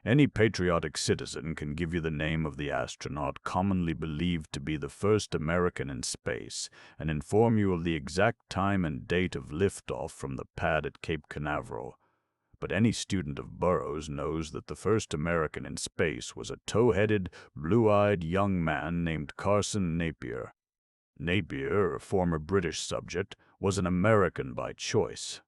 Any patriotic citizen can give you the name of the astronaut commonly believed to be the first American in space and inform you of the exact time and date of liftoff from the pad at Cape Canaveral. But any student of Burroughs knows that the first American in space was a tow-headed, blue-eyed young man named Carson Napier. Napier, a former British subject, was an American by choice.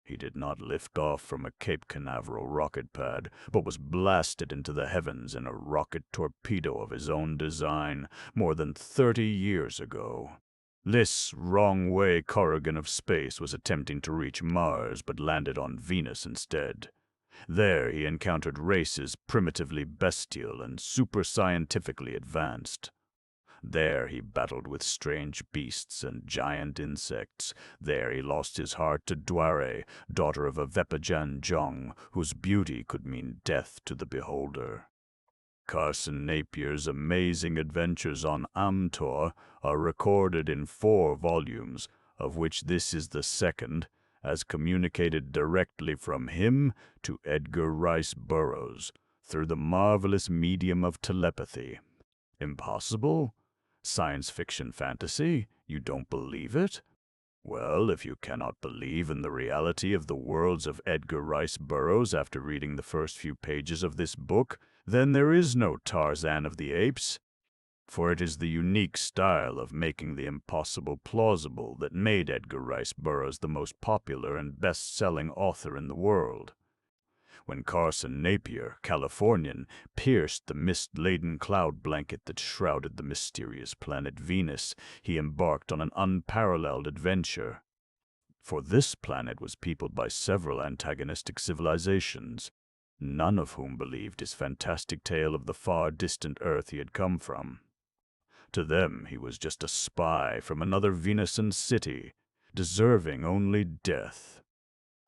He did not lift off from a Cape Canaveral rocket pad, but was blasted into the heavens in a rocket torpedo of his own design more than 30 years ago. This wrong-way Corrigan of space was attempting to reach Mars, but landed on Venus instead. There he encountered races primitively bestial and super-scientifically advanced. There he battled with strange beasts and giant insects. There he lost his heart to Duare, daughter of a Vepajan Jong, whose beauty could mean death to the beholder. Carson Napier's amazing adventures on Amtor are recorded in 4 volumes, of which this is the second, as communicated directly from him to Edgar Rice Burroughs, through the marvelous medium of telepathy. Impossible? Science fiction fantasy? You don't believe it? Well, if you cannot believe in the reality of the worlds of Edgar Rice Burroughs after reading the first few pages of this book, then there is no Tarzan of the Apes. For it is the unique style of making the impossible plausible that made Edgar Rice Burroughs the most popular and best-selling author in the world. When Carson Napier, Californian, pierced the mist-laden cloud blanket that shrouded the mysterious planet Venus, he embarked on an unparalleled adventure. For this planet was peopled by several antagonistic civilizations, none of whom believed his fantastic tale of the far-distant Earth he had come from. To them he was just a spy from another Venusian city, deserving only death.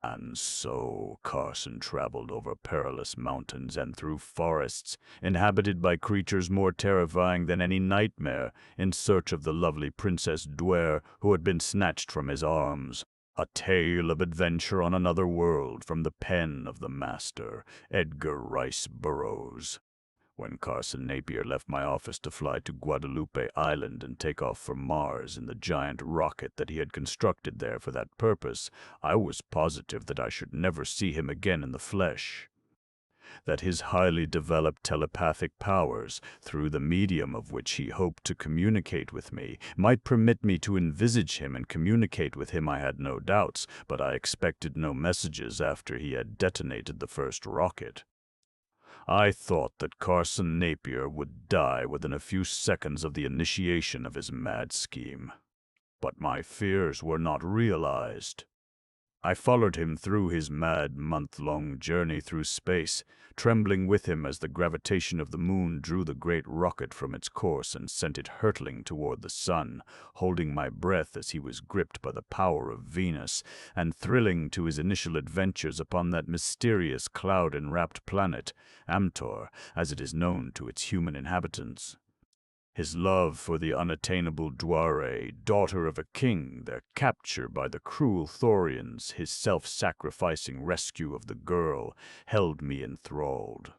And so Carson traveled over perilous mountains and through forests, inhabited by creatures more terrifying than any nightmare, in search of the lovely Princess Duare, who had been snatched from his arms. A tale of adventure on another world from the pen of the master, Edgar Rice Burroughs. When Carson Napier left my office to fly to Guadalupe Island and take off for Mars in the giant rocket that he had constructed there for that purpose, I was positive that I should never see him again in the flesh. That his highly developed telepathic powers, through the medium of which he hoped to communicate with me, might permit me to envisage him and communicate with him I had no doubts, but I expected no messages after he had detonated the first rocket. I thought that Carson Napier would die within a few seconds of the initiation of his mad scheme. But my fears were not realized. I followed him through his mad month-long journey through space, trembling with him as the gravitation of the moon drew the great rocket from its course and sent it hurtling toward the sun, holding my breath as he was gripped by the power of Venus, and thrilling to his initial adventures upon that mysterious cloud-enwrapped planet, Amtor, as it is known to its human inhabitants. His love for the unattainable Duare, daughter of a king, their capture by the cruel Thorians, his self-sacrificing rescue of the girl, held me enthralled.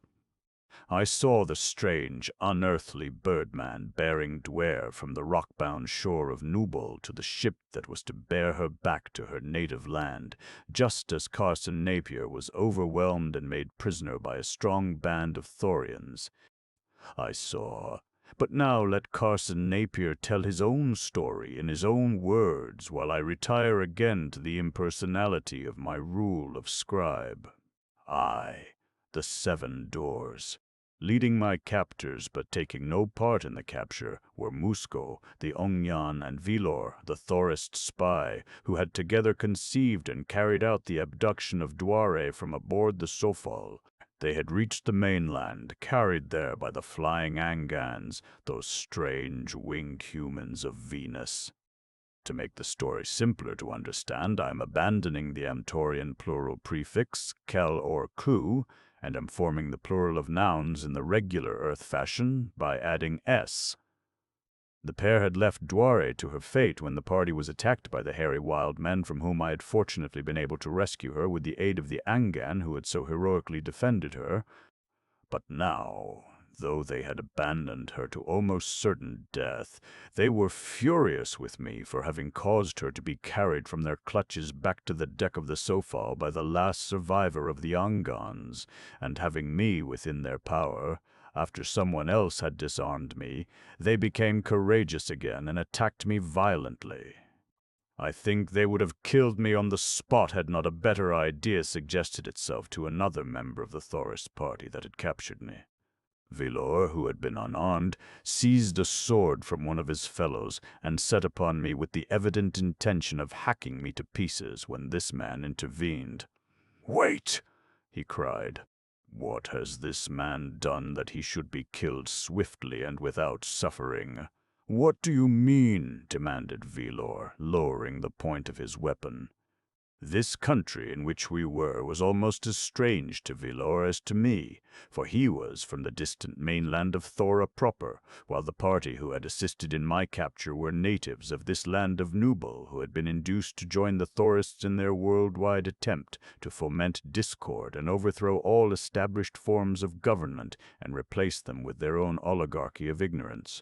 I saw the strange, unearthly birdman bearing Duare from the rock-bound shore of Nubal to the ship that was to bear her back to her native land, just as Carson Napier was overwhelmed and made prisoner by a strong band of Thorians. I saw. But now let Carson Napier tell his own story in his own words while I retire again to the impersonality of my rule of scribe. I, the 7 doors. Leading my captors but taking no part in the capture were Musco, the Ongyan, and Vilor, the Thorist spy, who had together conceived and carried out the abduction of Duare from aboard the Sofal. They had reached the mainland, carried there by the flying Angans, those strange winged humans of Venus. To make the story simpler to understand, I am abandoning the Amtorian plural prefix, kel or ku, and am forming the plural of nouns in the regular Earth fashion by adding s. The pair had left Duare to her fate when the party was attacked by the hairy wild men from whom I had fortunately been able to rescue her with the aid of the Angan who had so heroically defended her. But now, though they had abandoned her to almost certain death, they were furious with me for having caused her to be carried from their clutches back to the deck of the Sofal by the last survivor of the Angans, and having me within their power. After someone else had disarmed me, they became courageous again and attacked me violently. I think they would have killed me on the spot had not a better idea suggested itself to another member of the Thorist party that had captured me. Vilor, who had been unarmed, seized a sword from one of his fellows and set upon me with the evident intention of hacking me to pieces when this man intervened. "Wait!" he cried. "What has this man done that he should be killed swiftly and without suffering?" "What do you mean?" demanded Vilor, lowering the point of his weapon. This country in which we were was almost as strange to Vilor as to me, for he was from the distant mainland of Thora proper, while the party who had assisted in my capture were natives of this land of Nubal who had been induced to join the Thorists in their worldwide attempt to foment discord and overthrow all established forms of government and replace them with their own oligarchy of ignorance.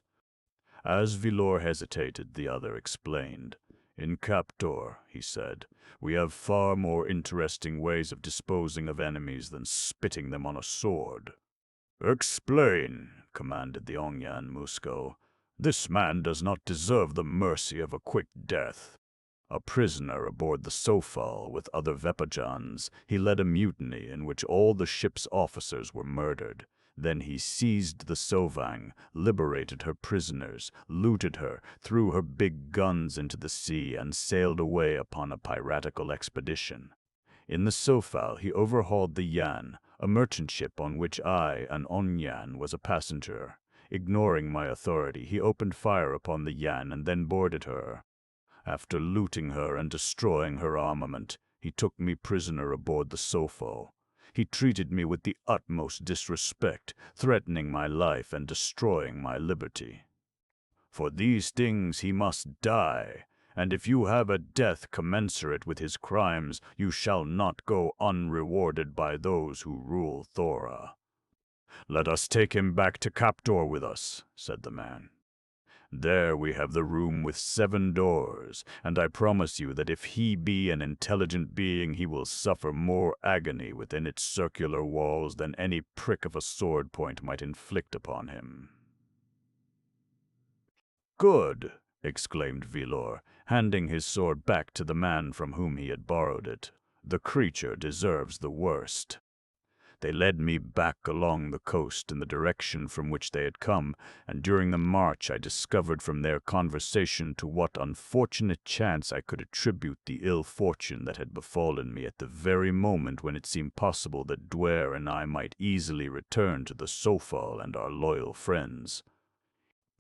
As Vilor hesitated, the other explained. "In Captor," he said, "we have far more interesting ways of disposing of enemies than spitting them on a sword." "Explain," commanded the Ongyan Musco. "This man does not deserve the mercy of a quick death." A prisoner aboard the Sofal with other Vepajans, he led a mutiny in which all the ship's officers were murdered. Then he seized the Sovang, liberated her prisoners, looted her, threw her big guns into the sea, and sailed away upon a piratical expedition. In the Sofal he overhauled the Yan, a merchant ship on which I, an Onyan, was a passenger. Ignoring my authority, he opened fire upon the Yan and then boarded her. After looting her and destroying her armament, he took me prisoner aboard the Sofal. He treated me with the utmost disrespect, threatening my life and destroying my liberty. For these things he must die, and if you have a death commensurate with his crimes, you shall not go unrewarded by those who rule Thora. "Let us take him back to Captor with us," said the man. "There we have the room with 7 doors, and I promise you that if he be an intelligent being, he will suffer more agony within its circular walls than any prick of a sword point might inflict upon him." "Good!" exclaimed Vilor, handing his sword back to the man from whom he had borrowed it. "The creature deserves the worst." They led me back along the coast in the direction from which they had come, and during the march I discovered from their conversation to what unfortunate chance I could attribute the ill fortune that had befallen me at the very moment when it seemed possible that Duare and I might easily return to the Sofal and our loyal friends.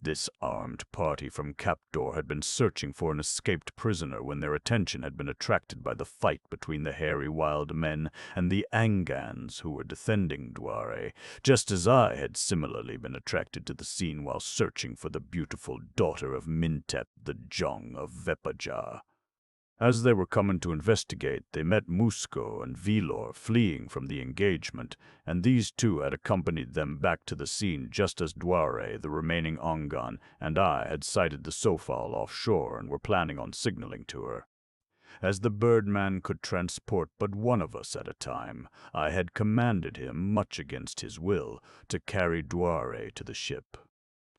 This armed party from Captor had been searching for an escaped prisoner when their attention had been attracted by the fight between the hairy wild men and the Angans who were defending Duare, just as I had similarly been attracted to the scene while searching for the beautiful daughter of Mintep, the Jong of Vepaja. As they were coming to investigate, they met Musco and Vilor fleeing from the engagement, and these two had accompanied them back to the scene just as Duare, the remaining Ongan, and I had sighted the Sofal offshore and were planning on signaling to her. As the Birdman could transport but one of us at a time, I had commanded him, much against his will, to carry Duare to the ship.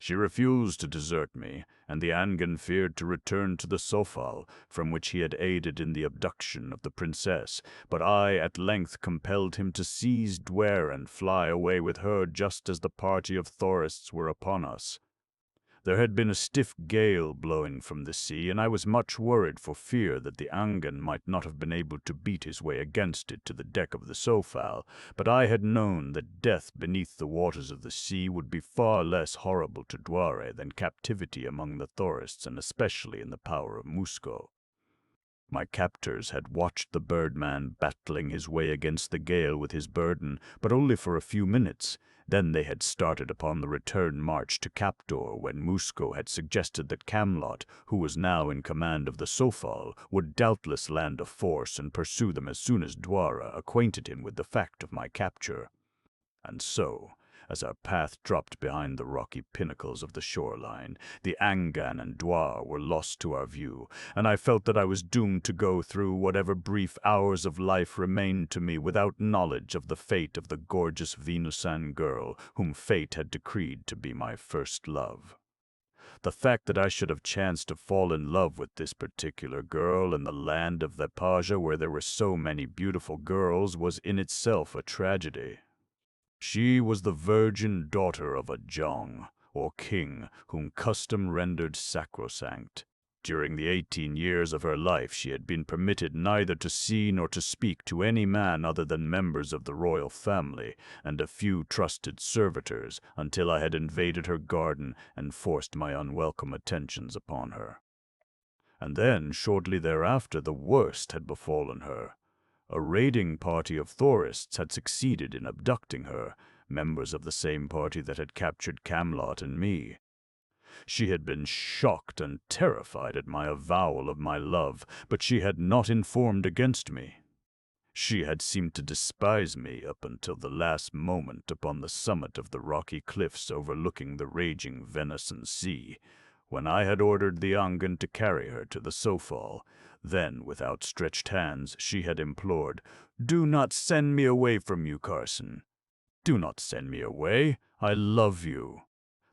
She refused to desert me, and the Angan feared to return to the Sofal, from which he had aided in the abduction of the princess, but I at length compelled him to seize Duare and fly away with her just as the party of Thorists were upon us. There had been a stiff gale blowing from the sea, and I was much worried for fear that the Angan might not have been able to beat his way against it to the deck of the Sofal, but I had known that death beneath the waters of the sea would be far less horrible to Duare than captivity among the Thorists, and especially in the power of Musco. My captors had watched the Birdman battling his way against the gale with his burden, but only for a few minutes. Then they had started upon the return march to Captor when Musco had suggested that Camlot, who was now in command of the Sofal, would doubtless land a force and pursue them as soon as Duare acquainted him with the fact of my capture. And so, As our path dropped behind the rocky pinnacles of the shoreline, the Angan and Duare were lost to our view, and I felt that I was doomed to go through whatever brief hours of life remained to me without knowledge of the fate of the gorgeous Venusan girl whom fate had decreed to be my first love. The fact that I should have chanced to fall in love with this particular girl in the land of Vepaja where there were so many beautiful girls was in itself a tragedy. She was the virgin daughter of a Jong, or king, whom custom rendered sacrosanct. During the 18 years of her life she had been permitted neither to see nor to speak to any man other than members of the royal family and a few trusted servitors until I had invaded her garden and forced my unwelcome attentions upon her. And then, shortly thereafter, the worst had befallen her. A raiding party of Thorists had succeeded in abducting her, members of the same party that had captured Camelot and me. She had been shocked and terrified at my avowal of my love, but she had not informed against me. She had seemed to despise me up until the last moment upon the summit of the rocky cliffs overlooking the raging Venison Sea, when I had ordered the Angan to carry her to the Sofal. Then, with outstretched hands, she had implored, "Do not send me away from you, Carson. Do not send me away. I love you."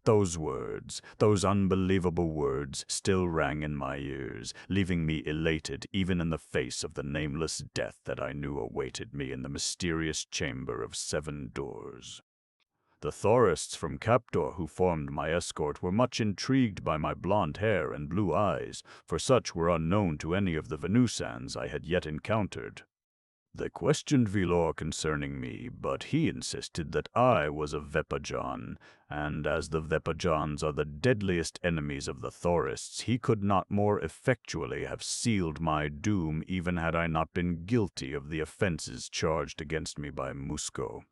Those words, those unbelievable words, still rang in my ears, leaving me elated even in the face of the nameless death that I knew awaited me in the mysterious chamber of 7 doors. The Thorists from Captor who formed my escort were much intrigued by my blond hair and blue eyes, for such were unknown to any of the Venusans I had yet encountered. They questioned Vilor concerning me, but he insisted that I was a Vepajan, and as the Vepajans are the deadliest enemies of the Thorists, he could not more effectually have sealed my doom even had I not been guilty of the offenses charged against me by Musco.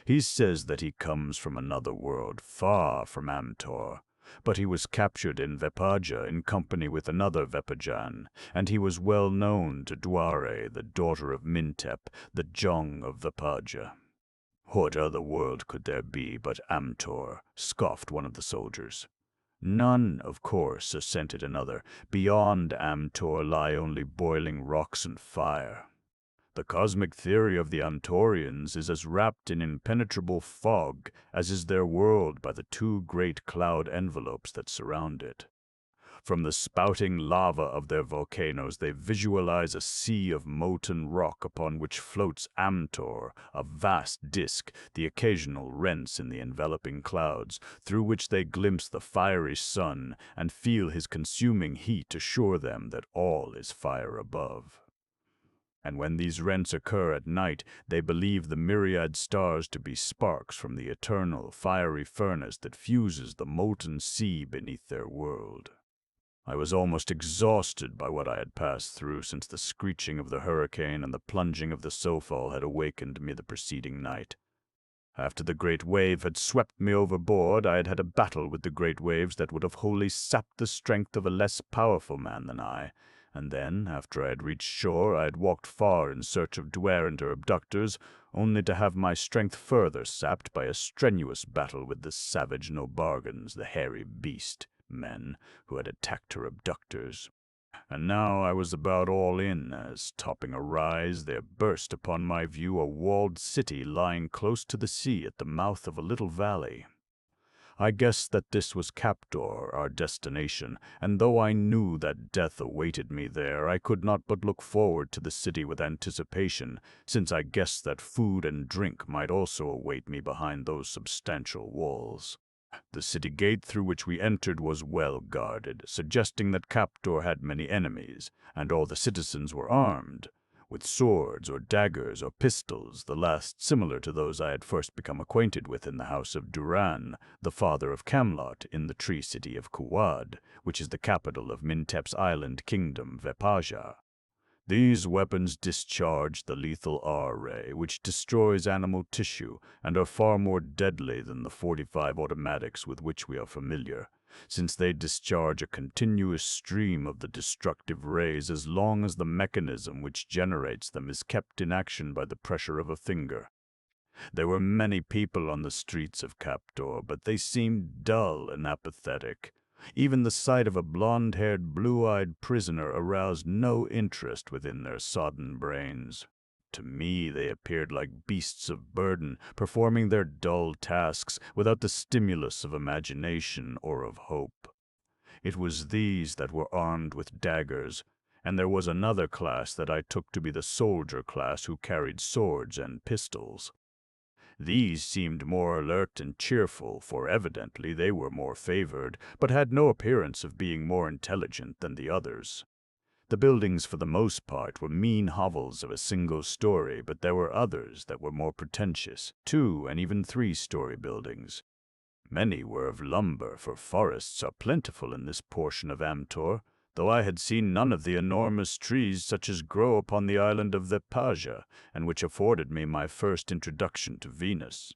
He says that he comes from another world, far from Amtor, but he was captured in Vepaja in company with another Vepajan, and he was well known to Duare, the daughter of Mintep, the Jong of Vepaja. "What other world could there be but Amtor?" scoffed one of the soldiers. "None, of course," assented another. "Beyond Amtor lie only boiling rocks and fire. The cosmic theory of the Amtorians is as wrapped in impenetrable fog as is their world by the 2 great cloud envelopes that surround it. From the spouting lava of their volcanoes they visualize a sea of molten rock upon which floats Amtor, a vast disk, the occasional rents in the enveloping clouds, through which they glimpse the fiery sun and feel his consuming heat assure them that all is fire above. And when these rents occur at night, they believe the myriad stars to be sparks from the eternal, fiery furnace that fuses the molten sea beneath their world. I was almost exhausted by what I had passed through since the screeching of the hurricane and the plunging of the Sofal had awakened me the preceding night. After the great wave had swept me overboard, I had had a battle with the great waves that would have wholly sapped the strength of a less powerful man than I. And then, after I had reached shore, I had walked far in search of Duare and her abductors, only to have my strength further sapped by a strenuous battle with the savage no-bargains, the hairy beast men, who had attacked her abductors. And now I was about all in, as, topping a rise, there burst upon my view a walled city lying close to the sea at the mouth of a little valley. I guessed that this was Captor, our destination, and though I knew that death awaited me there, I could not but look forward to the city with anticipation, since I guessed that food and drink might also await me behind those substantial walls. The city gate through which we entered was well guarded, suggesting that Captor had many enemies, and all the citizens were armed, with swords or daggers or pistols, the last similar to those I had first become acquainted with in the house of Duran, the father of Camelot, in the tree city of Kuwad, which is the capital of Mintep's island kingdom, Vepaja. These weapons discharge the lethal R-ray, which destroys animal tissue, and are far more deadly than the 45 automatics with which we are familiar, since they discharge a continuous stream of the destructive rays as long as the mechanism which generates them is kept in action by the pressure of a finger. There were many people on the streets of Captor, but they seemed dull and apathetic. Even the sight of a blond-haired, blue-eyed prisoner aroused no interest within their sodden brains. To me, they appeared like beasts of burden, performing their dull tasks without the stimulus of imagination or of hope. It was these that were armed with daggers, and there was another class that I took to be the soldier class who carried swords and pistols. These seemed more alert and cheerful, for evidently they were more favored, but had no appearance of being more intelligent than the others. The buildings for the most part were mean hovels of a single story, but there were others that were more pretentious, 2- and even 3-story buildings. Many were of lumber, for forests are plentiful in this portion of Amtor, though I had seen none of the enormous trees such as grow upon the island of Vepaja, and which afforded me my first introduction to Venus.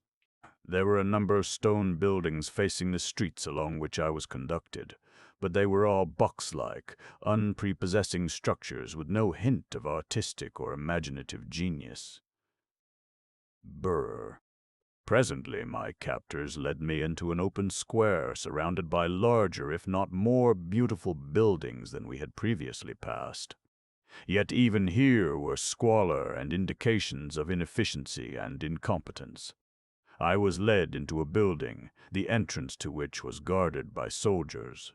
There were a number of stone buildings facing the streets along which I was conducted, but they were all box-like, unprepossessing structures with no hint of artistic or imaginative genius. Burr. Presently my captors led me into an open square surrounded by larger, if not more beautiful buildings than we had previously passed. Yet even here were squalor and indications of inefficiency and incompetence. I was led into a building, the entrance to which was guarded by soldiers.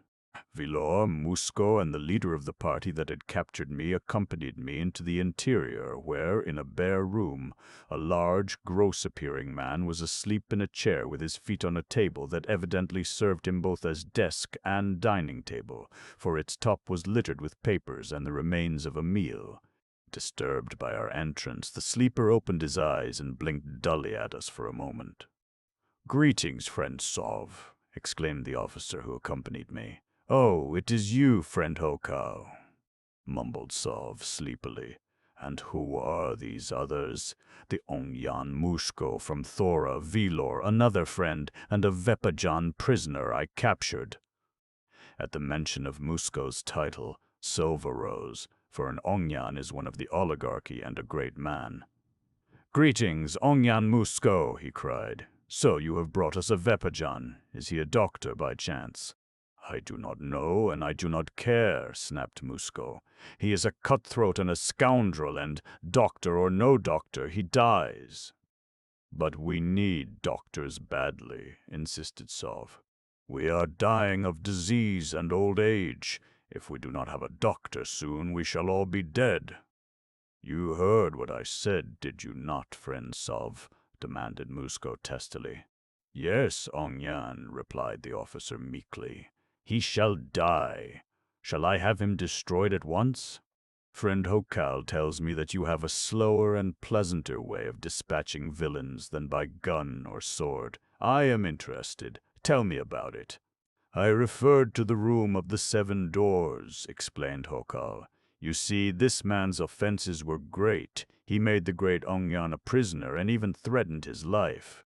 Vilor, Musco, and the leader of the party that had captured me accompanied me into the interior, where, in a bare room, a large, gross-appearing man was asleep in a chair with his feet on a table that evidently served him both as desk and dining table, for its top was littered with papers and the remains of a meal. Disturbed by our entrance, the sleeper opened his eyes and blinked dully at us for a moment. "Greetings, friend Sov," exclaimed the officer who accompanied me. "Oh, it is you, friend Hokal," mumbled Sov sleepily. "And who are these others?" "The Ongyan Mushko from Thora, Vilor, another friend, and a Vepajan prisoner I captured." At the mention of Musko's title, Sov arose, for an Ongyan is one of the oligarchy and a great man. "Greetings, Ongyan Musko," he cried. "So you have brought us a Vepajan. Is he a doctor by chance?" "I do not know, and I do not care," snapped Musko. "He is a cutthroat and a scoundrel, and, doctor or no doctor, he dies." "But we need doctors badly," insisted Sov. "We are dying of disease and old age. If we do not have a doctor soon, we shall all be dead." "You heard what I said, did you not, friend Sov?" demanded Musko testily. "Yes, Ongyan," replied the officer meekly. "He shall die. Shall I have him destroyed at once?" "Friend Hokal tells me that you have a slower and pleasanter way of dispatching villains than by gun or sword. I am interested. Tell me about it." "I referred to the room of the 7 doors," explained Hokal. "You see, this man's offenses were great. He made the great Ongyan a prisoner and even threatened his life."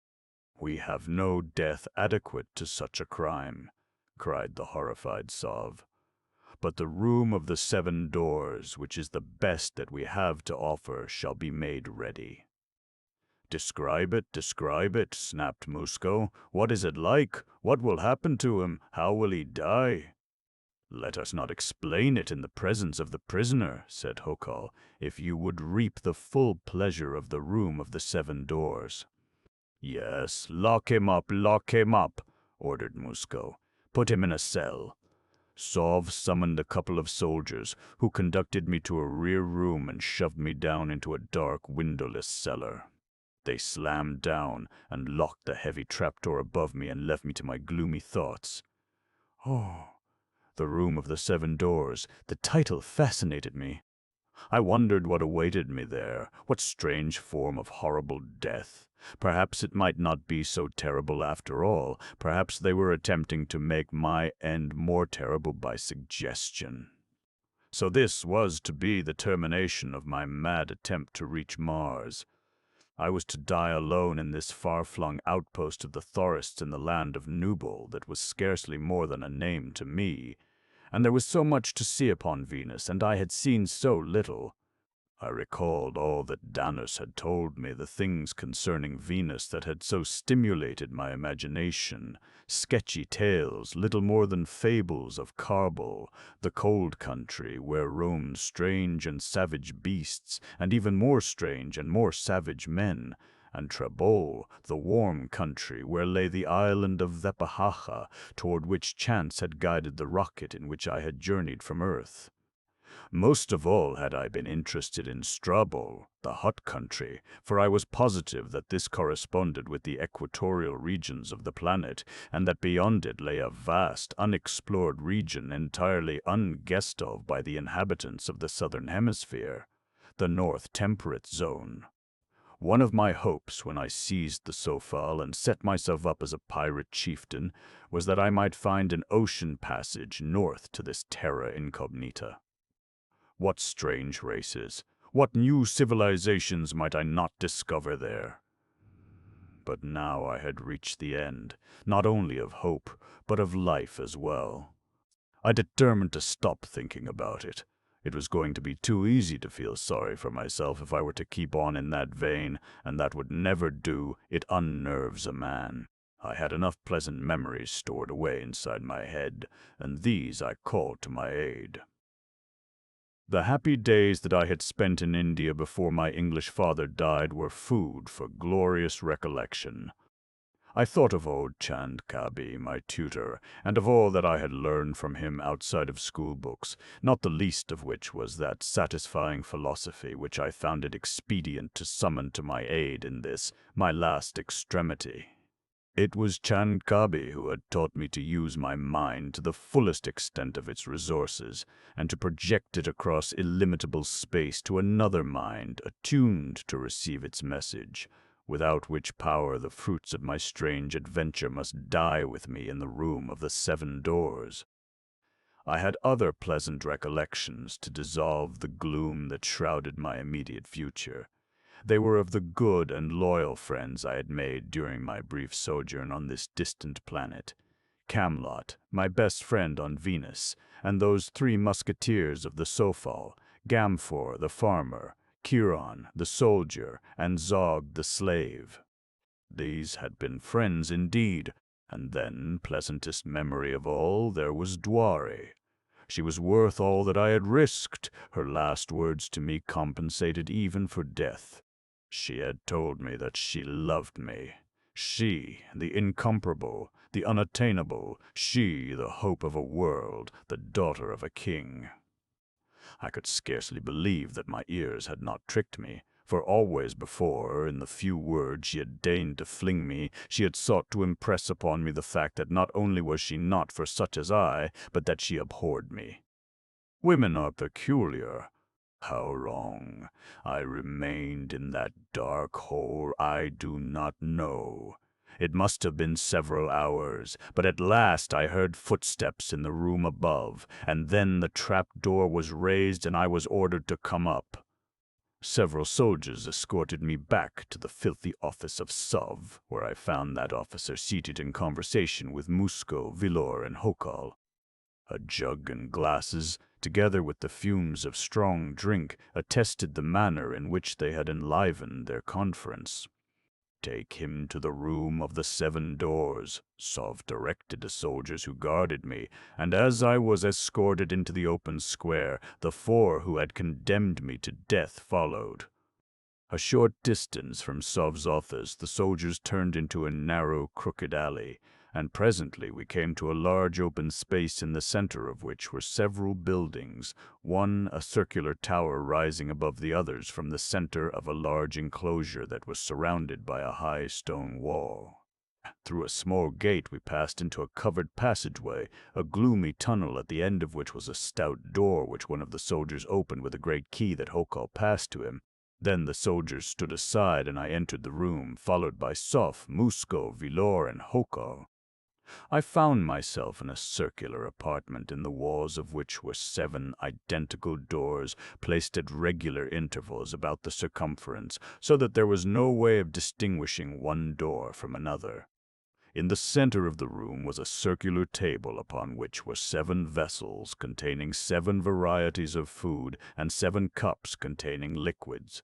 "We have no death adequate to such a crime," cried the horrified Sov. "But the room of the 7 doors, which is the best that we have to offer, shall be made ready." Describe it, snapped Musko. "What is it like? What will happen to him? How will he die?" "Let us not explain it in the presence of the prisoner," said Hokal, "if you would reap the full pleasure of the room of the 7 doors. "Yes, lock him up, ordered Musko. "Put him in a cell." Sov summoned a couple of soldiers, who conducted me to a rear room and shoved me down into a dark, windowless cellar. They slammed down and locked the heavy trapdoor above me and left me to my gloomy thoughts. Oh, the room of the 7 doors. The title fascinated me. I wondered what awaited me there, what strange form of horrible death. Perhaps it might not be so terrible after all. Perhaps they were attempting to make my end more terrible by suggestion. So this was to be the termination of my mad attempt to reach Mars. I was to die alone in this far-flung outpost of the forests in the land of Nubal that was scarcely more than a name to me. And there was so much to see upon Venus, and I had seen so little. I recalled all that Danus had told me, the things concerning Venus that had so stimulated my imagination, sketchy tales, little more than fables of Carbol, the cold country where roamed strange and savage beasts, and even more strange and more savage men, and Trebol, the warm country where lay the island of Vepahacha, toward which chance had guided the rocket in which I had journeyed from Earth. Most of all had I been interested in Strabol, the hot country, for I was positive that this corresponded with the equatorial regions of the planet, and that beyond it lay a vast, unexplored region entirely unguessed of by the inhabitants of the southern hemisphere, the North Temperate Zone. One of my hopes when I seized the Sofal and set myself up as a pirate chieftain was that I might find an ocean passage north to this terra incognita. What strange races, what new civilizations might I not discover there? But now I had reached the end, not only of hope, but of life as well. I determined to stop thinking about it. It was going to be too easy to feel sorry for myself if I were to keep on in that vein, and that would never do. It unnerves a man. I had enough pleasant memories stored away inside my head, and these I called to my aid. The happy days that I had spent in India before my English father died were food for glorious recollection. I thought of old Chand Kabi, my tutor, and of all that I had learned from him outside of school books, not the least of which was that satisfying philosophy which I found it expedient to summon to my aid in this, my last extremity. It was Chand Kabi who had taught me to use my mind to the fullest extent of its resources, and to project it across illimitable space to another mind attuned to receive its message, without which power the fruits of my strange adventure must die with me in the room of the 7 doors. I had other pleasant recollections to dissolve the gloom that shrouded my immediate future. They were of the good and loyal friends I had made during my brief sojourn on this distant planet. Camelot, my best friend on Venus, and those 3 musketeers of the Sofal, Gamfor the farmer, Chiron the soldier, and Zog the slave. These had been friends indeed, and then, pleasantest memory of all, there was Duare. She was worth all that I had risked. Her last words to me compensated even for death. She had told me that she loved me. She, the incomparable, the unattainable, she, the hope of a world, the daughter of a king. I could scarcely believe that my ears had not tricked me, for always before, in the few words she had deigned to fling me, she had sought to impress upon me the fact that not only was she not for such as I, but that she abhorred me. Women are peculiar. How long I remained in that dark hole I do not know. It must have been several hours, but at last I heard footsteps in the room above, and then the trap-door was raised and I was ordered to come up. Several soldiers escorted me back to the filthy office of Sov, where I found that officer seated in conversation with Musco, Vilor, and Hokal. A jug and glasses, together with the fumes of strong drink, attested the manner in which they had enlivened their conference. "Take him to the room of the 7 doors," Sov directed the soldiers who guarded me, and as I was escorted into the open square, the 4 who had condemned me to death followed. A short distance from Sov's office, the soldiers turned into a narrow, crooked alley, and presently we came to a large open space in the center of which were several buildings, one a circular tower rising above the others from the center of a large enclosure that was surrounded by a high stone wall. Through a small gate we passed into a covered passageway, a gloomy tunnel at the end of which was a stout door which one of the soldiers opened with a great key that Hokal passed to him. Then the soldiers stood aside and I entered the room, followed by Sov, Musco, Vilor, and Hokal. I found myself in a circular apartment in the walls of which were 7 identical doors placed at regular intervals about the circumference, so that there was no way of distinguishing one door from another. In the center of the room was a circular table upon which were 7 vessels containing 7 varieties of food and 7 cups containing liquids.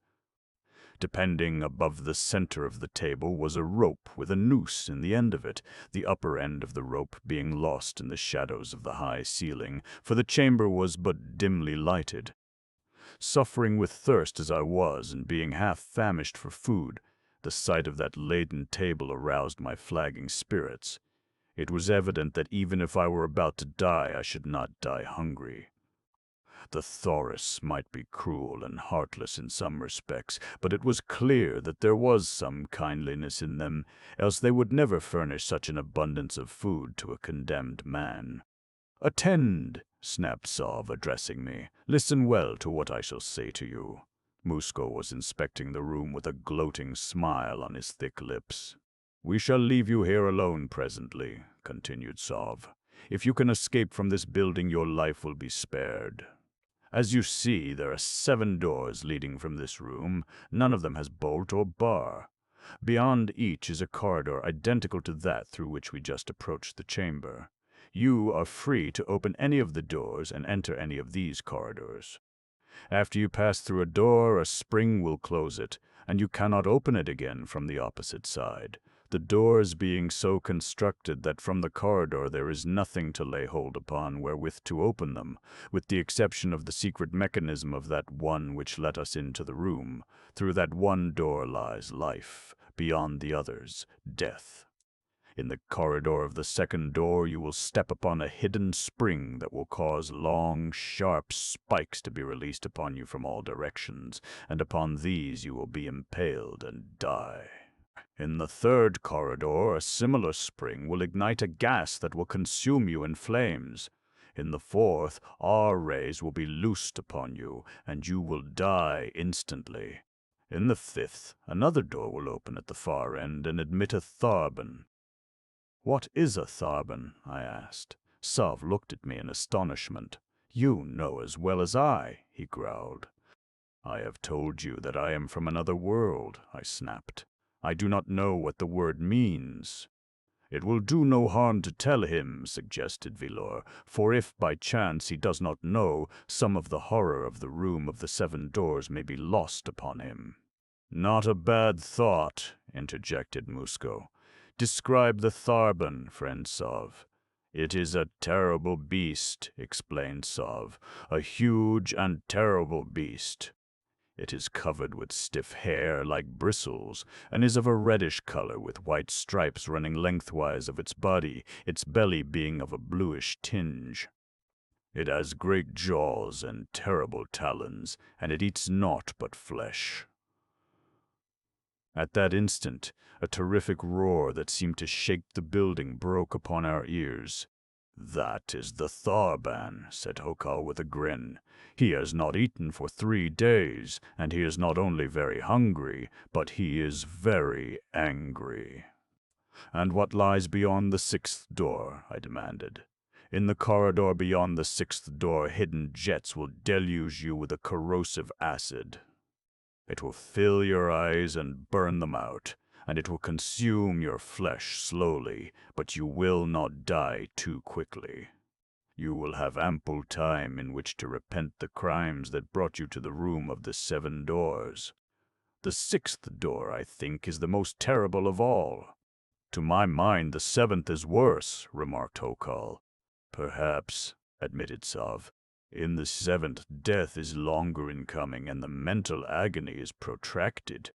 Depending above the center of the table was a rope with a noose in the end of it, the upper end of the rope being lost in the shadows of the high ceiling, for the chamber was but dimly lighted. Suffering with thirst as I was, and being half famished for food, the sight of that laden table aroused my flagging spirits. It was evident that even if I were about to die, I should not die hungry. The Thoris might be cruel and heartless in some respects, but it was clear that there was some kindliness in them, else they would never furnish such an abundance of food to a condemned man. "Attend," snapped Sov, addressing me. "Listen well to what I shall say to you." Musco was inspecting the room with a gloating smile on his thick lips. "We shall leave you here alone presently," continued Sov. "If you can escape from this building, your life will be spared. As you see, there are 7 doors leading from this room. None of them has bolt or bar. Beyond each is a corridor identical to that through which we just approached the chamber. You are free to open any of the doors and enter any of these corridors. After you pass through a door, a spring will close it, and you cannot open it again from the opposite side, the doors being so constructed that from the corridor there is nothing to lay hold upon wherewith to open them, with the exception of the secret mechanism of that one which let us into the room. Through that one door lies life, beyond the others, death. In the corridor of the second door you will step upon a hidden spring that will cause long, sharp spikes to be released upon you from all directions, and upon these you will be impaled and die. In the third corridor, a similar spring will ignite a gas that will consume you in flames. In the fourth, our rays will be loosed upon you, and you will die instantly. In the fifth, another door will open at the far end and admit a tharbin. "What is a tharbin?" I asked. Sov looked at me in astonishment. "You know as well as I," he growled. "I have told you that I am from another world," I snapped. "I do not know what the word means." "It will do no harm to tell him," suggested Vilor, "for if by chance he does not know, some of the horror of the room of the 7 doors may be lost upon him." "Not a bad thought," interjected Musco. "Describe the tharbin, friend Sov." "It is a terrible beast," explained Sov, "a huge and terrible beast. It is covered with stiff hair like bristles, and is of a reddish color with white stripes running lengthwise of its body, its belly being of a bluish tinge. It has great jaws and terrible talons, and it eats naught but flesh." At that instant, a terrific roar that seemed to shake the building broke upon our ears. "That is the Tharban," said Hokal with a grin. "He has not eaten for 3 days, and he is not only very hungry, but he is very angry." "And what lies beyond the 6th door?" I demanded. "In the corridor beyond the 6th door, hidden jets will deluge you with a corrosive acid. It will fill your eyes and burn them out, and it will consume your flesh slowly, but you will not die too quickly. You will have ample time in which to repent the crimes that brought you to the room of the 7 doors. The 6th door, I think, is the most terrible of all." "To my mind, the 7th is worse," remarked Hokal. "Perhaps," admitted Sov. "In the 7th, death is longer in coming, and the mental agony is protracted.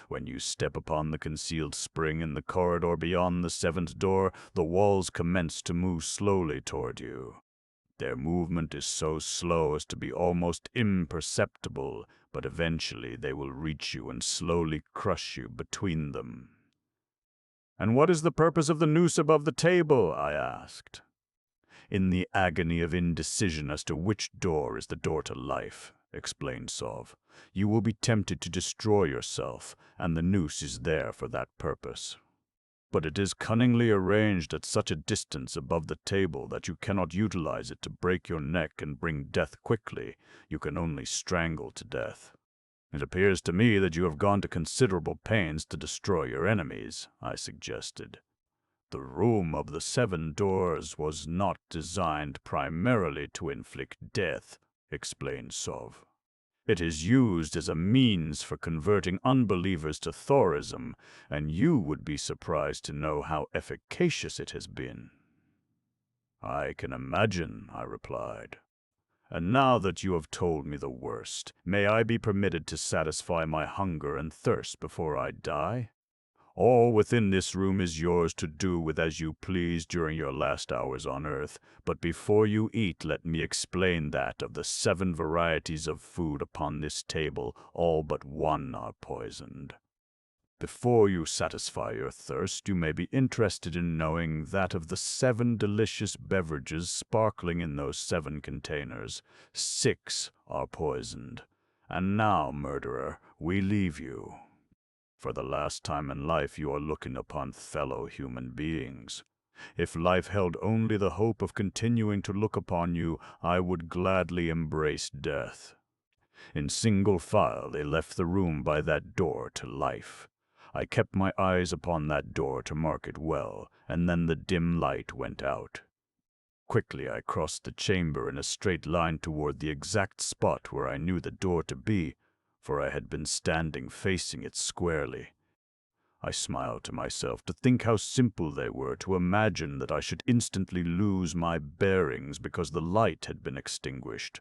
When you step upon the concealed spring in the corridor beyond the 7th door, the walls commence to move slowly toward you. Their movement is so slow as to be almost imperceptible, but eventually they will reach you and slowly crush you between them." "And what is the purpose of the noose above the table?" I asked. "In the agony of indecision as to which door is the door to life," explained Sov, "you will be tempted to destroy yourself, and the noose is there for that purpose. But it is cunningly arranged at such a distance above the table that you cannot utilize it to break your neck and bring death quickly. You can only strangle to death." "It appears to me that you have gone to considerable pains to destroy your enemies," I suggested. The room of the 7 doors was not designed primarily to inflict death, explained Sov. It is used as a means for converting unbelievers to Thorism, and you would be surprised to know how efficacious it has been. I can imagine, I replied. And now that you have told me the worst, may I be permitted to satisfy my hunger and thirst before I die? All within this room is yours to do with as you please during your last hours on earth, but before you eat let me explain that of the 7 varieties of food upon this table, all but 1 are poisoned. Before you satisfy your thirst, you may be interested in knowing that of the 7 delicious beverages sparkling in those 7 containers, 6 are poisoned. And now, murderer, we leave you. For the last time in life you are looking upon fellow human beings. If life held only the hope of continuing to look upon you, I would gladly embrace death. In single file they left the room by that door to life. I kept my eyes upon that door to mark it well, and then the dim light went out. Quickly I crossed the chamber in a straight line toward the exact spot where I knew the door to be, for I had been standing facing it squarely. I smiled to myself to think how simple they were, to imagine that I should instantly lose my bearings because the light had been extinguished.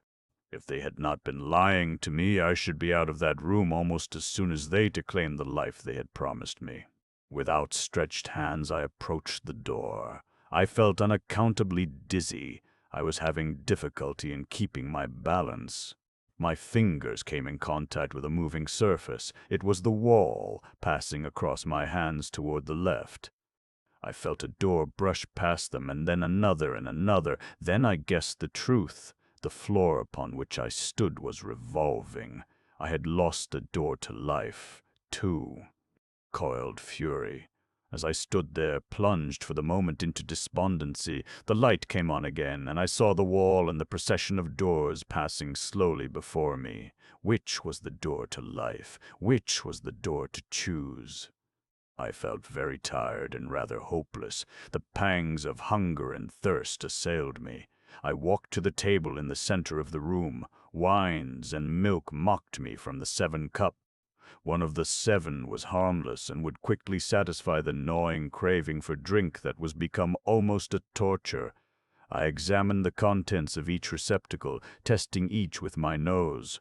If they had not been lying to me, I should be out of that room almost as soon as they to claim the life they had promised me. With outstretched hands I approached the door. I felt unaccountably dizzy. I was having difficulty in keeping my balance. My fingers came in contact with a moving surface. It was the wall, passing across my hands toward the left. I felt a door brush past them, and then another and another. Then I guessed the truth. The floor upon which I stood was revolving. I had lost a door to life, too. Coiled fury. As I stood there, plunged for the moment into despondency, the light came on again, and I saw the wall and the procession of doors passing slowly before me. Which was the door to life? Which was the door to choose? I felt very tired and rather hopeless. The pangs of hunger and thirst assailed me. I walked to the table in the center of the room. Wines and milk mocked me from the 7 cups. One of the 7 was harmless and would quickly satisfy the gnawing craving for drink that was become almost a torture. I examined the contents of each receptacle, testing each with my nose.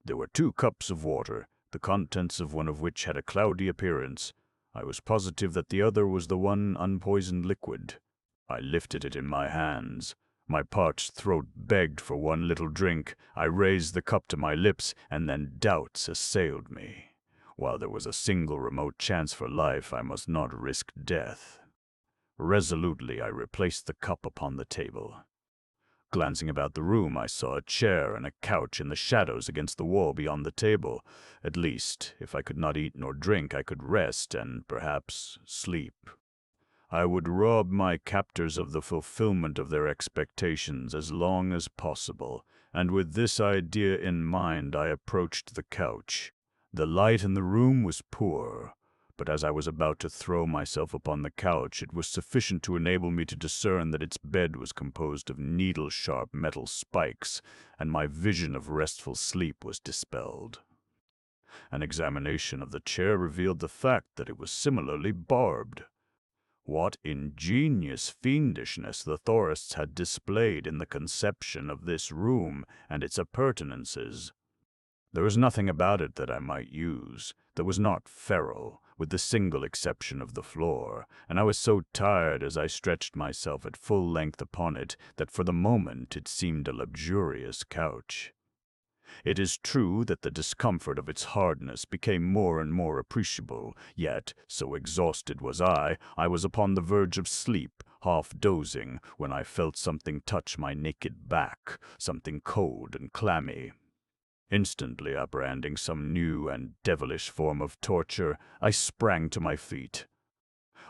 There were 2 cups of water, the contents of one of which had a cloudy appearance. I was positive that the other was the one unpoisoned liquid. I lifted it in my hands. My parched throat begged for one little drink. I raised the cup to my lips, and then doubts assailed me. While there was a single remote chance for life, I must not risk death. Resolutely, I replaced the cup upon the table. Glancing about the room, I saw a chair and a couch in the shadows against the wall beyond the table. At least, if I could not eat nor drink, I could rest and, perhaps, sleep. I would rob my captors of the fulfillment of their expectations as long as possible, and with this idea in mind I approached the couch. The light in the room was poor, but as I was about to throw myself upon the couch, it was sufficient to enable me to discern that its bed was composed of needle-sharp metal spikes, and my vision of restful sleep was dispelled. An examination of the chair revealed the fact that it was similarly barbed. What ingenious fiendishness the Thorists had displayed in the conception of this room and its appurtenances. There was nothing about it that I might use that was not feral, with the single exception of the floor, and I was so tired as I stretched myself at full length upon it that for the moment it seemed a luxurious couch. It is true that the discomfort of its hardness became more and more appreciable, yet, so exhausted was I was upon the verge of sleep, half dozing, when I felt something touch my naked back, something cold and clammy. Instantly apprehending some new and devilish form of torture, I sprang to my feet.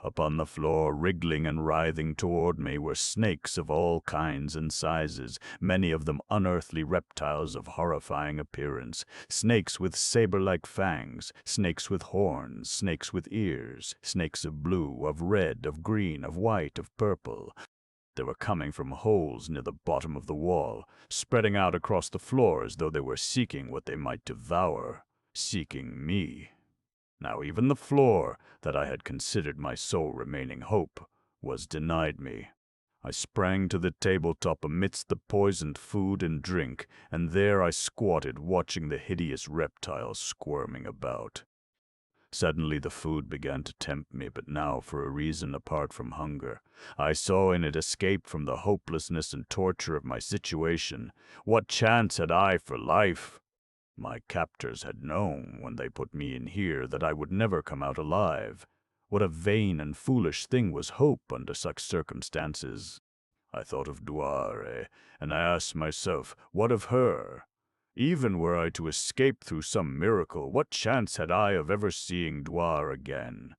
Upon the floor, wriggling and writhing toward me, were snakes of all kinds and sizes, many of them unearthly reptiles of horrifying appearance. Snakes with saber-like fangs, snakes with horns, snakes with ears, snakes of blue, of red, of green, of white, of purple. They were coming from holes near the bottom of the wall, spreading out across the floor as though they were seeking what they might devour, seeking me. Now even the floor, that I had considered my sole remaining hope, was denied me. I sprang to the tabletop amidst the poisoned food and drink, and there I squatted watching the hideous reptiles squirming about. Suddenly the food began to tempt me, but now for a reason apart from hunger. I saw in it escape from the hopelessness and torture of my situation. What chance had I for life? My captors had known, when they put me in here, that I would never come out alive. What a vain and foolish thing was hope under such circumstances. I thought of Duare, and I asked myself, what of her? Even were I to escape through some miracle, what chance had I of ever seeing Duare again?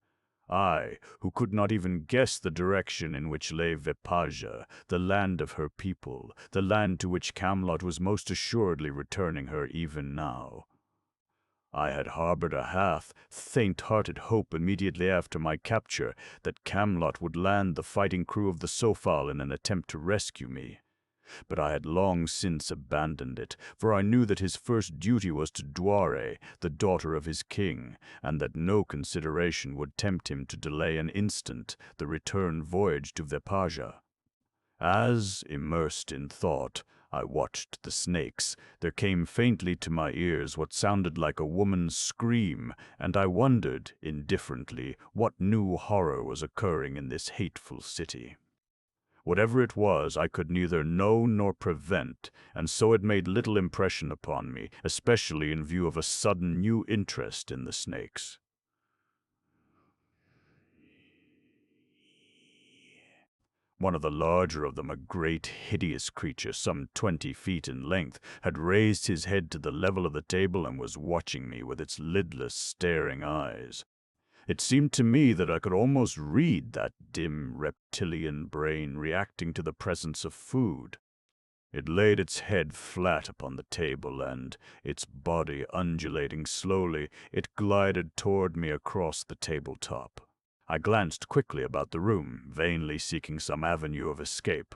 I, who could not even guess the direction in which lay Vepaja, the land of her people, the land to which Camelot was most assuredly returning her even now. I had harbored a faint-hearted hope immediately after my capture that Camelot would land the fighting crew of the Sofal in an attempt to rescue me. But I had long since abandoned it, for I knew that his first duty was to Duare, the daughter of his king, and that no consideration would tempt him to delay an instant the return voyage to Vepaja. As, immersed in thought, I watched the snakes, there came faintly to my ears what sounded like a woman's scream, and I wondered, indifferently, what new horror was occurring in this hateful city. Whatever it was, I could neither know nor prevent, and so it made little impression upon me, especially in view of a sudden new interest in the snakes. One of the larger of them, a great, hideous creature, some 20 feet in length, had raised his head to the level of the table and was watching me with its lidless, staring eyes. It seemed to me that I could almost read that dim reptilian brain reacting to the presence of food. It laid its head flat upon the table and, its body undulating slowly, it glided toward me across the tabletop. I glanced quickly about the room, vainly seeking some avenue of escape.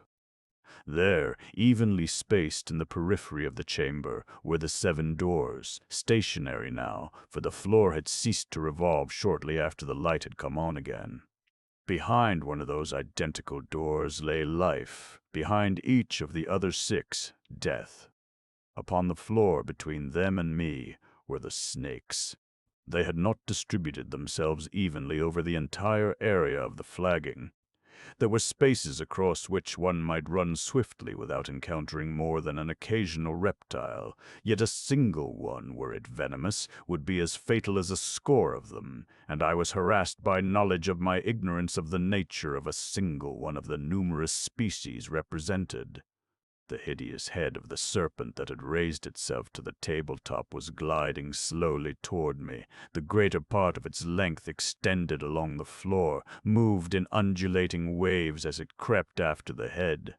There, evenly spaced in the periphery of the chamber, were the 7 doors, stationary now, for the floor had ceased to revolve shortly after the light had come on again. Behind one of those identical doors lay life, behind each of the other 6, death. Upon the floor between them and me were the snakes. They had not distributed themselves evenly over the entire area of the flagging. There were spaces across which one might run swiftly without encountering more than an occasional reptile, yet a single one, were it venomous, would be as fatal as a score of them, and I was harassed by knowledge of my ignorance of the nature of a single one of the numerous species represented. The hideous head of the serpent that had raised itself to the tabletop was gliding slowly toward me. The greater part of its length extended along the floor, moved in undulating waves as it crept after the head.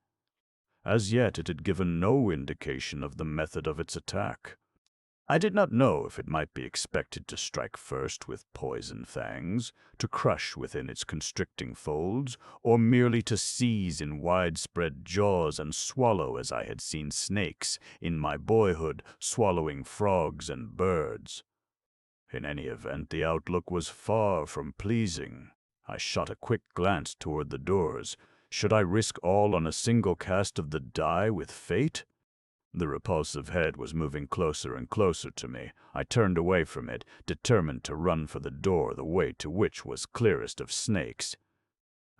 As yet it had given no indication of the method of its attack. I did not know if it might be expected to strike first with poison fangs, to crush within its constricting folds, or merely to seize in widespread jaws and swallow as I had seen snakes, in my boyhood, swallowing frogs and birds. In any event, the outlook was far from pleasing. I shot a quick glance toward the doors. Should I risk all on a single cast of the die with fate? The repulsive head was moving closer and closer to me. I turned away from it, determined to run for the door, the way to which was clearest of snakes.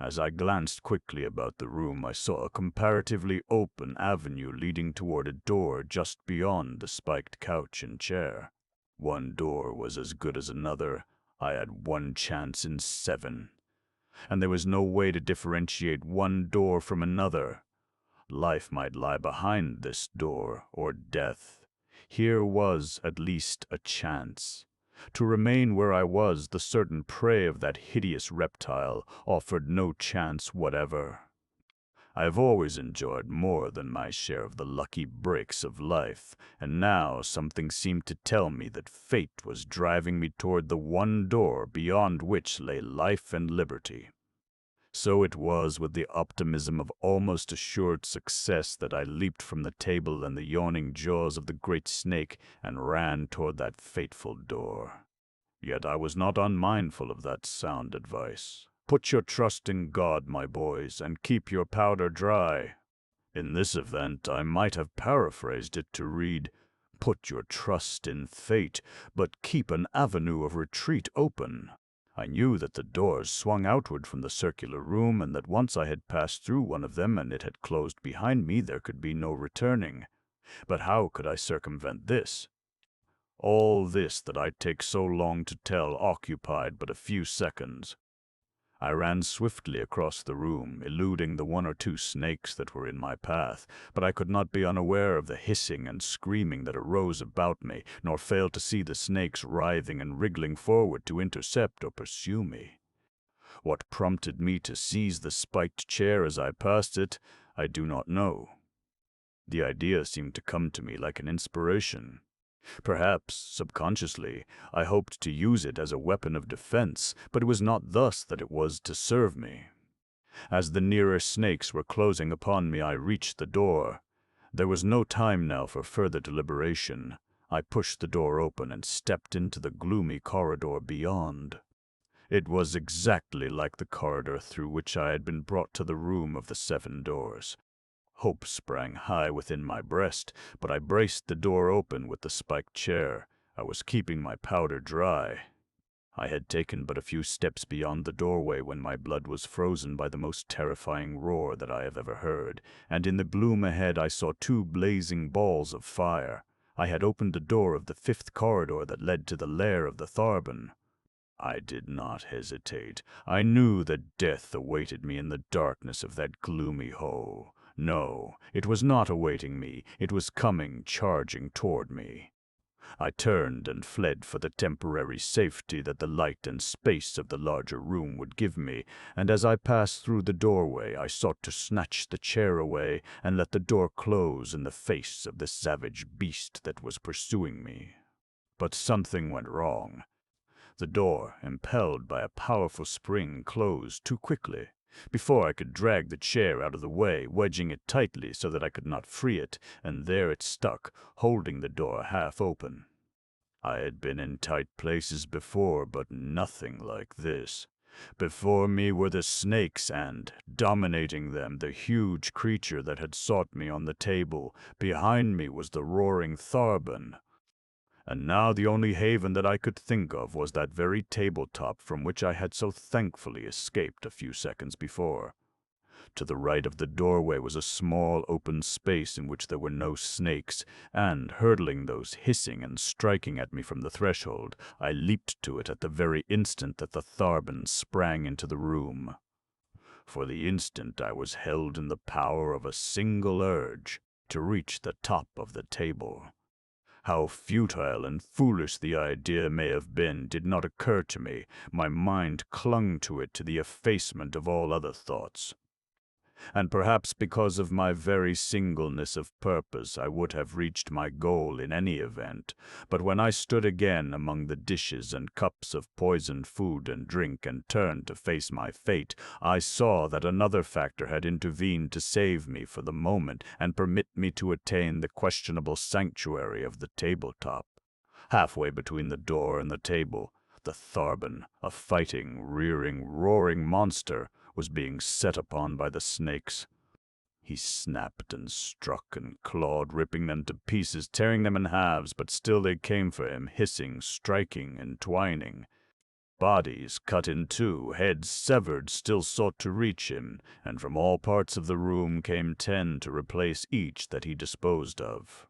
As I glanced quickly about the room, I saw a comparatively open avenue leading toward a door just beyond the spiked couch and chair. One door was as good as another. I had 1 chance in 7. And there was no way to differentiate one door from another. Life might lie behind this door, or death. Here was, at least, a chance. To remain where I was, the certain prey of that hideous reptile, offered no chance whatever. I have always enjoyed more than my share of the lucky breaks of life, and now something seemed to tell me that fate was driving me toward the one door beyond which lay life and liberty. So it was with the optimism of almost assured success that I leaped from the table and the yawning jaws of the great snake and ran toward that fateful door. Yet I was not unmindful of that sound advice. Put your trust in God, my boys, and keep your powder dry. In this event, I might have paraphrased it to read, Put your trust in fate, but keep an avenue of retreat open. I knew that the doors swung outward from the circular room, and that once I had passed through one of them and it had closed behind me, there could be no returning. But how could I circumvent this? All this that I take so long to tell occupied but a few seconds. I ran swiftly across the room, eluding the one or two snakes that were in my path, but I could not be unaware of the hissing and screaming that arose about me, nor fail to see the snakes writhing and wriggling forward to intercept or pursue me. What prompted me to seize the spiked chair as I passed it, I do not know. The idea seemed to come to me like an inspiration. Perhaps, subconsciously, I hoped to use it as a weapon of defense, but it was not thus that it was to serve me. As the nearer snakes were closing upon me, I reached the door. There was no time now for further deliberation. I pushed the door open and stepped into the gloomy corridor beyond. It was exactly like the corridor through which I had been brought to the room of the 7 doors. Hope sprang high within my breast, but I braced the door open with the spiked chair. I was keeping my powder dry. I had taken but a few steps beyond the doorway when my blood was frozen by the most terrifying roar that I have ever heard, and in the gloom ahead I saw 2 blazing balls of fire. I had opened the door of the 5th corridor that led to the lair of the Tharbin. I did not hesitate. I knew that death awaited me in the darkness of that gloomy hole. No, it was not awaiting me. It was coming, charging toward me. I turned and fled for the temporary safety that the light and space of the larger room would give me, and as I passed through the doorway, I sought to snatch the chair away and let the door close in the face of the savage beast that was pursuing me. But something went wrong. The door, impelled by a powerful spring, closed too quickly. Before I could drag the chair out of the way, wedging it tightly so that I could not free it, and there it stuck, holding the door half open. I had been in tight places before, but nothing like this. Before me were the snakes and, dominating them, the huge creature that had sought me on the table. Behind me was the roaring Tharbin. And now the only haven that I could think of was that very tabletop from which I had so thankfully escaped a few seconds before. To the right of the doorway was a small open space in which there were no snakes, and, hurdling those hissing and striking at me from the threshold, I leaped to it at the very instant that the Tharbin sprang into the room. For the instant I was held in the power of a single urge, to reach the top of the table. How futile and foolish the idea may have been did not occur to me. My mind clung to it to the effacement of all other thoughts. And perhaps because of my very singleness of purpose, I would have reached my goal in any event. But when I stood again among the dishes and cups of poisoned food and drink and turned to face my fate, I saw that another factor had intervened to save me for the moment and permit me to attain the questionable sanctuary of the tabletop. Halfway between the door and the table, the Tharbin, a fighting, rearing, roaring monster, was being set upon by the snakes. He snapped and struck and clawed, ripping them to pieces, tearing them in halves, but still they came for him, hissing, striking, entwining. Bodies cut in 2, heads severed, still sought to reach him, and from all parts of the room came 10 to replace each that he disposed of.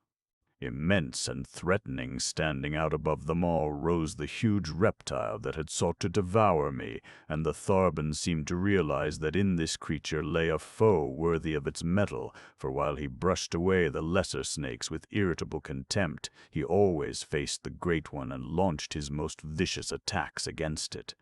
Immense and threatening, standing out above them all, rose the huge reptile that had sought to devour me, and the Tharbin seemed to realize that in this creature lay a foe worthy of its mettle, for while he brushed away the lesser snakes with irritable contempt, he always faced the great one and launched his most vicious attacks against it.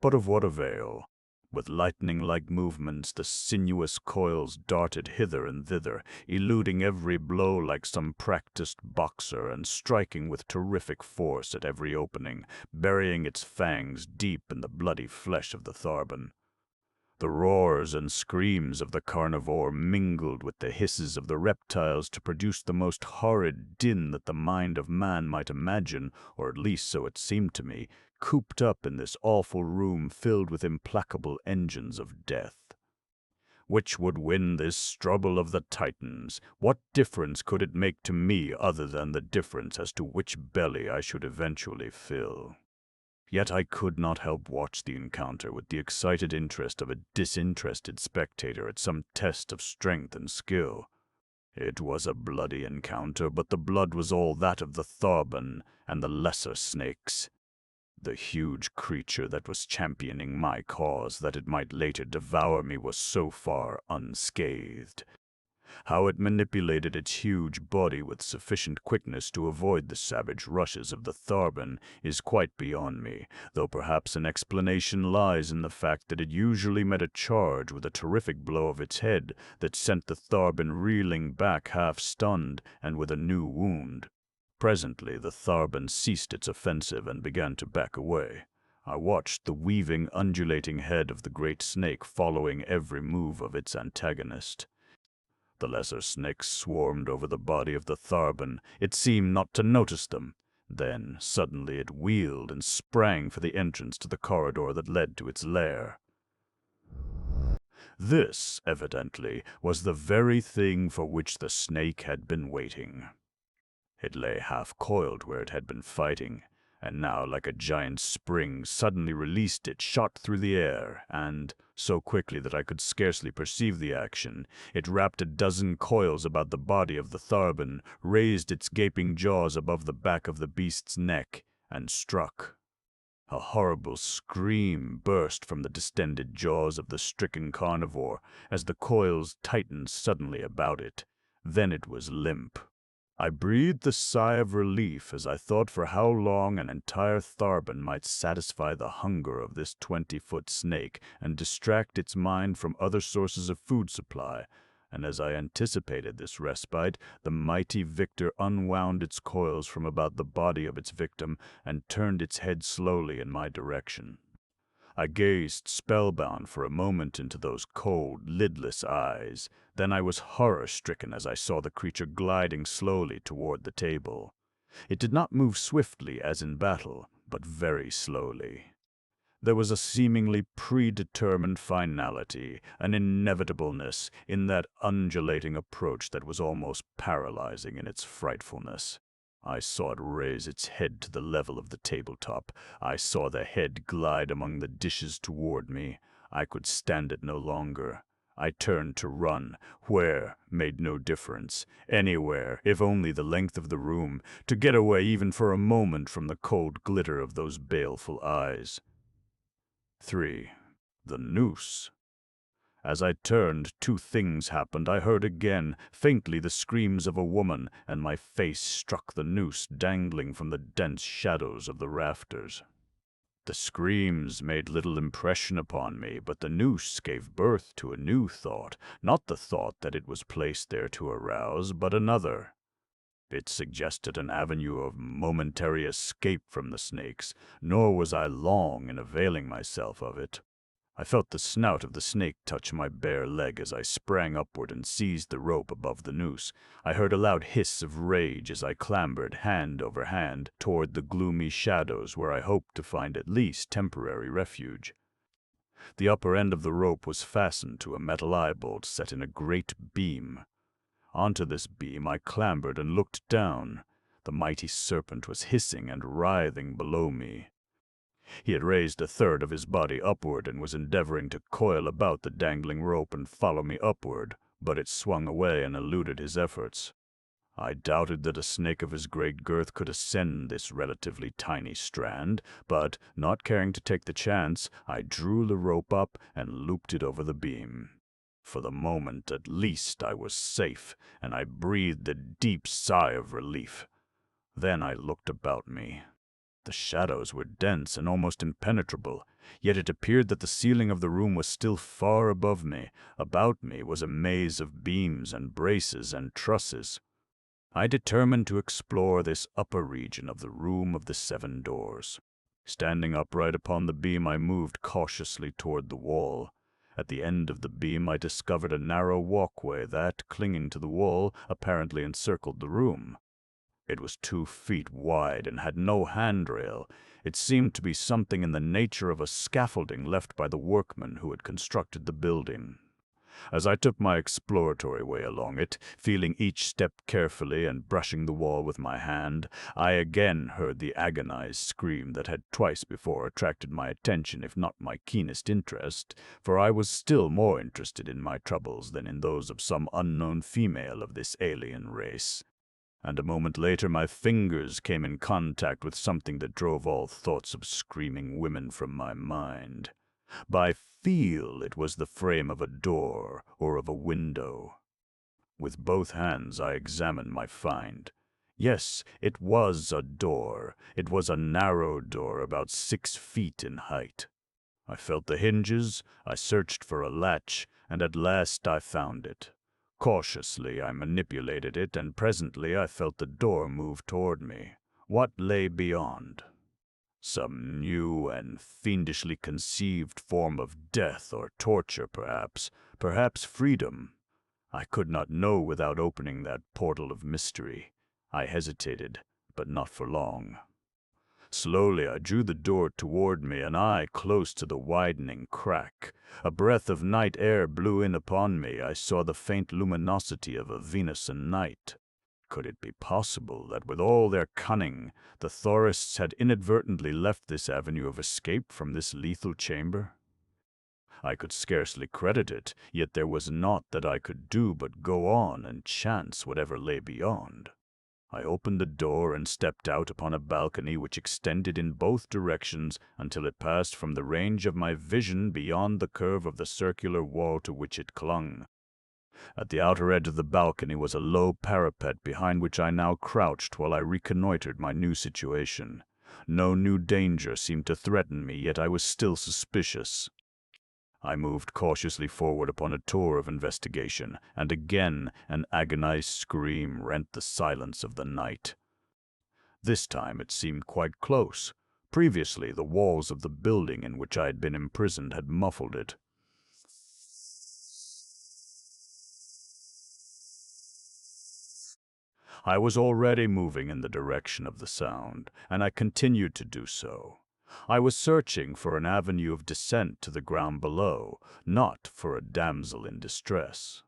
But of what avail? With lightning-like movements, the sinuous coils darted hither and thither, eluding every blow like some practiced boxer and striking with terrific force at every opening, burying its fangs deep in the bloody flesh of the Tharbin. The roars and screams of the carnivore mingled with the hisses of the reptiles to produce the most horrid din that the mind of man might imagine, or at least so it seemed to me, cooped up in this awful room filled with implacable engines of death. Which would win this struggle of the Titans? What difference could it make to me other than the difference as to which belly I should eventually fill? Yet I could not help watch the encounter with the excited interest of a disinterested spectator at some test of strength and skill. It was a bloody encounter, but the blood was all that of the Tharbin and the lesser snakes. The huge creature that was championing my cause that it might later devour me was so far unscathed. How it manipulated its huge body with sufficient quickness to avoid the savage rushes of the Tharbin is quite beyond me, though perhaps an explanation lies in the fact that it usually met a charge with a terrific blow of its head that sent the Tharbin reeling back half-stunned and with a new wound. Presently the Tharbin ceased its offensive and began to back away. I watched the weaving, undulating head of the great snake following every move of its antagonist. The lesser snakes swarmed over the body of the Tharbin. It seemed not to notice them. Then, suddenly, it wheeled and sprang for the entrance to the corridor that led to its lair. This, evidently, was the very thing for which the snake had been waiting. It lay half-coiled where it had been fighting, and now, like a giant spring, suddenly released it, shot through the air, and, so quickly that I could scarcely perceive the action, it wrapped a dozen coils about the body of the Tharbin, raised its gaping jaws above the back of the beast's neck, and struck. A horrible scream burst from the distended jaws of the stricken carnivore as the coils tightened suddenly about it. Then it was limp. I breathed a sigh of relief as I thought for how long an entire Tharbin might satisfy the hunger of this 20-foot snake and distract its mind from other sources of food supply, and as I anticipated this respite, the mighty victor unwound its coils from about the body of its victim and turned its head slowly in my direction. I gazed spellbound for a moment into those cold, lidless eyes. Then I was horror-stricken as I saw the creature gliding slowly toward the table. It did not move swiftly as in battle, but very slowly. There was a seemingly predetermined finality, an inevitableness, in that undulating approach that was almost paralyzing in its frightfulness. I saw it raise its head to the level of the tabletop. I saw the head glide among the dishes toward me. I could stand it no longer. I turned to run. Where made no difference. Anywhere, if only the length of the room, to get away even for a moment from the cold glitter of those baleful eyes. 3. The noose. As I turned, two things happened. I heard again, faintly, the screams of a woman, and my face struck the noose dangling from the dense shadows of the rafters. The screams made little impression upon me, but the noose gave birth to a new thought, not the thought that it was placed there to arouse, but another. It suggested an avenue of momentary escape from the snakes, nor was I long in availing myself of it. I felt the snout of the snake touch my bare leg as I sprang upward and seized the rope above the noose. I heard a loud hiss of rage as I clambered, hand over hand, toward the gloomy shadows where I hoped to find at least temporary refuge. The upper end of the rope was fastened to a metal eye-bolt set in a great beam. Onto this beam I clambered and looked down. The mighty serpent was hissing and writhing below me. He had raised a third of his body upward and was endeavoring to coil about the dangling rope and follow me upward, but it swung away and eluded his efforts. I doubted that a snake of his great girth could ascend this relatively tiny strand, but, not caring to take the chance, I drew the rope up and looped it over the beam. For the moment, at least, I was safe, and I breathed a deep sigh of relief. Then I looked about me. The shadows were dense and almost impenetrable, yet it appeared that the ceiling of the room was still far above me. About me was a maze of beams and braces and trusses. I determined to explore this upper region of the Room of the Seven Doors. Standing upright upon the beam, I moved cautiously toward the wall. At the end of the beam, I discovered a narrow walkway that, clinging to the wall, apparently encircled the room. It was 2 feet wide and had no handrail. It seemed to be something in the nature of a scaffolding left by the workmen who had constructed the building. As I took my exploratory way along it, feeling each step carefully and brushing the wall with my hand, I again heard the agonized scream that had twice before attracted my attention, if not my keenest interest, for I was still more interested in my troubles than in those of some unknown female of this alien race. And a moment later my fingers came in contact with something that drove all thoughts of screaming women from my mind. By feel, it was the frame of a door or of a window. With both hands I examined my find. Yes, it was a door. It was a narrow door about 6 feet in height. I felt the hinges, I searched for a latch, and at last I found it. Cautiously I manipulated it, and presently I felt the door move toward me. What lay beyond? Some new and fiendishly conceived form of death or torture, perhaps. Perhaps freedom. I could not know without opening that portal of mystery. I hesitated, but not for long. Slowly I drew the door toward me, and I close to the widening crack. A breath of night air blew in upon me. I saw the faint luminosity of a Venusian night. Could it be possible that with all their cunning, the Thorists had inadvertently left this avenue of escape from this lethal chamber? I could scarcely credit it, yet there was naught that I could do but go on and chance whatever lay beyond. I opened the door and stepped out upon a balcony which extended in both directions until it passed from the range of my vision beyond the curve of the circular wall to which it clung. At the outer edge of the balcony was a low parapet behind which I now crouched while I reconnoitered my new situation. No new danger seemed to threaten me, yet I was still suspicious. I moved cautiously forward upon a tour of investigation, and again an agonized scream rent the silence of the night. This time it seemed quite close. Previously, the walls of the building in which I had been imprisoned had muffled it. I was already moving in the direction of the sound, and I continued to do so. I was searching for an avenue of descent to the ground below, not for a damsel in distress.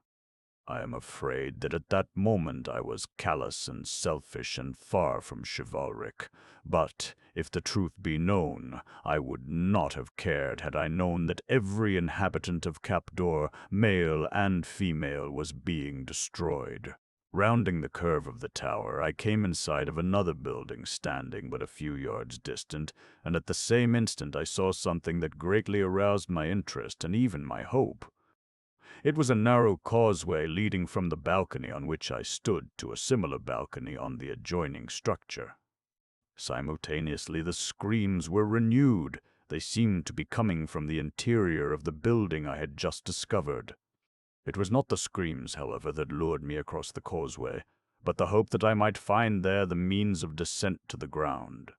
I am afraid that at that moment I was callous and selfish and far from chivalric. But, if the truth be known, I would not have cared had I known that every inhabitant of Capdor, male and female, was being destroyed. Rounding the curve of the tower, I came in sight of another building standing but a few yards distant, and at the same instant I saw something that greatly aroused my interest and even my hope. It was a narrow causeway leading from the balcony on which I stood to a similar balcony on the adjoining structure. Simultaneously the screams were renewed. They seemed to be coming from the interior of the building I had just discovered. It was not the screams, however, that lured me across the causeway, but the hope that I might find there the means of descent to the ground.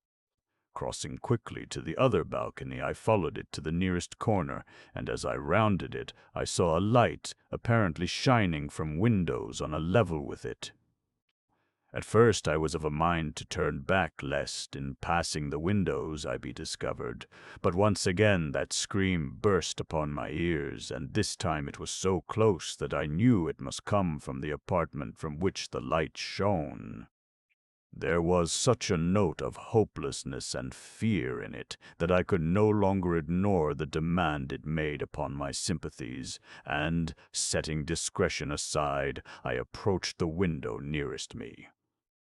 Crossing quickly to the other balcony, I followed it to the nearest corner, and as I rounded it, I saw a light, apparently shining from windows on a level with it. At first I was of a mind to turn back, lest, in passing the windows, I be discovered. But once again that scream burst upon my ears, and this time it was so close that I knew it must come from the apartment from which the light shone. There was such a note of hopelessness and fear in it that I could no longer ignore the demand it made upon my sympathies, and, setting discretion aside, I approached the window nearest me.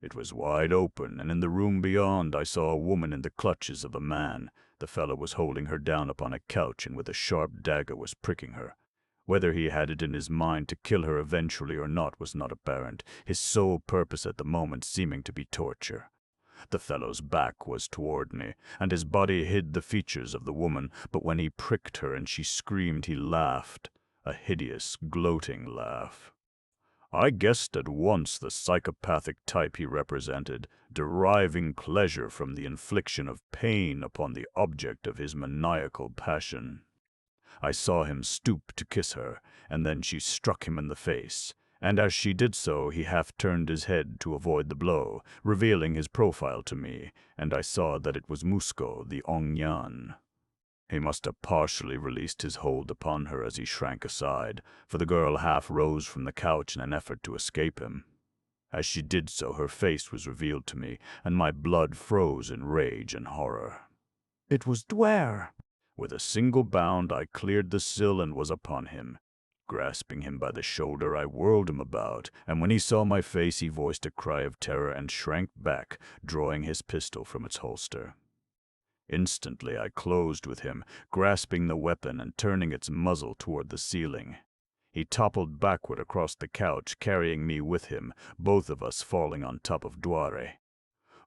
It was wide open, and in the room beyond I saw a woman in the clutches of a man. The fellow was holding her down upon a couch, and with a sharp dagger was pricking her. Whether he had it in his mind to kill her eventually or not was not apparent, his sole purpose at the moment seeming to be torture. The fellow's back was toward me, and his body hid the features of the woman, but when he pricked her and she screamed, he laughed, a hideous, gloating laugh. I guessed at once the psychopathic type he represented, deriving pleasure from the infliction of pain upon the object of his maniacal passion. I saw him stoop to kiss her, and then she struck him in the face, and as she did so he half turned his head to avoid the blow, revealing his profile to me, and I saw that it was Musco, the Ongyan. He must have partially released his hold upon her as he shrank aside, for the girl half rose from the couch in an effort to escape him. As she did so, her face was revealed to me, and my blood froze in rage and horror. It was Duare. With a single bound, I cleared the sill and was upon him. Grasping him by the shoulder, I whirled him about, and when he saw my face, he voiced a cry of terror and shrank back, drawing his pistol from its holster. Instantly, I closed with him, grasping the weapon and turning its muzzle toward the ceiling. He toppled backward across the couch, carrying me with him, both of us falling on top of Duare.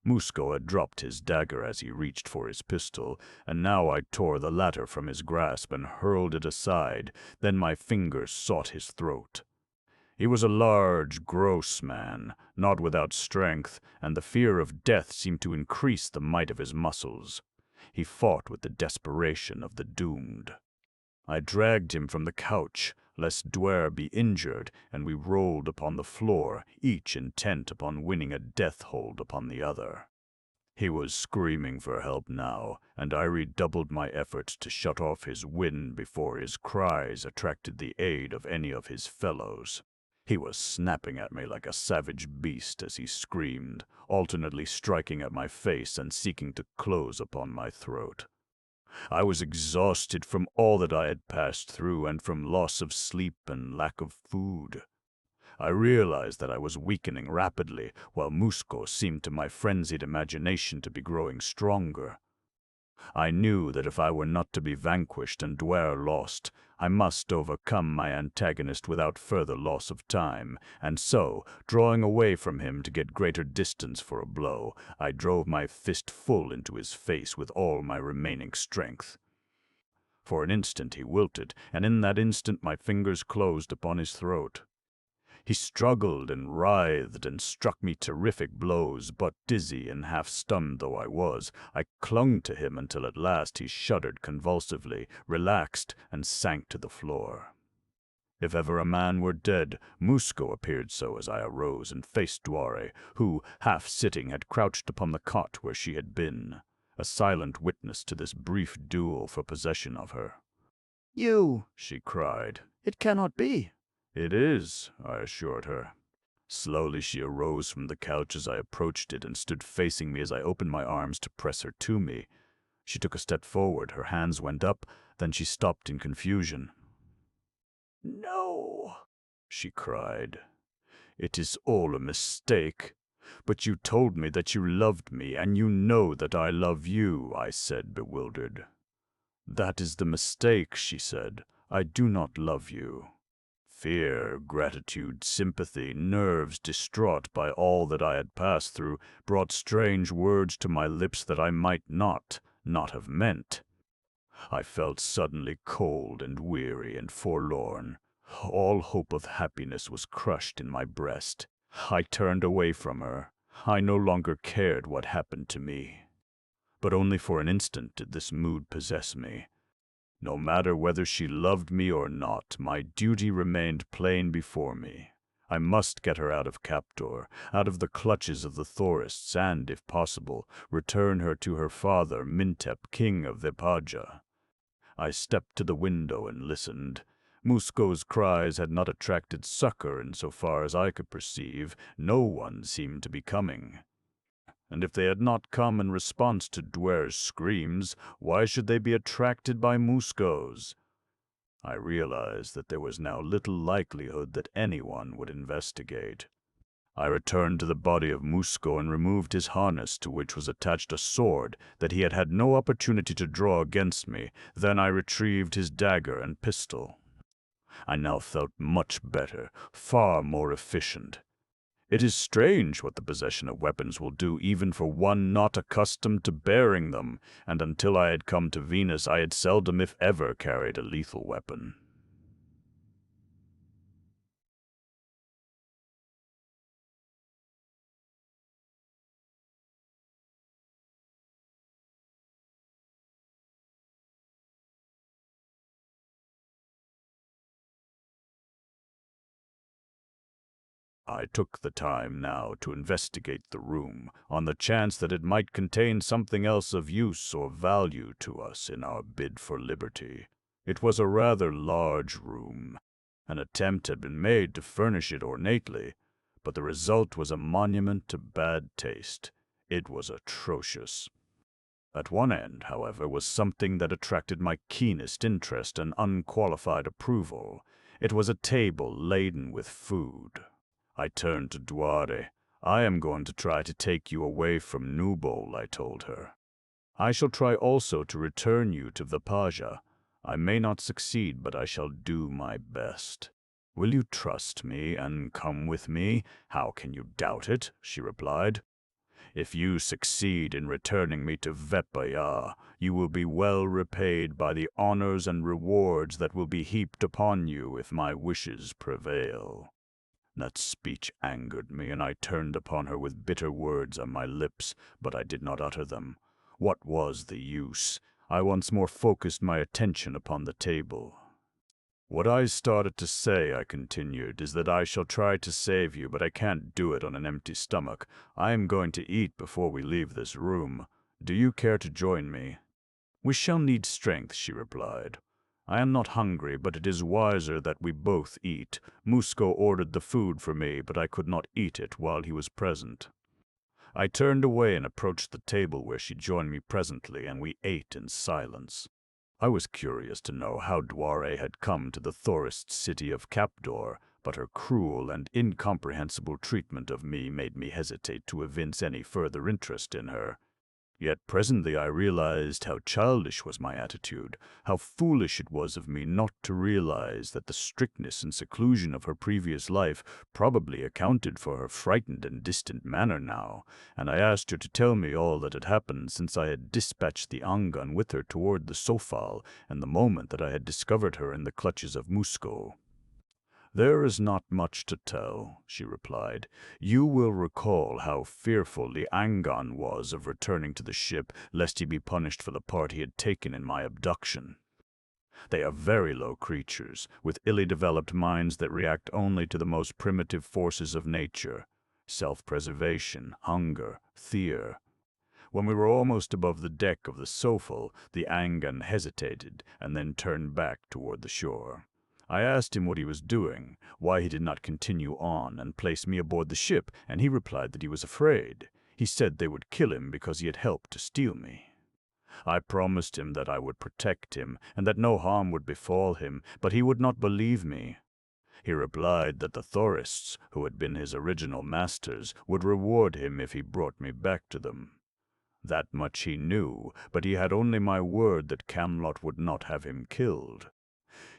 Musco had dropped his dagger as he reached for his pistol, and now I tore the latter from his grasp and hurled it aside. Then my fingers sought his throat. He was a large, gross man, not without strength, and the fear of death seemed to increase the might of his muscles. He fought with the desperation of the doomed. I dragged him from the couch, lest Duare be injured, and we rolled upon the floor, each intent upon winning a death hold upon the other. He was screaming for help now, and I redoubled my efforts to shut off his wind before his cries attracted the aid of any of his fellows. He was snapping at me like a savage beast as he screamed, alternately striking at my face and seeking to close upon my throat. I was exhausted from all that I had passed through and from loss of sleep and lack of food. I realized that I was weakening rapidly, while Musco seemed to my frenzied imagination to be growing stronger. I knew that if I were not to be vanquished and Duare lost, I must overcome my antagonist without further loss of time, and so, drawing away from him to get greater distance for a blow, I drove my fist full into his face with all my remaining strength. For an instant he wilted, and in that instant my fingers closed upon his throat. He struggled and writhed and struck me terrific blows, but dizzy and half-stunned though I was, I clung to him until at last he shuddered convulsively, relaxed, and sank to the floor. If ever a man were dead, Musco appeared so as I arose and faced Duare, who, half-sitting, had crouched upon the cot where she had been, a silent witness to this brief duel for possession of her. "You!" she cried. "It cannot be." "It is," I assured her. Slowly she arose from the couch as I approached it and stood facing me as I opened my arms to press her to me. She took a step forward, her hands went up, then she stopped in confusion. "No," she cried. "It is all a mistake. But you told me that you loved me, and you know that I love you," I said, bewildered. "That is the mistake," she said. "I do not love you." Fear, gratitude, sympathy, nerves distraught by all that I had passed through, brought strange words to my lips that I might not have meant. I felt suddenly cold and weary and forlorn. All hope of happiness was crushed in my breast. I turned away from her. I no longer cared what happened to me. But only for an instant did this mood possess me. No matter whether she loved me or not, my duty remained plain before me. I must get her out of Captor, out of the clutches of the Thorists, and, if possible, return her to her father, Mintep, king of Vepaja. I stepped to the window and listened. Musco's cries had not attracted succor in so far as I could perceive. No one seemed to be coming. And if they had not come in response to Duare's screams, why should they be attracted by Musco's? I realized that there was now little likelihood that anyone would investigate. I returned to the body of Musco and removed his harness, to which was attached a sword that he had had no opportunity to draw against me. Then I retrieved his dagger and pistol. I now felt much better, far more efficient. It is strange what the possession of weapons will do even for one not accustomed to bearing them, and until I had come to Venus I had seldom if ever carried a lethal weapon. I took the time now to investigate the room, on the chance that it might contain something else of use or value to us in our bid for liberty. It was a rather large room. An attempt had been made to furnish it ornately, but the result was a monument to bad taste. It was atrocious. At one end, however, was something that attracted my keenest interest and unqualified approval. It was a table laden with food. I turned to Duare. "I am going to try to take you away from Nubol," I told her. "I shall try also to return you to Vipaja. I may not succeed, but I shall do my best. Will you trust me and come with me?" "How can you doubt it?" she replied. "If you succeed in returning me to Vepaya, you will be well repaid by the honors and rewards that will be heaped upon you if my wishes prevail." That speech angered me, and I turned upon her with bitter words on my lips, but I did not utter them. What was the use? I once more focused my attention upon the table. "What I started to say," I continued, "is that I shall try to save you, but I can't do it on an empty stomach. I am going to eat before we leave this room. Do you care to join me?" "We shall need strength," she replied. "I am not hungry, but it is wiser that we both eat. Musco ordered the food for me, but I could not eat it while he was present." I turned away and approached the table where she joined me presently, and we ate in silence. I was curious to know how Duare had come to the tourist city of Capdor, but her cruel and incomprehensible treatment of me made me hesitate to evince any further interest in her. Yet presently I realized how childish was my attitude, how foolish it was of me not to realize that the strictness and seclusion of her previous life probably accounted for her frightened and distant manner now, and I asked her to tell me all that had happened since I had dispatched the Angan with her toward the Sofal, and the moment that I had discovered her in the clutches of Musco. "There is not much to tell," she replied. "You will recall how fearful the Angan was of returning to the ship, lest he be punished for the part he had taken in my abduction. They are very low creatures, with illy developed minds that react only to the most primitive forces of nature: self-preservation, hunger, fear. When we were almost above the deck of the Sofal, the Angan hesitated, and then turned back toward the shore. I asked him what he was doing, why he did not continue on and place me aboard the ship, and he replied that he was afraid. He said they would kill him because he had helped to steal me. I promised him that I would protect him, and that no harm would befall him, but he would not believe me. He replied that the Thorists, who had been his original masters, would reward him if he brought me back to them. That much he knew, but he had only my word that Camelot would not have him killed.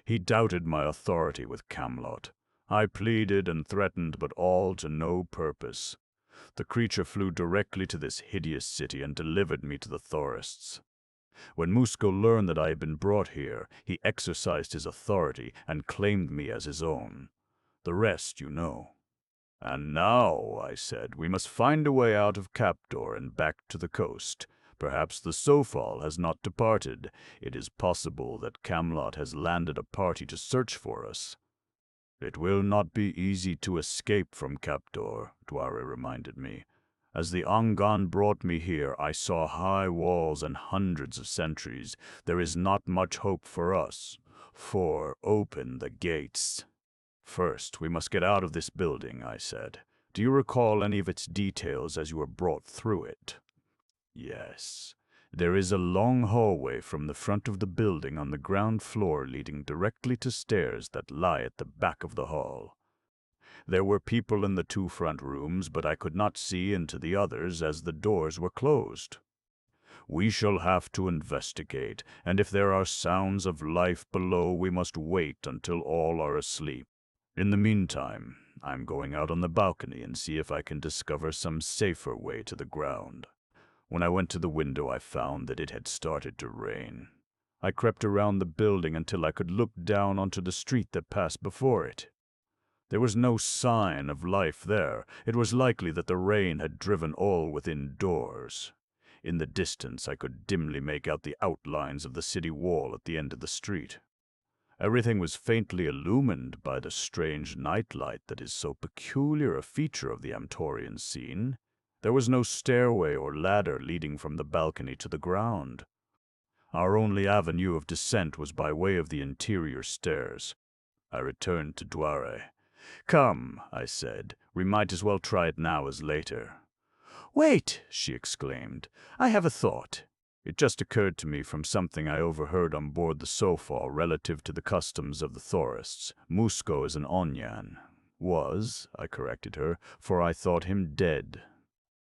He doubted my authority with Camelot. I pleaded and threatened, but all to no purpose. The creature flew directly to this hideous city and delivered me to the Thorists. When Musco learned that I had been brought here, he exercised his authority and claimed me as his own. The rest you know." "And now," I said, "we must find a way out of Capdor and back to the coast. Perhaps the Sofal has not departed. It is possible that Camelot has landed a party to search for us." "It will not be easy to escape from Capdor," Duare reminded me. "As the Angan brought me here, I saw high walls and hundreds of sentries. There is not much hope for us. Open the gates." "First, we must get out of this building," I said. Do you recall any of its details as you were brought through it? Yes. There is a long hallway from the front of the building on the ground floor leading directly to stairs that lie at the back of the hall. There were people in the two front rooms, but I could not see into the others as the doors were closed. We shall have to investigate, and if there are sounds of life below, we must wait until all are asleep. In the meantime, I'm going out on the balcony and see if I can discover some safer way to the ground. When I went to the window, I found that it had started to rain. I crept around the building until I could look down onto the street that passed before it. There was no sign of life there. It was likely that the rain had driven all within doors. In the distance, I could dimly make out the outlines of the city wall at the end of the street. Everything was faintly illumined by the strange nightlight that is so peculiar a feature of the Amtorian scene. There was no stairway or ladder leading from the balcony to the ground. Our only avenue of descent was by way of the interior stairs. I returned to Duare. "Come," I said, "we might as well try it now as later." "Wait," she exclaimed. "I have a thought." It just occurred to me from something I overheard on board the Sofal relative to the customs of the Thorists. Musco is an Onyan. Was, I corrected her, for I thought him dead.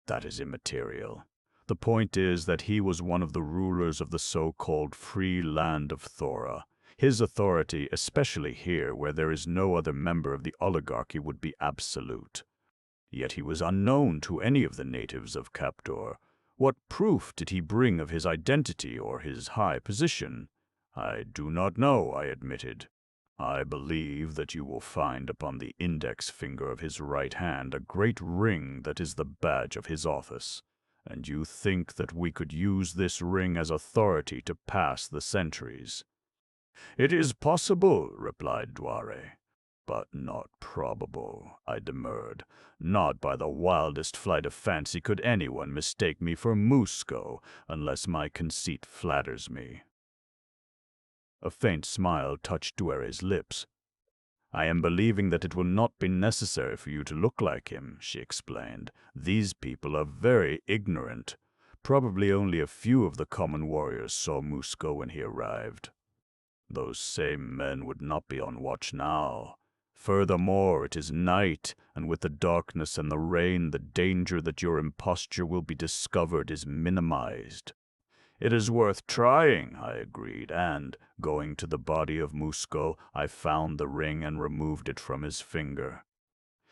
That is immaterial. The point is that he was one of the rulers of the so-called free land of Thora. His authority, especially here where there is no other member of the oligarchy, would be absolute. Yet he was unknown to any of the natives of Captor. What proof did he bring of his identity or his high position? I do not know, I admitted. I believe that you will find upon the index finger of his right hand a great ring that is the badge of his office, and you think that we could use this ring as authority to pass the centuries. "It is possible," replied Duare. "But not probable," I demurred. "Not by the wildest flight of fancy could anyone mistake me for Musco, unless my conceit flatters me." A faint smile touched Duare's lips. "I am believing that it will not be necessary for you to look like him," she explained. "These people are very ignorant. Probably only a few of the common warriors saw Musco when he arrived. Those same men would not be on watch now. Furthermore, it is night, and with the darkness and the rain, the danger that your imposture will be discovered is minimized." "It is worth trying," I agreed, and, going to the body of Musco, I found the ring and removed it from his finger.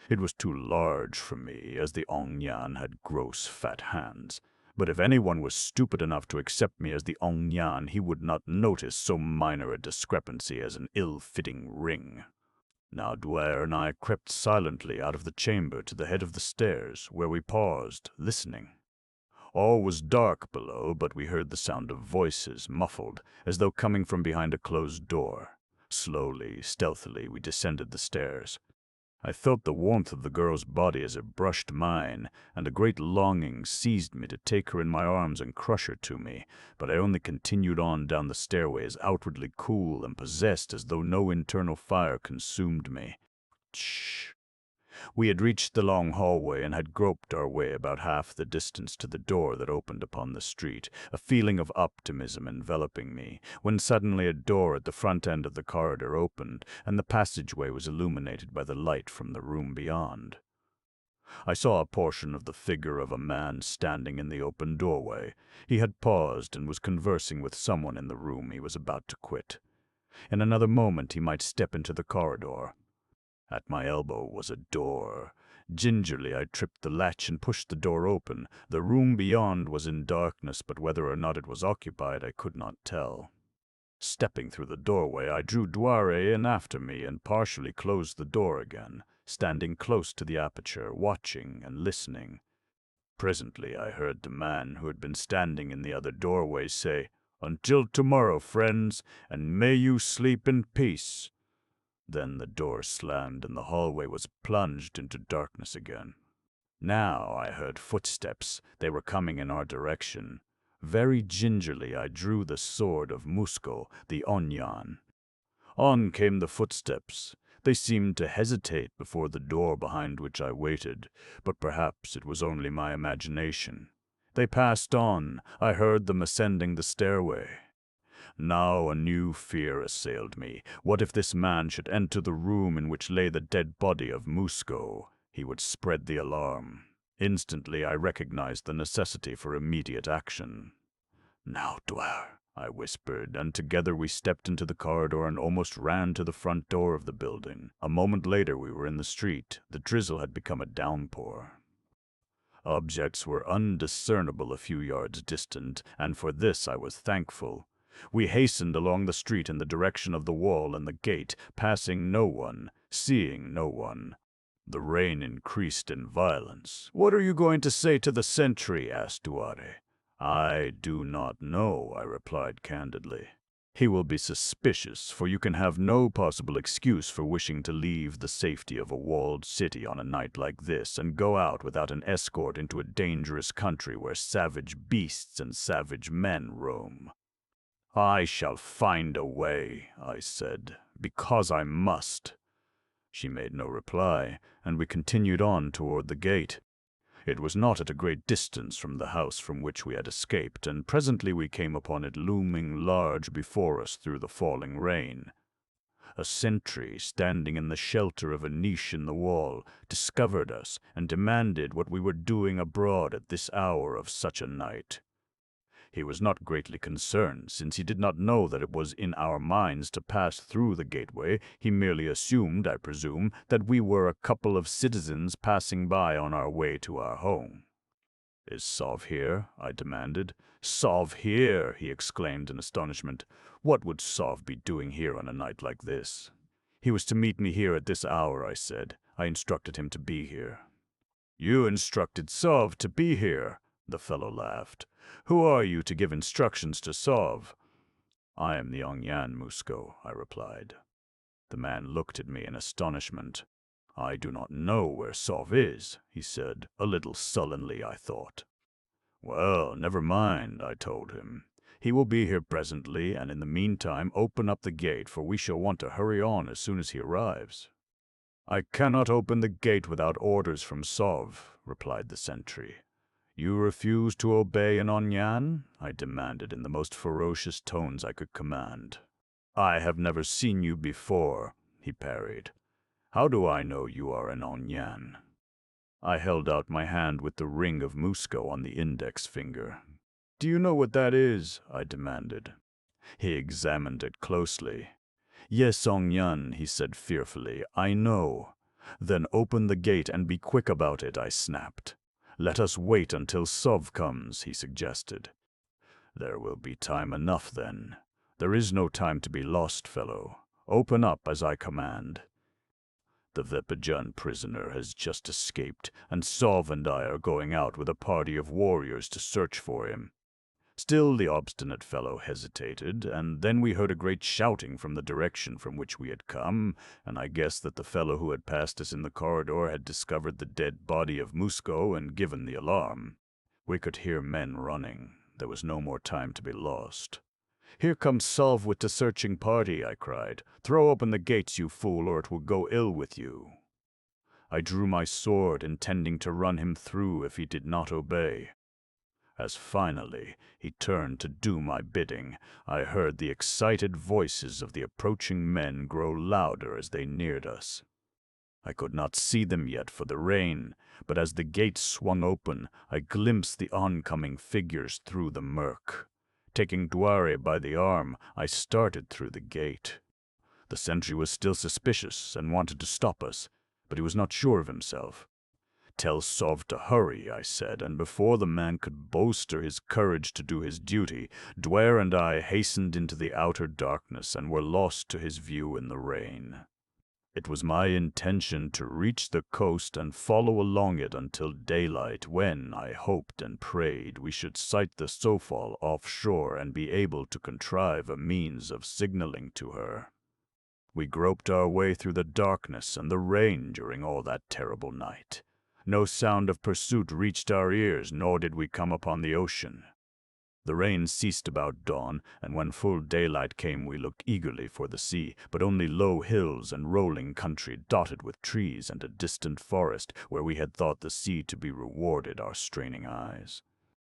It was too large for me, as the Ongyan had gross fat hands. But if anyone was stupid enough to accept me as the Ongyan, he would not notice so minor a discrepancy as an ill-fitting ring. Now Duare and I crept silently out of the chamber to the head of the stairs, where we paused, listening. All was dark below, but we heard the sound of voices, muffled, as though coming from behind a closed door. Slowly, stealthily, we descended the stairs. I felt the warmth of the girl's body as it brushed mine, and a great longing seized me to take her in my arms and crush her to me, but I only continued on down the stairway as outwardly cool and possessed as though no internal fire consumed me. Shh. We had reached the long hallway and had groped our way about half the distance to the door that opened upon the street, a feeling of optimism enveloping me, when suddenly a door at the front end of the corridor opened, and the passageway was illuminated by the light from the room beyond. I saw a portion of the figure of a man standing in the open doorway. He had paused and was conversing with someone in the room he was about to quit. In another moment he might step into the corridor. At my elbow was a door. Gingerly I tripped the latch and pushed the door open. The room beyond was in darkness, but whether or not it was occupied I could not tell. Stepping through the doorway, I drew Duare in after me and partially closed the door again, standing close to the aperture, watching and listening. Presently I heard the man who had been standing in the other doorway say, "Until tomorrow, friends, and may you sleep in peace." Then the door slammed and the hallway was plunged into darkness again. Now I heard footsteps. They were coming in our direction. Very gingerly I drew the sword of Musco, the Onyan. On came the footsteps. They seemed to hesitate before the door behind which I waited, but perhaps it was only my imagination. They passed on. I heard them ascending the stairway. Now a new fear assailed me. What if this man should enter the room in which lay the dead body of Musco? He would spread the alarm. Instantly I recognized the necessity for immediate action. "Now, Duare," I whispered, and together we stepped into the corridor and almost ran to the front door of the building. A moment later we were in the street. The drizzle had become a downpour. Objects were undiscernible a few yards distant, and for this I was thankful. We hastened along the street in the direction of the wall and the gate, passing no one, seeing no one. The rain increased in violence. "What are you going to say to the sentry?" asked Duare. "I do not know," I replied candidly. "He will be suspicious, for you can have no possible excuse for wishing to leave the safety of a walled city on a night like this and go out without an escort into a dangerous country where savage beasts and savage men roam." "I shall find a way," I said, "because I must." She made no reply, and we continued on toward the gate. It was not at a great distance from the house from which we had escaped, and presently we came upon it looming large before us through the falling rain. A sentry, standing in the shelter of a niche in the wall, discovered us and demanded what we were doing abroad at this hour of such a night. He was not greatly concerned, since he did not know that it was in our minds to pass through the gateway. He merely assumed, I presume, that we were a couple of citizens passing by on our way to our home. "Is Sauve here?" I demanded. "Sauve here!" he exclaimed in astonishment. "What would Sauve be doing here on a night like this?" "He was to meet me here at this hour," I said. "I instructed him to be here." "You instructed Sauve to be here?" The fellow laughed. "Who are you to give instructions to Sauve?" "I am the Ongyan Musco," I replied. The man looked at me in astonishment. "I do not know where Sauve is," he said, a little sullenly, I thought. "Well, never mind," I told him. "He will be here presently, and in the meantime open up the gate, for we shall want to hurry on as soon as he arrives." "I cannot open the gate without orders from Sauve," replied the sentry. "You refuse to obey an Ongyan?" I demanded in the most ferocious tones I could command. "I have never seen you before," he parried. "How do I know you are an Ongyan?" I held out my hand with the ring of Musco on the index finger. "Do you know what that is?" I demanded. He examined it closely. "Yes, Ongyan," he said fearfully, "I know." "Then open the gate and be quick about it," I snapped. "Let us wait until Sauve comes," he suggested. "There will be time enough then. There is no time to be lost, fellow. Open up as I command." The Vepijan prisoner has just escaped, and Sauve and I are going out with a party of warriors to search for him. Still the obstinate fellow hesitated, and then we heard a great shouting from the direction from which we had come, and I guessed that the fellow who had passed us in the corridor had discovered the dead body of Musco and given the alarm. We could hear men running. There was no more time to be lost. "Here comes Sauve with the searching party," I cried. "Throw open the gates, you fool, or it will go ill with you." I drew my sword, intending to run him through if he did not obey. As finally he turned to do my bidding, I heard the excited voices of the approaching men grow louder as they neared us. I could not see them yet for the rain, but as the gate swung open, I glimpsed the oncoming figures through the murk. Taking Duare by the arm, I started through the gate. The sentry was still suspicious and wanted to stop us, but he was not sure of himself. "Tell Sauve to hurry," I said, and before the man could bolster his courage to do his duty, Duare and I hastened into the outer darkness and were lost to his view in the rain. It was my intention to reach the coast and follow along it until daylight, when, I hoped and prayed, we should sight the Sofal offshore and be able to contrive a means of signaling to her. We groped our way through the darkness and the rain during all that terrible night. No sound of pursuit reached our ears, nor did we come upon the ocean. The rain ceased about dawn, and when full daylight came we looked eagerly for the sea, but only low hills and rolling country dotted with trees and a distant forest where we had thought the sea to be rewarded our straining eyes.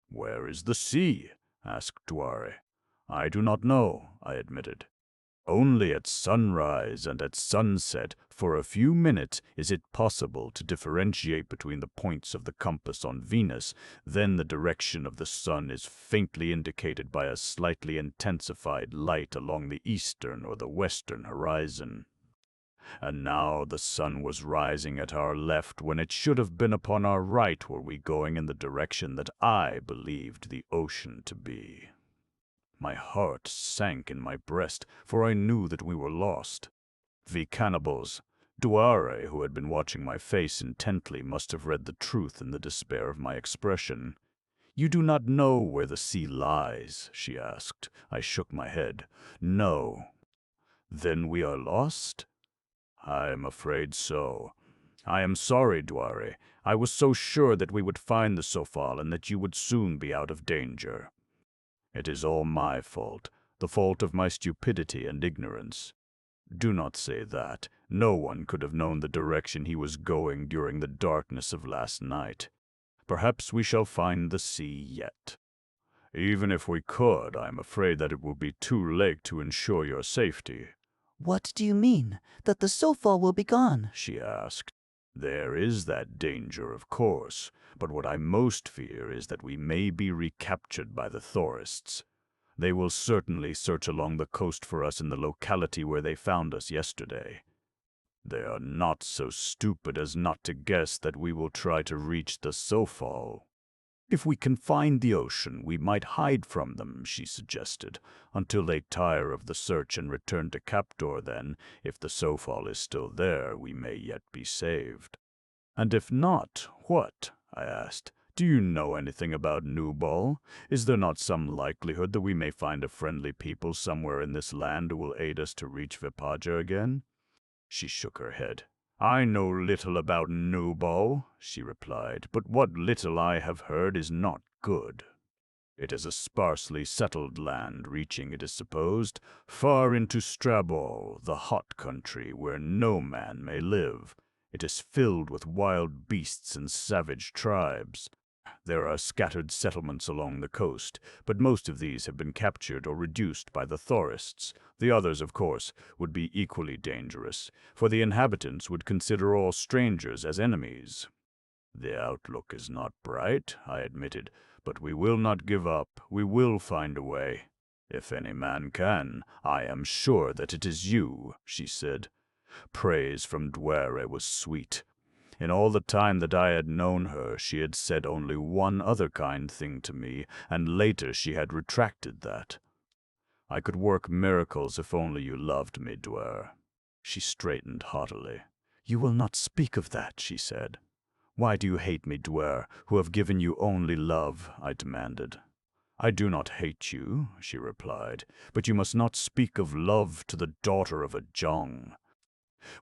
"Where is the sea?" asked Duare. "I do not know," I admitted. "Only at sunrise and at sunset, for a few minutes, is it possible to differentiate between the points of the compass on Venus. Then the direction of the sun is faintly indicated by a slightly intensified light along the eastern or the western horizon. And now the sun was rising at our left when it should have been upon our right were we going in the direction that I believed the ocean to be." My heart sank in my breast, for I knew that we were lost. "We cannibals." Duare, who had been watching my face intently, must have read the truth in the despair of my expression. "You do not know where the sea lies?" she asked. I shook my head. "No." "Then we are lost?" "I am afraid so." "I am sorry, Duare. I was so sure that we would find the Sofal and that you would soon be out of danger." "It is all my fault, the fault of my stupidity and ignorance." "Do not say that. No one could have known the direction he was going during the darkness of last night. Perhaps we shall find the sea yet." "Even if we could, I am afraid that it will be too late to ensure your safety." "What do you mean? That the Sofal will be gone?" she asked. "There is that danger, of course, but what I most fear is that we may be recaptured by the tourists. They will certainly search along the coast for us in the locality where they found us yesterday. They are not so stupid as not to guess that we will try to reach the Sofal. If we can find the ocean, we might hide from them," she suggested, "until they tire of the search and return to Captor. Then, if the Sofal is still there, we may yet be saved." "And if not, what?" I asked. "Do you know anything about Nubal? Is there not some likelihood that we may find a friendly people somewhere in this land who will aid us to reach Vipaja again?" She shook her head. "I know little about Nubal," she replied, "but what little I have heard is not good. It is a sparsely settled land, reaching, it is supposed, far into Strabol, the hot country where no man may live. It is filled with wild beasts and savage tribes. There are scattered settlements along the coast, but most of these have been captured or reduced by the tourists. The others, of course, would be equally dangerous, for the inhabitants would consider all strangers as enemies." "The outlook is not bright," I admitted, "but we will not give up. We will find a way. If any man can, I am sure that it is you," she said. Praise from Duare was sweet. In all the time that I had known her, she had said only one other kind thing to me, and later she had retracted that. "I could work miracles if only you loved me, Duare." She straightened haughtily. "You will not speak of that," she said. "Why do you hate me, Duare, who have given you only love?" I demanded. "I do not hate you," she replied, "but you must not speak of love to the daughter of a Jong.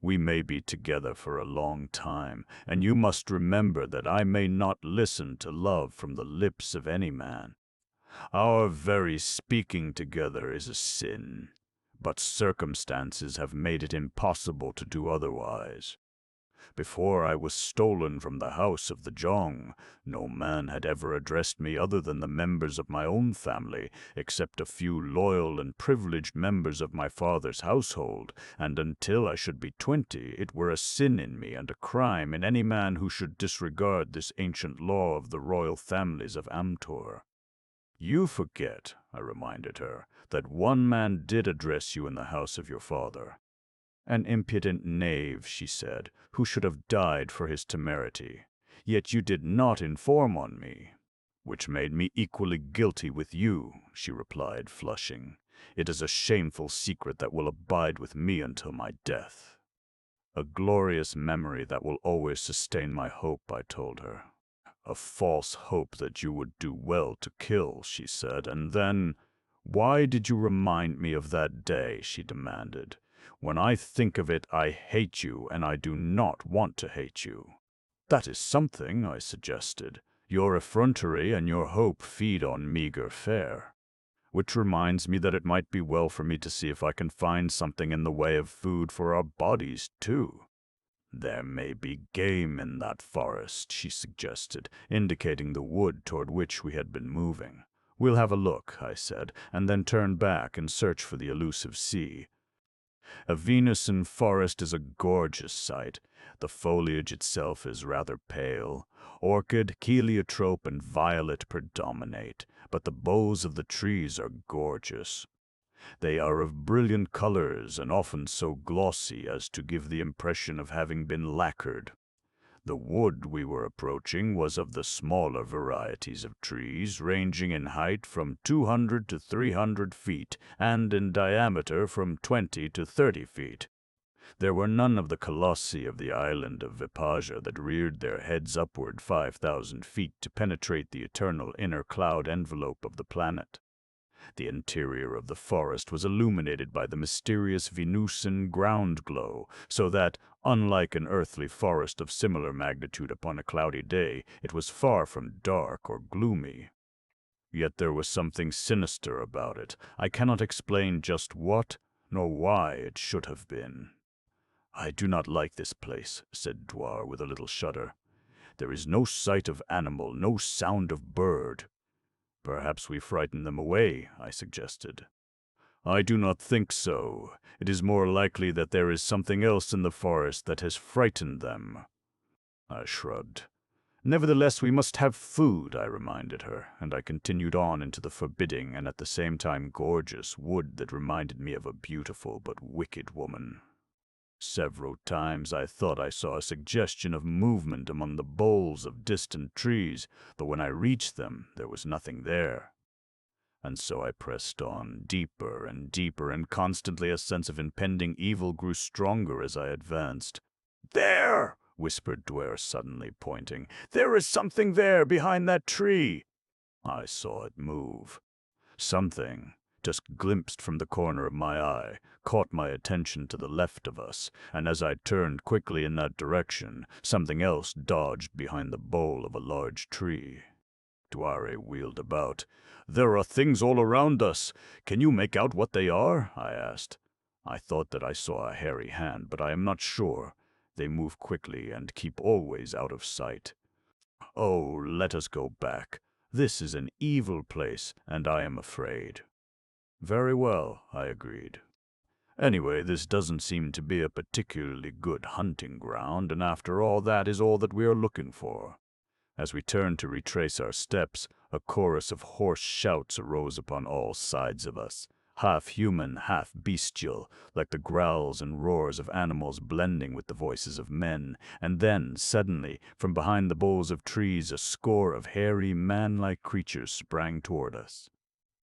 We may be together for a long time, and you must remember that I may not listen to love from the lips of any man. Our very speaking together is a sin, but circumstances have made it impossible to do otherwise. Before I was stolen from the house of the Jong, no man had ever addressed me other than the members of my own family, except a few loyal and privileged members of my father's household, and until I should be 20, it were a sin in me and a crime in any man who should disregard this ancient law of the royal families of Amtor." "You forget," I reminded her, "that one man did address you in the house of your father." "An impudent knave," she said, "who should have died for his temerity. Yet you did not inform on me." "Which made me equally guilty with you," she replied, flushing. "It is a shameful secret that will abide with me until my death." "A glorious memory that will always sustain my hope," I told her. "A false hope that you would do well to kill," she said, and then, "Why did you remind me of that day?" she demanded. "When I think of it, I hate you, and I do not want to hate you." "That is something," I suggested. Your effrontery and your hope feed on meager fare. Which reminds me that it might be well for me to see if I can find something in the way of food for our bodies, too. There may be game in that forest, she suggested, indicating the wood toward which we had been moving. We'll have a look, I said, and then turn back and search for the elusive sea. A Venusian forest is a gorgeous sight. The foliage itself is rather pale. Orchid, heliotrope, and violet predominate, but the boughs of the trees are gorgeous. They are of brilliant colors and often so glossy as to give the impression of having been lacquered. The wood we were approaching was of the smaller varieties of trees, ranging in height from 200 to 300 feet and in diameter from 20 to 30 feet. There were none of the colossi of the island of Vipaja that reared their heads upward 5,000 feet to penetrate the eternal inner cloud envelope of the planet. The interior of the forest was illuminated by the mysterious Venusian ground glow, so that, unlike an earthly forest of similar magnitude upon a cloudy day, it was far from dark or gloomy. Yet there was something sinister about it. I cannot explain just what, nor why it should have been. "I do not like this place," said Duare with a little shudder. "There is no sight of animal, no sound of bird." "Perhaps we frighten them away," I suggested. "I do not think so. It is more likely that there is something else in the forest that has frightened them." I shrugged. "Nevertheless, we must have food," I reminded her, and I continued on into the forbidding and at the same time gorgeous wood that reminded me of a beautiful but wicked woman. Several times I thought I saw a suggestion of movement among the boles of distant trees, but when I reached them, there was nothing there. And so I pressed on, deeper, and constantly a sense of impending evil grew stronger as I advanced. "There!" whispered Duare suddenly, pointing. "There is something there, behind that tree." I saw it move. Something, just glimpsed from the corner of my eye, caught my attention to the left of us, and as I turned quickly in that direction, something else dodged behind the bole of a large tree. Duare wheeled about. "There are things all around us. Can you make out what they are?" I asked. I thought that I saw a hairy hand, but I am not sure. They move quickly and keep always out of sight. "Oh, let us go back. This is an evil place, and I am afraid." "Very well," I agreed. "Anyway, this doesn't seem to be a particularly good hunting ground, and after all, that is all that we are looking for." As we turned to retrace our steps, a chorus of hoarse shouts arose upon all sides of us, half human, half bestial, like the growls and roars of animals blending with the voices of men, and then, suddenly, from behind the boles of trees, a score of hairy, man-like creatures sprang toward us.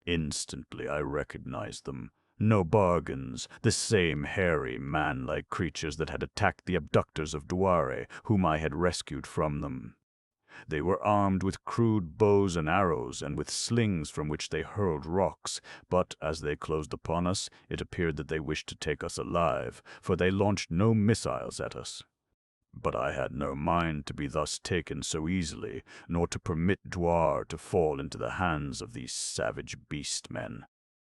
Instantly I recognized them. No bargains, the same hairy, man-like creatures that had attacked the abductors of Duare, whom I had rescued from them. They were armed with crude bows and arrows, and with slings from which they hurled rocks, but as they closed upon us, it appeared that they wished to take us alive, for they launched no missiles at us. But I had no mind to be thus taken so easily, nor to permit Duare to fall into the hands of these savage beast-men.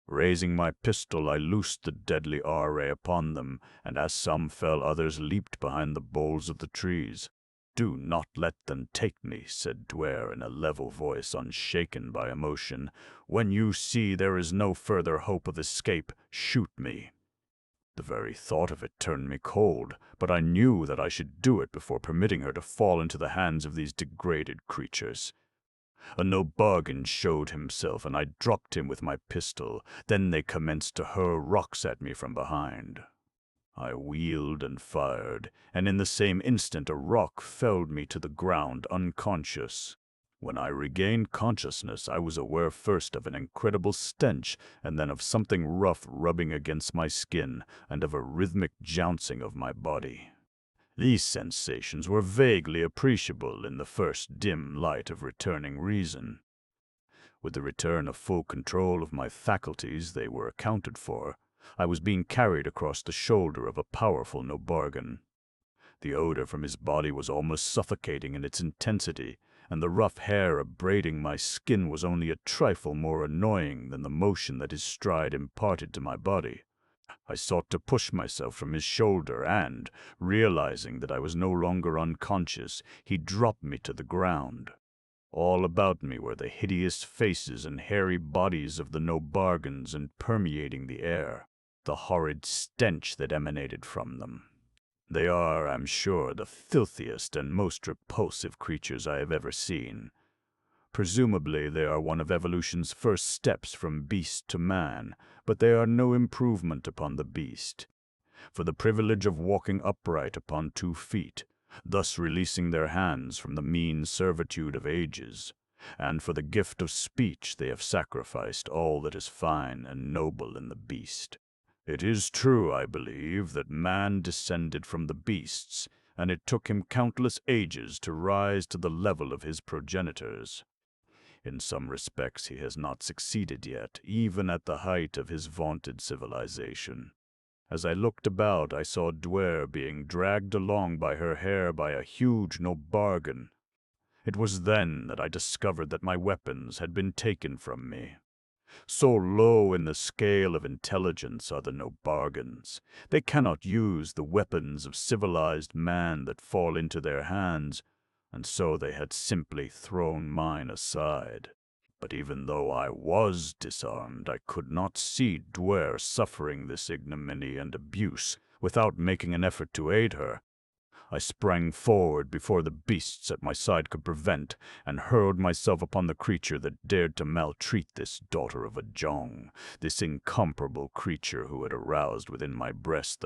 Raising my pistol, I loosed the deadly array upon them, and as some fell, others leaped behind the boles of the trees. "Do not let them take me," said Duare in a level voice unshaken by emotion. "When you see there is no further hope of escape, shoot me." The very thought of it turned me cold, but I knew that I should do it before permitting her to fall into the hands of these degraded creatures. A no-bargain showed himself, and I dropped him with my pistol. Then they commenced to hurl rocks at me from behind. I wheeled and fired, and in the same instant a rock felled me to the ground unconscious. When I regained consciousness, I was aware first of an incredible stench, and then of something rough rubbing against my skin, and of a rhythmic jouncing of my body. These sensations were vaguely appreciable in the first dim light of returning reason. With the return of full control of my faculties, they were accounted for. I was being carried across the shoulder of a powerful no-bargain. The odor from his body was almost suffocating in its intensity, and the rough hair abrading my skin was only a trifle more annoying than the motion that his stride imparted to my body. I sought to push myself from his shoulder and, realizing that I was no longer unconscious, he dropped me to the ground. All about me were the hideous faces and hairy bodies of the nobargans and permeating the air, the horrid stench that emanated from them. They are, I'm sure, the filthiest and most repulsive creatures I have ever seen. Presumably they are one of evolution's first steps from beast to man, but they are no improvement upon the beast. For the privilege of walking upright upon 2 feet, thus releasing their hands from the mean servitude of ages, and for the gift of speech they have sacrificed all that is fine and noble in the beast. It is true, I believe, that man descended from the beasts, and it took him countless ages to rise to the level of his progenitors. In some respects he has not succeeded yet, even at the height of his vaunted civilization. As I looked about, I saw Duare being dragged along by her hair by a huge nobargan. It was then that I discovered that my weapons had been taken from me. So low in the scale of intelligence are the nobargans. They cannot use the weapons of civilized man that fall into their hands, and so they had simply thrown mine aside. But even though I was disarmed, I could not see Duare suffering this ignominy and abuse without making an effort to aid her. I sprang forward before the beasts at my side could prevent, and hurled myself upon the creature that dared to maltreat this daughter of a Jong, this incomparable creature who had aroused within my breast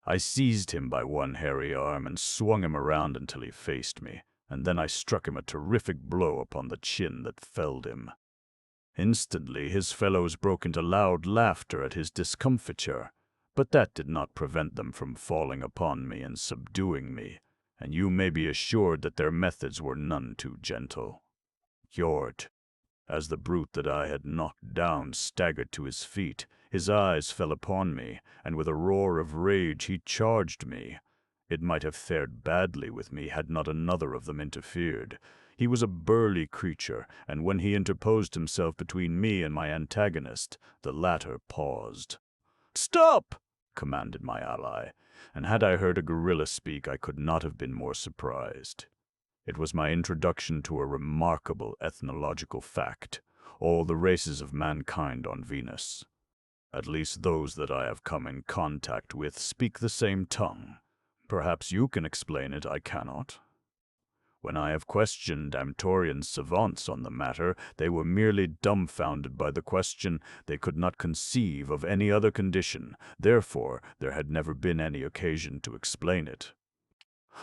I seized him by one hairy arm and swung him around until he faced me, and then I struck him a terrific blow upon the chin that felled him. Instantly his fellows broke into loud laughter at his discomfiture, but that did not prevent them from falling upon me and subduing me, and you may be assured that their methods were none too gentle. Yord, as the brute that I had knocked down staggered to his feet, his eyes fell upon me, and with a roar of rage he charged me. It might have fared badly with me had not another of them interfered. He was a burly creature, and when he interposed himself between me and my antagonist, the latter paused. "Stop!" commanded my ally, and had I heard a gorilla speak, I could not have been more surprised. It was my introduction to a remarkable ethnological fact: all the races of mankind on Venus, at least those that I have come in contact with, speak the same tongue. Perhaps you can explain it, I cannot. When I have questioned Amtorian savants on the matter, they were merely dumbfounded by the question. They could not conceive of any other condition. Therefore, there had never been any occasion to explain it.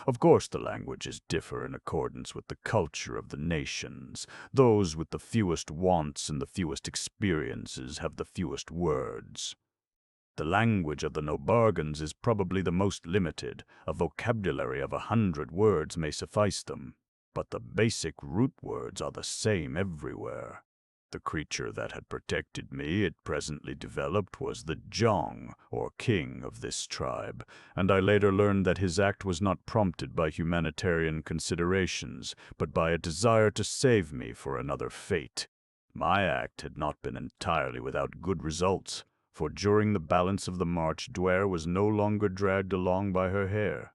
Of course, the languages differ in accordance with the culture of the nations. Those with the fewest wants and the fewest experiences have the fewest words. The language of the nobargans is probably the most limited. A vocabulary of 100 words may suffice them, but the basic root words are the same everywhere. The creature that had protected me, it presently developed, was the Jong, or king of this tribe, and I later learned that his act was not prompted by humanitarian considerations, but by a desire to save me for another fate. My act had not been entirely without good results, for during the balance of the march, Duare was no longer dragged along by her hair.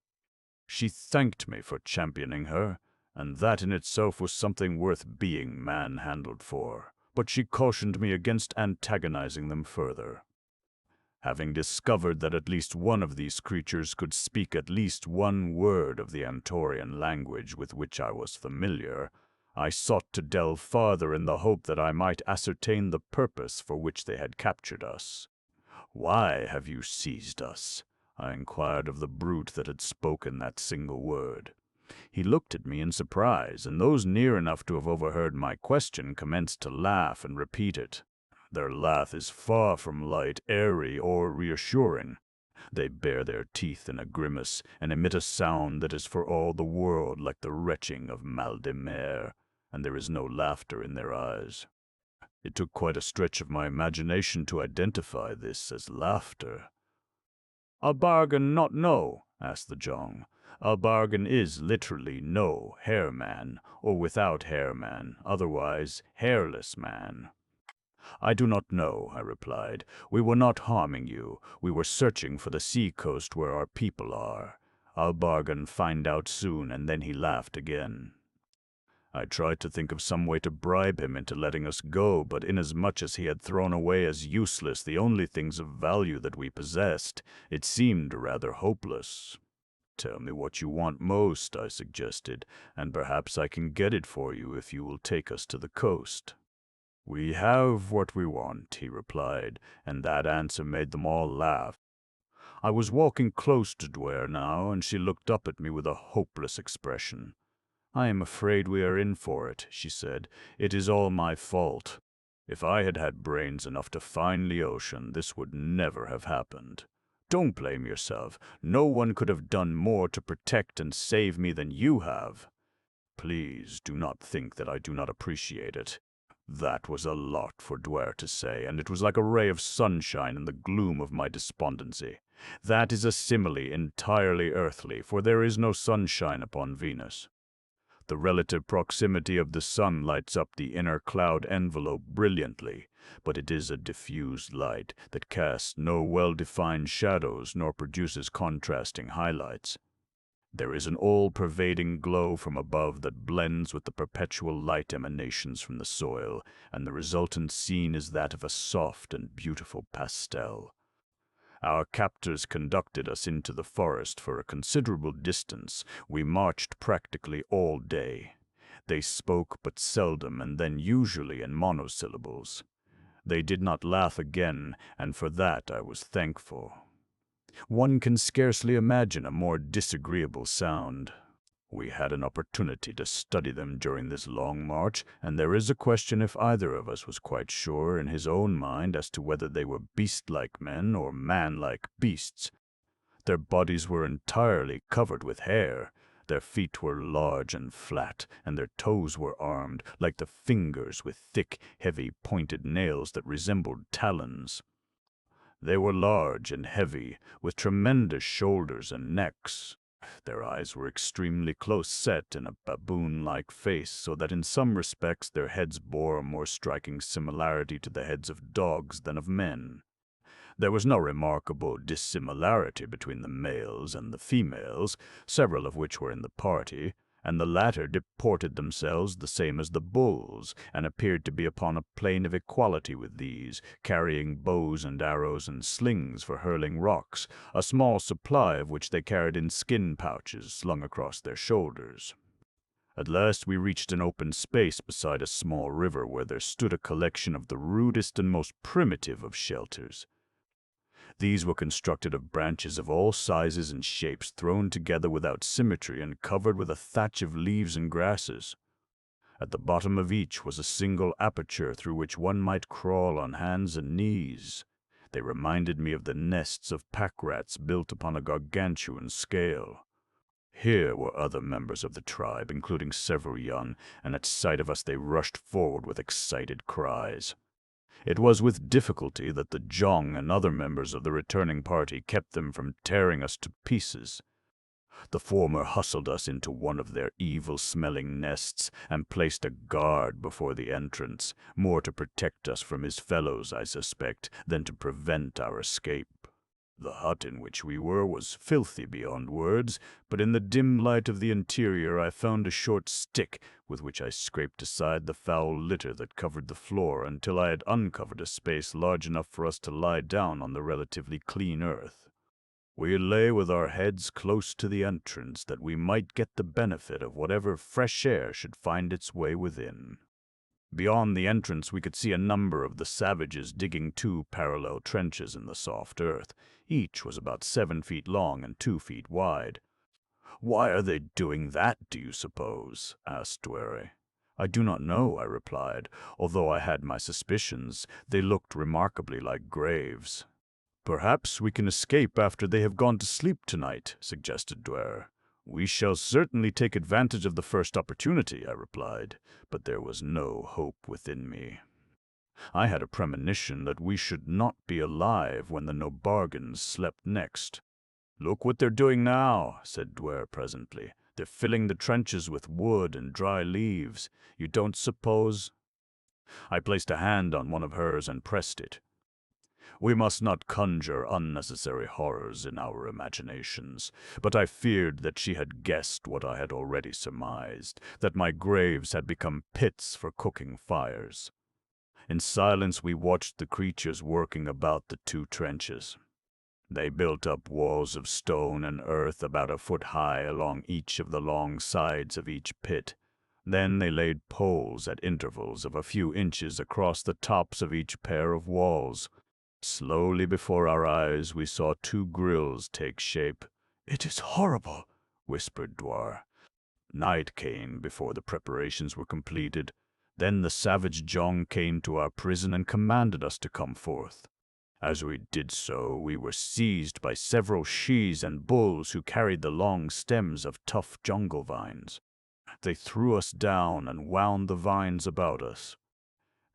She thanked me for championing her, and that in itself was something worth being manhandled for, but she cautioned me against antagonizing them further. Having discovered that at least one of these creatures could speak at least one word of the Amtorian language with which I was familiar, I sought to delve farther in the hope that I might ascertain the purpose for which they had captured us. "Why have you seized us?" I inquired of the brute that had spoken that single word. He looked at me in surprise, and those near enough to have overheard my question commenced to laugh and repeat it. Their laugh is far from light, airy, or reassuring. They bare their teeth in a grimace, and emit a sound that is for all the world like the retching of mal de mer, and there is no laughter in their eyes. It took quite a stretch of my imagination to identify this as laughter. "A bargain not know," asked the Jong. A bargain is literally no hair man, or without hair man, otherwise hairless man. I do not know, I replied. We were not harming you. We were searching for the sea coast where our people are. I'll bargain find out soon, and then he laughed again. I tried to think of some way to bribe him into letting us go, but inasmuch as he had thrown away as useless the only things of value that we possessed, it seemed rather hopeless. Tell me what you want most, I suggested, and perhaps I can get it for you if you will take us to the coast. We have what we want, he replied, and that answer made them all laugh. I was walking close to Duare now, and she looked up at me with a hopeless expression. I am afraid we are in for it, she said. It is all my fault. If I had had brains enough to find the ocean, this would never have happened. Don't blame yourself. No one could have done more to protect and save me than you have. Please do not think that I do not appreciate it. That was a lot for Duare to say, and it was like a ray of sunshine in the gloom of my despondency. That is a simile entirely earthly, for there is no sunshine upon Venus. The relative proximity of the sun lights up the inner cloud envelope brilliantly, but it is a diffused light that casts no well-defined shadows nor produces contrasting highlights. There is an all-pervading glow from above that blends with the perpetual light emanations from the soil, and the resultant scene is that of a soft and beautiful pastel. Our captors conducted us into the forest for a considerable distance. We marched practically all day. They spoke but seldom, and then usually in monosyllables. They did not laugh again, and for that I was thankful. One can scarcely imagine a more disagreeable sound. We had an opportunity to study them during this long march, and there is a question if either of us was quite sure in his own mind as to whether they were beast-like men or man-like beasts. Their bodies were entirely covered with hair. Their feet were large and flat, and their toes were armed, like the fingers, with thick, heavy, pointed nails that resembled talons. They were large and heavy, with tremendous shoulders and necks. Their eyes were extremely close set in a baboon-like face, so that in some respects their heads bore a more striking similarity to the heads of dogs than of men. There was no remarkable dissimilarity between the males and the females, several of which were in the party, and the latter deported themselves the same as the bulls, and appeared to be upon a plane of equality with these, carrying bows and arrows and slings for hurling rocks, a small supply of which they carried in skin pouches slung across their shoulders. At last we reached an open space beside a small river where there stood a collection of the rudest and most primitive of shelters. These were constructed of branches of all sizes and shapes thrown together without symmetry and covered with a thatch of leaves and grasses. At the bottom of each was a single aperture through which one might crawl on hands and knees. They reminded me of the nests of pack rats built upon a gargantuan scale. Here were other members of the tribe, including several young, and at sight of us they rushed forward with excited cries. It was with difficulty that the Jong and other members of the returning party kept them from tearing us to pieces. The former hustled us into one of their evil-smelling nests and placed a guard before the entrance, more to protect us from his fellows, I suspect, than to prevent our escape. The hut in which we were was filthy beyond words, but in the dim light of the interior I found a short stick with which I scraped aside the foul litter that covered the floor until I had uncovered a space large enough for us to lie down on the relatively clean earth. We lay with our heads close to the entrance that we might get the benefit of whatever fresh air should find its way within. Beyond the entrance we could see a number of the savages digging 2 parallel trenches in the soft earth. Each was about 7 feet long and 2 feet wide. "Why are they doing that, do you suppose?" asked Duare. "I do not know," I replied, although I had my suspicions. They looked remarkably like graves. "Perhaps we can escape after they have gone to sleep tonight," suggested Duare. "We shall certainly take advantage of the first opportunity," I replied, but there was no hope within me. I had a premonition that we should not be alive when the Nobargans slept next. "Look what they're doing now," said Duare presently. "They're filling the trenches with wood and dry leaves. You don't suppose—" I placed a hand on one of hers and pressed it. We must not conjure unnecessary horrors in our imaginations, but I feared that she had guessed what I had already surmised, that my graves had become pits for cooking fires. In silence we watched the creatures working about the two trenches. They built up walls of stone and earth about a foot high along each of the long sides of each pit. Then they laid poles at intervals of a few inches across the tops of each pair of walls. Slowly before our eyes we saw two grills take shape. "It is horrible," whispered Duare. Night came before the preparations were completed. Then the savage Jong came to our prison and commanded us to come forth. As we did so, we were seized by several shes and bulls who carried the long stems of tough jungle vines. They threw us down and wound the vines about us.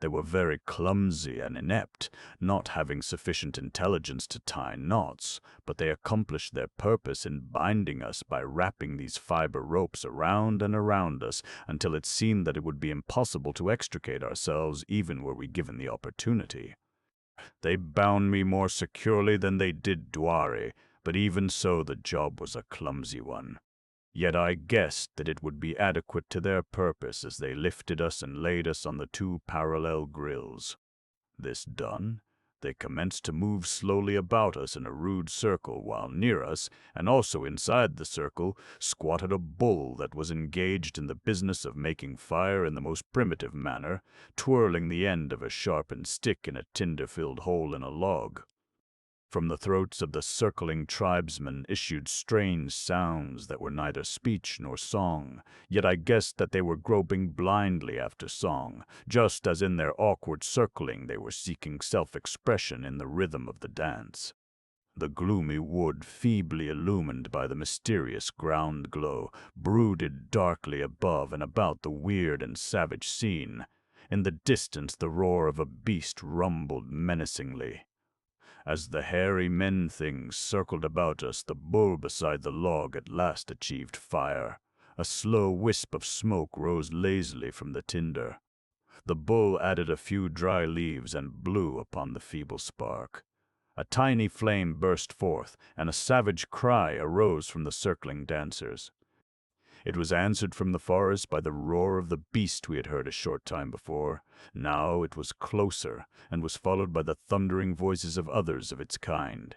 They were very clumsy and inept, not having sufficient intelligence to tie knots, but they accomplished their purpose in binding us by wrapping these fiber ropes around and around us until it seemed that it would be impossible to extricate ourselves even were we given the opportunity. They bound me more securely than they did Duare, but even so the job was a clumsy one. Yet I guessed that it would be adequate to their purpose as they lifted us and laid us on the two parallel grills. This done, they commenced to move slowly about us in a rude circle, while near us, and also inside the circle, squatted a bull that was engaged in the business of making fire in the most primitive manner, twirling the end of a sharpened stick in a tinder-filled hole in a log. From the throats of the circling tribesmen issued strange sounds that were neither speech nor song, yet I guessed that they were groping blindly after song, just as in their awkward circling they were seeking self-expression in the rhythm of the dance. The gloomy wood, feebly illumined by the mysterious ground glow, brooded darkly above and about the weird and savage scene. In the distance the roar of a beast rumbled menacingly. As the hairy men-things circled about us, the bull beside the log at last achieved fire. A slow wisp of smoke rose lazily from the tinder. The bull added a few dry leaves and blew upon the feeble spark. A tiny flame burst forth, and a savage cry arose from the circling dancers. It was answered from the forest by the roar of the beast we had heard a short time before. Now it was closer, and was followed by the thundering voices of others of its kind.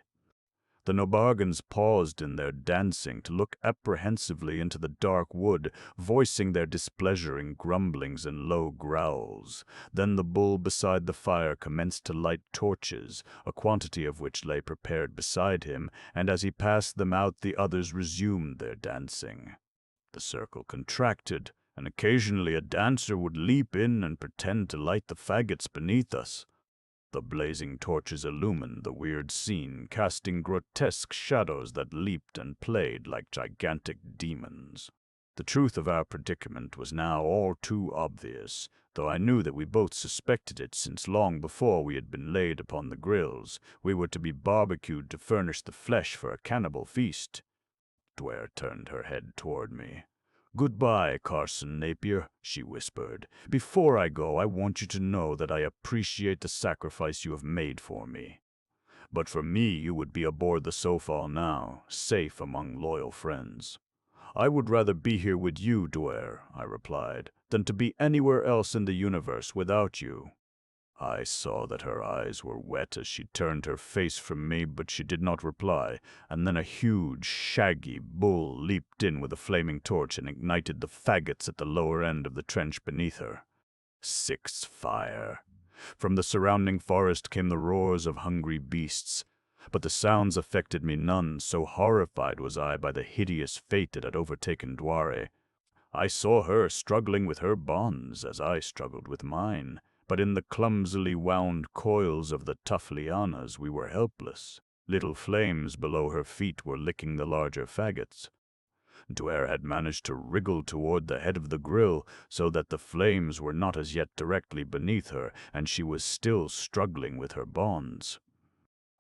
The Nobargans paused in their dancing to look apprehensively into the dark wood, voicing their displeasure in grumblings and low growls. Then the bull beside the fire commenced to light torches, a quantity of which lay prepared beside him, and as he passed them out the others resumed their dancing. The circle contracted, and occasionally a dancer would leap in and pretend to light the faggots beneath us. The blazing torches illumined the weird scene, casting grotesque shadows that leaped and played like gigantic demons. The truth of our predicament was now all too obvious, though I knew that we both suspected it, since long before we had been laid upon the grills, we were to be barbecued to furnish the flesh for a cannibal feast. Duare turned her head toward me. "Goodbye, Carson Napier," she whispered. "Before I go, I want you to know that I appreciate the sacrifice you have made for me. But for me, you would be aboard the Sofal now, safe among loyal friends." "I would rather be here with you, Duare," I replied, "than to be anywhere else in the universe without you." I saw that her eyes were wet as she turned her face from me, but she did not reply, and then a huge, shaggy bull leaped in with a flaming torch and ignited the faggots at the lower end of the trench beneath her. Sixth fire. From the surrounding forest came the roars of hungry beasts, but the sounds affected me none, so horrified was I by the hideous fate that had overtaken Duare. I saw her struggling with her bonds as I struggled with mine, but in the clumsily wound coils of the tough lianas we were helpless. Little flames below her feet were licking the larger faggots. Duare had managed to wriggle toward the head of the grill so that the flames were not as yet directly beneath her, and she was still struggling with her bonds.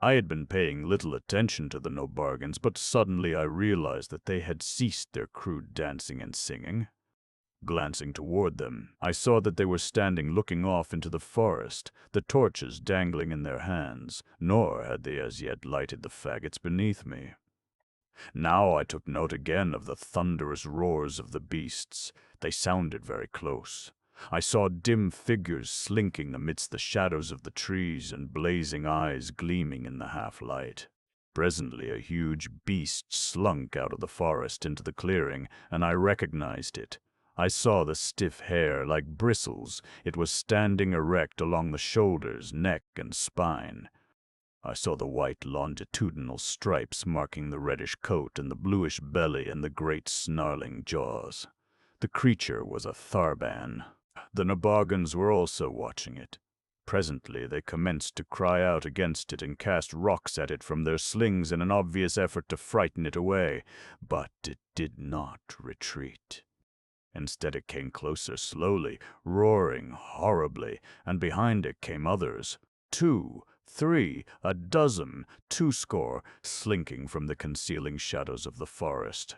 I had been paying little attention to the no-bargains, but suddenly I realized that they had ceased their crude dancing and singing. Glancing toward them, I saw that they were standing looking off into the forest, the torches dangling in their hands, nor had they as yet lighted the faggots beneath me. Now I took note again of the thunderous roars of the beasts. They sounded very close. I saw dim figures slinking amidst the shadows of the trees and blazing eyes gleaming in the half-light. Presently a huge beast slunk out of the forest into the clearing, and I recognized it. I saw the stiff hair like bristles. It was standing erect along the shoulders, neck, and spine. I saw the white longitudinal stripes marking the reddish coat and the bluish belly and the great snarling jaws. The creature was a tharban. The Nabogans were also watching it. Presently they commenced to cry out against it and cast rocks at it from their slings in an obvious effort to frighten it away, but it did not retreat. Instead it came closer slowly, roaring horribly, and behind it came others. 2, 3, a dozen, 20, slinking from the concealing shadows of the forest.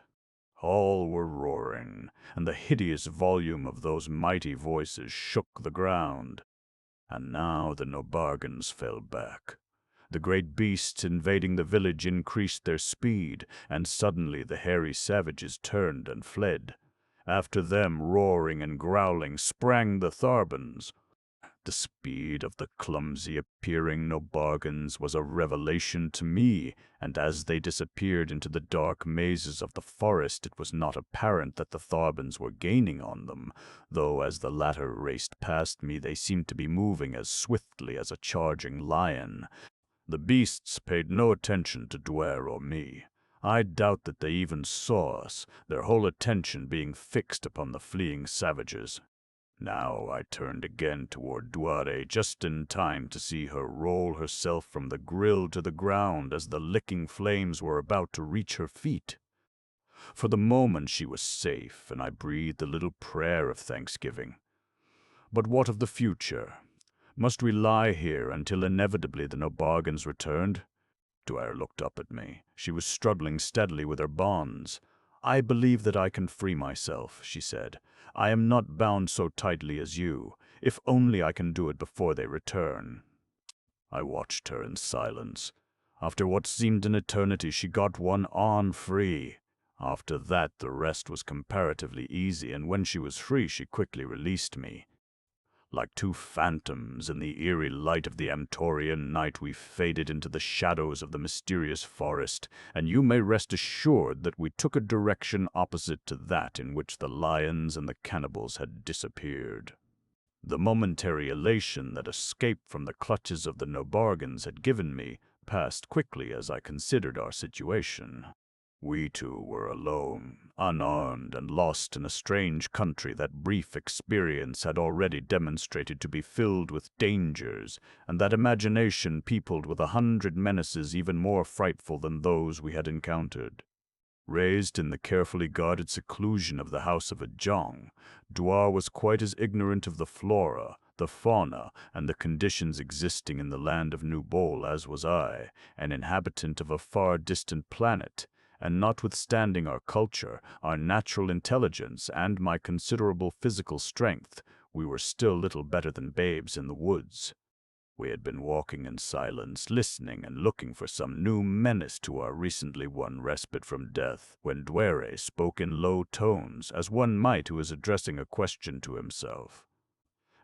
All were roaring, and the hideous volume of those mighty voices shook the ground. And now the Nobargans fell back. The great beasts invading the village increased their speed, and suddenly the hairy savages turned and fled. After them, roaring and growling, sprang the Tharbans. The speed of the clumsy-appearing Nobargans was a revelation to me, and as they disappeared into the dark mazes of the forest, it was not apparent that the Tharbans were gaining on them, though as the latter raced past me they seemed to be moving as swiftly as a charging lion. The beasts paid no attention to Duare or me. I doubt that they even saw us, their whole attention being fixed upon the fleeing savages. Now I turned again toward Duare just in time to see her roll herself from the grill to the ground as the licking flames were about to reach her feet. For the moment she was safe, and I breathed a little prayer of thanksgiving. But what of the future? Must we lie here until inevitably the Nobargans returned? Duare looked up at me. She was struggling steadily with her bonds. "I believe that I can free myself," she said. "I am not bound so tightly as you, if only I can do it before they return." I watched her in silence. After what seemed an eternity, she got one arm free. After that, the rest was comparatively easy, and when she was free, she quickly released me. Like two phantoms in the eerie light of the Amtorian night, we faded into the shadows of the mysterious forest, and you may rest assured that we took a direction opposite to that in which the lions and the cannibals had disappeared. The momentary elation that escape from the clutches of the Nobargans had given me passed quickly as I considered our situation. We two were alone, unarmed, and lost in a strange country that brief experience had already demonstrated to be filled with dangers, and that imagination peopled with 100 menaces even more frightful than those we had encountered. Raised in the carefully guarded seclusion of the house of a Jong, Duare was quite as ignorant of the flora, the fauna, and the conditions existing in the land of New Bol as was I, an inhabitant of a far distant planet. And notwithstanding our culture, our natural intelligence, and my considerable physical strength, we were still little better than babes in the woods. We had been walking in silence, listening and looking for some new menace to our recently won respite from death, when Duare spoke in low tones, as one might who is addressing a question to himself.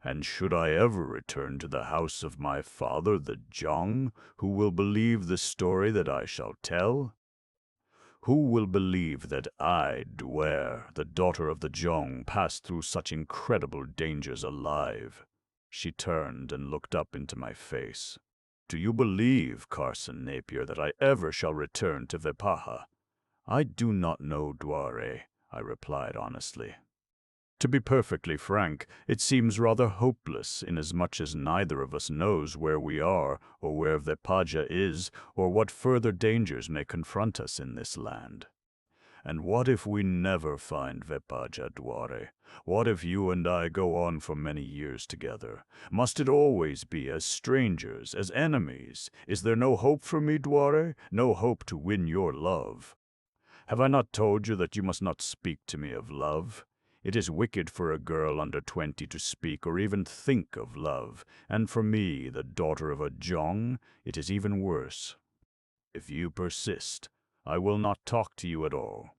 "And should I ever return to the house of my father, the Jong, who will believe the story that I shall tell? Who will believe that I, Duare, the daughter of the Jong, passed through such incredible dangers alive?" She turned and looked up into my face. "Do you believe, Carson Napier, that I ever shall return to Vepaha?" "I do not know, Duare," I replied honestly. "To be perfectly frank, it seems rather hopeless, inasmuch as neither of us knows where we are, or where Vepaja is, or what further dangers may confront us in this land." And what if we never find Vepaja Duare? What if you and I go on for many years together? Must it always be as strangers, as enemies? Is there no hope for me, Duare? No hope to win your love? Have I not told you that you must not speak to me of love? It is wicked for a girl under 20 to speak or even think of love, and for me, the daughter of a Jong, it is even worse. If you persist, I will not talk to you at all.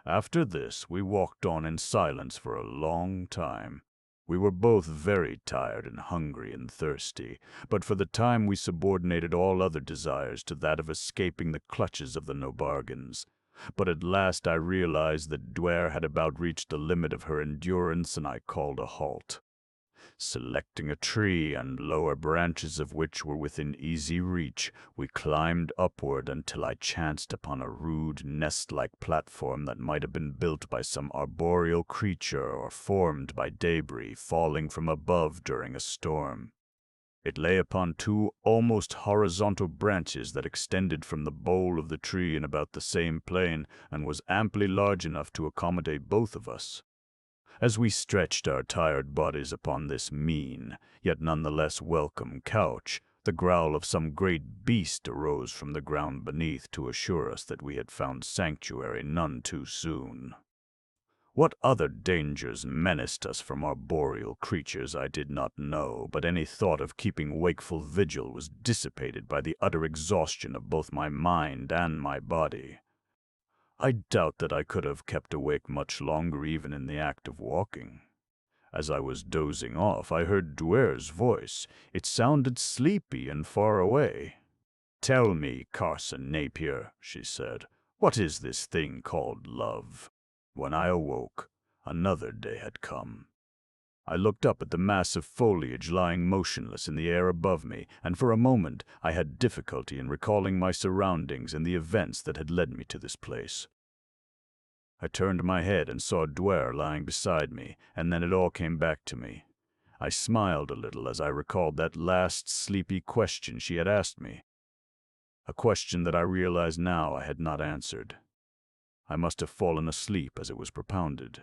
After this, we walked on in silence for a long time. We were both very tired and hungry and thirsty, but for the time we subordinated all other desires to that of escaping the clutches of the Nobargans. But at last I realized that Duare had about reached the limit of her endurance, and I called a halt. Selecting a tree and lower branches of which were within easy reach, we climbed upward until I chanced upon a rude nest-like platform that might have been built by some arboreal creature or formed by debris falling from above during a storm. It lay upon two almost horizontal branches that extended from the bole of the tree in about the same plane, and was amply large enough to accommodate both of us. As we stretched our tired bodies upon this mean, yet none the less welcome couch, the growl of some great beast arose from the ground beneath to assure us that we had found sanctuary none too soon. What other dangers menaced us from arboreal creatures I did not know, but any thought of keeping wakeful vigil was dissipated by the utter exhaustion of both my mind and my body. I doubt that I could have kept awake much longer even in the act of walking. As I was dozing off, I heard Duare's voice. It sounded sleepy and far away. "Tell me, Carson Napier," she said, "what is this thing called love?" When I awoke, another day had come. I looked up at the mass of foliage lying motionless in the air above me, and for a moment I had difficulty in recalling my surroundings and the events that had led me to this place. I turned my head and saw Duare lying beside me, and then it all came back to me. I smiled a little as I recalled that last sleepy question she had asked me, a question that I realized now I had not answered. I must have fallen asleep as it was propounded.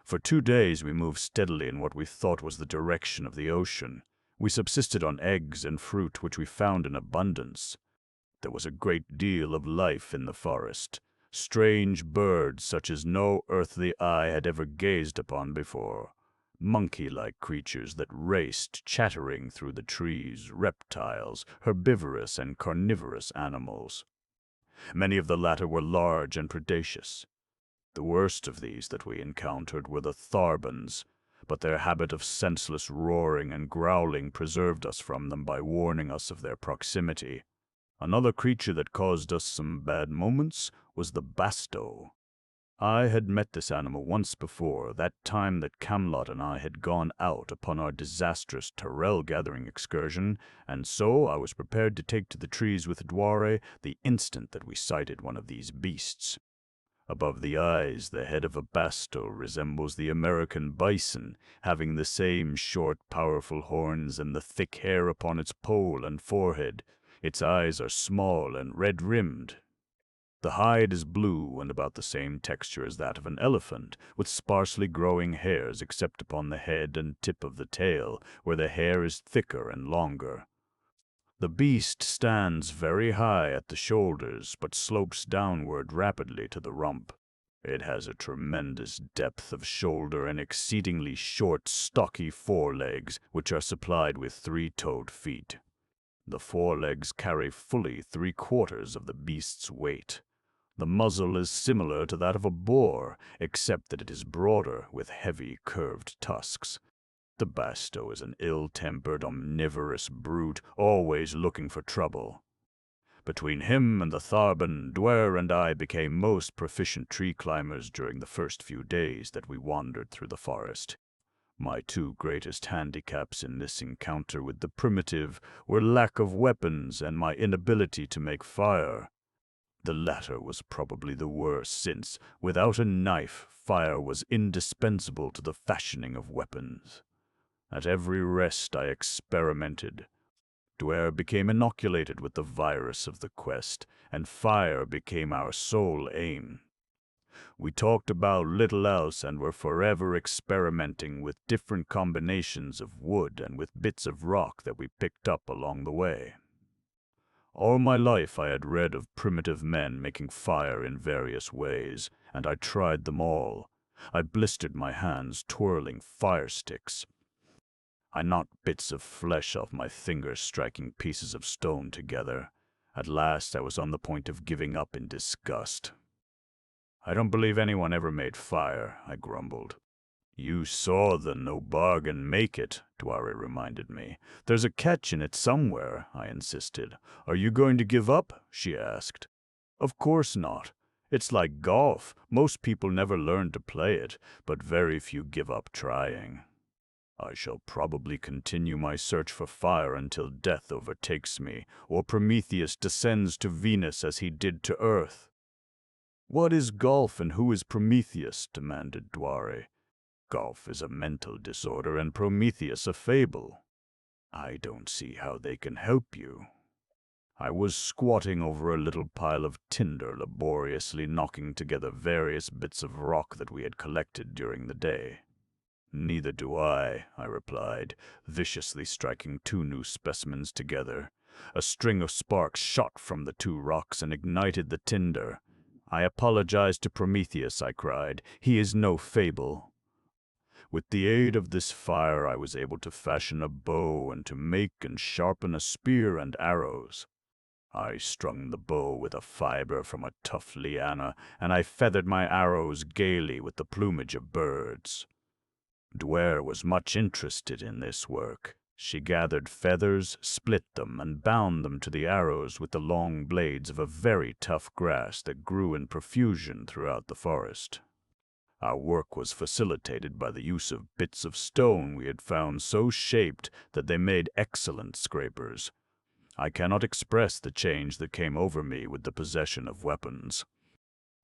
For 2 days we moved steadily in what we thought was the direction of the ocean. We subsisted on eggs and fruit which we found in abundance. There was a great deal of life in the forest, strange birds such as no earthly eye had ever gazed upon before, monkey-like creatures that raced, chattering through the trees, reptiles, herbivorous and carnivorous animals. Many of the latter were large and predaceous. The worst of these that we encountered were the tharbans, but their habit of senseless roaring and growling preserved us from them by warning us of their proximity. Another creature that caused us some bad moments was the basto. I had met this animal once before, that time that Camlot and I had gone out upon our disastrous Tyrell-gathering excursion, and so I was prepared to take to the trees with Duare the instant that we sighted one of these beasts. Above the eyes, the head of a basto resembles the American bison, having the same short, powerful horns and the thick hair upon its poll and forehead. Its eyes are small and red-rimmed. The hide is blue and about the same texture as that of an elephant, with sparsely growing hairs except upon the head and tip of the tail, where the hair is thicker and longer. The beast stands very high at the shoulders, but slopes downward rapidly to the rump. It has a tremendous depth of shoulder and exceedingly short, stocky forelegs, which are supplied with 3-toed feet. The forelegs carry fully 3/4 of the beast's weight. The muzzle is similar to that of a boar, except that it is broader, with heavy, curved tusks. The basto is an ill-tempered, omnivorous brute, always looking for trouble. Between him and the tharban, Duare and I became most proficient tree climbers during the first few days that we wandered through the forest. My 2 greatest handicaps in this encounter with the primitive were lack of weapons and my inability to make fire. The latter was probably the worse, since, without a knife, fire was indispensable to the fashioning of weapons. At every rest I experimented. Duare became inoculated with the virus of the quest, and fire became our sole aim. We talked about little else and were forever experimenting with different combinations of wood and with bits of rock that we picked up along the way. All my life I had read of primitive men making fire in various ways, and I tried them all. I blistered my hands twirling fire sticks. I knocked bits of flesh off my fingers striking pieces of stone together. At last I was on the point of giving up in disgust. "I don't believe anyone ever made fire," I grumbled. "You saw the no bargain make it," Duare reminded me. "There's a catch in it somewhere," I insisted. "Are you going to give up?" she asked. "Of course not. It's like golf. Most people never learn to play it, but very few give up trying. I shall probably continue my search for fire until death overtakes me, or Prometheus descends to Venus as he did to Earth." "What is golf and who is Prometheus?" demanded Duare. "Golf is a mental disorder and Prometheus a fable." "I don't see how they can help you." I was squatting over a little pile of tinder, laboriously knocking together various bits of rock that we had collected during the day. "Neither do I," replied, viciously striking two new specimens together. A string of sparks shot from the two rocks and ignited the tinder. "I apologize to Prometheus," I cried. "He is no fable." With the aid of this fire I was able to fashion a bow and to make and sharpen a spear and arrows. I strung the bow with a fiber from a tough liana, and I feathered my arrows gaily with the plumage of birds. Duare was much interested in this work. She gathered feathers, split them, and bound them to the arrows with the long blades of a very tough grass that grew in profusion throughout the forest. Our work was facilitated by the use of bits of stone we had found so shaped that they made excellent scrapers. I cannot express the change that came over me with the possession of weapons.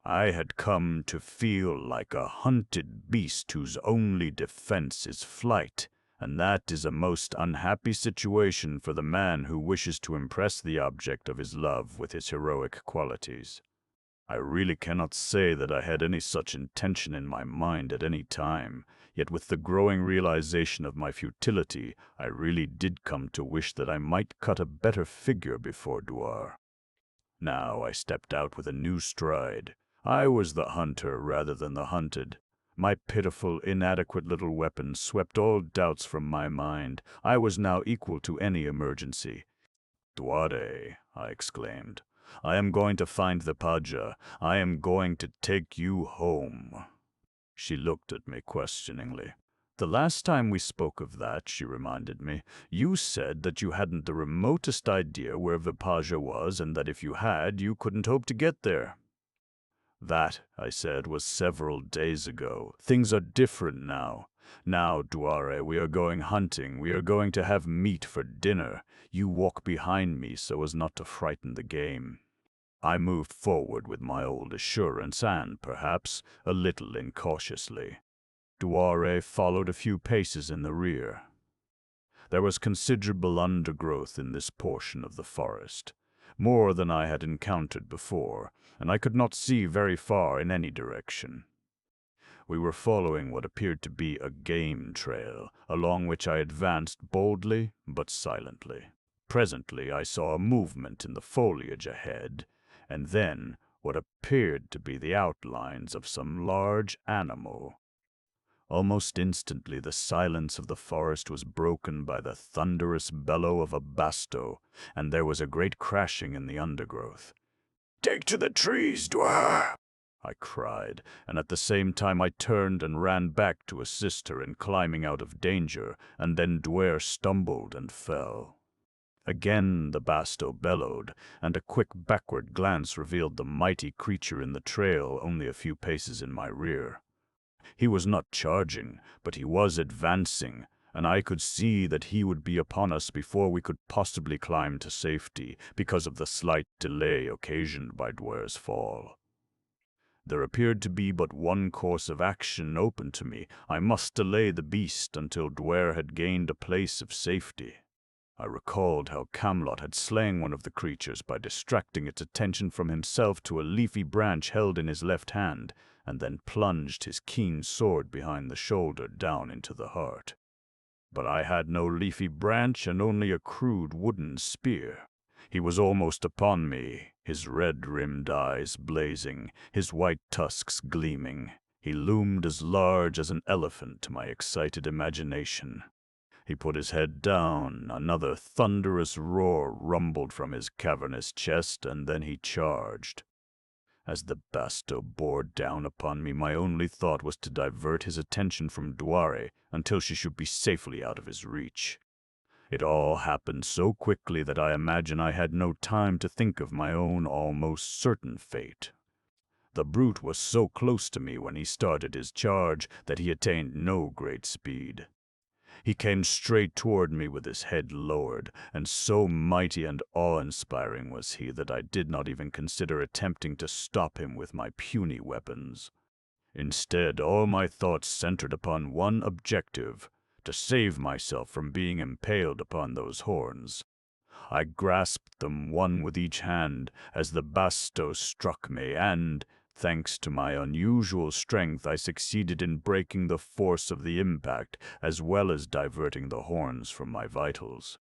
I had come to feel like a hunted beast whose only defense is flight, and that is a most unhappy situation for the man who wishes to impress the object of his love with his heroic qualities. I really cannot say that I had any such intention in my mind at any time, yet with the growing realization of my futility, I really did come to wish that I might cut a better figure before Duare. Now I stepped out with a new stride. I was the hunter rather than the hunted. My pitiful, inadequate little weapon swept all doubts from my mind. I was now equal to any emergency. "Duare," I exclaimed, "I am going to find the Paja. I am going to take you home." She looked at me questioningly. "The last time we spoke of that," she reminded me, "you said that you hadn't the remotest idea where Vipaja was and that if you had, you couldn't hope to get there." "That," I said, "was several days ago. Things are different now. Now, Duare, we are going hunting. We are going to have meat for dinner. You walk behind me so as not to frighten the game." I moved forward with my old assurance and, perhaps, a little incautiously. Duare followed a few paces in the rear. There was considerable undergrowth in this portion of the forest, more than I had encountered before, and I could not see very far in any direction. We were following what appeared to be a game trail, along which I advanced boldly but silently. Presently I saw a movement in the foliage ahead, and then what appeared to be the outlines of some large animal. Almost instantly the silence of the forest was broken by the thunderous bellow of a basto, and there was a great crashing in the undergrowth. "Take to the trees, Duare!" I cried, and at the same time I turned and ran back to assist her in climbing out of danger, and then Duare stumbled and fell. Again the basto bellowed, and a quick backward glance revealed the mighty creature in the trail only a few paces in my rear. He was not charging, but he was advancing, and I could see that he would be upon us before we could possibly climb to safety, because of the slight delay occasioned by Duare's fall. There appeared to be but one course of action open to me. I must delay the beast until Duare had gained a place of safety. I recalled how Camelot had slain one of the creatures by distracting its attention from himself to a leafy branch held in his left hand, and then plunged his keen sword behind the shoulder down into the heart. But I had no leafy branch and only a crude wooden spear. He was almost upon me, his red-rimmed eyes blazing, his white tusks gleaming. He loomed as large as an elephant to my excited imagination. He put his head down, another thunderous roar rumbled from his cavernous chest, and then he charged. As the Basto bore down upon me, my only thought was to divert his attention from Duare until she should be safely out of his reach. It all happened so quickly that I imagine I had no time to think of my own almost certain fate. The brute was so close to me when he started his charge that he attained no great speed. He came straight toward me with his head lowered, and so mighty and awe-inspiring was he that I did not even consider attempting to stop him with my puny weapons. Instead, all my thoughts centered upon one objective: to save myself from being impaled upon those horns. I grasped them one with each hand as the Basto struck me, and, thanks to my unusual strength, I succeeded in breaking the force of the impact as well as diverting the horns from my vitals.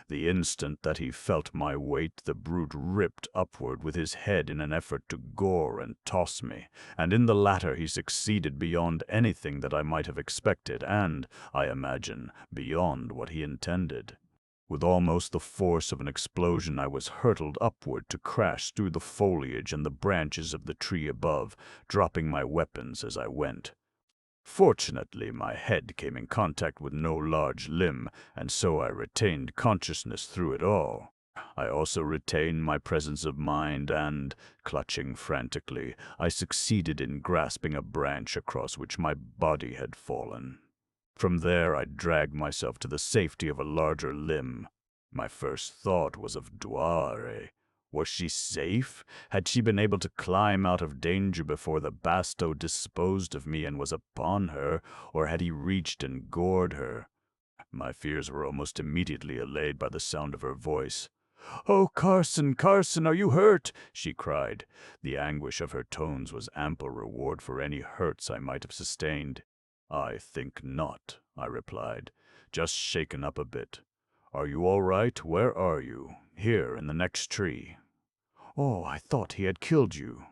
The instant that he felt my weight, the brute ripped upward with his head in an effort to gore and toss me, and in the latter he succeeded beyond anything that I might have expected, and, I imagine, beyond what he intended. With almost the force of an explosion, I was hurtled upward to crash through the foliage and the branches of the tree above, dropping my weapons as I went. Fortunately, my head came in contact with no large limb, and so I retained consciousness through it all. I also retained my presence of mind and, clutching frantically, I succeeded in grasping a branch across which my body had fallen. From there I dragged myself to the safety of a larger limb. My first thought was of Duare. Was she safe? Had she been able to climb out of danger before the Basto disposed of me and was upon her, or had he reached and gored her? My fears were almost immediately allayed by the sound of her voice. "Oh, Carson, Carson, are you hurt?" she cried. The anguish of her tones was ample reward for any hurts I might have sustained. "I think not," I replied, "just shaken up a bit. Are you all right? Where are you?" "Here, in the next tree." "Oh, I thought he had killed you."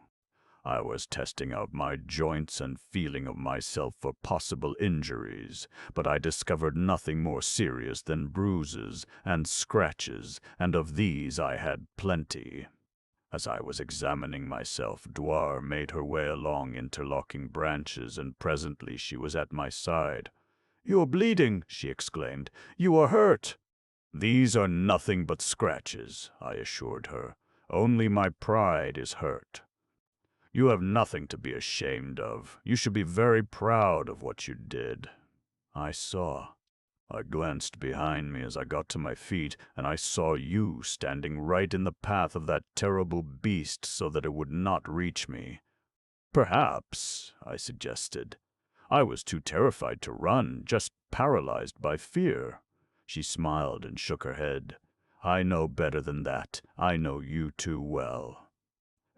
"I was testing out my joints and feeling of myself for possible injuries, but I discovered nothing more serious than bruises and scratches, and of these I had plenty." As I was examining myself, Duare made her way along interlocking branches, and presently she was at my side. "You are bleeding," she exclaimed. "You are hurt." "These are nothing but scratches," I assured her. "Only my pride is hurt." "You have nothing to be ashamed of. You should be very proud of what you did." "I saw." I glanced behind me as I got to my feet, and I saw you standing right in the path of that terrible beast so that it would not reach me. "Perhaps," I suggested. "I was too terrified to run, just paralyzed by fear." She smiled and shook her head. "I know better than that. I know you too well."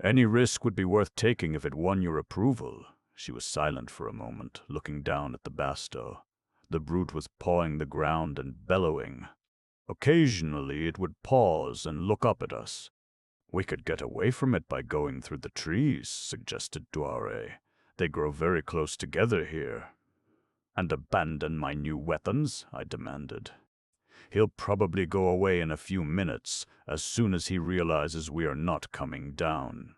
"Any risk would be worth taking if it won your approval." She was silent for a moment, looking down at the Basto. The brute was pawing the ground and bellowing. Occasionally it would pause and look up at us. "We could get away from it by going through the trees," suggested Duare. "They grow very close together here." "And abandon my new weapons?" I demanded. "He'll probably go away in a few minutes, as soon as he realizes we are not coming down."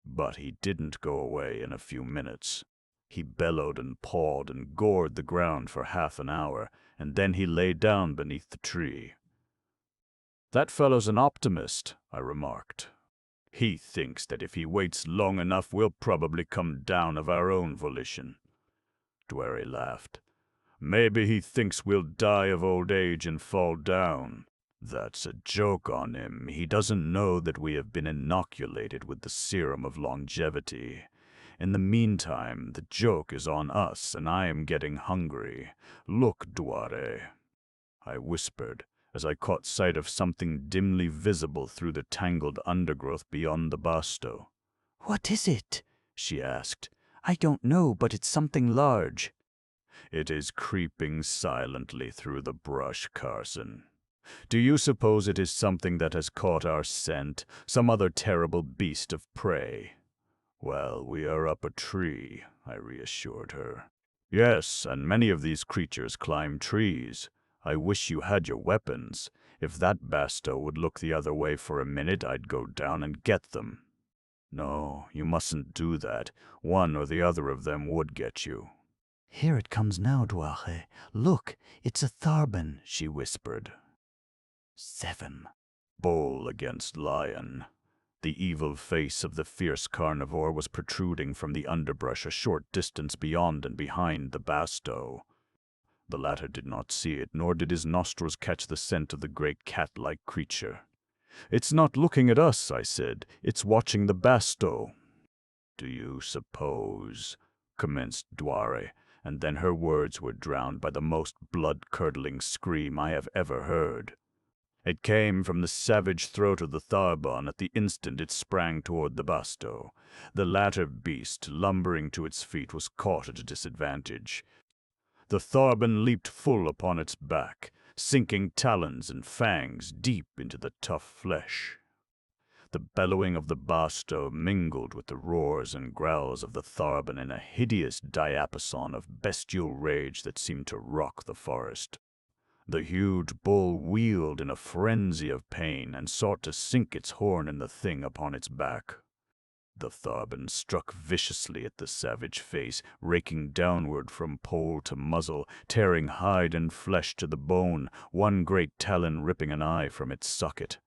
But he didn't go away in a few minutes. He bellowed and pawed and gored the ground for half an hour, and then he lay down beneath the tree. "That fellow's an optimist," I remarked. "He thinks that if he waits long enough we'll probably come down of our own volition." Duare laughed. "Maybe he thinks we'll die of old age and fall down." "That's a joke on him. He doesn't know that we have been inoculated with the serum of longevity. In the meantime, the joke is on us, and I am getting hungry. Look, Duare," I whispered, as I caught sight of something dimly visible through the tangled undergrowth beyond the Basto. "What is it?" she asked. I don't know, but it's something large. It is creeping silently through the brush, Carson. Do you suppose it is something that has caught our scent, some other terrible beast of prey? Well, we are up a tree, I reassured her. Yes, and many of these creatures climb trees. I wish you had your weapons. If that Basto would look the other way for a minute, I'd go down and get them. No, you mustn't do that. One or the other of them would get you. Here it comes now, Duare. Look, it's a tharbin, she whispered. 7. Bull against lion. The evil face of the fierce carnivore was protruding from the underbrush a short distance beyond and behind the Basto. The latter did not see it, nor did his nostrils catch the scent of the great cat-like creature. "It's not looking at us," I said. "It's watching the Basto." "Do you suppose," commenced Duare, and then her words were drowned by the most blood-curdling scream I have ever heard. It came from the savage throat of the tharbon at the instant it sprang toward the Basto. The latter beast, lumbering to its feet, was caught at a disadvantage. The tharbon leaped full upon its back, sinking talons and fangs deep into the tough flesh. The bellowing of the Basto mingled with the roars and growls of the tharbon in a hideous diapason of bestial rage that seemed to rock the forest. The huge bull wheeled in a frenzy of pain and sought to sink its horn in the thing upon its back. The tharbon struck viciously at the savage face, raking downward from poll to muzzle, tearing hide and flesh to the bone, one great talon ripping an eye from its socket.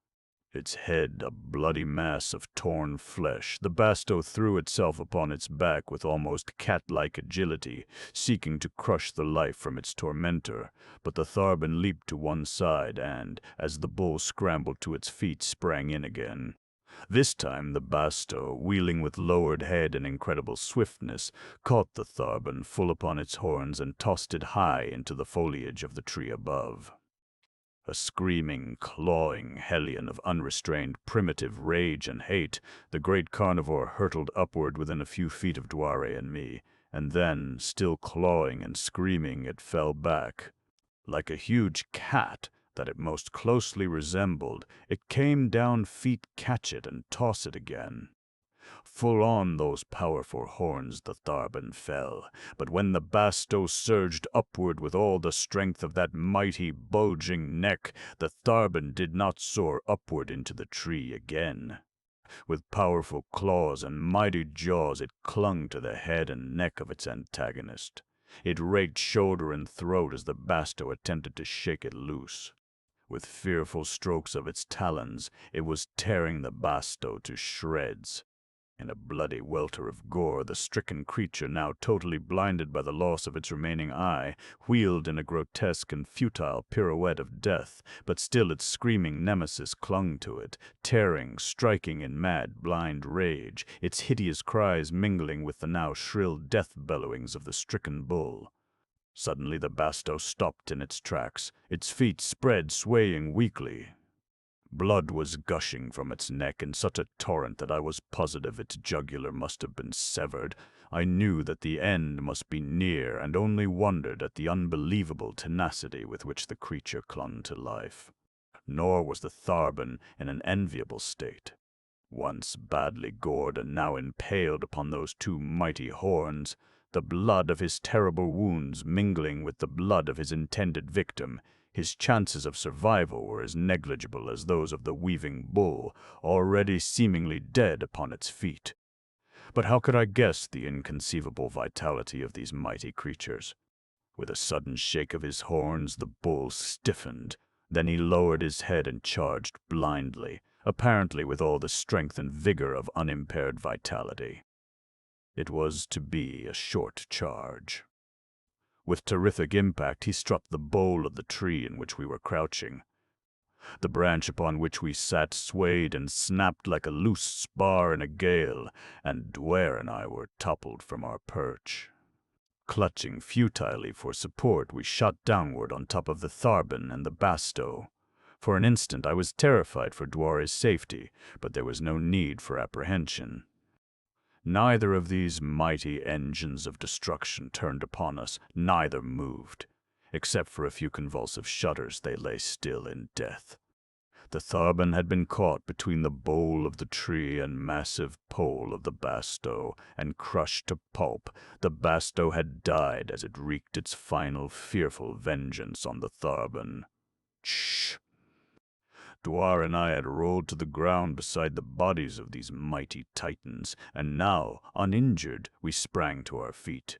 Its head a bloody mass of torn flesh, the Basto threw itself upon its back with almost cat-like agility, seeking to crush the life from its tormentor, but the tharbon leaped to one side and, as the bull scrambled to its feet, sprang in again. This time the Basto, wheeling with lowered head and incredible swiftness, caught the tharbon full upon its horns and tossed it high into the foliage of the tree above. A screaming, clawing hellion of unrestrained primitive rage and hate, the great carnivore hurtled upward within a few feet of Duare and me, and then, still clawing and screaming, it fell back. Like a huge cat that it most closely resembled, it came down feet catch it and toss it again. Full on those powerful horns the tharbon fell, but when the Basto surged upward with all the strength of that mighty, bulging neck, the tharbon did not soar upward into the tree again. With powerful claws and mighty jaws it clung to the head and neck of its antagonist. It raked shoulder and throat as the Basto attempted to shake it loose. With fearful strokes of its talons, it was tearing the Basto to shreds. In a bloody welter of gore, the stricken creature, now totally blinded by the loss of its remaining eye, wheeled in a grotesque and futile pirouette of death, but still its screaming nemesis clung to it, tearing, striking in mad, blind rage, its hideous cries mingling with the now shrill death bellowings of the stricken bull. Suddenly the Basto stopped in its tracks, its feet spread, swaying weakly. Blood was gushing from its neck in such a torrent that I was positive its jugular must have been severed. I knew that the end must be near, and only wondered at the unbelievable tenacity with which the creature clung to life. Nor was the tharbon in an enviable state. Once badly gored and now impaled upon those two mighty horns, the blood of his terrible wounds mingling with the blood of his intended victim, his chances of survival were as negligible as those of the weaving bull, already seemingly dead upon its feet. But how could I guess the inconceivable vitality of these mighty creatures? With a sudden shake of his horns, the bull stiffened. Then he lowered his head and charged blindly, apparently with all the strength and vigor of unimpaired vitality. It was to be a short charge. With terrific impact, he struck the bole of the tree in which we were crouching. The branch upon which we sat swayed and snapped like a loose spar in a gale, and Duare and I were toppled from our perch. Clutching futilely for support, we shot downward on top of the tharbon and the Basto. For an instant I was terrified for Duare's safety, but there was no need for apprehension. Neither of these mighty engines of destruction turned upon us, neither moved. Except for a few convulsive shudders, they lay still in death. The Tharbin had been caught between the bole of the tree and massive pole of the basto, and crushed to pulp. The basto had died as it wreaked its final fearful vengeance on the Tharbin. Shh! Duare and I had rolled to the ground beside the bodies of these mighty titans, and now, uninjured, we sprang to our feet.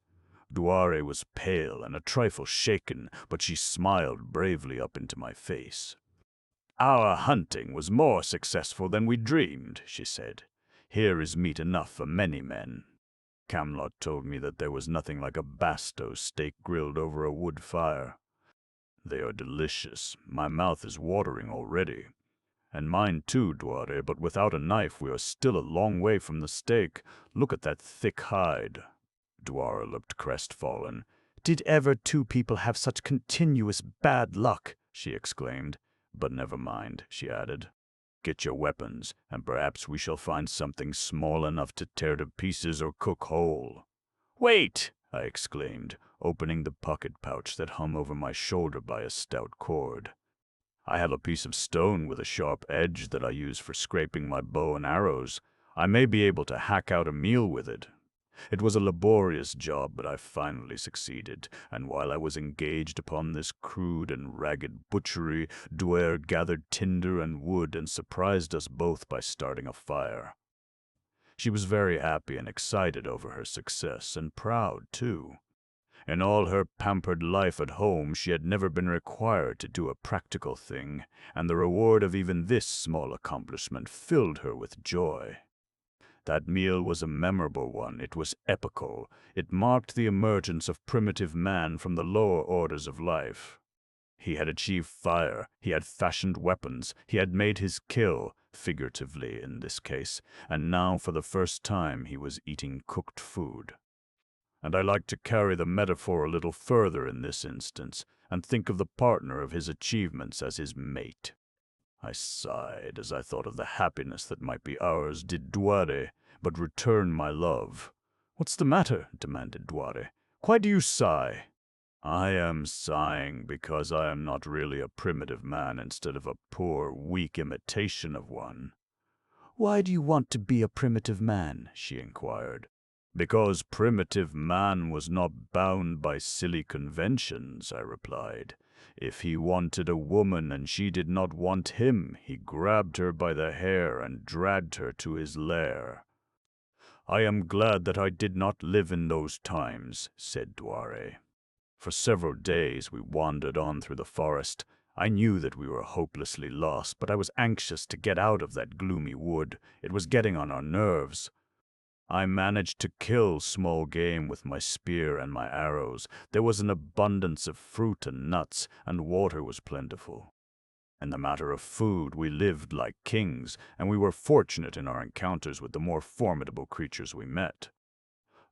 Duare was pale and a trifle shaken, but she smiled bravely up into my face. "Our hunting was more successful than we dreamed," she said. "Here is meat enough for many men." Camlot told me that there was nothing like a basto steak grilled over a wood fire. "They are delicious. My mouth is watering already." "And mine too, Duare, but without a knife we are still a long way from the steak. Look at that thick hide." Duare looked crestfallen. "Did ever two people have such continuous bad luck?" she exclaimed. "But never mind," she added. "Get your weapons, and perhaps we shall find something small enough to tear to pieces or cook whole." "Wait!" I exclaimed, opening the pocket pouch that hung over my shoulder by a stout cord. "I have a piece of stone with a sharp edge that I use for scraping my bow and arrows. I may be able to hack out a meal with it." It was a laborious job, but I finally succeeded, and while I was engaged upon this crude and ragged butchery, Duare gathered tinder and wood and surprised us both by starting a fire. She was very happy and excited over her success, and proud, too. In all her pampered life at home, she had never been required to do a practical thing, and the reward of even this small accomplishment filled her with joy. That meal was a memorable one. It was epical. It marked the emergence of primitive man from the lower orders of life. He had achieved fire, he had fashioned weapons, he had made his kill, figuratively in this case, and now for the first time he was eating cooked food. And I like to carry the metaphor a little further in this instance, and think of the partner of his achievements as his mate. I sighed as I thought of the happiness that might be ours did Duare but return my love. "What's the matter?" demanded Duare. "Why do you sigh?" "I am sighing because I am not really a primitive man instead of a poor, weak imitation of one." "Why do you want to be a primitive man?" she inquired. "Because primitive man was not bound by silly conventions," I replied. "If he wanted a woman and she did not want him, he grabbed her by the hair and dragged her to his lair." "I am glad that I did not live in those times," said Duare. For several days we wandered on through the forest. I knew that we were hopelessly lost, but I was anxious to get out of that gloomy wood. It was getting on our nerves. I managed to kill small game with my spear and my arrows. There was an abundance of fruit and nuts, and water was plentiful. In the matter of food, we lived like kings, and we were fortunate in our encounters with the more formidable creatures we met.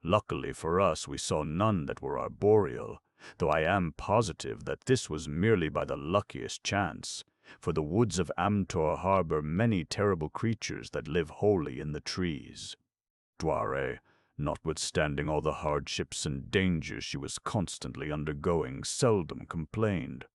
Luckily for us, we saw none that were arboreal, though I am positive that this was merely by the luckiest chance, for the woods of Amtor harbor many terrible creatures that live wholly in the trees. Duare, notwithstanding all the hardships and dangers she was constantly undergoing, seldom complained.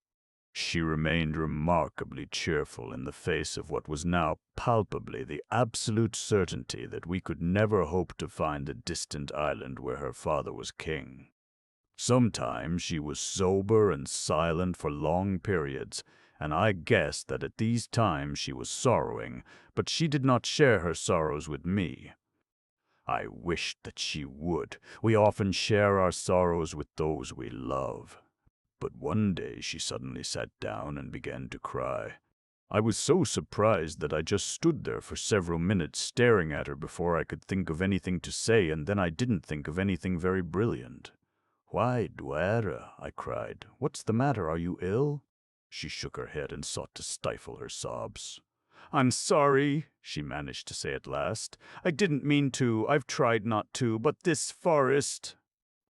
She remained remarkably cheerful in the face of what was now palpably the absolute certainty that we could never hope to find the distant island where her father was king. Sometimes she was sober and silent for long periods, and I guessed that at these times she was sorrowing, but she did not share her sorrows with me. I wished that she would. We often share our sorrows with those we love. But one day she suddenly sat down and began to cry. I was so surprised that I just stood there for several minutes staring at her before I could think of anything to say, and then I didn't think of anything very brilliant. "Why, Duare," I cried. "What's the matter? Are you ill?" She shook her head and sought to stifle her sobs. "I'm sorry," she managed to say at last. "I didn't mean to. I've tried not to, but this forest—"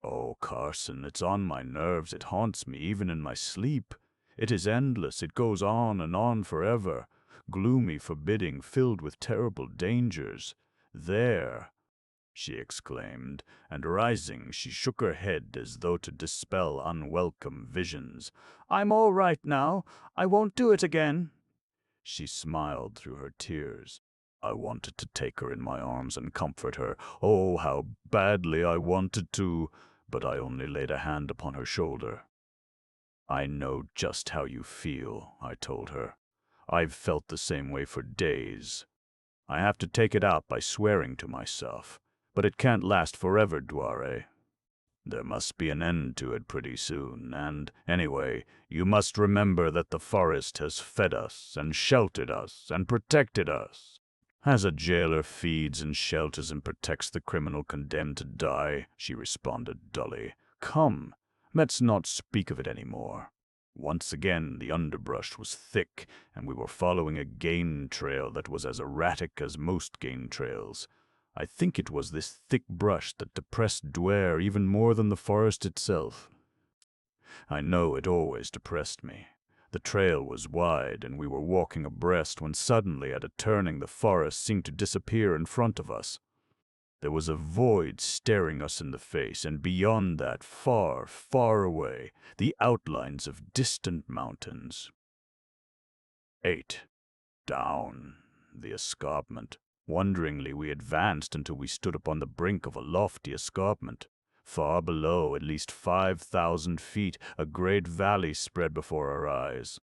"Oh, Carson, it's on my nerves. It haunts me even in my sleep. It is endless. It goes on forever. Gloomy, forbidding, filled with terrible dangers. There." she exclaimed, and rising, she shook her head as though to dispel unwelcome visions. I'm all right now. I won't do it again. She smiled through her tears. I wanted to take her in my arms and comfort her. Oh, how badly I wanted to, but I only laid a hand upon her shoulder. I know just how you feel, I told her. I've felt the same way for days. I have to take it out by swearing to myself, but it can't last forever, Duare. There must be an end to it pretty soon, and, anyway, you must remember that the forest has fed us, and sheltered us, and protected us. As a jailer feeds and shelters and protects the criminal condemned to die, she responded dully. Come, let's not speak of it any more. Once again, the underbrush was thick, and we were following a game trail that was as erratic as most game trails. I think it was this thick brush that depressed Duare even more than the forest itself. I know it always depressed me. The trail was wide, and we were walking abreast when suddenly, at a turning, the forest seemed to disappear in front of us. There was a void staring us in the face, and beyond that, far, far away, the outlines of distant mountains. 8. Down the escarpment. Wonderingly, we advanced until we stood upon the brink of a lofty escarpment. Far below, at least 5,000 feet, a great valley spread before our eyes.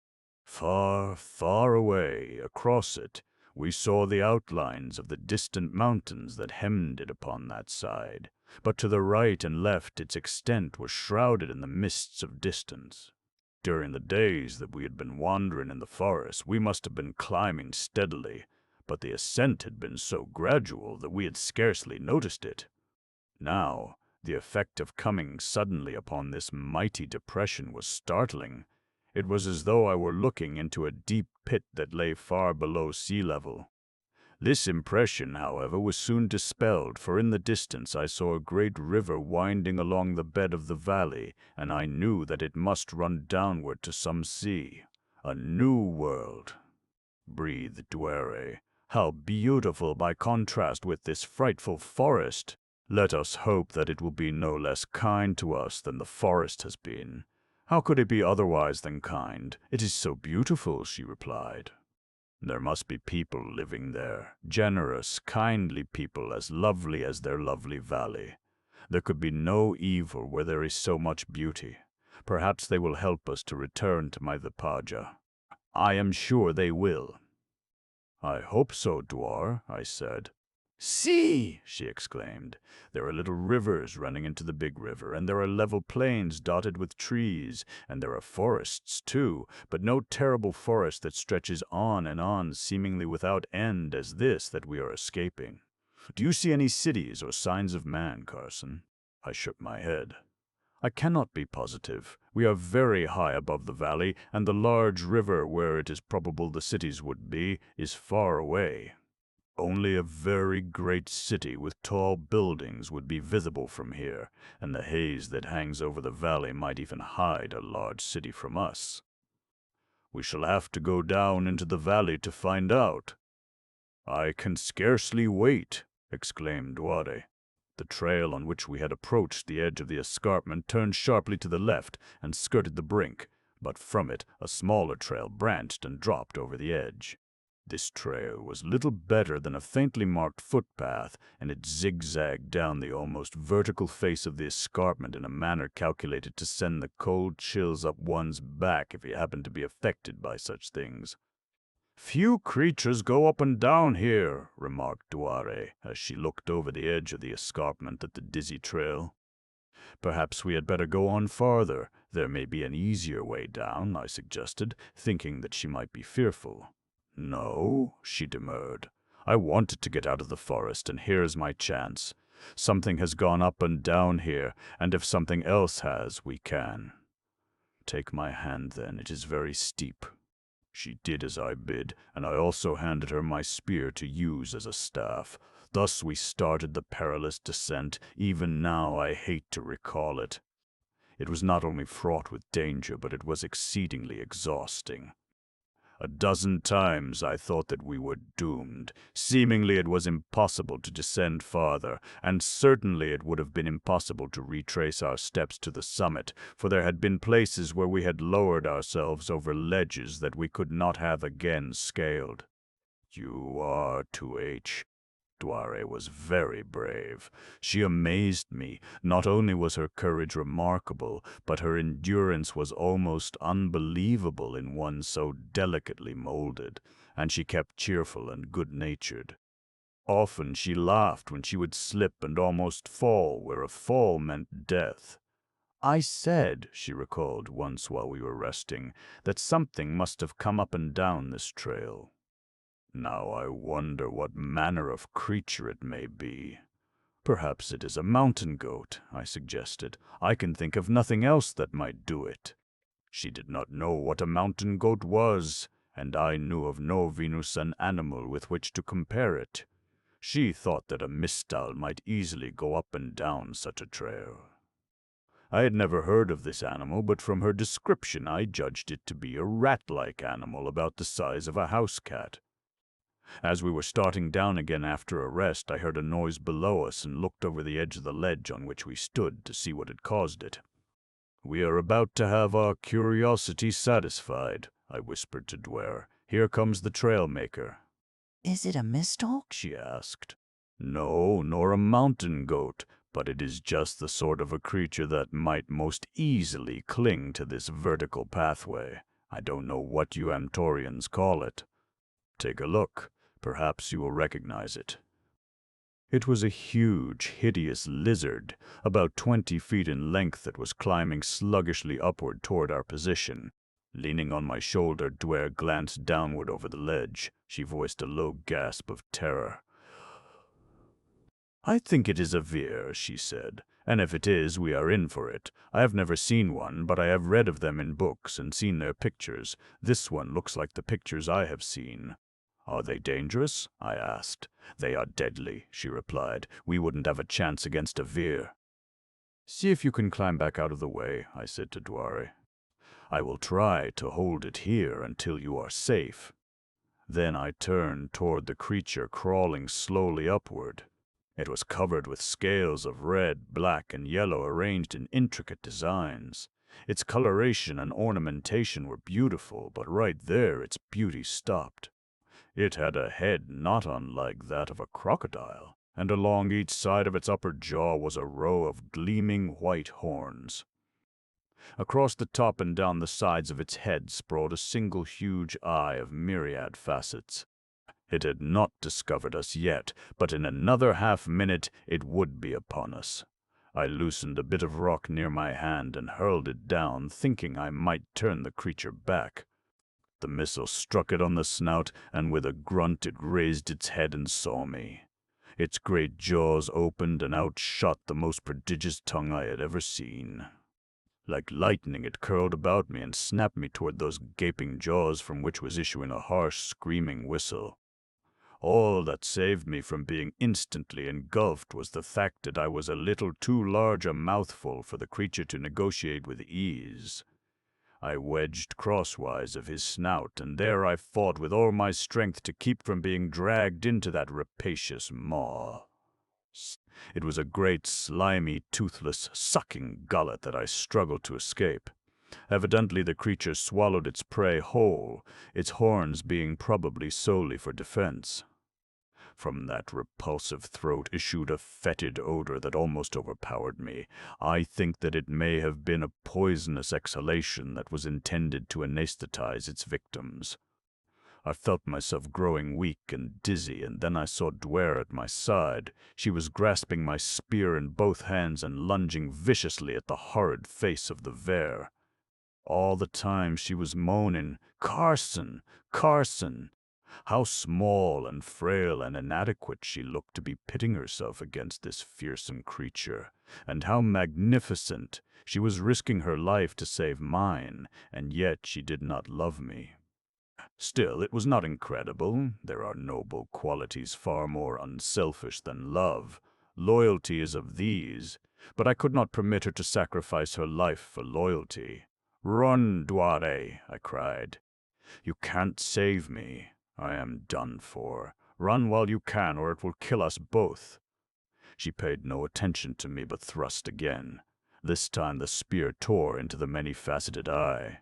Far, far away, across it, we saw the outlines of the distant mountains that hemmed it upon that side, but to the right and left its extent was shrouded in the mists of distance. During the days that we had been wandering in the forest, we must have been climbing steadily, but the ascent had been so gradual that we had scarcely noticed it. Now, the effect of coming suddenly upon this mighty depression was startling. It was as though I were looking into a deep pit that lay far below sea level. This impression, however, was soon dispelled, for in the distance I saw a great river winding along the bed of the valley, and I knew that it must run downward to some sea. A new world, breathed Duare. How beautiful by contrast with this frightful forest! Let us hope that it will be no less kind to us than the forest has been. How could it be otherwise than kind? It is so beautiful, she replied. There must be people living there, generous, kindly people as lovely as their lovely valley. There could be no evil where there is so much beauty. Perhaps they will help us to return to my Vipaja. I am sure they will. I hope so, Duare, I said. See, she exclaimed. There are little rivers running into the big river, and there are level plains dotted with trees, and there are forests, too, but no terrible forest that stretches on and on, seemingly without end, as this that we are escaping. Do you see any cities or signs of man, Carson? I shook my head. I cannot be positive. We are very high above the valley, and the large river where it is probable the cities would be is far away. Only a very great city with tall buildings would be visible from here, and the haze that hangs over the valley might even hide a large city from us. We shall have to go down into the valley to find out. I can scarcely wait, exclaimed Duare. The trail on which we had approached the edge of the escarpment turned sharply to the left and skirted the brink, but from it a smaller trail branched and dropped over the edge. This trail was little better than a faintly marked footpath, and it zigzagged down the almost vertical face of the escarpment in a manner calculated to send the cold chills up one's back if he happened to be affected by such things. Few creatures go up and down here, remarked Duare, as she looked over the edge of the escarpment at the dizzy trail. Perhaps we had better go on farther. There may be an easier way down, I suggested, thinking that she might be fearful. No, she demurred. I wanted to get out of the forest, and here's my chance. Something has gone up and down here, and if something else has, we can. Take my hand, then. It is very steep. She did as I bid, and I also handed her my spear to use as a staff. Thus we started the perilous descent. Even now I hate to recall it. It was not only fraught with danger, but it was exceedingly exhausting. A dozen times I thought that we were doomed. Seemingly it was impossible to descend farther, and certainly it would have been impossible to retrace our steps to the summit, for there had been places where we had lowered ourselves over ledges that we could not have again scaled. You are 2H. Duare was very brave. She amazed me. Not only was her courage remarkable, but her endurance was almost unbelievable in one so delicately molded, and she kept cheerful and good-natured. Often she laughed when she would slip and almost fall where a fall meant death. I said, she recalled once while we were resting, that something must have come up and down this trail. Now I wonder what manner of creature it may be. Perhaps it is a mountain goat, I suggested. I can think of nothing else that might do it. She did not know what a mountain goat was, and I knew of no Venusian animal with which to compare it. She thought that a mistal might easily go up and down such a trail. I had never heard of this animal, but from her description I judged it to be a rat-like animal about the size of a house cat. As we were starting down again after a rest, I heard a noise below us and looked over the edge of the ledge on which we stood to see what had caused it. "We are about to have our curiosity satisfied," I whispered to Duare. "Here comes the trail maker." Is it a mistalk? She asked. "No, nor a mountain goat, but it is just the sort of a creature that might most easily cling to this vertical pathway. I don't know what you Amtorians call it. Take a look. Perhaps you will recognize it." It was a huge, hideous lizard, about 20 feet in length, that was climbing sluggishly upward toward our position. Leaning on my shoulder, Duare glanced downward over the ledge. She voiced a low gasp of terror. "I think it is a veer," she said, "and if it is, we are in for it. I have never seen one, but I have read of them in books and seen their pictures. This one looks like the pictures I have seen." "Are they dangerous?" I asked. "They are deadly," she replied. "We wouldn't have a chance against a veer." "See if you can climb back out of the way," I said to Duare. "I will try to hold it here until you are safe." Then I turned toward the creature crawling slowly upward. It was covered with scales of red, black, and yellow arranged in intricate designs. Its coloration and ornamentation were beautiful, but right there its beauty stopped. It had a head not unlike that of a crocodile, and along each side of its upper jaw was a row of gleaming white horns. Across the top and down the sides of its head sprawled a single huge eye of myriad facets. It had not discovered us yet, but in another half-minute it would be upon us. I loosened a bit of rock near my hand and hurled it down, thinking I might turn the creature back. The missile struck it on the snout, and with a grunt it raised its head and saw me. Its great jaws opened, and out shot the most prodigious tongue I had ever seen. Like lightning it curled about me and snapped me toward those gaping jaws from which was issuing a harsh, screaming whistle. All that saved me from being instantly engulfed was the fact that I was a little too large a mouthful for the creature to negotiate with ease. I wedged crosswise of his snout, and there I fought with all my strength to keep from being dragged into that rapacious maw. It was a great, slimy, toothless, sucking gullet that I struggled to escape. Evidently the creature swallowed its prey whole, its horns being probably solely for defense. From that repulsive throat issued a fetid odor that almost overpowered me. I think that it may have been a poisonous exhalation that was intended to anesthetize its victims. I felt myself growing weak and dizzy, and then I saw Duare at my side. She was grasping my spear in both hands and lunging viciously at the horrid face of the Ver. All the time she was moaning, "Carson! Carson!" How small and frail and inadequate she looked to be pitting herself against this fearsome creature, and how magnificent! She was risking her life to save mine, and yet she did not love me. Still, it was not incredible. There are noble qualities far more unselfish than love. Loyalty is of these, but I could not permit her to sacrifice her life for loyalty. "Run, Duare!" I cried. "You can't save me. I am done for. Run while you can, or it will kill us both." She paid no attention to me, but thrust again. This time the spear tore into the many-faceted eye.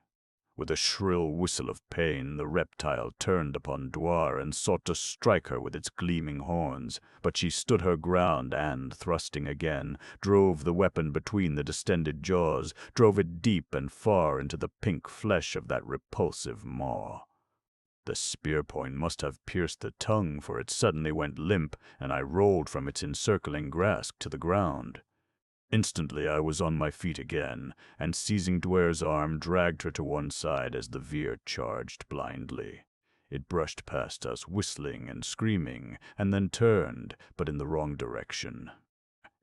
With a shrill whistle of pain, the reptile turned upon Duare and sought to strike her with its gleaming horns, but she stood her ground and, thrusting again, drove the weapon between the distended jaws, drove it deep and far into the pink flesh of that repulsive maw. The spear point must have pierced the tongue, for it suddenly went limp, and I rolled from its encircling grasp to the ground. Instantly I was on my feet again, and seizing Duare's arm, dragged her to one side as the veer charged blindly. It brushed past us, whistling and screaming, and then turned, but in the wrong direction.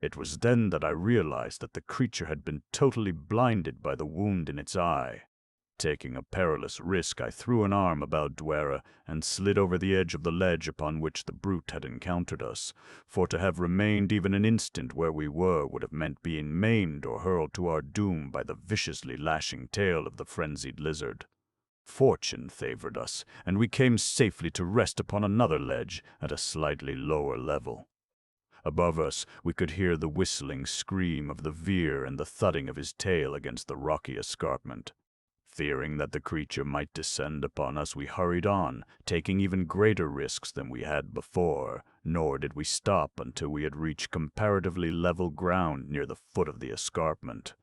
It was then that I realized that the creature had been totally blinded by the wound in its eye. Taking a perilous risk, I threw an arm about Duare and slid over the edge of the ledge upon which the brute had encountered us, for to have remained even an instant where we were would have meant being maimed or hurled to our doom by the viciously lashing tail of the frenzied lizard. Fortune favored us, and we came safely to rest upon another ledge at a slightly lower level. Above us, we could hear the whistling scream of the veer and the thudding of his tail against the rocky escarpment. Fearing that the creature might descend upon us, we hurried on, taking even greater risks than we had before, nor did we stop until we had reached comparatively level ground near the foot of the escarpment.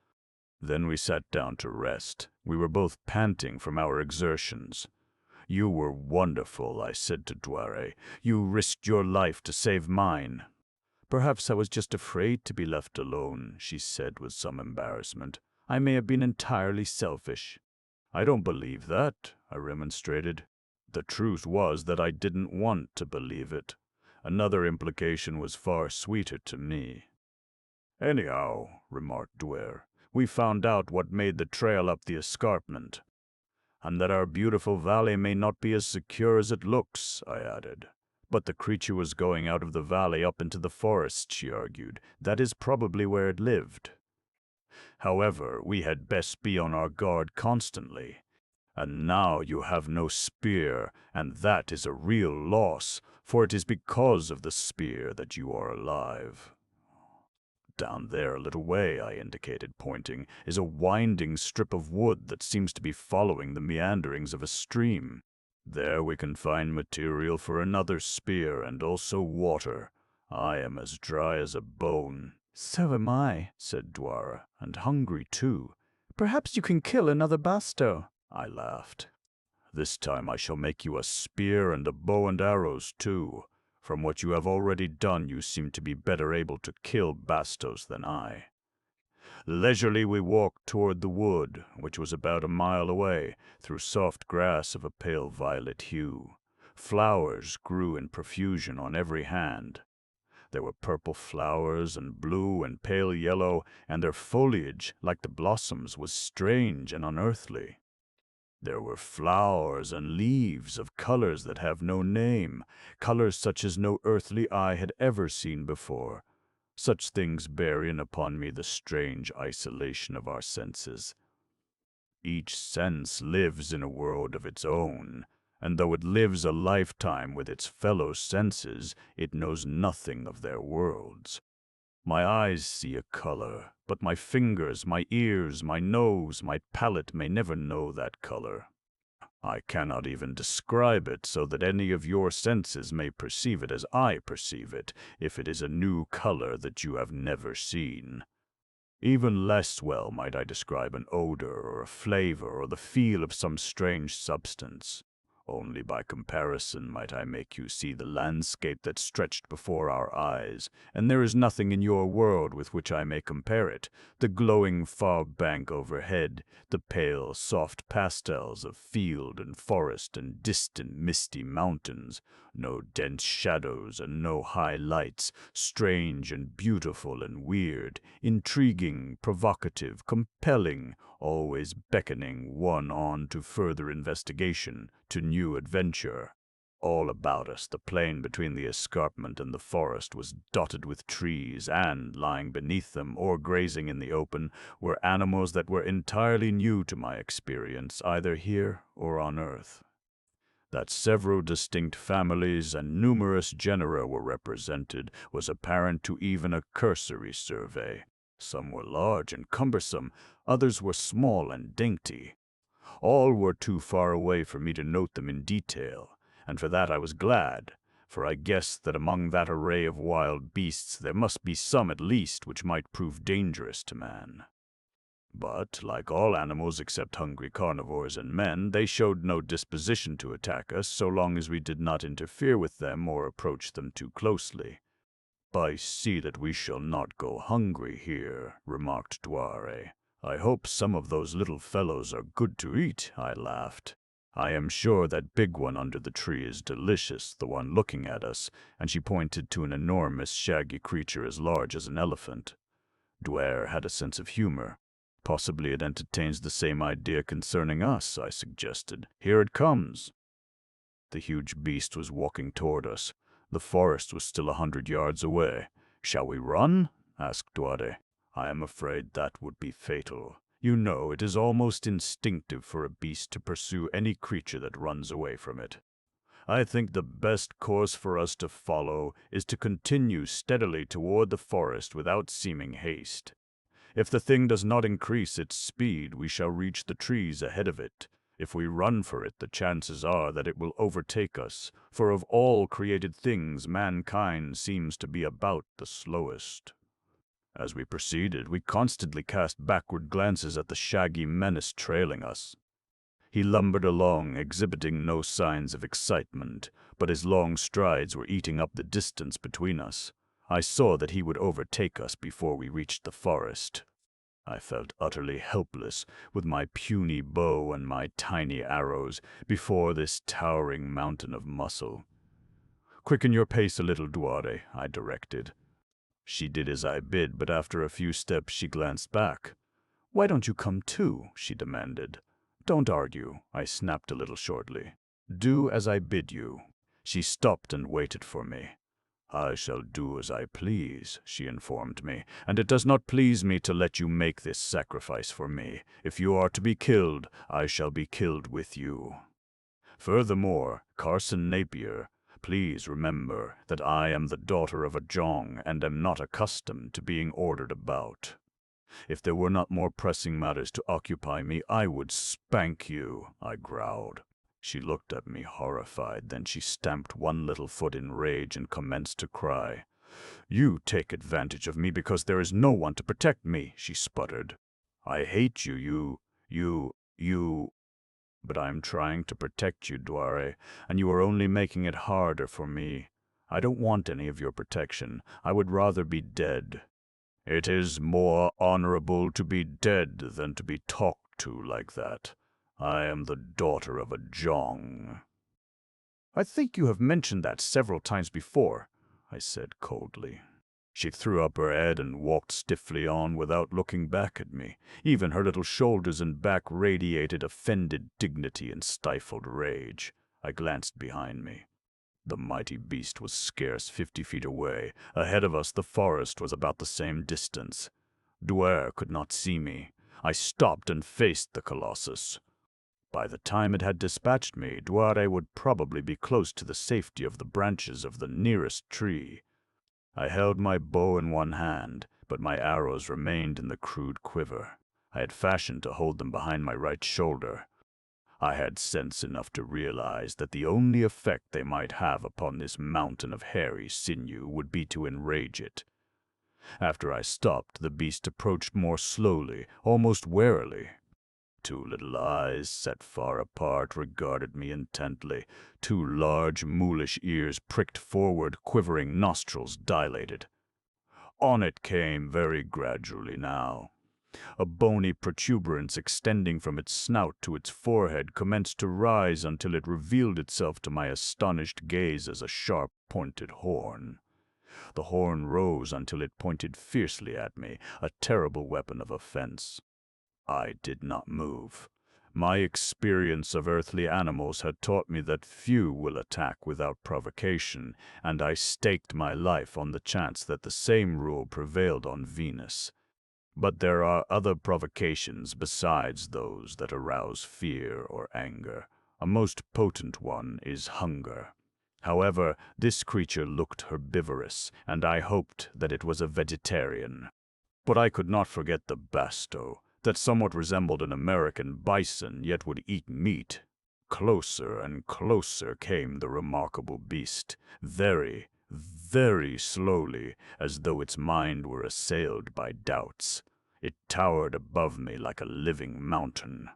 Then we sat down to rest. We were both panting from our exertions. "You were wonderful," I said to Duare. "You risked your life to save mine." "Perhaps I was just afraid to be left alone," she said with some embarrassment. "I may have been entirely selfish." "I don't believe that," I remonstrated. The truth was that I didn't want to believe it. Another implication was far sweeter to me. "Anyhow," remarked Duare, "we found out what made the trail up the escarpment. And that our beautiful valley may not be as secure as it looks," I added. "But the creature was going out of the valley up into the forest," she argued. "That is probably where it lived. However, we had best be on our guard constantly. And now you have no spear, and that is a real loss, for it is because of the spear that you are alive." "Down there a little way," I indicated, pointing, "is a winding strip of wood that seems to be following the meanderings of a stream. There we can find material for another spear and also water. I am as dry as a bone." "So am I," said Duare, "and hungry too. Perhaps you can kill another basto." I laughed. "This time I shall make you a spear and a bow and arrows too. From what you have already done, you seem to be better able to kill bastos than I." Leisurely we walked toward the wood, which was about a mile away, through soft grass of a pale violet hue. Flowers grew in profusion on every hand. There were purple flowers and blue and pale yellow, and their foliage, like the blossoms, was strange and unearthly. There were flowers and leaves of colors that have no name, colors such as no earthly eye had ever seen before. Such things bear in upon me the strange isolation of our senses. Each sense lives in a world of its own, and though it lives a lifetime with its fellow senses, it knows nothing of their worlds. My eyes see a color, but my fingers, my ears, my nose, my palate may never know that color. I cannot even describe it so that any of your senses may perceive it as I perceive it, if it is a new color that you have never seen. Even less well might I describe an odor or a flavor or the feel of some strange substance. Only by comparison might I make you see the landscape that stretched before our eyes, and there is nothing in your world with which I may compare it. The glowing fog bank overhead, the pale, soft pastels of field and forest and distant, misty mountains, no dense shadows and no high lights, strange and beautiful and weird, intriguing, provocative, compelling, always beckoning one on to further investigation, to new adventure. All about us, the plain between the escarpment and the forest was dotted with trees, and, lying beneath them or grazing in the open, were animals that were entirely new to my experience, either here or on earth. That several distinct families and numerous genera were represented was apparent to even a cursory survey. Some were large and cumbersome, others were small and dainty. All were too far away for me to note them in detail, and for that I was glad, for I guessed that among that array of wild beasts there must be some at least which might prove dangerous to man. But, like all animals except hungry carnivores and men, they showed no disposition to attack us so long as we did not interfere with them or approach them too closely. "I see that we shall not go hungry here," remarked Duare. "I hope some of those little fellows are good to eat," I laughed. "I am sure that big one under the tree is delicious, the one looking at us," and she pointed to an enormous shaggy creature as large as an elephant. Duare had a sense of humor. "Possibly it entertains the same idea concerning us," I suggested. "Here it comes." The huge beast was walking toward us. The forest was still 100 yards away. "Shall we run?" asked Duare. "I am afraid that would be fatal. You know, it is almost instinctive for a beast to pursue any creature that runs away from it. I think the best course for us to follow is to continue steadily toward the forest without seeming haste. If the thing does not increase its speed, we shall reach the trees ahead of it. If we run for it, the chances are that it will overtake us, for of all created things, mankind seems to be about the slowest." As we proceeded, we constantly cast backward glances at the shaggy menace trailing us. He lumbered along, exhibiting no signs of excitement, but his long strides were eating up the distance between us. I saw that he would overtake us before we reached the forest. I felt utterly helpless, with my puny bow and my tiny arrows, before this towering mountain of muscle. "Quicken your pace a little, Duare," I directed. She did as I bid, but after a few steps she glanced back. "Why don't you come too?" she demanded. "Don't argue," I snapped a little shortly. "Do as I bid you." She stopped and waited for me. "I shall do as I please," she informed me, "and it does not please me to let you make this sacrifice for me. If you are to be killed, I shall be killed with you. Furthermore, Carson Napier, please remember that I am the daughter of a Jong and am not accustomed to being ordered about. If there were not more pressing matters to occupy me, I would spank you," I growled. She looked at me horrified, then she stamped one little foot in rage and commenced to cry. "You take advantage of me because there is no one to protect me," she sputtered. "I hate you, but I am trying to protect you, Duare, and you are only making it harder for me. I don't want any of your protection. I would rather be dead." "It is more honorable to be dead than to be talked to like that. I am the daughter of a Jong." "I think you have mentioned that several times before," I said coldly. She threw up her head and walked stiffly on without looking back at me. Even her little shoulders and back radiated offended dignity and stifled rage. I glanced behind me. The mighty beast was scarce 50 feet away. Ahead of us, the forest was about the same distance. Duare could not see me. I stopped and faced the colossus. By the time it had dispatched me, Duare would probably be close to the safety of the branches of the nearest tree. I held my bow in one hand, but my arrows remained in the crude quiver. I had fashioned to hold them behind my right shoulder. I had sense enough to realize that the only effect they might have upon this mountain of hairy sinew would be to enrage it. After I stopped, the beast approached more slowly, almost warily. Two little eyes, set far apart, regarded me intently. Two large, moolish ears pricked forward, quivering nostrils dilated. On it came very gradually now. A bony protuberance extending from its snout to its forehead commenced to rise until it revealed itself to my astonished gaze as a sharp, pointed horn. The horn rose until it pointed fiercely at me, a terrible weapon of offense. I did not move. My experience of earthly animals had taught me that few will attack without provocation, and I staked my life on the chance that the same rule prevailed on Venus. But there are other provocations besides those that arouse fear or anger. A most potent one is hunger. However, this creature looked herbivorous, and I hoped that it was a vegetarian. But I could not forget the basto, that somewhat resembled an American bison, yet would eat meat. Closer and closer came the remarkable beast, very, very slowly, as though its mind were assailed by doubts. It towered above me like a living mountain.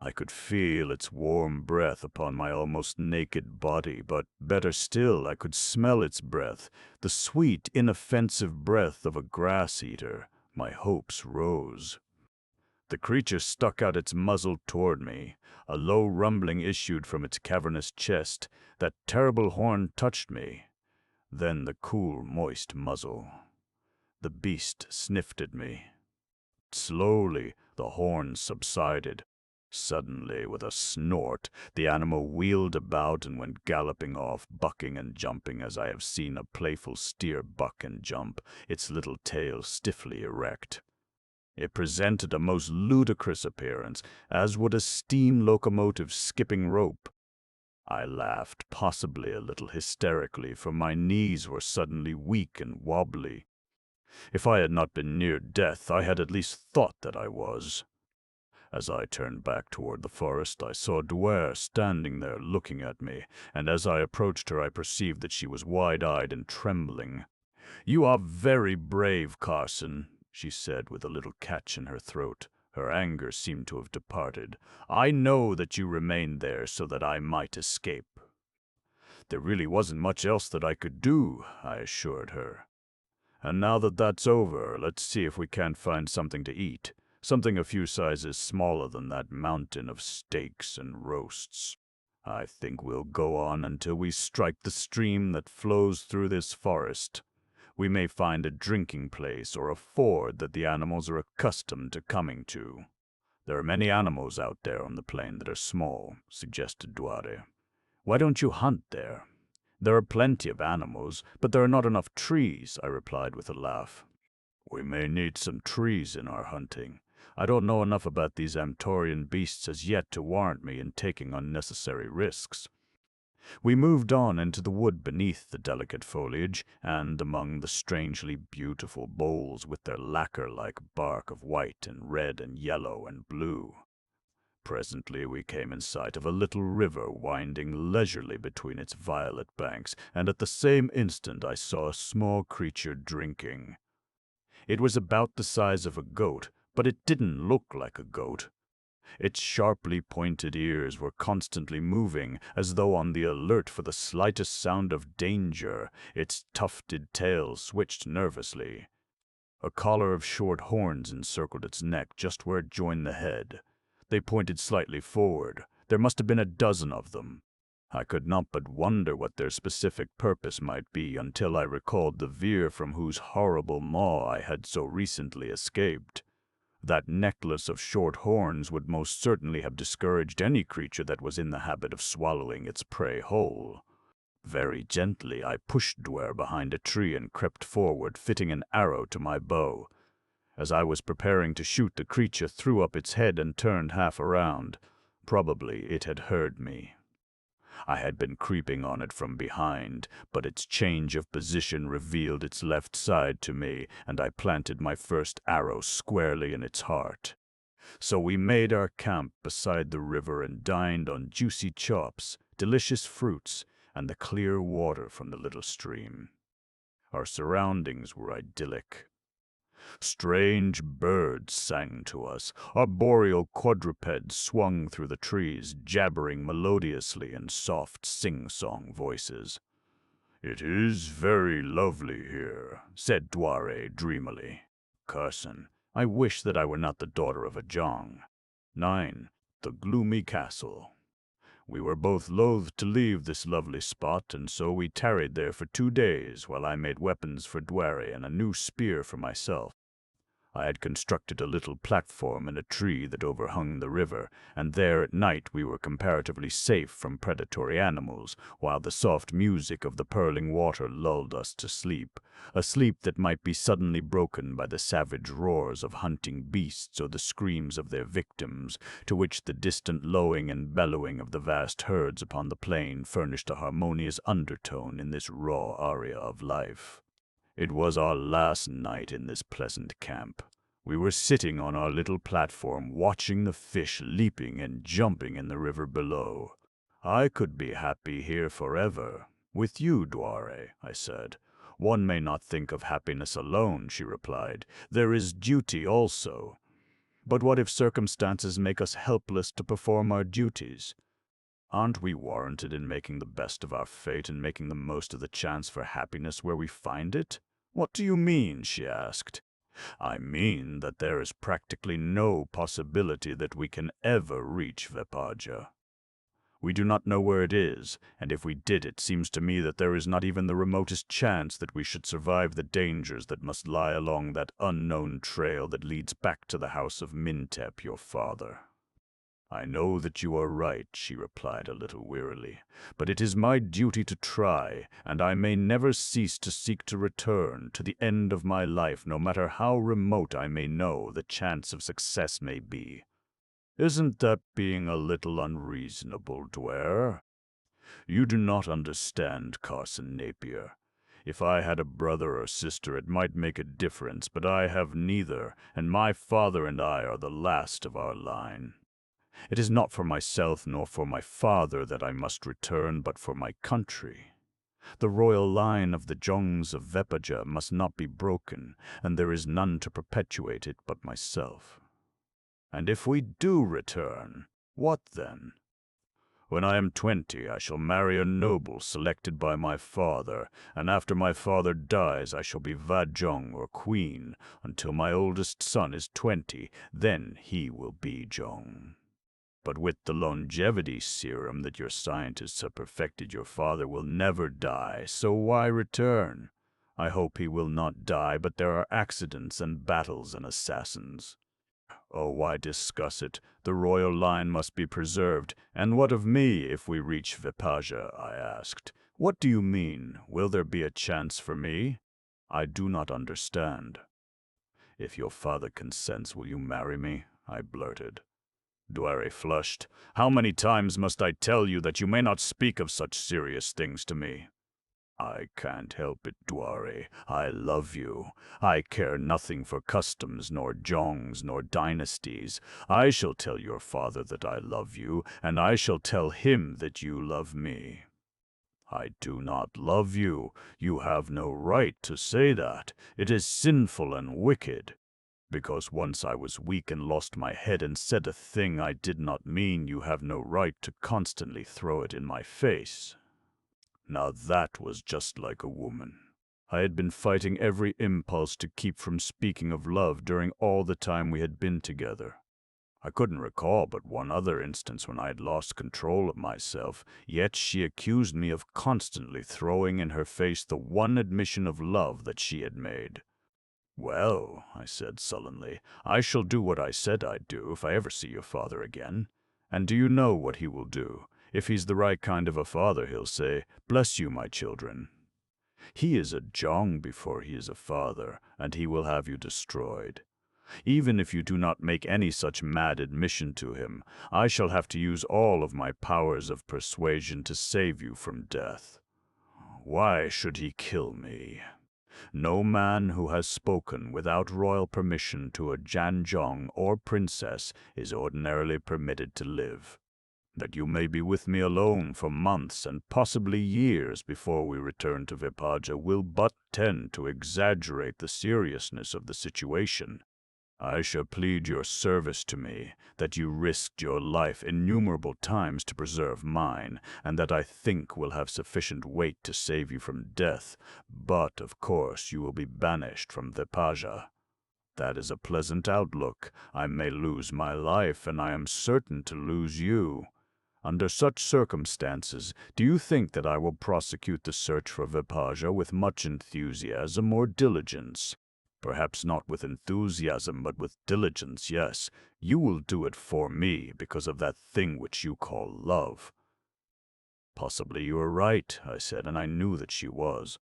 I could feel its warm breath upon my almost naked body, but better still, I could smell its breath, the sweet, inoffensive breath of a grass-eater. My hopes rose. The creature stuck out its muzzle toward me. A low rumbling issued from its cavernous chest. That terrible horn touched me. Then the cool, moist muzzle. The beast sniffed at me. Slowly, the horn subsided. Suddenly, with a snort, the animal wheeled about and went galloping off, bucking and jumping as I have seen a playful steer buck and jump, its little tail stiffly erect. It presented a most ludicrous appearance, as would a steam locomotive skipping rope. I laughed, possibly a little hysterically, for my knees were suddenly weak and wobbly. If I had not been near death, I had at least thought that I was. As I turned back toward the forest, I saw Duare standing there looking at me, and as I approached her I perceived that she was wide-eyed and trembling. "You are very brave, Carson," she said with a little catch in her throat. Her anger seemed to have departed. "I know that you remained there so that I might escape." "There really wasn't much else that I could do," I assured her. "And now that that's over, let's see if we can't find something to eat. Something a few sizes smaller than that mountain of steaks and roasts. I think we'll go on until we strike the stream that flows through this forest. We may find a drinking place or a ford that the animals are accustomed to coming to." "There are many animals out there on the plain that are small," suggested Duare. "Why don't you hunt there?" "There are plenty of animals, but there are not enough trees," I replied with a laugh. "We may need some trees in our hunting. I don't know enough about these Amtorian beasts as yet to warrant me in taking unnecessary risks." We moved on into the wood beneath the delicate foliage, and among the strangely beautiful boles with their lacquer-like bark of white and red and yellow and blue. Presently we came in sight of a little river winding leisurely between its violet banks, and at the same instant I saw a small creature drinking. It was about the size of a goat, but it didn't look like a goat. Its sharply pointed ears were constantly moving, as though on the alert for the slightest sound of danger. Its tufted tail switched nervously. A collar of short horns encircled its neck just where it joined the head. They pointed slightly forward. There must have been a dozen of them. I could not but wonder what their specific purpose might be until I recalled the veer from whose horrible maw I had so recently escaped. That necklace of short horns would most certainly have discouraged any creature that was in the habit of swallowing its prey whole. Very gently I pushed Duare behind a tree and crept forward, fitting an arrow to my bow. As I was preparing to shoot, the creature threw up its head and turned half around. Probably it had heard me. I had been creeping on it from behind, but its change of position revealed its left side to me, and I planted my first arrow squarely in its heart. So we made our camp beside the river and dined on juicy chops, delicious fruits, and the clear water from the little stream. Our surroundings were idyllic. Strange birds sang to us. Arboreal quadrupeds swung through the trees, jabbering melodiously in soft sing-song voices. "It is very lovely here," said Duare dreamily. "Carson, I wish that I were not the daughter of a Jong." 9. The Gloomy Castle. We were both loath to leave this lovely spot, and so we tarried there for 2 days while I made weapons for Duare and a new spear for myself. I had constructed a little platform in a tree that overhung the river, and there at night we were comparatively safe from predatory animals, while the soft music of the purling water lulled us to sleep, a sleep that might be suddenly broken by the savage roars of hunting beasts or the screams of their victims, to which the distant lowing and bellowing of the vast herds upon the plain furnished a harmonious undertone in this raw aria of life. It was our last night in this pleasant camp. We were sitting on our little platform watching the fish leaping and jumping in the river below. I could be happy here forever. With you, Duare, I said. One may not think of happiness alone, she replied. There is duty also. But what if circumstances make us helpless to perform our duties? Aren't we warranted in making the best of our fate and making the most of the chance for happiness where we find it? What do you mean? She asked. I mean that there is practically no possibility that we can ever reach Vepaja. We do not know where it is, and if we did, it seems to me that there is not even the remotest chance that we should survive the dangers that must lie along that unknown trail that leads back to the house of Mintep, your father. I know that you are right, she replied a little wearily, but it is my duty to try, and I may never cease to seek to return to the end of my life, no matter how remote I may know the chance of success may be. Isn't that being a little unreasonable, Duare? You do not understand, Carson Napier. If I had a brother or sister, it might make a difference, but I have neither, and my father and I are the last of our line. It is not for myself nor for my father that I must return, but for my country. The royal line of the Jongs of Vepaja must not be broken, and there is none to perpetuate it but myself. And if we do return, what then? When I am 20, I shall marry a noble selected by my father, and after my father dies, I shall be Vajong or queen, until my oldest son is 20, then he will be Jong. But with the longevity serum that your scientists have perfected, your father will never die, so why return? I hope he will not die, but there are accidents and battles and assassins. Oh, why discuss it? The royal line must be preserved. And what of me if we reach Vepaja? I asked. What do you mean? Will there be a chance for me? I do not understand. If your father consents, will you marry me? I blurted. Duare flushed. How many times must I tell you that you may not speak of such serious things to me? I can't help it, Duare. I love you. I care nothing for customs, nor jongs, nor dynasties. I shall tell your father that I love you, and I shall tell him that you love me. I do not love you. You have no right to say that. It is sinful and wicked. Because once I was weak and lost my head and said a thing I did not mean, you have no right to constantly throw it in my face. Now that was just like a woman. I had been fighting every impulse to keep from speaking of love during all the time we had been together. I couldn't recall but one other instance when I had lost control of myself, yet she accused me of constantly throwing in her face the one admission of love that she had made. Well, I said sullenly, I shall do what I said I'd do if I ever see your father again. And do you know what he will do? If he's the right kind of a father, he'll say, "Bless you, my children." He is a Jong before he is a father, and he will have you destroyed. Even if you do not make any such mad admission to him, I shall have to use all of my powers of persuasion to save you from death. Why should he kill me? No man who has spoken without royal permission to a Janjong or princess is ordinarily permitted to live. That you may be with me alone for months and possibly years before we return to Vepaja will but tend to exaggerate the seriousness of the situation. I shall plead your service to me, that you risked your life innumerable times to preserve mine, and that I think will have sufficient weight to save you from death, but, of course, you will be banished from Vepaja. That is a pleasant outlook. I may lose my life, and I am certain to lose you. Under such circumstances, do you think that I will prosecute the search for Vepaja with much enthusiasm or diligence? Perhaps not with enthusiasm, but with diligence, yes. You will do it for me because of that thing which you call love." "Possibly you are right," I said, and I knew that she was.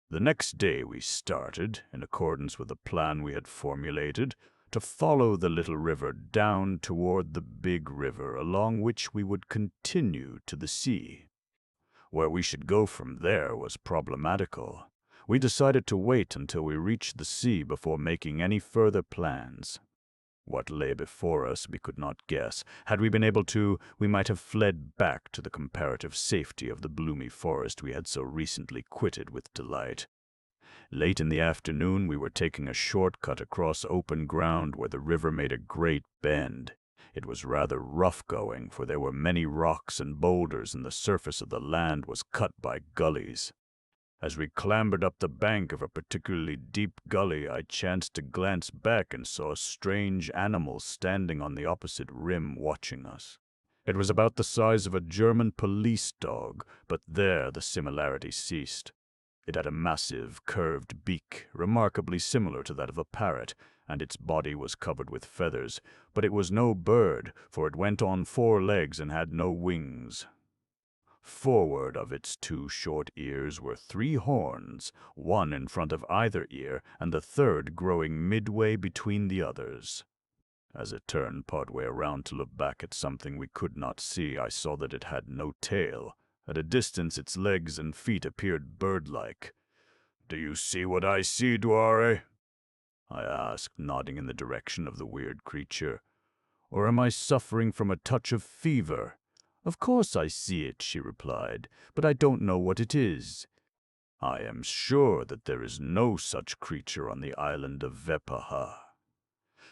The next day we started, in accordance with the plan we had formulated, to follow the little river down toward the big river along which we would continue to the sea. Where we should go from there was problematical. We decided to wait until we reached the sea before making any further plans. What lay before us we could not guess. Had we been able to, we might have fled back to the comparative safety of the gloomy forest we had so recently quitted with delight. Late in the afternoon we were taking a short-cut across open ground where the river made a great bend. It was rather rough going, for there were many rocks and boulders, and the surface of the land was cut by gullies. As we clambered up the bank of a particularly deep gully, I chanced to glance back and saw a strange animal standing on the opposite rim watching us. It was about the size of a German police dog, but there the similarity ceased. It had a massive, curved beak, remarkably similar to that of a parrot, and its body was covered with feathers, but it was no bird, for it went on 4 legs and had no wings. Forward of its 2 short ears were 3 horns, one in front of either ear, and the third growing midway between the others. As it turned partway around to look back at something we could not see, I saw that it had no tail. At a distance its legs and feet appeared bird-like. "Do you see what I see, Duare?" I asked, nodding in the direction of the weird creature. "Or am I suffering from a touch of fever?" "Of course I see it," she replied, "but I don't know what it is." "I am sure that there is no such creature on the island of Vepaha."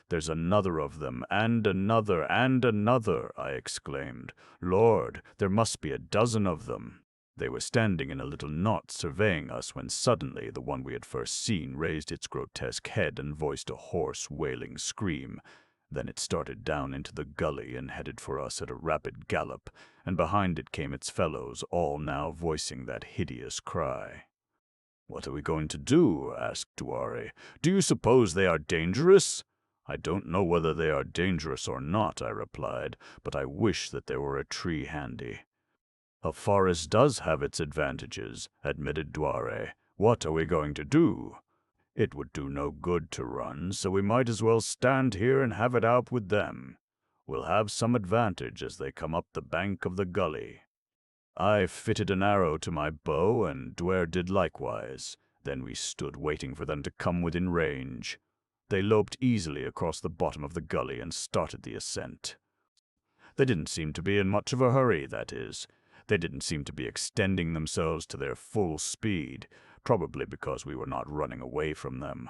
"There's another of them, and another, and another," I exclaimed. "Lord, there must be a dozen of them." They were standing in a little knot surveying us when suddenly the one we had first seen raised its grotesque head and voiced a hoarse, wailing scream. Then it started down into the gully and headed for us at a rapid gallop, and behind it came its fellows, all now voicing that hideous cry. "What are we going to do?" asked Duare. "Do you suppose they are dangerous?" "I don't know whether they are dangerous or not," I replied, "but I wish that there were a tree handy." "A forest does have its advantages," admitted Duare. "What are we going to do?" "It would do no good to run, so we might as well stand here and have it out with them. We'll have some advantage as they come up the bank of the gully." I fitted an arrow to my bow, and Duare did likewise. Then we stood waiting for them to come within range. They loped easily across the bottom of the gully and started the ascent. They didn't seem to be in much of a hurry, that is. They didn't seem to be extending themselves to their full speed, probably because we were not running away from them.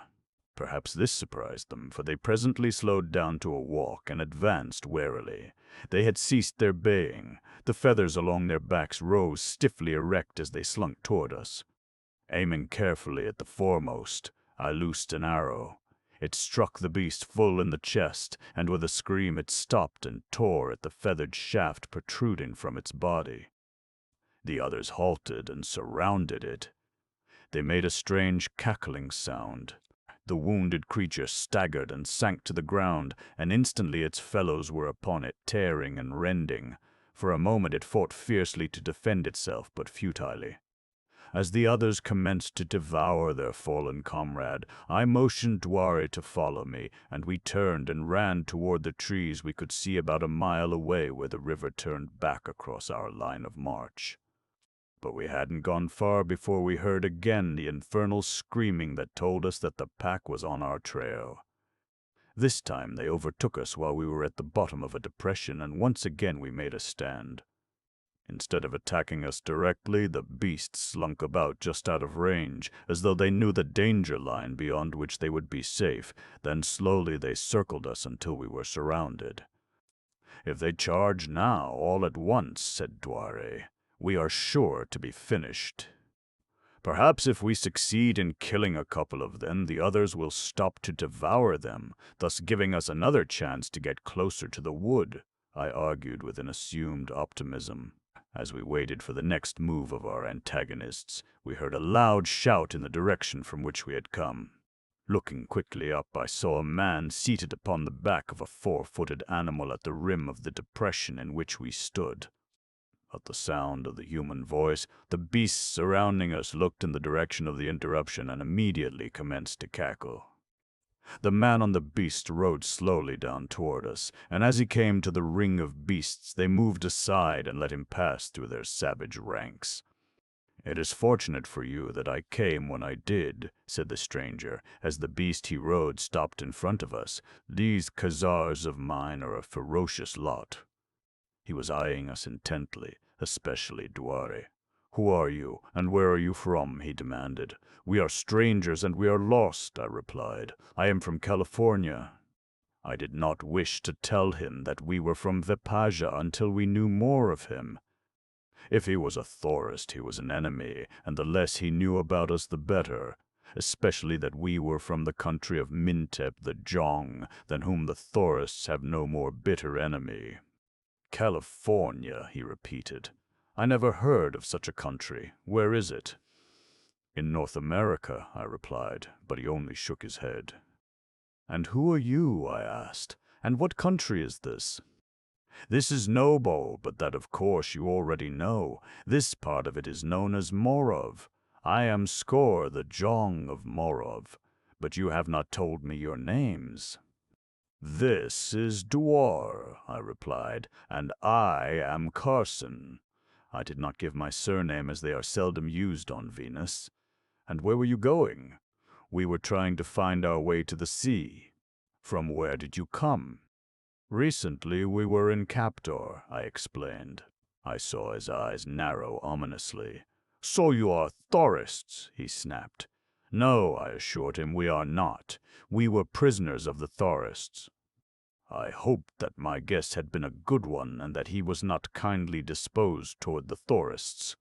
Perhaps this surprised them, for they presently slowed down to a walk and advanced warily. They had ceased their baying. The feathers along their backs rose stiffly erect as they slunk toward us. Aiming carefully at the foremost, I loosed an arrow. It struck the beast full in the chest, and with a scream it stopped and tore at the feathered shaft protruding from its body. The others halted and surrounded it. They made a strange cackling sound. The wounded creature staggered and sank to the ground, and instantly its fellows were upon it, tearing and rending. For a moment it fought fiercely to defend itself, but futilely. As the others commenced to devour their fallen comrade, I motioned Duare to follow me, and we turned and ran toward the trees we could see about a mile away where the river turned back across our line of march. But we hadn't gone far before we heard again the infernal screaming that told us that the pack was on our trail. This time they overtook us while we were at the bottom of a depression, and once again we made a stand. Instead of attacking us directly, the beasts slunk about just out of range, as though they knew the danger line beyond which they would be safe. Then slowly they circled us until we were surrounded. "If they charge now, all at once," said Duare, "we are sure to be finished. Perhaps if we succeed in killing a couple of them, the others will stop to devour them, thus giving us another chance to get closer to the wood," I argued with an assumed optimism. As we waited for the next move of our antagonists, we heard a loud shout in the direction from which we had come. Looking quickly up, I saw a man seated upon the back of a four-footed animal at the rim of the depression in which we stood. At the sound of the human voice, the beasts surrounding us looked in the direction of the interruption and immediately commenced to cackle. The man on the beast rode slowly down toward us, and as he came to the ring of beasts, they moved aside and let him pass through their savage ranks. "It is fortunate for you that I came when I did," said the stranger, as the beast he rode stopped in front of us. "These Khazars of mine are a ferocious lot." He was eyeing us intently, especially Duare. "Who are you, and where are you from?" he demanded. "We are strangers and we are lost," I replied. "I am from California." I did not wish to tell him that we were from Vipaja until we knew more of him. If he was a Thorist, he was an enemy, and the less he knew about us the better, especially that we were from the country of Mintep the Jong, than whom the Thorists have no more bitter enemy. "California," he repeated. "I never heard of such a country. Where is it?" "In North America," I replied, but he only shook his head. "And who are you?" I asked. "And what country is this?" "This is Nobo, but that of course you already know. This part of it is known as Morov. I am Skor, the Jong of Morov, but you have not told me your names." "This is Duare," I replied, "and I am Carson." I did not give my surname as they are seldom used on Venus. "And where were you going?" "We were trying to find our way to the sea." "From where did you come?" "Recently we were in Captor," I explained. I saw his eyes narrow ominously. "So you are Thorists," he snapped. "No," I assured him, "we are not. We were prisoners of the Thorists." I hoped that my guess had been a good one and that he was not kindly disposed toward the Thorists.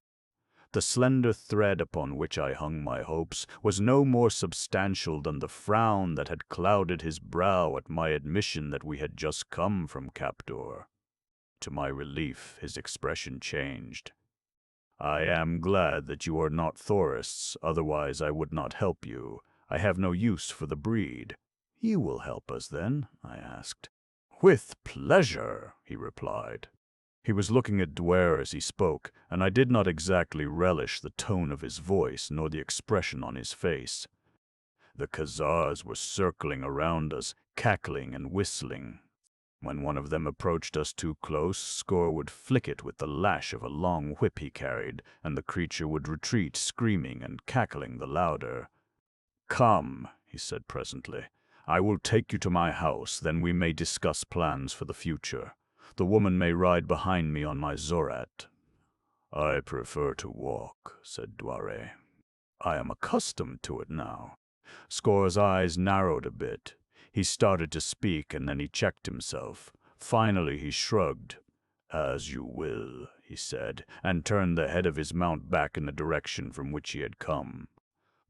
The slender thread upon which I hung my hopes was no more substantial than the frown that had clouded his brow at my admission that we had just come from Captor. To my relief, his expression changed. "I am glad that you are not Thorists, otherwise I would not help you. I have no use for the breed." "You will help us, then?" I asked. "With pleasure," he replied. He was looking at Duare as he spoke, and I did not exactly relish the tone of his voice nor the expression on his face. The Khazars were circling around us, cackling and whistling. When one of them approached us too close, Skor would flick it with the lash of a long whip he carried, and the creature would retreat, screaming and cackling the louder. "Come," he said presently. "I will take you to my house, then we may discuss plans for the future. The woman may ride behind me on my Zorat." "I prefer to walk," said Duare. "I am accustomed to it now." Skor's eyes narrowed a bit. He started to speak, and then he checked himself. Finally he shrugged. "As you will," he said, and turned the head of his mount back in the direction from which he had come.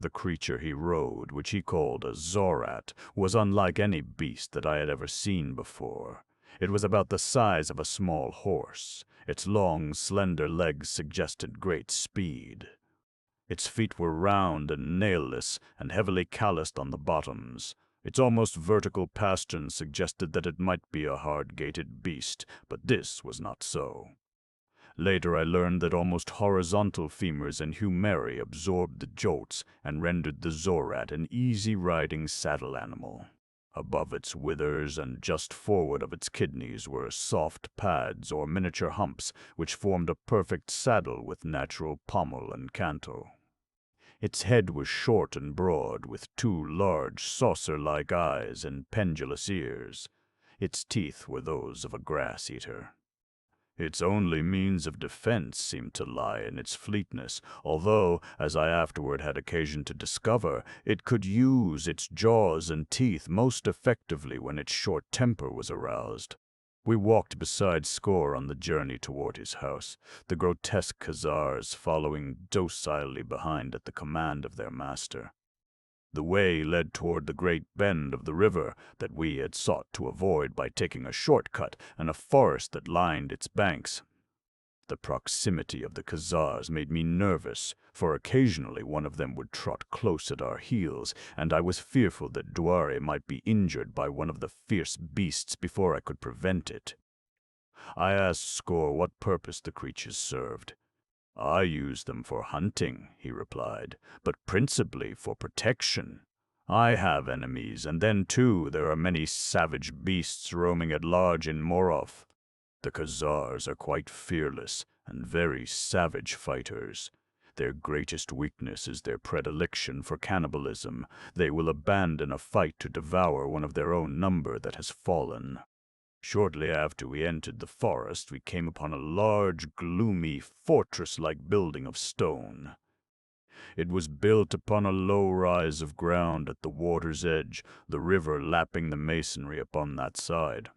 The creature he rode, which he called a Zorat, was unlike any beast that I had ever seen before. It was about the size of a small horse. Its long, slender legs suggested great speed. Its feet were round and nailless and heavily calloused on the bottoms. Its almost vertical pasterns suggested that it might be a hard-gaited beast, but this was not so. Later I learned that almost horizontal femurs and humeri absorbed the jolts and rendered the Zorat an easy-riding saddle animal. Above its withers and just forward of its kidneys were soft pads or miniature humps which formed a perfect saddle with natural pommel and cantle. Its head was short and broad, with two large saucer-like eyes and pendulous ears. Its teeth were those of a grass-eater. Its only means of defense seemed to lie in its fleetness, although, as I afterward had occasion to discover, it could use its jaws and teeth most effectively when its short temper was aroused. We walked beside Skor on the journey toward his house, the grotesque Khazars following docilely behind at the command of their master. The way led toward the great bend of the river that we had sought to avoid by taking a short cut and a forest that lined its banks. The proximity of the Khazars made me nervous, for occasionally one of them would trot close at our heels, and I was fearful that Duare might be injured by one of the fierce beasts before I could prevent it. I asked Score what purpose the creatures served. "I use them for hunting," he replied, "but principally for protection. I have enemies, and then, too, there are many savage beasts roaming at large in Morov. The Khazars are quite fearless and very savage fighters. Their greatest weakness is their predilection for cannibalism. They will abandon a fight to devour one of their own number that has fallen." Shortly after we entered the forest, we came upon a large, gloomy, fortress-like building of stone. It was built upon a low rise of ground at the water's edge, the river lapping the masonry upon that side.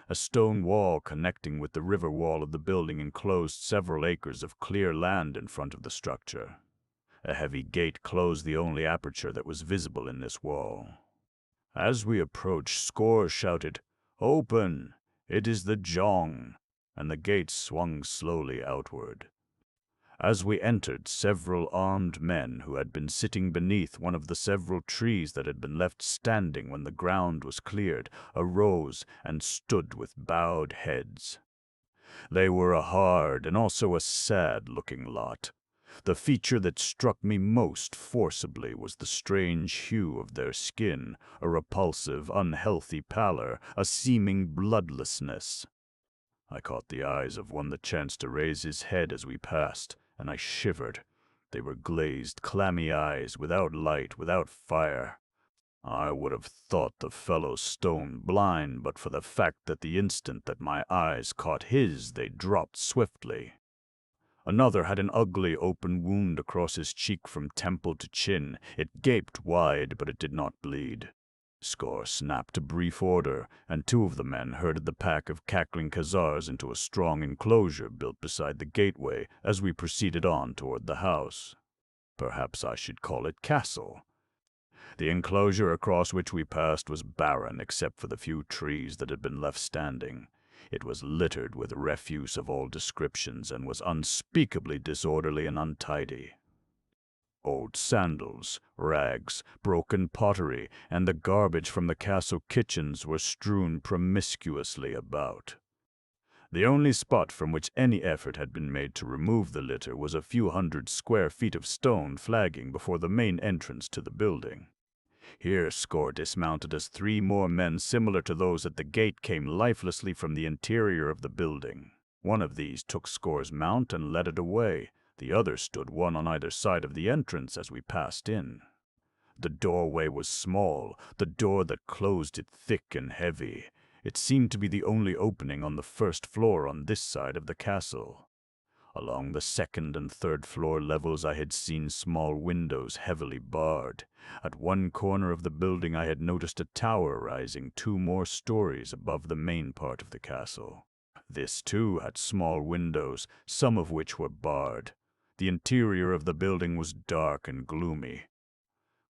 A stone wall connecting with the river wall of the building enclosed several acres of clear land in front of the structure. A heavy gate closed the only aperture that was visible in this wall. As we approached, Score shouted, "Open! It is the Jong!" and the gate swung slowly outward. As we entered, several armed men who had been sitting beneath one of the several trees that had been left standing when the ground was cleared arose and stood with bowed heads. They were a hard and also a sad-looking lot. The feature that struck me most forcibly was the strange hue of their skin, a repulsive, unhealthy pallor, a seeming bloodlessness. I caught the eyes of one that chanced to raise his head as we passed, and I shivered. They were glazed, clammy eyes, without light, without fire. I would have thought the fellow stone blind, but for the fact that the instant that my eyes caught his, they dropped swiftly. Another had an ugly open wound across his cheek from temple to chin. It gaped wide, but it did not bleed. Score snapped a brief order, and two of the men herded the pack of cackling Khazars into a strong enclosure built beside the gateway as we proceeded on toward the house. Perhaps I should call it castle. The enclosure across which we passed was barren except for the few trees that had been left standing. It was littered with refuse of all descriptions and was unspeakably disorderly and untidy. Old sandals, rags, broken pottery, and the garbage from the castle kitchens were strewn promiscuously about. The only spot from which any effort had been made to remove the litter was a few hundred square feet of stone flagging before the main entrance to the building. Here Score dismounted as three more men similar to those at the gate came lifelessly from the interior of the building. One of these took Score's mount and led it away. The other stood one on either side of the entrance as we passed in. The doorway was small, the door that closed it thick and heavy. It seemed to be the only opening on the first floor on this side of the castle. Along the second and third floor levels I had seen small windows heavily barred. At one corner of the building I had noticed a tower rising 2 more stories above the main part of the castle. This, too, had small windows, some of which were barred. The interior of the building was dark and gloomy.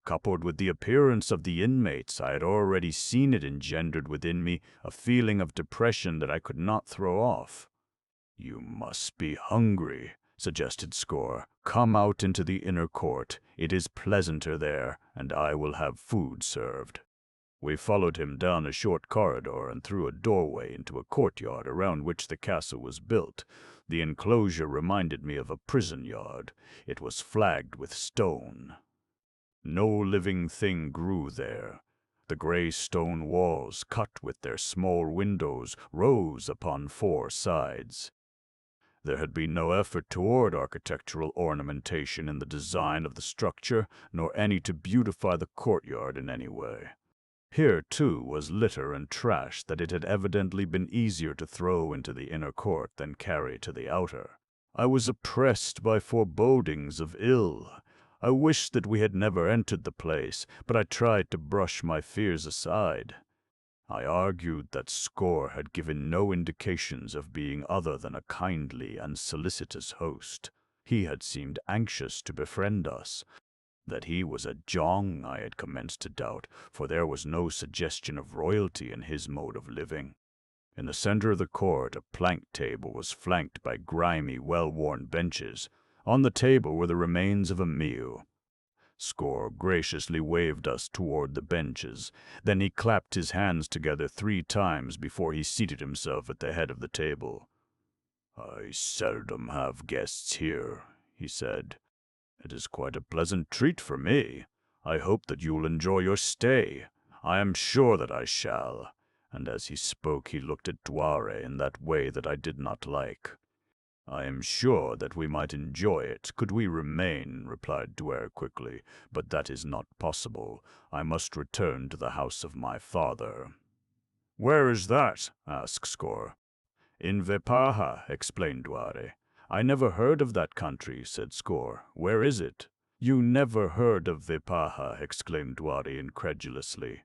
Coupled with the appearance of the inmates, I had already seen it engendered within me a feeling of depression that I could not throw off. "You must be hungry," suggested Score. "Come out into the inner court. It is pleasanter there, and I will have food served." We followed him down a short corridor and through a doorway into a courtyard around which the castle was built. The enclosure reminded me of a prison yard. It was flagged with stone. No living thing grew there. The gray stone walls, cut with their small windows, rose upon 4 sides. There had been no effort toward architectural ornamentation in the design of the structure, nor any to beautify the courtyard in any way. Here, too, was litter and trash that it had evidently been easier to throw into the inner court than carry to the outer. I was oppressed by forebodings of ill. I wished that we had never entered the place, but I tried to brush my fears aside. I argued that Score had given no indications of being other than a kindly and solicitous host. He had seemed anxious to befriend us. That he was a Jong I had commenced to doubt, for there was no suggestion of royalty in his mode of living. In the center of the court, a plank table was flanked by grimy, well-worn benches. On the table were the remains of a meal. Score graciously waved us toward the benches. Then he clapped his hands together 3 times before he seated himself at the head of the table. "I seldom have guests here," he said. "It is quite a pleasant treat for me. I hope that you'll enjoy your stay. I am sure that I shall." And as he spoke, he looked at Duare in that way that I did not like. "I am sure that we might enjoy it, could we remain," replied Duare quickly, "but that is not possible. I must return to the house of my father." "Where is that?" asked Score. "In Vepaha," explained Duare. "I never heard of that country," said Score. "Where is it?" "You never heard of Vepaha," exclaimed Duare incredulously.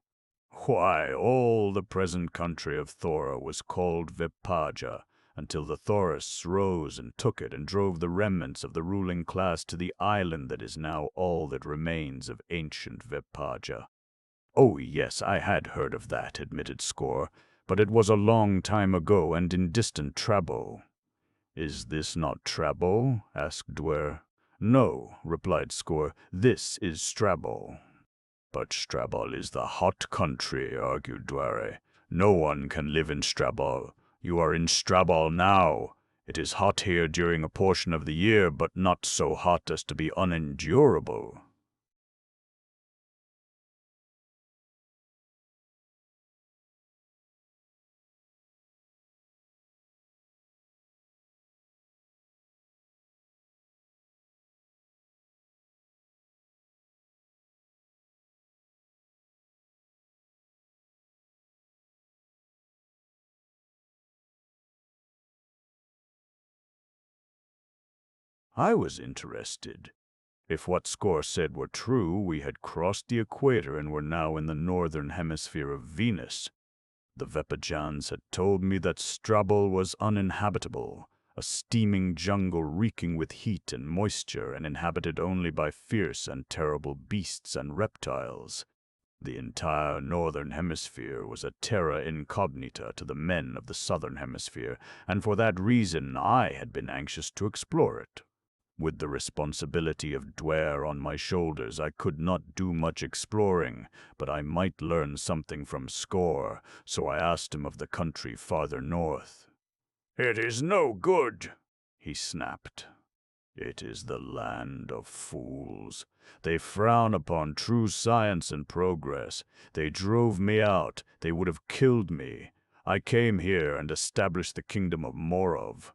"Why, all the present country of Thora was called Vepaja, until the Thorists rose and took it and drove the remnants of the ruling class to the island that is now all that remains of ancient Vepaja." "Oh, yes, I had heard of that," admitted Score, "but it was a long time ago and in distant Trabo." "Is this not Trabo?" asked Duare. "No," replied Score, "this is Strabo." "But Strabol is the hot country," argued Duare. "No one can live in Strabol. You are in Strabol now. It is hot here during a portion of the year, but not so hot as to be unendurable." I was interested. If what Score said were true, we had crossed the equator and were now in the northern hemisphere of Venus. The Vepajans had told me that Strabol was uninhabitable, a steaming jungle reeking with heat and moisture and inhabited only by fierce and terrible beasts and reptiles. The entire northern hemisphere was a terra incognita to the men of the southern hemisphere, and for that reason I had been anxious to explore it. With the responsibility of Duare on my shoulders, I could not do much exploring, but I might learn something from Score, so I asked him of the country farther north. "It is no good," he snapped. "It is the land of fools. They frown upon true science and progress. They drove me out. They would have killed me. I came here and established the kingdom of Morov.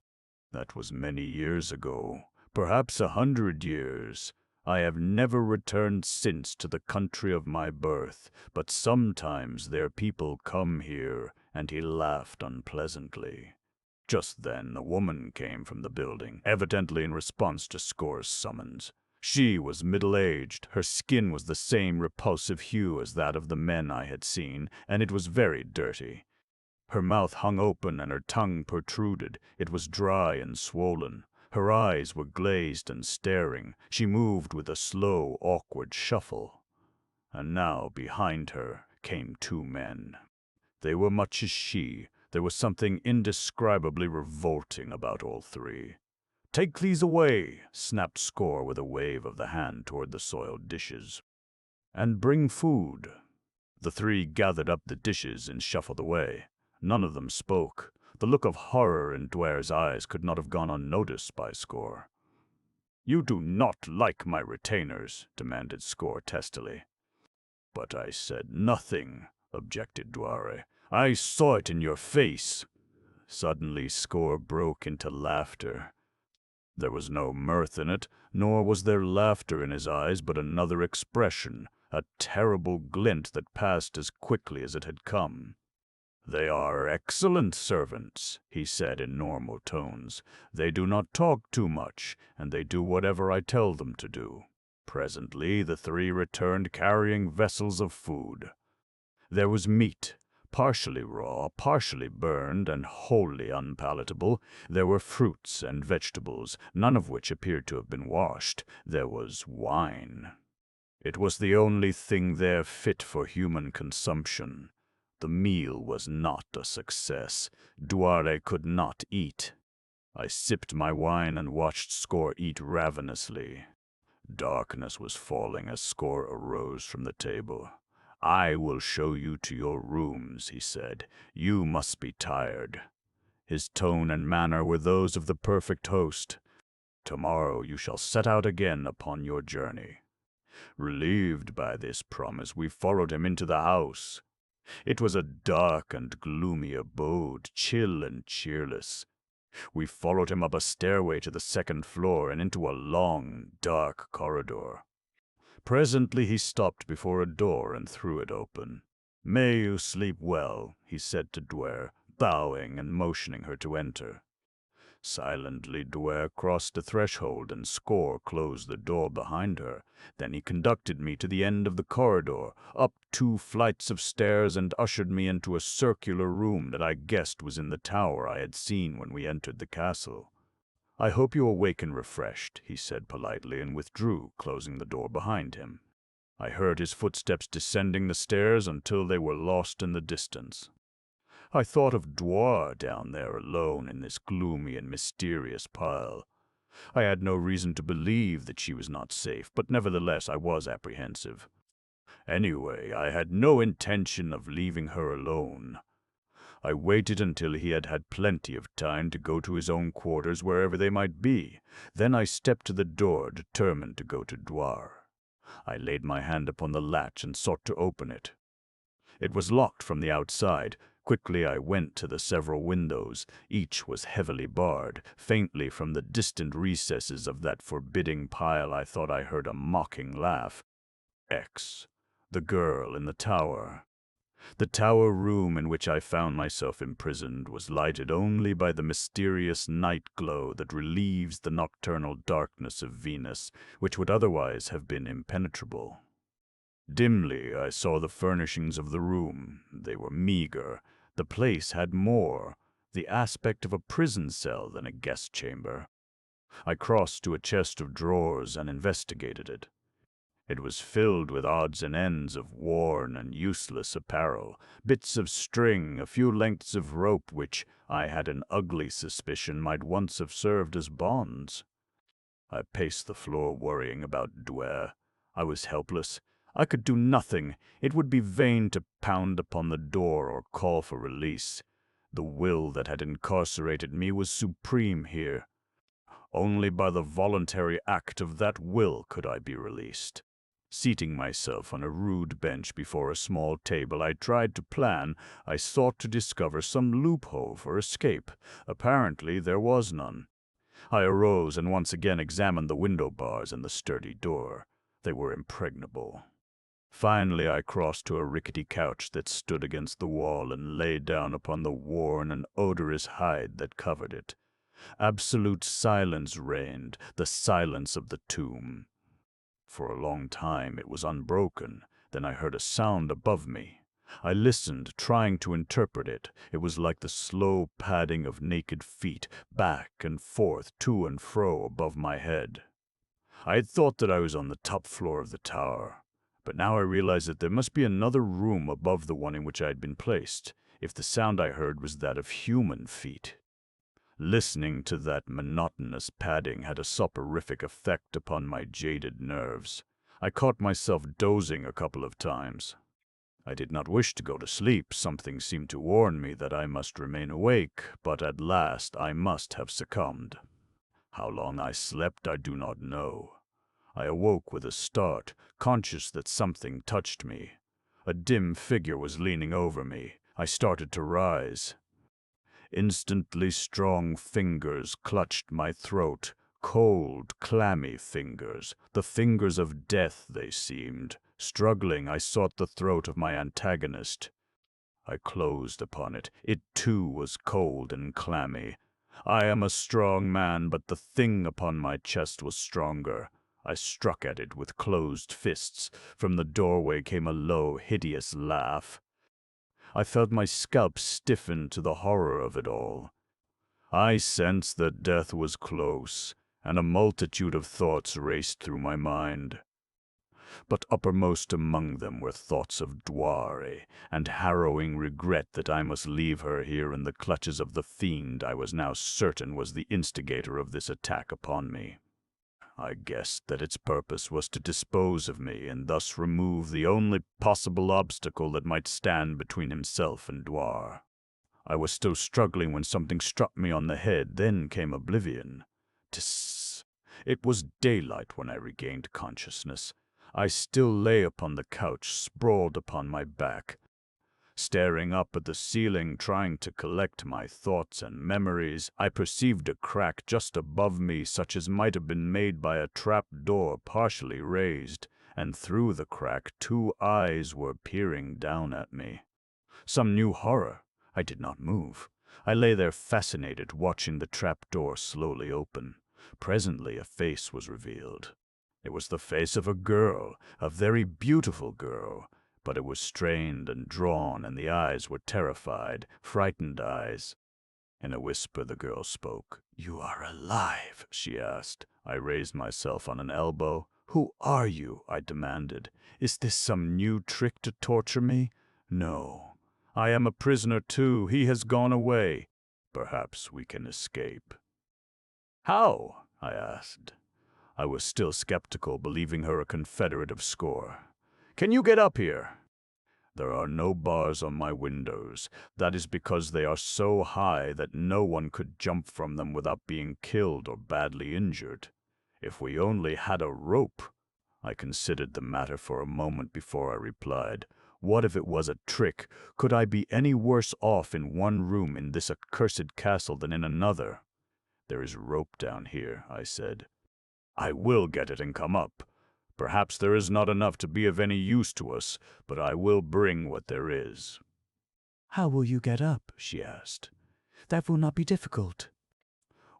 That was many years ago. Perhaps 100 years. I have never returned since to the country of my birth, but sometimes their people come here," and he laughed unpleasantly. Just then a woman came from the building, evidently in response to Score's summons. She was middle-aged, her skin was the same repulsive hue as that of the men I had seen, and it was very dirty. Her mouth hung open and her tongue protruded. It was dry and swollen. Her eyes were glazed and staring. She moved with a slow, awkward shuffle. And now, behind her, came 2 men. They were much as she. There was something indescribably revolting about all 3. "Take these away," snapped Score with a wave of the hand toward the soiled dishes. "And bring food." The 3 gathered up the dishes and shuffled away. None of them spoke. The look of horror in Duare's eyes could not have gone unnoticed by Score. "You do not like my retainers," demanded Score testily. "But I said nothing," objected Duare. "I saw it in your face." Suddenly Score broke into laughter. There was no mirth in it, nor was there laughter in his eyes, but another expression, a terrible glint that passed as quickly as it had come. "They are excellent servants," he said in normal tones. "They do not talk too much, and they do whatever I tell them to do." Presently the 3 returned carrying vessels of food. There was meat, partially raw, partially burned, and wholly unpalatable. There were fruits and vegetables, none of which appeared to have been washed. There was wine. It was the only thing there fit for human consumption. The meal was not a success. Duare could not eat. I sipped my wine and watched Score eat ravenously. Darkness was falling as Score arose from the table. "I will show you to your rooms," he said. "You must be tired." His tone and manner were those of the perfect host. "Tomorrow you shall set out again upon your journey." Relieved by this promise, we followed him into the house. It was a dark and gloomy abode, chill and cheerless. We followed him up a stairway to the second floor and into a long, dark corridor. Presently he stopped before a door and threw it open. "May you sleep well," he said to Duare, bowing and motioning her to enter. Silently, Duare crossed the threshold and Score closed the door behind her. Then he conducted me to the end of the corridor, up 2 flights of stairs, and ushered me into a circular room that I guessed was in the tower I had seen when we entered the castle. "I hope you awaken refreshed," he said politely, and withdrew, closing the door behind him. I heard his footsteps descending the stairs until they were lost in the distance. I thought of Duare down there alone in this gloomy and mysterious pile. I had no reason to believe that she was not safe, but nevertheless I was apprehensive. Anyway, I had no intention of leaving her alone. I waited until he had had plenty of time to go to his own quarters wherever they might be. Then I stepped to the door, determined to go to Duare. I laid my hand upon the latch and sought to open it. It was locked from the outside. Quickly I went to the several windows. Each was heavily barred. Faintly from the distant recesses of that forbidding pile I thought I heard a mocking laugh. X. The girl in the tower. The tower room in which I found myself imprisoned was lighted only by the mysterious night glow that relieves the nocturnal darkness of Venus, which would otherwise have been impenetrable. Dimly I saw the furnishings of the room. They were meager. The place had more, the aspect of a prison cell than a guest chamber. I crossed to a chest of drawers and investigated it. It was filled with odds and ends of worn and useless apparel, bits of string, a few lengths of rope which I had an ugly suspicion might once have served as bonds. I paced the floor worrying about Duare. I was helpless. I could do nothing. It would be vain to pound upon the door or call for release. The will that had incarcerated me was supreme here. Only by the voluntary act of that will could I be released. Seating myself on a rude bench before a small table I tried to plan, I sought to discover some loophole for escape. Apparently there was none. I arose and once again examined the window bars and the sturdy door. They were impregnable. Finally I crossed to a rickety couch that stood against the wall and lay down upon the worn and odorous hide that covered it. Absolute silence reigned, the silence of the tomb. For a long time it was unbroken. Then I heard a sound above me. I listened, trying to interpret it. It was like the slow padding of naked feet, back and forth, to and fro above my head. I had thought that I was on the top floor of the tower, but now I realized that there must be another room above the one in which I had been placed, if the sound I heard was that of human feet. Listening to that monotonous padding had a soporific effect upon my jaded nerves. I caught myself dozing a couple of times. I did not wish to go to sleep. Something seemed to warn me that I must remain awake, but at last I must have succumbed. How long I slept I do not know. I awoke with a start, conscious that something touched me. A dim figure was leaning over me. I started to rise. Instantly strong fingers clutched my throat, cold, clammy fingers. The fingers of death they seemed. Struggling, I sought the throat of my antagonist. I closed upon it. It too was cold and clammy. I am a strong man, but the thing upon my chest was stronger. I struck at it with closed fists. From the doorway came a low, hideous laugh. I felt my scalp stiffen to the horror of it all. I sensed that death was close, and a multitude of thoughts raced through my mind. But uppermost among them were thoughts of Duare, and harrowing regret that I must leave her here in the clutches of the fiend I was now certain was the instigator of this attack upon me. I guessed that its purpose was to dispose of me and thus remove the only possible obstacle that might stand between himself and Duare. I was still struggling when something struck me on the head, then came oblivion. Tss. It was daylight when I regained consciousness. I still lay upon the couch, sprawled upon my back, staring up at the ceiling, trying to collect my thoughts and memories. I perceived a crack just above me, such as might have been made by a trap door partially raised, and through the crack 2 eyes were peering down at me. Some new horror. I did not move. I lay there fascinated, watching the trap door slowly open. Presently a face was revealed. It was the face of a girl, a very beautiful girl, but it was strained and drawn, and the eyes were terrified, frightened eyes. In a whisper the girl spoke. "You are alive?" she asked. I raised myself on an elbow. "Who are you?" I demanded. "Is this some new trick to torture me?" "No. I am a prisoner too. He has gone away. Perhaps we can escape." "How?" I asked. I was still skeptical, believing her a confederate of Score. "Can you get up here?" "There are no bars on my windows. That is because they are so high that no one could jump from them without being killed or badly injured. If we only had a rope." I considered the matter for a moment before I replied. What if it was a trick? Could I be any worse off in one room in this accursed castle than in another? "There is rope down here," I said. "I will get it and come up. Perhaps there is not enough to be of any use to us, but I will bring what there is." "How will you get up?" she asked. "That will not be difficult."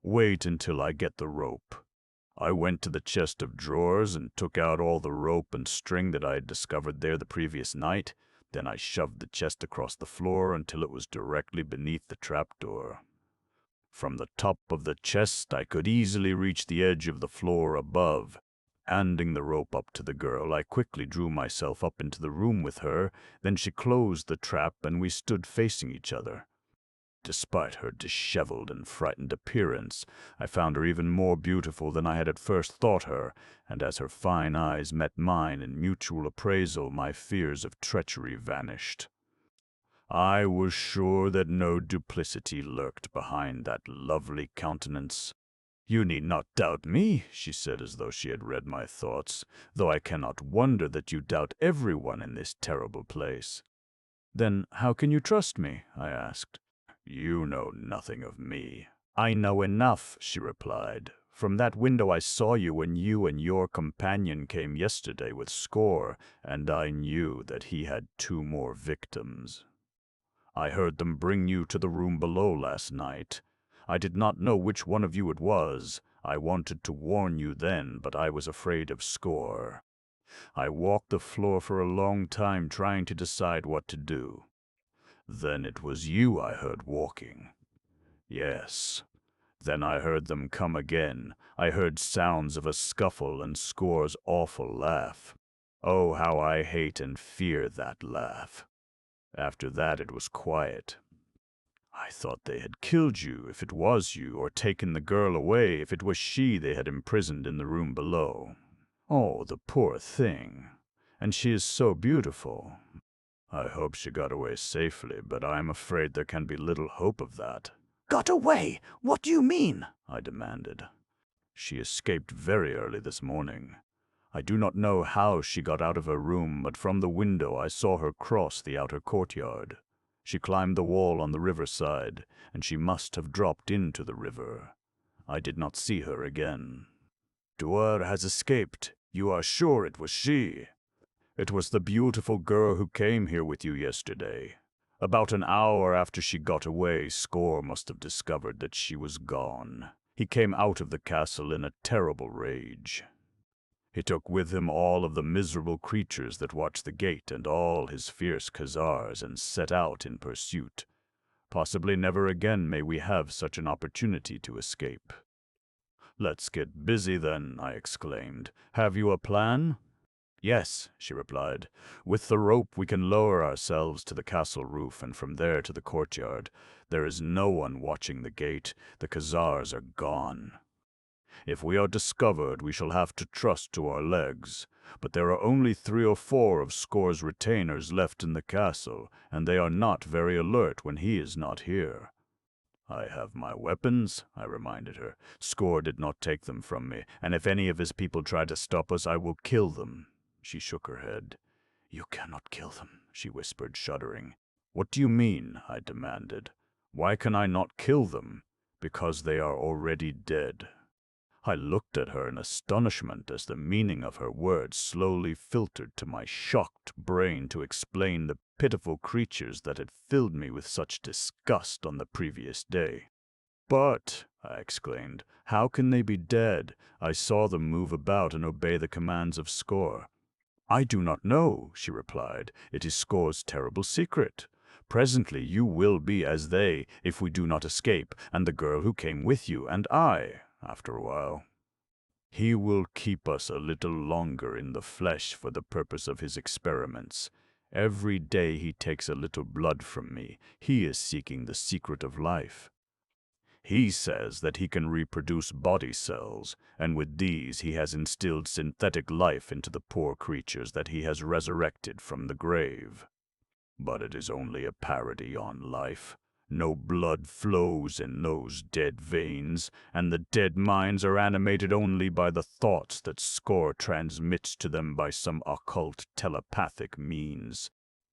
"Wait until I get the rope." I went to the chest of drawers and took out all the rope and string that I had discovered there the previous night. Then I shoved the chest across the floor until it was directly beneath the trapdoor. From the top of the chest I could easily reach the edge of the floor above. Handing the rope up to the girl, I quickly drew myself up into the room with her. Then she closed the trap and we stood facing each other. Despite her disheveled and frightened appearance, I found her even more beautiful than I had at first thought her, and as her fine eyes met mine in mutual appraisal, my fears of treachery vanished. I was sure that no duplicity lurked behind that lovely countenance. "You need not doubt me," she said as though she had read my thoughts, "though I cannot wonder that you doubt everyone in this terrible place." "Then how can you trust me?" I asked. "You know nothing of me." "I know enough," she replied. "From that window I saw you when you and your companion came yesterday with Score, and I knew that he had 2 more victims. I heard them bring you to the room below last night. I did not know which one of you it was. I wanted to warn you then, but I was afraid of Score. I walked the floor for a long time trying to decide what to do. Then it was you I heard walking. Yes. Then I heard them come again. I heard sounds of a scuffle and Score's awful laugh. Oh, how I hate and fear that laugh. After that it was quiet. I thought they had killed you, if it was you, or taken the girl away, if it was she they had imprisoned in the room below. Oh, the poor thing. And she is so beautiful. I hope she got away safely, but I am afraid there can be little hope of that." "Got away? What do you mean?" I demanded. "She escaped very early this morning. I do not know how she got out of her room, but from the window I saw her cross the outer courtyard. She climbed the wall on the riverside, and she must have dropped into the river. I did not see her again." "Duare has escaped. You are sure it was she?" "It was the beautiful girl who came here with you yesterday. About an hour after she got away, Score must have discovered that she was gone. He came out of the castle in a terrible rage. He took with him all of the miserable creatures that watch the gate and all his fierce Khazars and set out in pursuit. Possibly never again may we have such an opportunity to escape." "Let's get busy then," I exclaimed. "Have you a plan?" Yes, she replied. With the rope we can lower ourselves to the castle roof and from there to the courtyard. There is no one watching the gate. The Khazars are gone. If we are discovered, we shall have to trust to our legs. But there are only 3 or 4 of Score's retainers left in the castle, and they are not very alert when he is not here. I have my weapons, I reminded her. Score did not take them from me, and if any of his people try to stop us, I will kill them. She shook her head. You cannot kill them, she whispered, shuddering. What do you mean? I demanded. Why can I not kill them? Because they are already dead. I looked at her in astonishment as the meaning of her words slowly filtered to my shocked brain to explain the pitiful creatures that had filled me with such disgust on the previous day. But, I exclaimed, how can they be dead? I saw them move about and obey the commands of Score. I do not know, she replied. It is Score's terrible secret. Presently you will be as they, if we do not escape, and the girl who came with you, and I, after a while. He will keep us a little longer in the flesh for the purpose of his experiments. Every day he takes a little blood from me. He is seeking the secret of life. He says that he can reproduce body cells, and with these he has instilled synthetic life into the poor creatures that he has resurrected from the grave. But it is only a parody on life. No blood flows in those dead veins, and the dead minds are animated only by the thoughts that Score transmits to them by some occult telepathic means.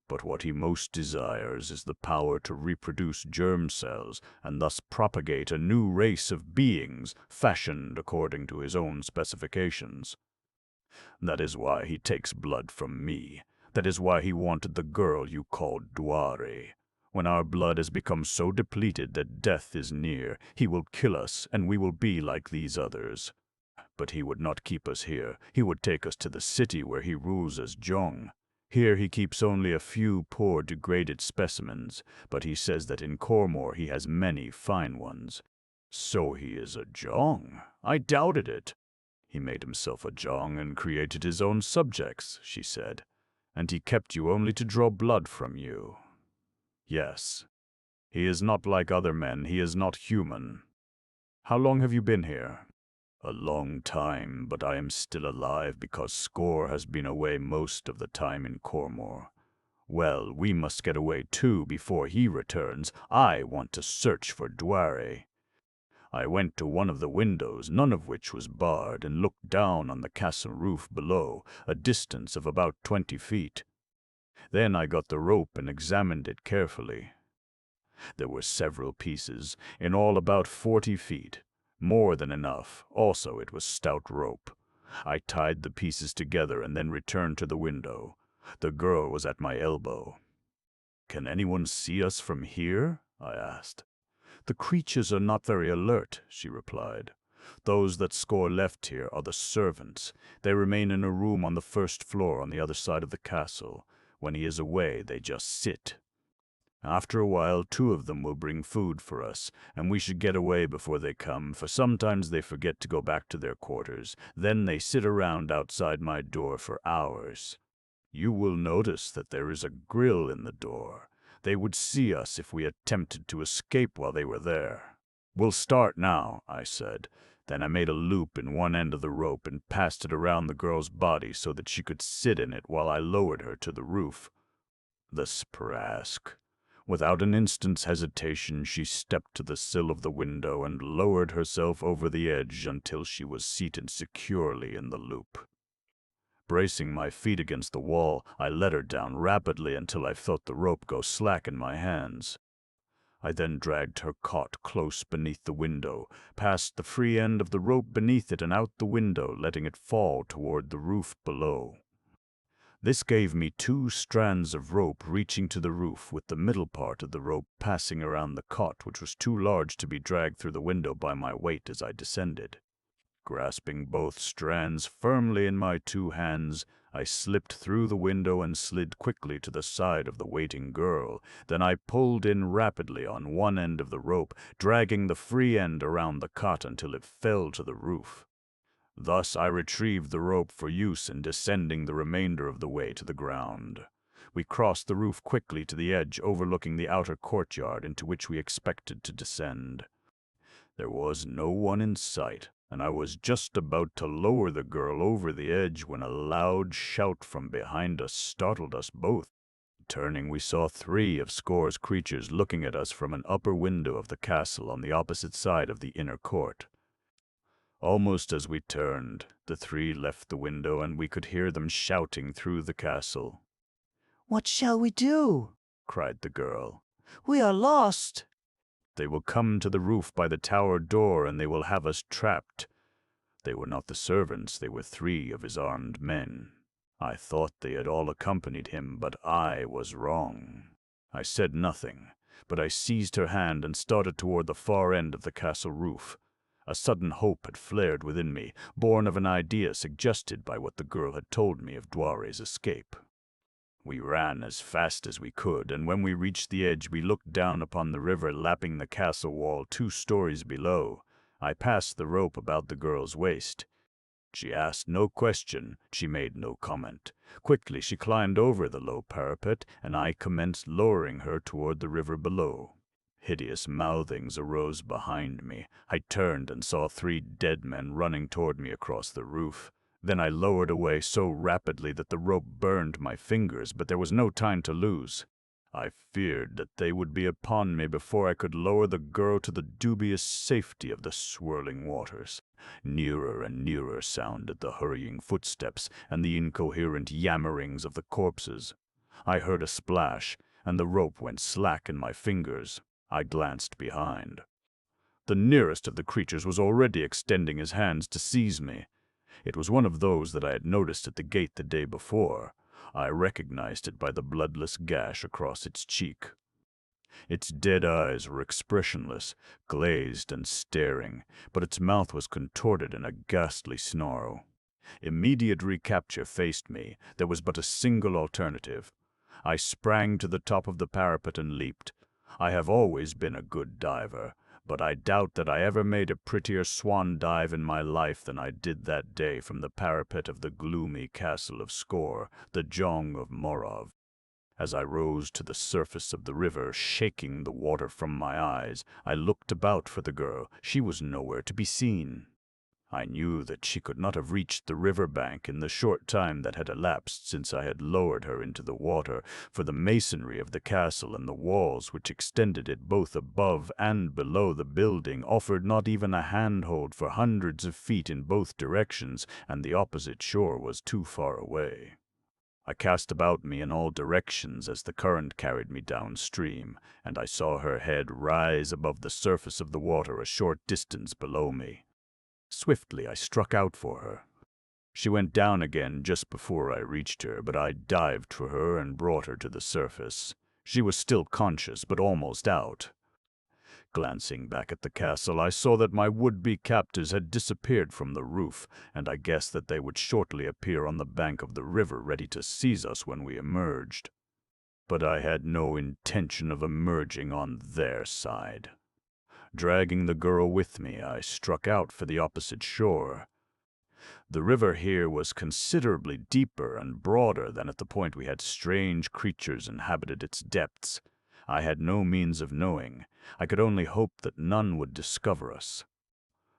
But what he most desires is the power to reproduce germ cells and thus propagate a new race of beings fashioned according to his own specifications. That is why he takes blood from me. That is why he wanted the girl you called Duare. When our blood has become so depleted that death is near, he will kill us, and we will be like these others. But he would not keep us here. He would take us to the city where he rules as Jong. Here he keeps only a few poor degraded specimens, but he says that in Cormor he has many fine ones. So he is a Jong? I doubted it. He made himself a Jong and created his own subjects, she said. And he kept you only to draw blood from you. Yes. He is not like other men. He is not human. How long have you been here? A long time, but I am still alive because Score has been away most of the time in Cormor. Well, we must get away too before he returns. I want to search for Duare. I went to one of the windows, none of which was barred, and looked down on the castle roof below, a distance of about 20 feet. Then I got the rope and examined it carefully. There were several pieces, in all about 40 feet. More than enough. Also, it was stout rope. I tied the pieces together and then returned to the window. The girl was at my elbow. Can anyone see us from here? I asked. The creatures are not very alert, she replied. Those that Score left here are the servants. They remain in a room on the first floor on the other side of the castle. When he is away, they just sit. After a while, 2 of them will bring food for us, and we should get away before they come, for sometimes they forget to go back to their quarters. Then they sit around outside my door for hours. You will notice that there is a grill in the door. They would see us if we attempted to escape while they were there. We'll start now, I said. Then I made a loop in one end of the rope and passed it around the girl's body so that she could sit in it while I lowered her to the roof. The Sprask. Without an instant's hesitation, she stepped to the sill of the window and lowered herself over the edge until she was seated securely in the loop. Bracing my feet against the wall, I let her down rapidly until I felt the rope go slack in my hands. I then dragged her cot close beneath the window, passed the free end of the rope beneath it and out the window, letting it fall toward the roof below. This gave me 2 strands of rope reaching to the roof, with the middle part of the rope passing around the cot, which was too large to be dragged through the window by my weight as I descended. Grasping both strands firmly in my 2 hands, I slipped through the window and slid quickly to the side of the waiting girl. Then I pulled in rapidly on one end of the rope, dragging the free end around the cot until it fell to the roof. Thus I retrieved the rope for use in descending the remainder of the way to the ground. We crossed the roof quickly to the edge overlooking the outer courtyard into which we expected to descend. There was no one in sight, and I was just about to lower the girl over the edge when a loud shout from behind us startled us both. Turning, we saw 3 of Score's creatures looking at us from an upper window of the castle on the opposite side of the inner court. Almost as we turned, the 3 left the window and we could hear them shouting through the castle. "What shall we do?" cried the girl. "We are lost." "They will come to the roof by the tower door and they will have us trapped." They were not the servants, they were 3 of his armed men. I thought they had all accompanied him, but I was wrong. I said nothing, but I seized her hand and started toward the far end of the castle roof. A sudden hope had flared within me, born of an idea suggested by what the girl had told me of Duare's escape. We ran as fast as we could, and when we reached the edge we looked down upon the river lapping the castle wall 2 stories below. I passed the rope about the girl's waist. She asked no question, she made no comment. Quickly she climbed over the low parapet, and I commenced lowering her toward the river below. Hideous mouthings arose behind me. I turned and saw 3 dead men running toward me across the roof. Then I lowered away so rapidly that the rope burned my fingers, but there was no time to lose. I feared that they would be upon me before I could lower the girl to the dubious safety of the swirling waters. Nearer and nearer sounded the hurrying footsteps and the incoherent yammerings of the corpses. I heard a splash, and the rope went slack in my fingers. I glanced behind. The nearest of the creatures was already extending his hands to seize me. It was one of those that I had noticed at the gate the day before. I recognized it by the bloodless gash across its cheek. Its dead eyes were expressionless, glazed and staring, but its mouth was contorted in a ghastly snarl. Immediate recapture faced me. There was but a single alternative. I sprang to the top of the parapet and leaped. I have always been a good diver, but I doubt that I ever made a prettier swan dive in my life than I did that day from the parapet of the gloomy castle of Score, the Jong of Morov. As I rose to the surface of the river, shaking the water from my eyes, I looked about for the girl. She was nowhere to be seen. I knew that she could not have reached the river bank in the short time that had elapsed since I had lowered her into the water, for the masonry of the castle and the walls which extended it both above and below the building offered not even a handhold for hundreds of feet in both directions, and the opposite shore was too far away. I cast about me in all directions as the current carried me downstream, and I saw her head rise above the surface of the water a short distance below me. Swiftly I struck out for her. She went down again just before I reached her, but I dived for her and brought her to the surface. She was still conscious, but almost out. Glancing back at the castle, I saw that my would-be captors had disappeared from the roof, and I guessed that they would shortly appear on the bank of the river ready to seize us when we emerged. But I had no intention of emerging on their side. Dragging the girl with me, I struck out for the opposite shore. The river here was considerably deeper and broader than at the point we had strange creatures inhabited its depths. I had no means of knowing. I could only hope that none would discover us.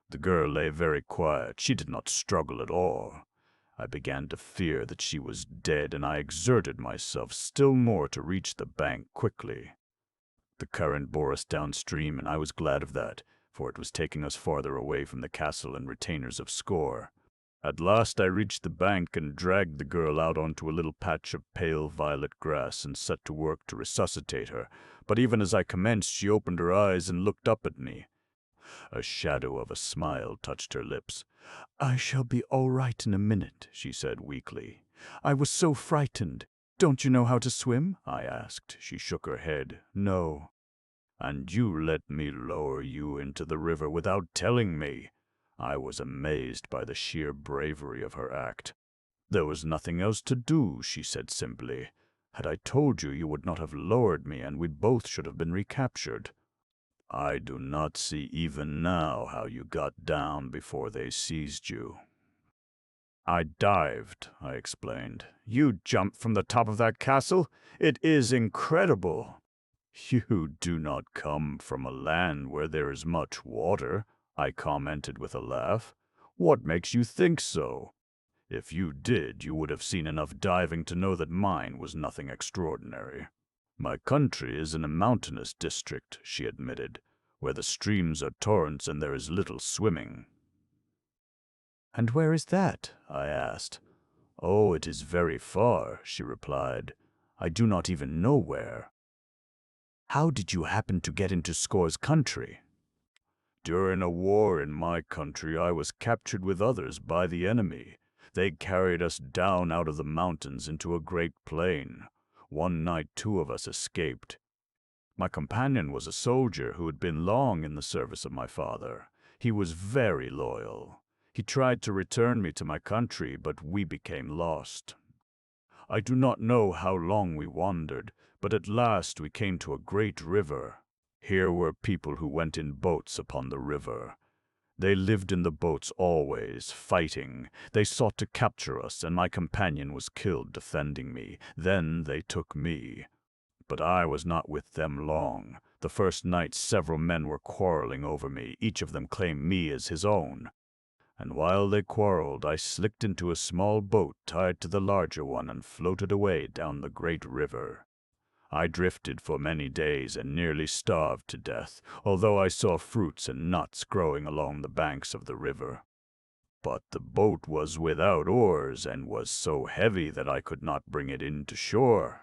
The girl lay very quiet. She did not struggle at all. I began to fear that she was dead, and I exerted myself still more to reach the bank quickly. The current bore us downstream, and I was glad of that, for it was taking us farther away from the castle and retainers of Score. At last I reached the bank and dragged the girl out onto a little patch of pale violet grass and set to work to resuscitate her, but even as I commenced she opened her eyes and looked up at me. A shadow of a smile touched her lips. "I shall be all right in a minute," she said weakly. "I was so frightened. Don't you know how to swim?" I asked. She shook her head. "No." "And you let me lower you into the river without telling me." I was amazed by the sheer bravery of her act. "There was nothing else to do," she said simply. "Had I told you, you would not have lowered me, and we both should have been recaptured." "I do not see even now how you got down before they seized you." I dived, I explained. You jumped from the top of that castle? It is incredible. You do not come from a land where there is much water, I commented with a laugh. What makes you think so? If you did, you would have seen enough diving to know that mine was nothing extraordinary. My country is in a mountainous district, she admitted, where the streams are torrents and there is little swimming. And where is that? I asked. Oh, it is very far, she replied. I do not even know where. How did you happen to get into Score's country? During a war in my country, I was captured with others by the enemy. They carried us down out of the mountains into a great plain. One night 2 of us escaped. My companion was a soldier who had been long in the service of my father. He was very loyal. He tried to return me to my country, but we became lost. I do not know how long we wandered, but at last we came to a great river. Here were people who went in boats upon the river. They lived in the boats always, fighting. They sought to capture us, and my companion was killed defending me. Then they took me. But I was not with them long. The first night several men were quarreling over me. Each of them claimed me as his own. And while they quarreled, I slipped into a small boat tied to the larger one and floated away down the great river. I drifted for many days and nearly starved to death, although I saw fruits and nuts growing along the banks of the river. But the boat was without oars and was so heavy that I could not bring it in to shore.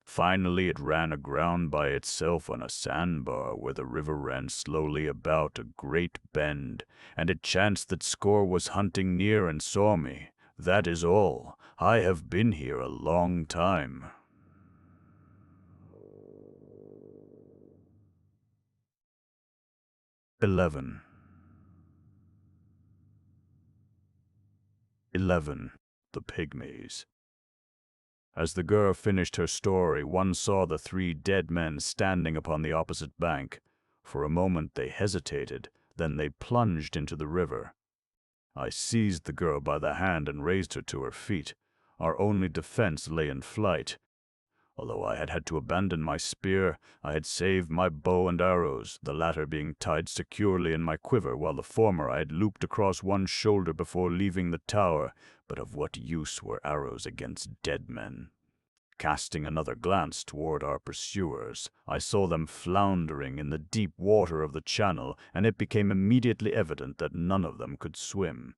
Finally, it ran aground by itself on a sandbar where the river ran slowly about a great bend, and it chanced that Score was hunting near and saw me. That is all. I have been here a long time. "11. The Pygmies." As the girl finished her story, one saw the 3 dead men standing upon the opposite bank. For a moment they hesitated, then they plunged into the river. I seized the girl by the hand and raised her to her feet. Our only defense lay in flight. Although I had had to abandon my spear, I had saved my bow and arrows, the latter being tied securely in my quiver, while the former I had looped across one shoulder before leaving the tower. But of what use were arrows against dead men? Casting another glance toward our pursuers, I saw them floundering in the deep water of the channel, and it became immediately evident that none of them could swim.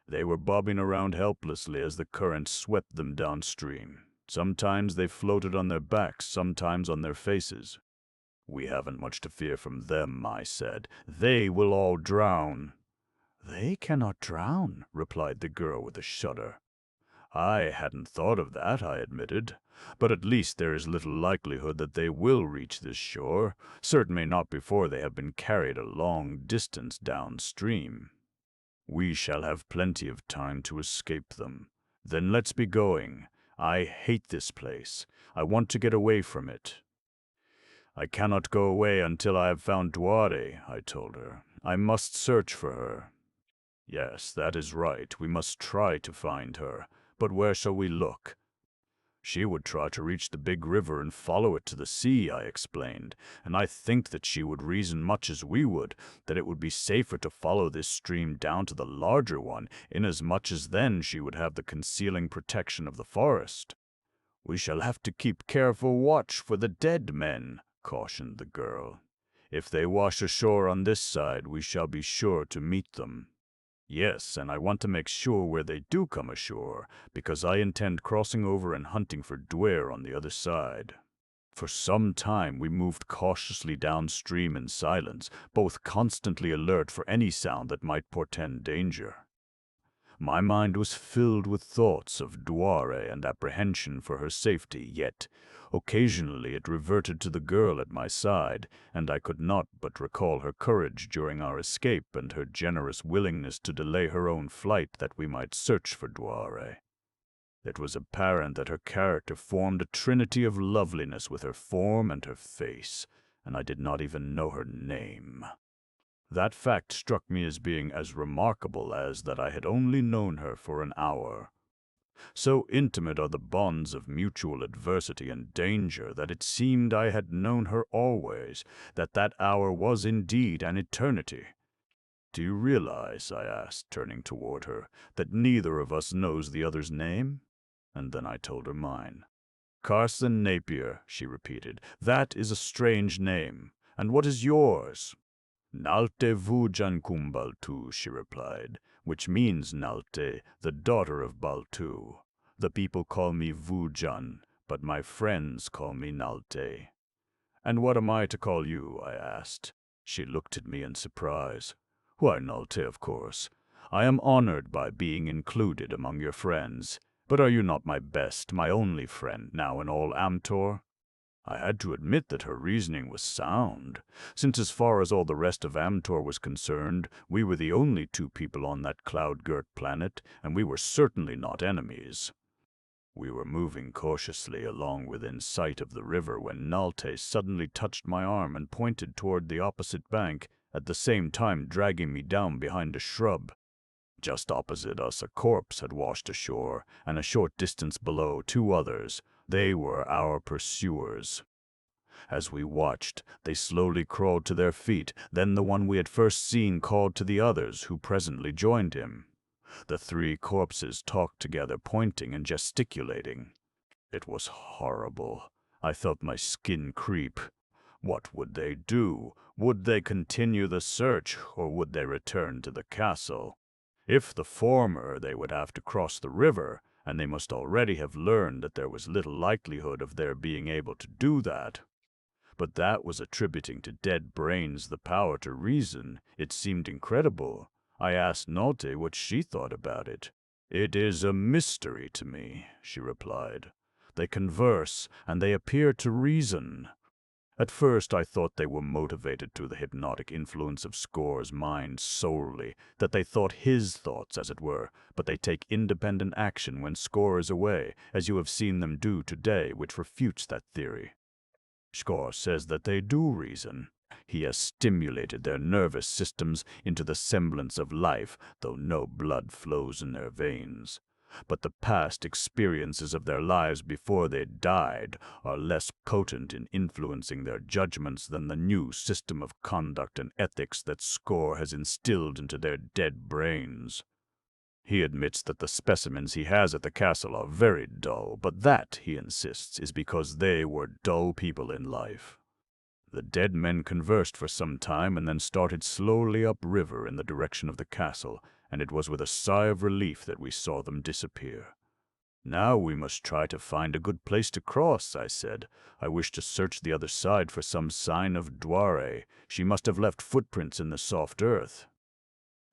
They were bobbing around helplessly as the current swept them downstream. Sometimes they floated on their backs, sometimes on their faces. "We haven't much to fear from them," I said. "They will all drown." "They cannot drown," replied the girl with a shudder. "I hadn't thought of that," I admitted. "But at least there is little likelihood that they will reach this shore, certainly not before they have been carried a long distance downstream. We shall have plenty of time to escape them. Then let's be going. I hate this place. I want to get away from it." "I cannot go away until I have found Duare," I told her. "I must search for her." "Yes, that is right. We must try to find her. But where shall we look?" "She would try to reach the big river and follow it to the sea," I explained, "and I think that she would reason much as we would, that it would be safer to follow this stream down to the larger one, inasmuch as then she would have the concealing protection of the forest." "We shall have to keep careful watch for the dead men," cautioned the girl. "If they wash ashore on this side, we shall be sure to meet them." "Yes, and I want to make sure where they do come ashore, because I intend crossing over and hunting for Duare on the other side." For some time we moved cautiously downstream in silence, both constantly alert for any sound that might portend danger. My mind was filled with thoughts of Duare and apprehension for her safety, yet occasionally it reverted to the girl at my side, and I could not but recall her courage during our escape and her generous willingness to delay her own flight that we might search for Duare. It was apparent that her character formed a trinity of loveliness with her form and her face, and I did not even know her name. That fact struck me as being as remarkable as that I had only known her for an hour. So intimate are the bonds of mutual adversity and danger that it seemed I had known her always, that that hour was indeed an eternity. "Do you realize," I asked, turning toward her, "that neither of us knows the other's name?" And then I told her mine. "Carson Napier," she repeated. "That is a strange name. And what is yours?" "Nalte Vujan Kumbaltu," she replied, which means Nalte, the daughter of Baltu. "The people call me Vujan, but my friends call me Nalte." "And what am I to call you?" I asked. She looked at me in surprise. "Why, Nalte, of course. I am honored by being included among your friends. But are you not my best, my only friend now in all Amtor?" I had to admit that her reasoning was sound, since as far as all the rest of Amtor was concerned, we were the only two people on that cloud-girt planet, and we were certainly not enemies. We were moving cautiously along within sight of the river when Nalte suddenly touched my arm and pointed toward the opposite bank, at the same time dragging me down behind a shrub. Just opposite us a corpse had washed ashore, and a short distance below 2 others. They were our pursuers. As we watched, they slowly crawled to their feet. Then the one we had first seen called to the others, who presently joined him. The 3 corpses talked together, pointing and gesticulating. It was horrible. I felt my skin creep. What would they do? Would they continue the search, or would they return to the castle? If the former, they would have to cross the river, and they must already have learned that there was little likelihood of their being able to do that. But that was attributing to dead brains the power to reason. It seemed incredible. I asked Nalte what she thought about it. "It is a mystery to me," she replied. "They converse, and they appear to reason." At first I thought they were motivated through the hypnotic influence of Score's mind solely, that they thought his thoughts, as it were, but they take independent action when Score is away, as you have seen them do today, which refutes that theory. Score says that they do reason. He has stimulated their nervous systems into the semblance of life, though no blood flows in their veins. But the past experiences of their lives before they died are less potent in influencing their judgments than the new system of conduct and ethics that Score has instilled into their dead brains. He admits that the specimens he has at the castle are very dull, but that, he insists, is because they were dull people in life. The dead men conversed for some time and then started slowly upriver in the direction of the castle, and it was with a sigh of relief that we saw them disappear. "Now we must try to find a good place to cross," I said. "I wish to search the other side for some sign of Duare. She must have left footprints in the soft earth."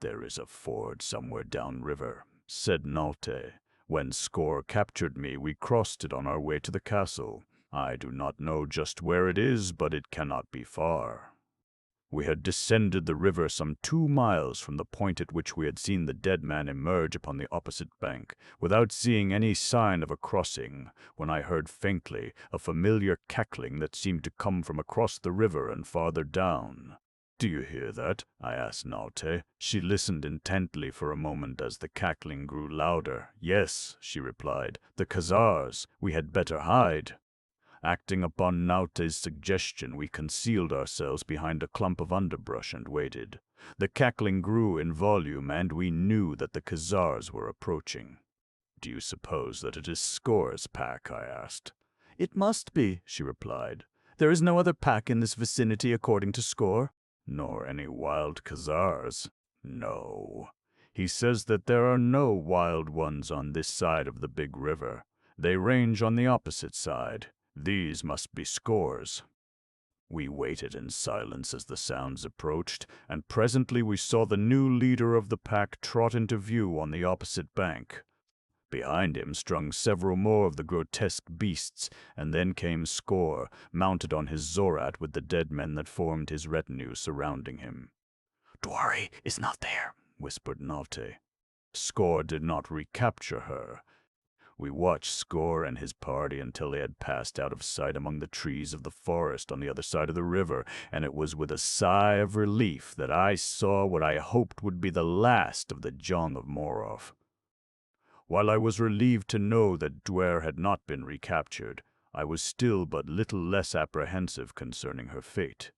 "There is a ford somewhere downriver," said Nalte. "When Score captured me, we crossed it on our way to the castle. I do not know just where it is, but it cannot be far." We had descended the river some 2 miles from the point at which we had seen the dead man emerge upon the opposite bank, without seeing any sign of a crossing, when I heard faintly a familiar cackling that seemed to come from across the river and farther down. "Do you hear that?" I asked Nalte. She listened intently for a moment as the cackling grew louder. "Yes," she replied, "the Khazars. We had better hide." Acting upon Naulte's suggestion, we concealed ourselves behind a clump of underbrush and waited. The cackling grew in volume, and we knew that the Khazars were approaching. "Do you suppose that it is Score's pack?" I asked. "It must be," she replied. "There is no other pack in this vicinity, according to Score." "Nor any wild Khazars?" "No. He says that there are no wild ones on this side of the big river. They range on the opposite side. These must be Score's." We waited in silence as the sounds approached, and presently we saw the new leader of the pack trot into view on the opposite bank. Behind him strung several more of the grotesque beasts, and then came Score, mounted on his Zorat with the dead men that formed his retinue surrounding him. "Duare is not there," whispered Nalte. Score did not recapture her. We watched Score and his party until they had passed out of sight among the trees of the forest on the other side of the river, and it was with a sigh of relief that I saw what I hoped would be the last of the Jong of Morov. While I was relieved to know that Duare had not been recaptured, I was still but little less apprehensive concerning her fate.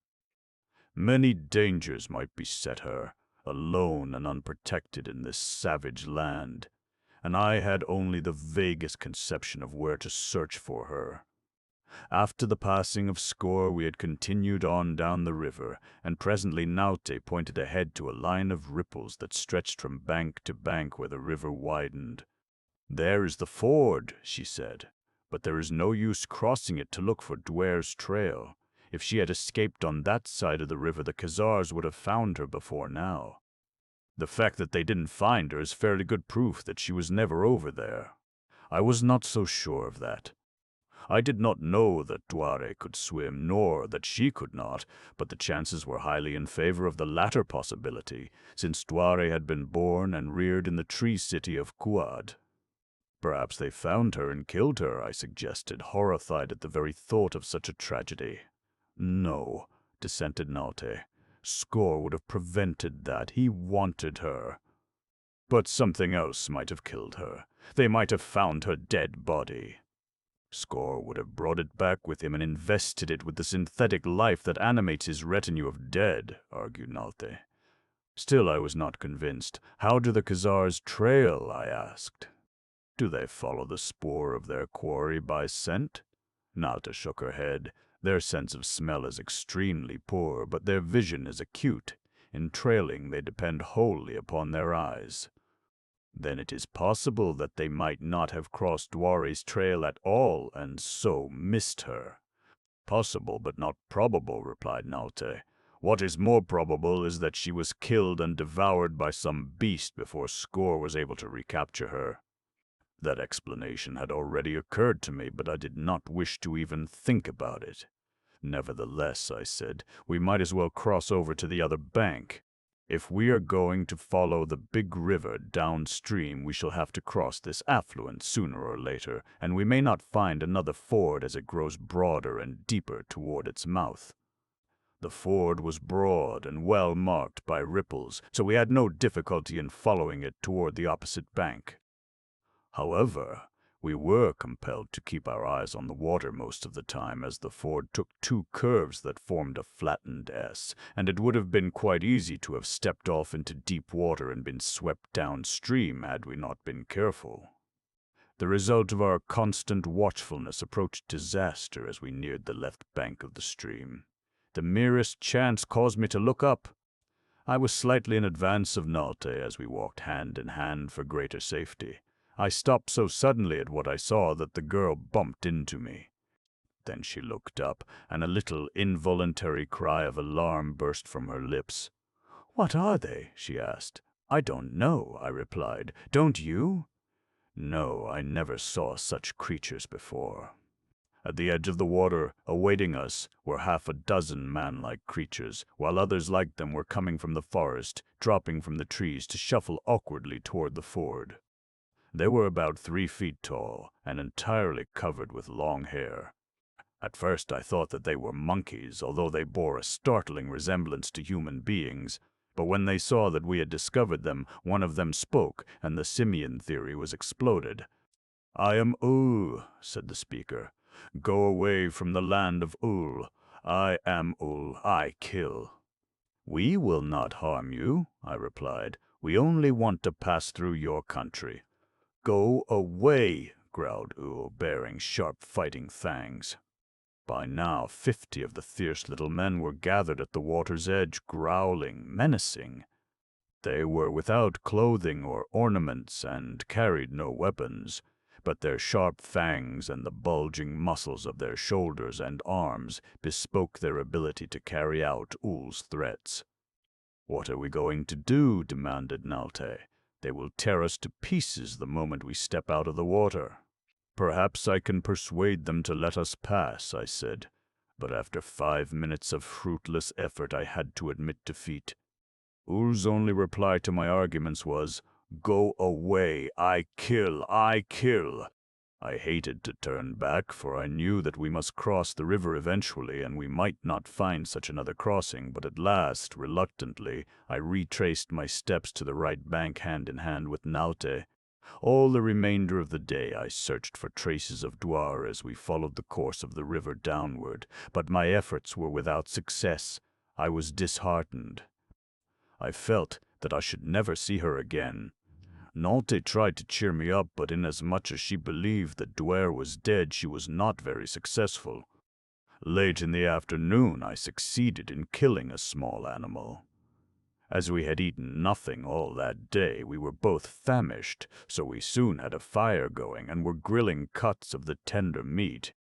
Many dangers might beset her, alone and unprotected in this savage land, and I had only the vaguest conception of where to search for her. After the passing of Score, we had continued on down the river, and presently Naute pointed ahead to a line of ripples that stretched from bank to bank where the river widened. "There is the ford," she said, "but there is no use crossing it to look for Duare's trail. If she had escaped on that side of the river, the Khazars would have found her before now. The fact that they didn't find her is fairly good proof that she was never over there." I was not so sure of that. I did not know that Duare could swim, nor that she could not, but the chances were highly in favor of the latter possibility, since Duare had been born and reared in the tree city of Kuad. "Perhaps they found her and killed her," I suggested, horrified at the very thought of such a tragedy. "No," dissented Naute. "Score would have prevented that. He wanted her. But something else might have killed her. They might have found her dead body. Score would have brought it back with him and invested it with the synthetic life that animates his retinue of dead," argued Nalte. Still I was not convinced. "How do the Khazars trail?" I asked. "Do they follow the spoor of their quarry by scent?" Nalte shook her head. "Their sense of smell is extremely poor, but their vision is acute. In trailing they depend wholly upon their eyes." "Then it is possible that they might not have crossed Duare's trail at all, and so missed her." "Possible, but not probable," replied Naute. "What is more probable is that she was killed and devoured by some beast before Score was able to recapture her." That explanation had already occurred to me, but I did not wish to even think about it. "Nevertheless," I said, "we might as well cross over to the other bank. If we are going to follow the big river downstream, we shall have to cross this affluent sooner or later, and we may not find another ford as it grows broader and deeper toward its mouth." The ford was broad and well marked by ripples, so we had no difficulty in following it toward the opposite bank. However, we were compelled to keep our eyes on the water most of the time, as the ford took two curves that formed a flattened S, and it would have been quite easy to have stepped off into deep water and been swept downstream had we not been careful. The result of our constant watchfulness approached disaster as we neared the left bank of the stream. The merest chance caused me to look up. I was slightly in advance of Nalte as we walked hand in hand for greater safety. I stopped so suddenly at what I saw that the girl bumped into me. Then she looked up, and a little involuntary cry of alarm burst from her lips. "What are they?" she asked. "I don't know," I replied. "Don't you?" "No, I never saw such creatures before." At the edge of the water, awaiting us, were half a dozen man-like creatures, while others like them were coming from the forest, dropping from the trees to shuffle awkwardly toward the ford. They were about 3 feet tall, and entirely covered with long hair. At first I thought that they were monkeys, although they bore a startling resemblance to human beings. But when they saw that we had discovered them, one of them spoke, and the simian theory was exploded. "I am Ul," said the speaker. "Go away from the land of Ul. I am Ul. I kill." "We will not harm you," I replied. "We only want to pass through your country." "Go away," growled Ul, baring sharp fighting fangs. By now 50 of the fierce little men were gathered at the water's edge, growling, menacing. They were without clothing or ornaments and carried no weapons, but their sharp fangs and the bulging muscles of their shoulders and arms bespoke their ability to carry out Ul's threats. "What are we going to do?" demanded Nalte. "They will tear us to pieces the moment we step out of the water." "Perhaps I can persuade them to let us pass," I said, but after 5 minutes of fruitless effort I had to admit defeat. Ul's only reply to my arguments was, "Go away, I kill, I kill." I hated to turn back, for I knew that we must cross the river eventually, and we might not find such another crossing, but at last, reluctantly, I retraced my steps to the right bank hand in hand with Naute. All the remainder of the day I searched for traces of Duare as we followed the course of the river downward, but my efforts were without success. I was disheartened. I felt that I should never see her again. Nalte tried to cheer me up, but inasmuch as she believed that Duare was dead, she was not very successful. Late in the afternoon, I succeeded in killing a small animal. As we had eaten nothing all that day, we were both famished, so we soon had a fire going and were grilling cuts of the tender meat.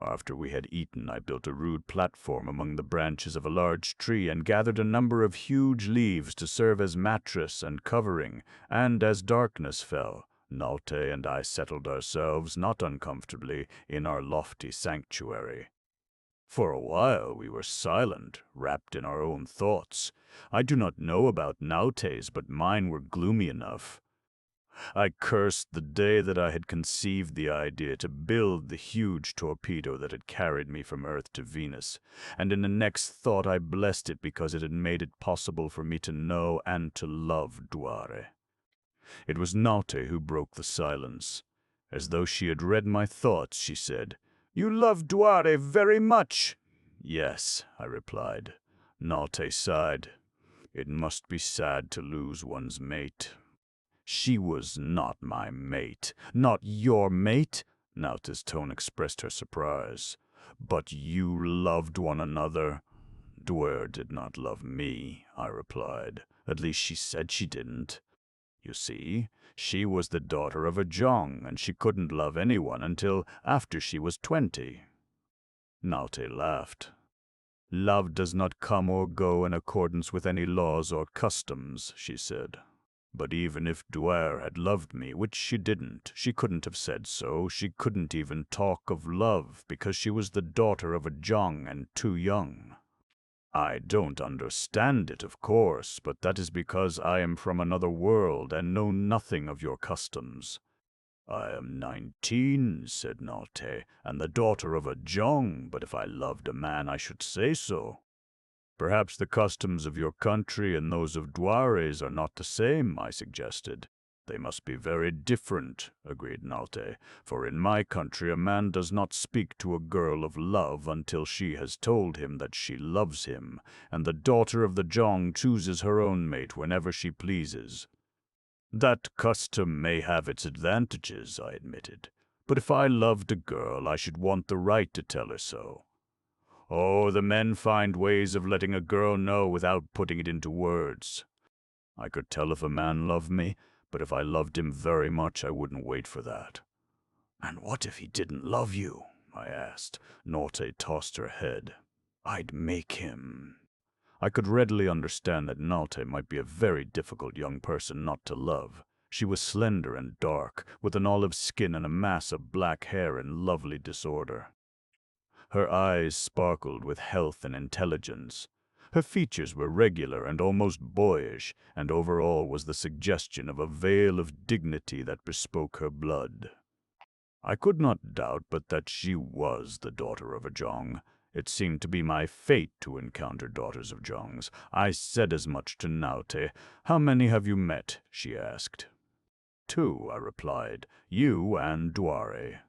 After we had eaten, I built a rude platform among the branches of a large tree and gathered a number of huge leaves to serve as mattress and covering, and as darkness fell, Nalte and I settled ourselves, not uncomfortably, in our lofty sanctuary. For a while we were silent, wrapped in our own thoughts. I do not know about Naute's, but mine were gloomy enough. I cursed the day that I had conceived the idea to build the huge torpedo that had carried me from Earth to Venus, and in the next thought I blessed it because it had made it possible for me to know and to love Duare. It was Naute who broke the silence. As though she had read my thoughts, she said, "You love Duare very much." "Yes," I replied. Naute sighed. "It must be sad to lose one's mate." "She was not my mate." "Not your mate?" Naute's tone expressed her surprise. "But you loved one another." "Duare did not love me," I replied. "At least she said she didn't. You see, she was the daughter of a Jong, and she couldn't love anyone until after she was 20. Naute laughed. "Love does not come or go in accordance with any laws or customs," she said. "But even if Duare had loved me, which she didn't, she couldn't have said so. She couldn't even talk of love, because she was the daughter of a Jong and too young. I don't understand it, of course, but that is because I am from another world and know nothing of your customs." "I am 19, said Naute, "and the daughter of a Jong, but if I loved a man I should say so." "Perhaps the customs of your country and those of Duare's are not the same," I suggested. "They must be very different," agreed Nalte, "for in my country a man does not speak to a girl of love until she has told him that she loves him, and the daughter of the Jong chooses her own mate whenever she pleases." "That custom may have its advantages," I admitted, "but if I loved a girl I should want the right to tell her so." "Oh, the men find ways of letting a girl know without putting it into words. I could tell if a man loved me, but if I loved him very much, I wouldn't wait for that." "And what if he didn't love you?" I asked. Norte tossed her head. "I'd make him." I could readily understand that Nalte might be a very difficult young person not to love. She was slender and dark, with an olive skin and a mass of black hair in lovely disorder. Her eyes sparkled with health and intelligence. Her features were regular and almost boyish, and over all was the suggestion of a veil of dignity that bespoke her blood. I could not doubt but that she was the daughter of a Jong. It seemed to be my fate to encounter daughters of Jongs. I said as much to Naute. "How many have you met?" she asked. "2," I replied, "you and Duare."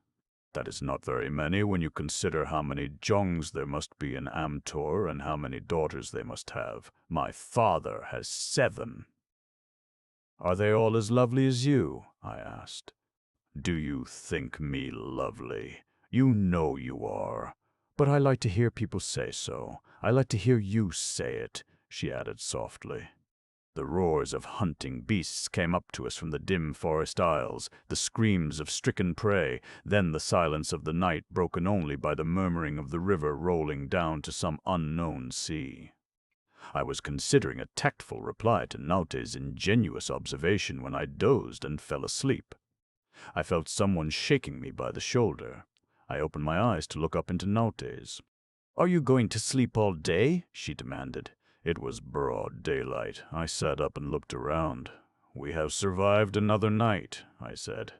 "That is not very many when you consider how many Jongs there must be in Amtor and how many daughters they must have. My father has 7. "Are they all as lovely as you?" I asked. "Do you think me lovely? You know you are. But I like to hear people say so. I like to hear you say it," she added softly. The roars of hunting beasts came up to us from the dim forest aisles, the screams of stricken prey, then the silence of the night broken only by the murmuring of the river rolling down to some unknown sea. I was considering a tactful reply to Naute's ingenuous observation when I dozed and fell asleep. I felt someone shaking me by the shoulder. I opened my eyes to look up into Naute's. "Are you going to sleep all day?" she demanded. It was broad daylight. I sat up and looked around. "We have survived another night," I said.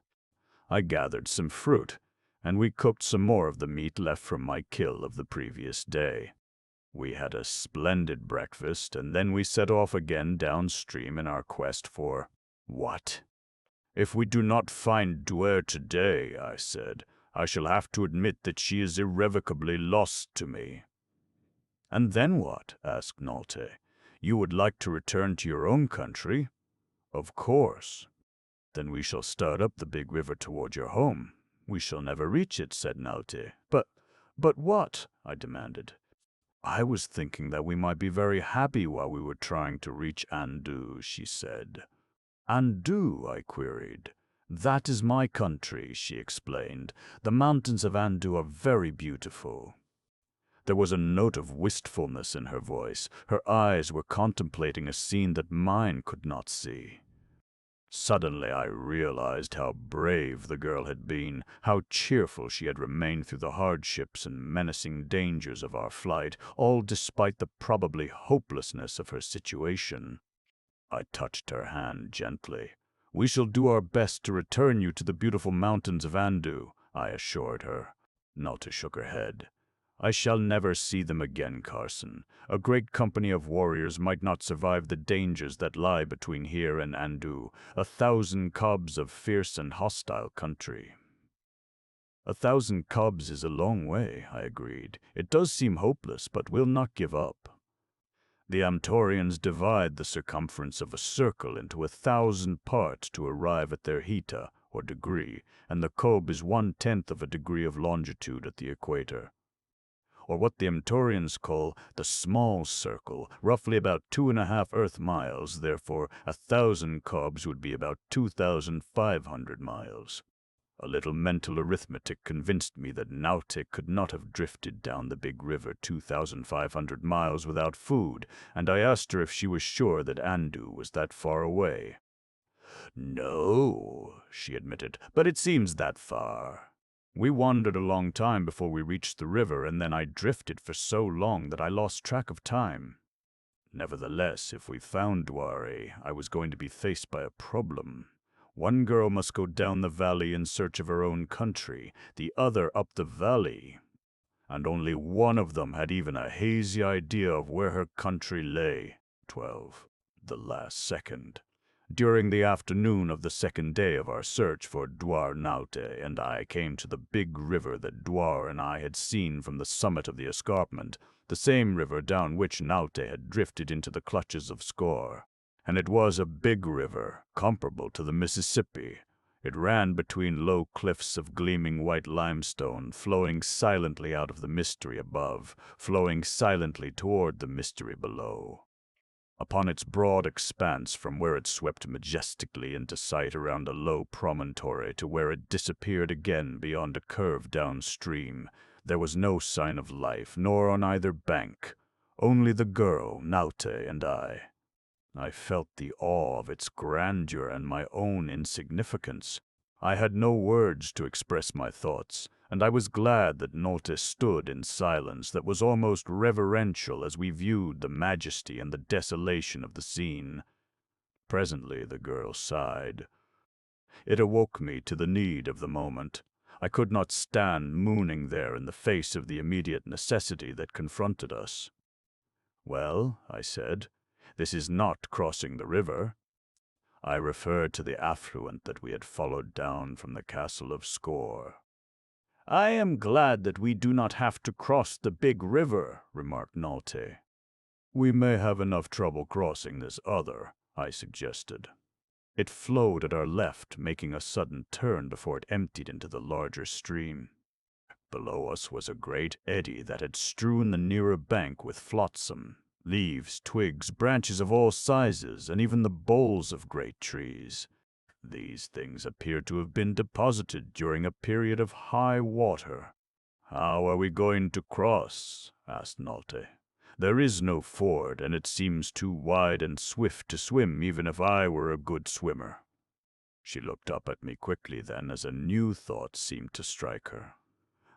I gathered some fruit, and we cooked some more of the meat left from my kill of the previous day. We had a splendid breakfast, and then we set off again downstream in our quest for what? If we do not find Duare today, I said, I shall have to admit that she is irrevocably lost to me. And then what? Asked Nolte. You would like to return to your own country? Of course. Then we shall start up the big river toward your home. We shall never reach it, said Nolte. But what? I demanded. I was thinking that we might be very happy while we were trying to reach Andu, she said. Andu? I queried. That is my country, she explained. The mountains of Andu are very beautiful. There was a note of wistfulness in her voice. Her eyes were contemplating a scene that mine could not see. Suddenly I realized how brave the girl had been, how cheerful she had remained through the hardships and menacing dangers of our flight, all despite the probably hopelessness of her situation. I touched her hand gently. We shall do our best to return you to the beautiful mountains of Andu, I assured her. Nalta shook her head. I shall never see them again, Carson. A great company of warriors might not survive the dangers that lie between here and Andu, 1,000 cubs of fierce and hostile country. 1,000 cubs is a long way, I agreed. It does seem hopeless, but we'll not give up. The Amtorians divide the circumference of a circle into 1,000 parts to arrive at their heta, or degree, and the kobe is 1/10 of a degree of longitude at the equator. Or what the Amtorians call the small circle, roughly about 2.5 Earth miles, therefore 1,000 cubs would be about 2,500 miles. A little mental arithmetic convinced me that Naute could not have drifted down the big river 2,500 miles without food, and I asked her if she was sure that Andu was that far away. No, she admitted, but it seems that far. We wandered a long time before we reached the river, and then I drifted for so long that I lost track of time. Nevertheless, if we found Duare, I was going to be faced by a problem. One girl must go down the valley in search of her own country, the other up the valley, and only one of them had even a hazy idea of where her country lay. 12. The last second. During the afternoon of the second day of our search for Duare Naute and I came to the big river that Duare and I had seen from the summit of the escarpment, the same river down which Naute had drifted into the clutches of Score. And it was a big river, comparable to the Mississippi. It ran between low cliffs of gleaming white limestone, flowing silently out of the mystery above, flowing silently toward the mystery below. Upon its broad expanse, from where it swept majestically into sight around a low promontory to where it disappeared again beyond a curve downstream, there was no sign of life, nor on either bank, only the girl, Naute, and I. I felt the awe of its grandeur and my own insignificance. I had no words to express my thoughts, and I was glad that Nolte stood in silence that was almost reverential as we viewed the majesty and the desolation of the scene. Presently the girl sighed. It awoke me to the need of the moment. I could not stand mooning there in the face of the immediate necessity that confronted us. Well, I said, this is not crossing the river. I referred to the affluent that we had followed down from the castle of Score. I am glad that we do not have to cross the big river, remarked Nalte. We may have enough trouble crossing this other, I suggested. It flowed at our left, making a sudden turn before it emptied into the larger stream. Below us was a great eddy that had strewn the nearer bank with flotsam, leaves, twigs, branches of all sizes, and even the boles of great trees. These things appeared to have been deposited during a period of high water. How are we going to cross? Asked Nalte. There is no ford, and it seems too wide and swift to swim even if I were a good swimmer. She looked up at me quickly then as a new thought seemed to strike her.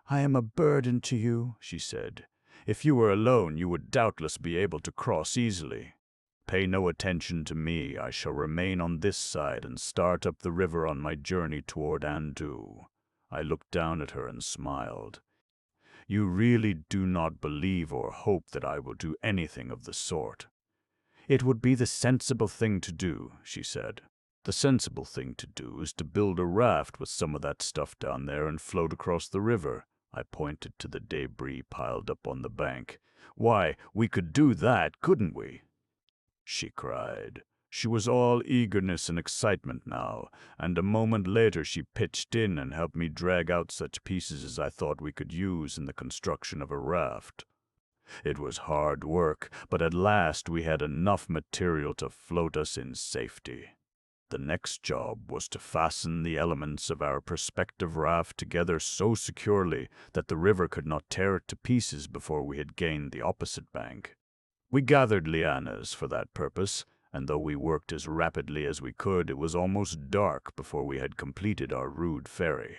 I am a burden to you, she said. If you were alone, you would doubtless be able to cross easily. Pay no attention to me. I shall remain on this side and start up the river on my journey toward Andu." I looked down at her and smiled. "You really do not believe or hope that I will do anything of the sort?" "It would be the sensible thing to do," she said. "The sensible thing to do is to build a raft with some of that stuff down there and float across the river." I pointed to the debris piled up on the bank. "Why, we could do that, couldn't we?" she cried. She was all eagerness and excitement now, and a moment later she pitched in and helped me drag out such pieces as I thought we could use in the construction of a raft. It was hard work, but at last we had enough material to float us in safety. The next job was to fasten the elements of our prospective raft together so securely that the river could not tear it to pieces before we had gained the opposite bank. We gathered lianas for that purpose, and though we worked as rapidly as we could, it was almost dark before we had completed our rude ferry.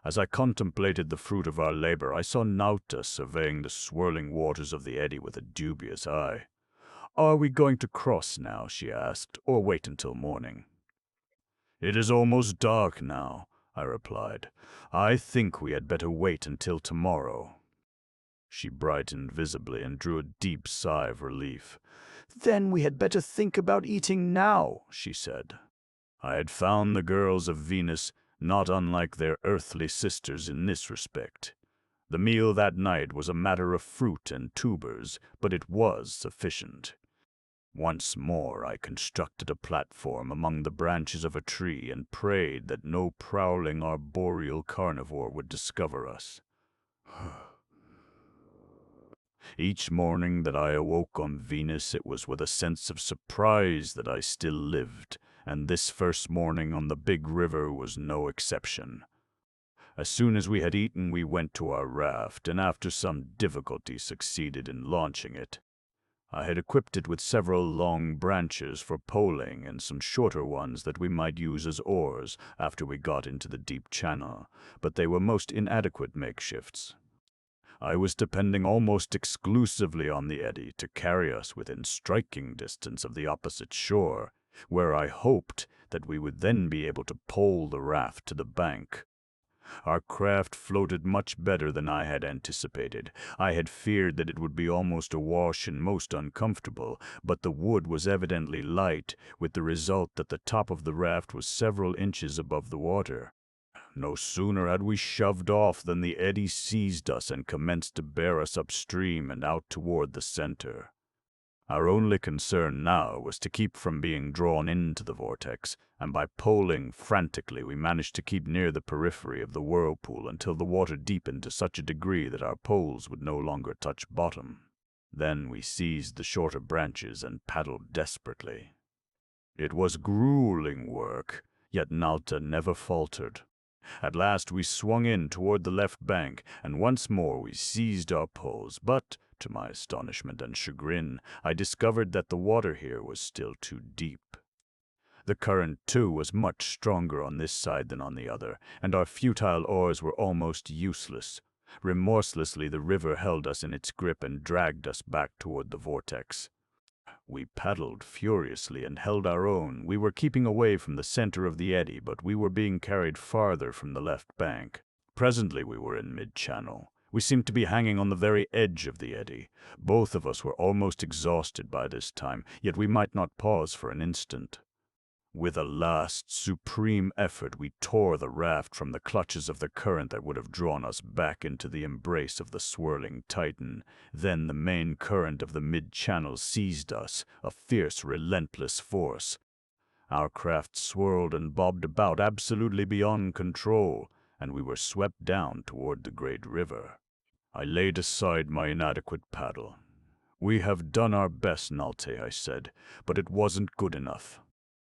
As I contemplated the fruit of our labor, I saw Nauta surveying the swirling waters of the eddy with a dubious eye. "Are we going to cross now?" she asked, "or wait until morning?" "It is almost dark now," I replied. "I think we had better wait until tomorrow." She brightened visibly and drew a deep sigh of relief. "Then we had better think about eating now," she said. I had found the girls of Venus not unlike their earthly sisters in this respect. The meal that night was a matter of fruit and tubers, but it was sufficient. Once more I constructed a platform among the branches of a tree and prayed that no prowling arboreal carnivore would discover us. Each morning that I awoke on Venus, it was with a sense of surprise that I still lived, and this first morning on the big river was no exception. As soon as we had eaten, we went to our raft, and after some difficulty succeeded in launching it. I had equipped it with several long branches for poling and some shorter ones that we might use as oars after we got into the deep channel, but they were most inadequate makeshifts. I was depending almost exclusively on the eddy to carry us within striking distance of the opposite shore, where I hoped that we would then be able to pole the raft to the bank. Our craft floated much better than I had anticipated. I had feared that it would be almost awash and most uncomfortable, but the wood was evidently light, with the result that the top of the raft was several inches above the water. No sooner had we shoved off than the eddy seized us and commenced to bear us upstream and out toward the center. Our only concern now was to keep from being drawn into the vortex, and by poling frantically we managed to keep near the periphery of the whirlpool until the water deepened to such a degree that our poles would no longer touch bottom. Then we seized the shorter branches and paddled desperately. It was grueling work, yet Nauta never faltered. At last we swung in toward the left bank, and once more we seized our poles, but, to my astonishment and chagrin, I discovered that the water here was still too deep. The current, too, was much stronger on this side than on the other, and our futile oars were almost useless. Remorselessly the river held us in its grip and dragged us back toward the vortex. We paddled furiously and held our own. We were keeping away from the center of the eddy, but we were being carried farther from the left bank. Presently we were in mid-channel. We seemed to be hanging on the very edge of the eddy. Both of us were almost exhausted by this time, yet we might not pause for an instant. With a last, supreme effort, we tore the raft from the clutches of the current that would have drawn us back into the embrace of the swirling titan. Then the main current of the mid-channel seized us, a fierce, relentless force. Our craft swirled and bobbed about absolutely beyond control, and we were swept down toward the great river. I laid aside my inadequate paddle. "We have done our best, Nalte," I said, "but it wasn't good enough.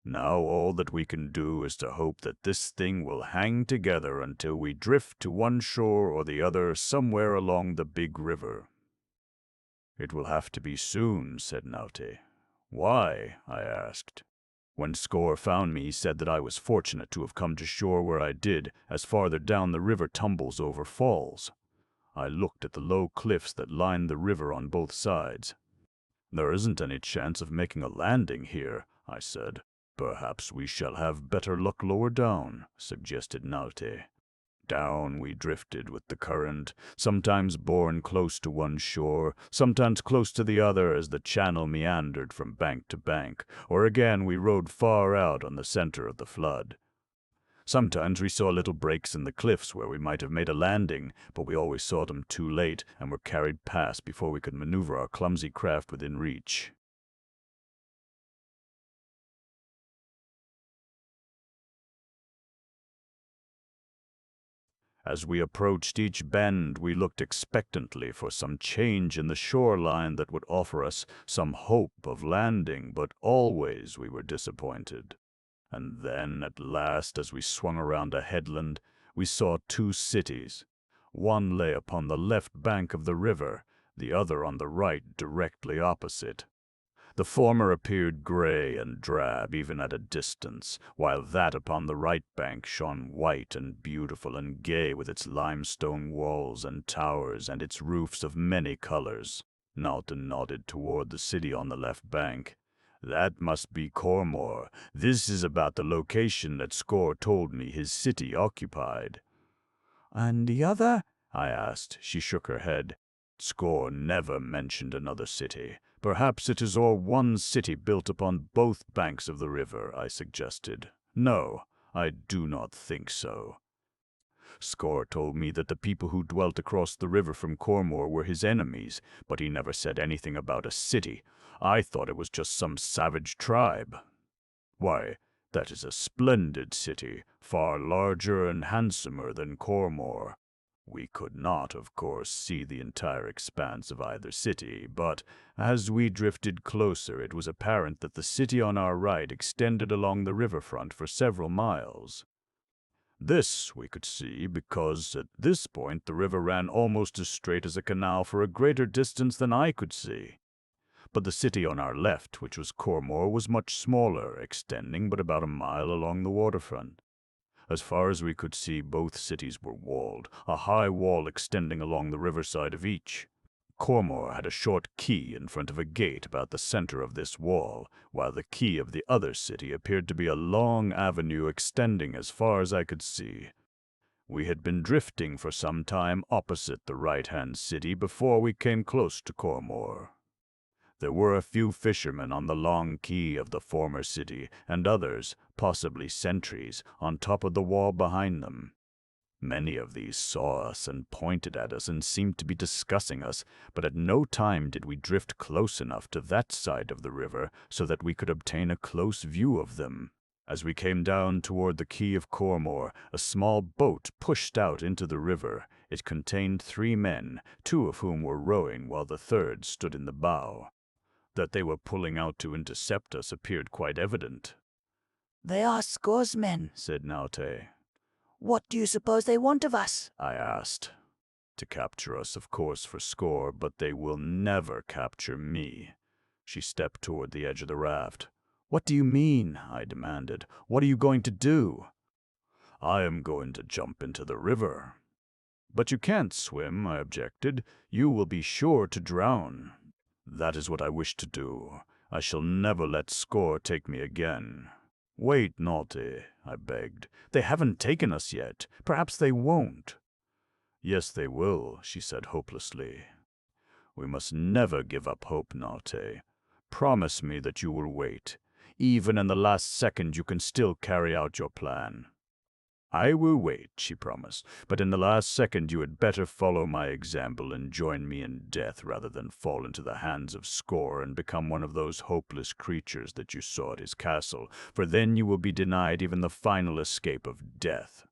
Now all that we can do is to hope that this thing will hang together until we drift to one shore or the other somewhere along the big river." "It will have to be soon," said Naute. "Why?" I asked. When Score found me, he said that I was fortunate to have come to shore where I did, as farther down the river tumbles over falls. I looked at the low cliffs that lined the river on both sides. There isn't any chance of making a landing here, I said. Perhaps we shall have better luck lower down, suggested Naute. Down we drifted with the current, sometimes borne close to one shore, sometimes close to the other as the channel meandered from bank to bank, or again we rode far out on the center of the flood. Sometimes we saw little breaks in the cliffs where we might have made a landing, but we always saw them too late and were carried past before we could maneuver our clumsy craft within reach. As we approached each bend, we looked expectantly for some change in the shoreline that would offer us some hope of landing, but always we were disappointed. And then, at last, as we swung around a headland, we saw two cities. One lay upon the left bank of the river, the other on the right, directly opposite. The former appeared gray and drab even at a distance, while that upon the right bank shone white and beautiful and gay with its limestone walls and towers and its roofs of many colors. Nauten nodded toward the city on the left bank. That must be Cormor. This is about the location that Score told me his city occupied. And the other? I asked. She shook her head. Score never mentioned another city. Perhaps it is all one city built upon both banks of the river, I suggested. No, I do not think so. Score told me that the people who dwelt across the river from Cormor were his enemies, but he never said anything about a city. I thought it was just some savage tribe. Why, that is a splendid city, far larger and handsomer than Cormor. We could not, of course, see the entire expanse of either city, but as we drifted closer it was apparent that the city on our right extended along the riverfront for several miles. This we could see because at this point the river ran almost as straight as a canal for a greater distance than I could see. But the city on our left, which was Cormor, was much smaller, extending but about a mile along the waterfront. As far as we could see, both cities were walled, a high wall extending along the riverside of each. Cormor had a short quay in front of a gate about the center of this wall, while the quay of the other city appeared to be a long avenue extending as far as I could see. We had been drifting for some time opposite the right-hand city before we came close to Cormor. There were a few fishermen on the long quay of the former city, and others, possibly sentries, on top of the wall behind them. Many of these saw us and pointed at us and seemed to be discussing us, but at no time did we drift close enough to that side of the river so that we could obtain a close view of them. As we came down toward the quay of Cormor, a small boat pushed out into the river. It contained 3 men, 2 of whom were rowing while the third stood in the bow. That they were pulling out to intercept us appeared quite evident. They are Score's men, said Naute. What do you suppose they want of us? I asked. To capture us, of course, for Score, but they will never capture me. She stepped toward the edge of the raft. What do you mean? I demanded. What are you going to do? I am going to jump into the river. But you can't swim, I objected. You will be sure to drown. That is what I wish to do. I shall never let Score take me again. Wait, Naughty, I begged. They haven't taken us yet. Perhaps they won't. Yes, they will, she said hopelessly. We must never give up hope, Naughty. Promise me that you will wait. Even in the last second you can still carry out your plan. I will wait, she promised, but in the last second you had better follow my example and join me in death rather than fall into the hands of Score and become one of those hopeless creatures that you saw at his castle, for then you will be denied even the final escape of death.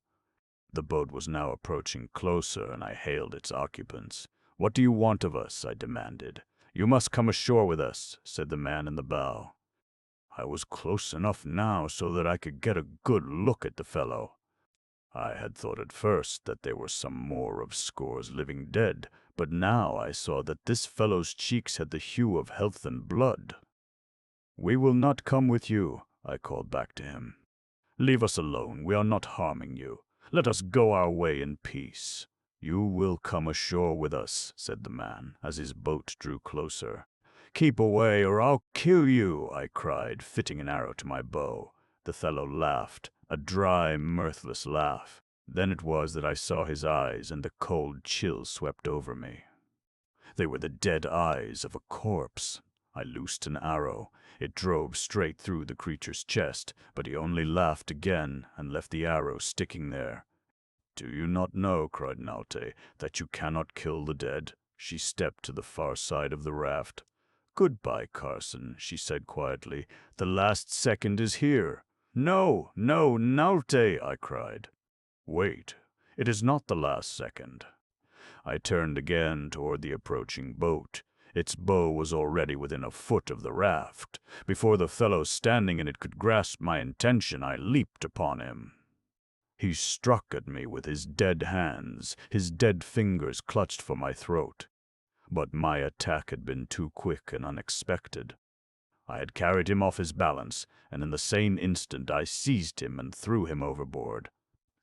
The boat was now approaching closer, and I hailed its occupants. What do you want of us? I demanded. You must come ashore with us, said the man in the bow. I was close enough now so that I could get a good look at the fellow. I had thought at first that there were some more of Score's living dead, but now I saw that this fellow's cheeks had the hue of health and blood. We will not come with you, I called back to him. Leave us alone, we are not harming you. Let us go our way in peace. You will come ashore with us, said the man, as his boat drew closer. "Keep away, or I'll kill you," I cried, fitting an arrow to my bow. The fellow laughed, a dry, mirthless laugh. Then it was that I saw his eyes, and the cold chill swept over me. They were the dead eyes of a corpse. I loosed an arrow. It drove straight through the creature's chest, but he only laughed again and left the arrow sticking there. "Do you not know," cried Naute, "that you cannot kill the dead?" She stepped to the far side of the raft. "Goodbye, Carson," she said quietly. "The last second is here." "No, no, Naute," I cried. "Wait, it is not the last second." I turned again toward the approaching boat. Its bow was already within a foot of the raft. Before the fellow standing in it could grasp my intention, I leaped upon him. He struck at me with his dead hands. His dead fingers clutched for my throat. But my attack had been too quick and unexpected. I had carried him off his balance, and in the same instant I seized him and threw him overboard.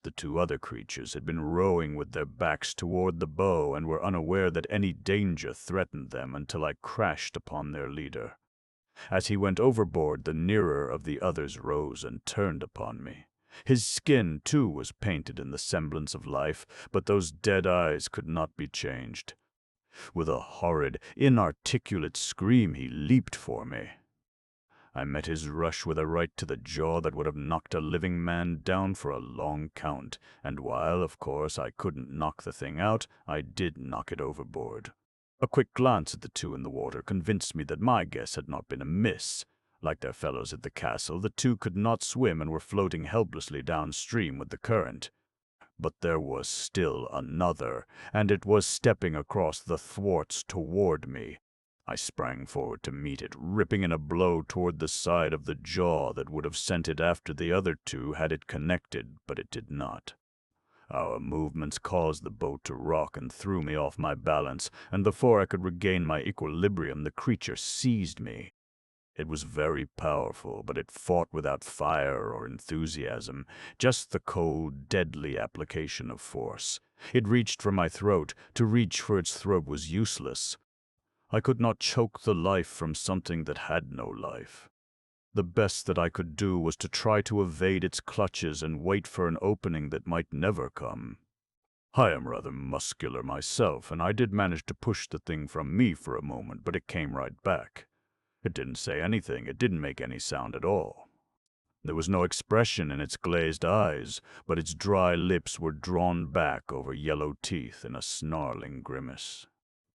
The two other creatures had been rowing with their backs toward the bow and were unaware that any danger threatened them until I crashed upon their leader. As he went overboard, the nearer of the others rose and turned upon me. His skin, too, was painted in the semblance of life, but those dead eyes could not be changed. With a horrid, inarticulate scream, he leaped for me. I met his rush with a right to the jaw that would have knocked a living man down for a long count, and while, of course, I couldn't knock the thing out, I did knock it overboard. A quick glance at the two in the water convinced me that my guess had not been amiss. Like their fellows at the castle, the two could not swim and were floating helplessly downstream with the current. But there was still another, and it was stepping across the thwarts toward me. I sprang forward to meet it, ripping in a blow toward the side of the jaw that would have sent it after the other two had it connected, but it did not. Our movements caused the boat to rock and threw me off my balance, and before I could regain my equilibrium, the creature seized me. It was very powerful, but it fought without fire or enthusiasm, just the cold, deadly application of force. It reached for my throat. To reach for its throat was useless. I could not choke the life from something that had no life. The best that I could do was to try to evade its clutches and wait for an opening that might never come. I am rather muscular myself, and I did manage to push the thing from me for a moment, but it came right back. It didn't say anything. It didn't make any sound at all. There was no expression in its glazed eyes, but its dry lips were drawn back over yellow teeth in a snarling grimace.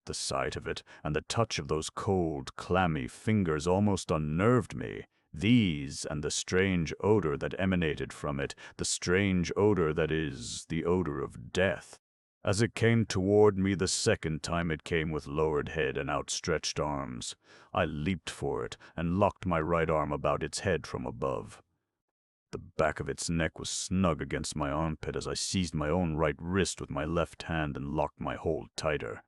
The sight of it and the touch of those cold, clammy fingers almost unnerved me. These and the strange odor that emanated from it, the strange odor that is the odor of death. As it came toward me the second time, it came with lowered head and outstretched arms. I leaped for it and locked my right arm about its head from above. The back of its neck was snug against my armpit as I seized my own right wrist with my left hand and locked my hold tighter.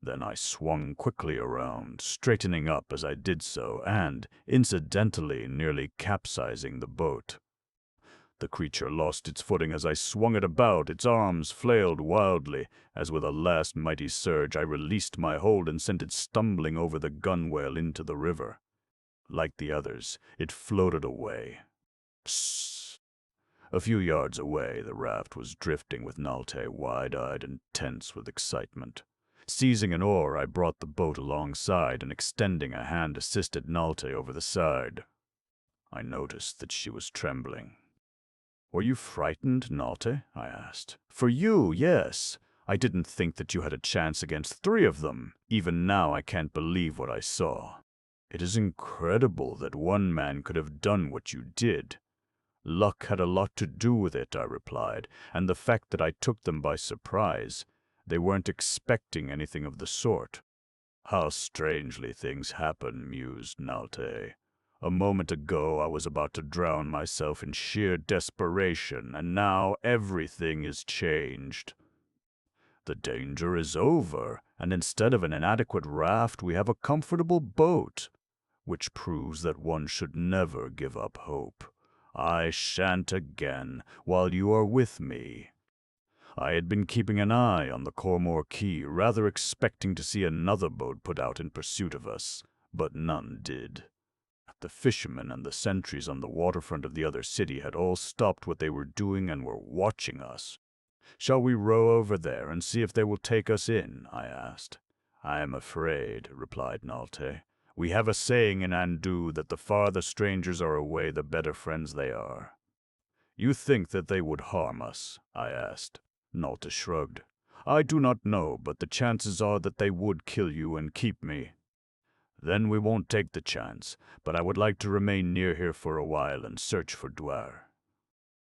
Then I swung quickly around, straightening up as I did so and, incidentally, nearly capsizing the boat. The creature lost its footing as I swung it about. Its arms flailed wildly, as with a last mighty surge I released my hold and sent it stumbling over the gunwale into the river. Like the others, it floated away. Psst! A few yards away, the raft was drifting with Nalte wide-eyed and tense with excitement. Seizing an oar, I brought the boat alongside and, extending a hand, assisted Nalte over the side. I noticed that she was trembling. "Were you frightened, Nalte?" I asked. "For you, yes. I didn't think that you had a chance against 3 of them. Even now I can't believe what I saw. It is incredible that one man could have done what you did." "Luck had a lot to do with it," I replied, "and the fact that I took them by surprise. They weren't expecting anything of the sort." "How strangely things happen," mused Nalte. "A moment ago I was about to drown myself in sheer desperation, and now everything is changed. The danger is over, and instead of an inadequate raft we have a comfortable boat, which proves that one should never give up hope. I shan't again, while you are with me." I had been keeping an eye on the Cormor Quay, rather expecting to see another boat put out in pursuit of us, but none did. The fishermen and the sentries on the waterfront of the other city had all stopped what they were doing and were watching us. "Shall we row over there and see if they will take us in?" I asked. "I am afraid," replied Nalte. "We have a saying in Andu that the farther strangers are away, the better friends they are." "You think that they would harm us?" I asked. Nalte shrugged. "I do not know, but the chances are that they would kill you and keep me." "Then we won't take the chance, but I would like to remain near here for a while and search for Duare."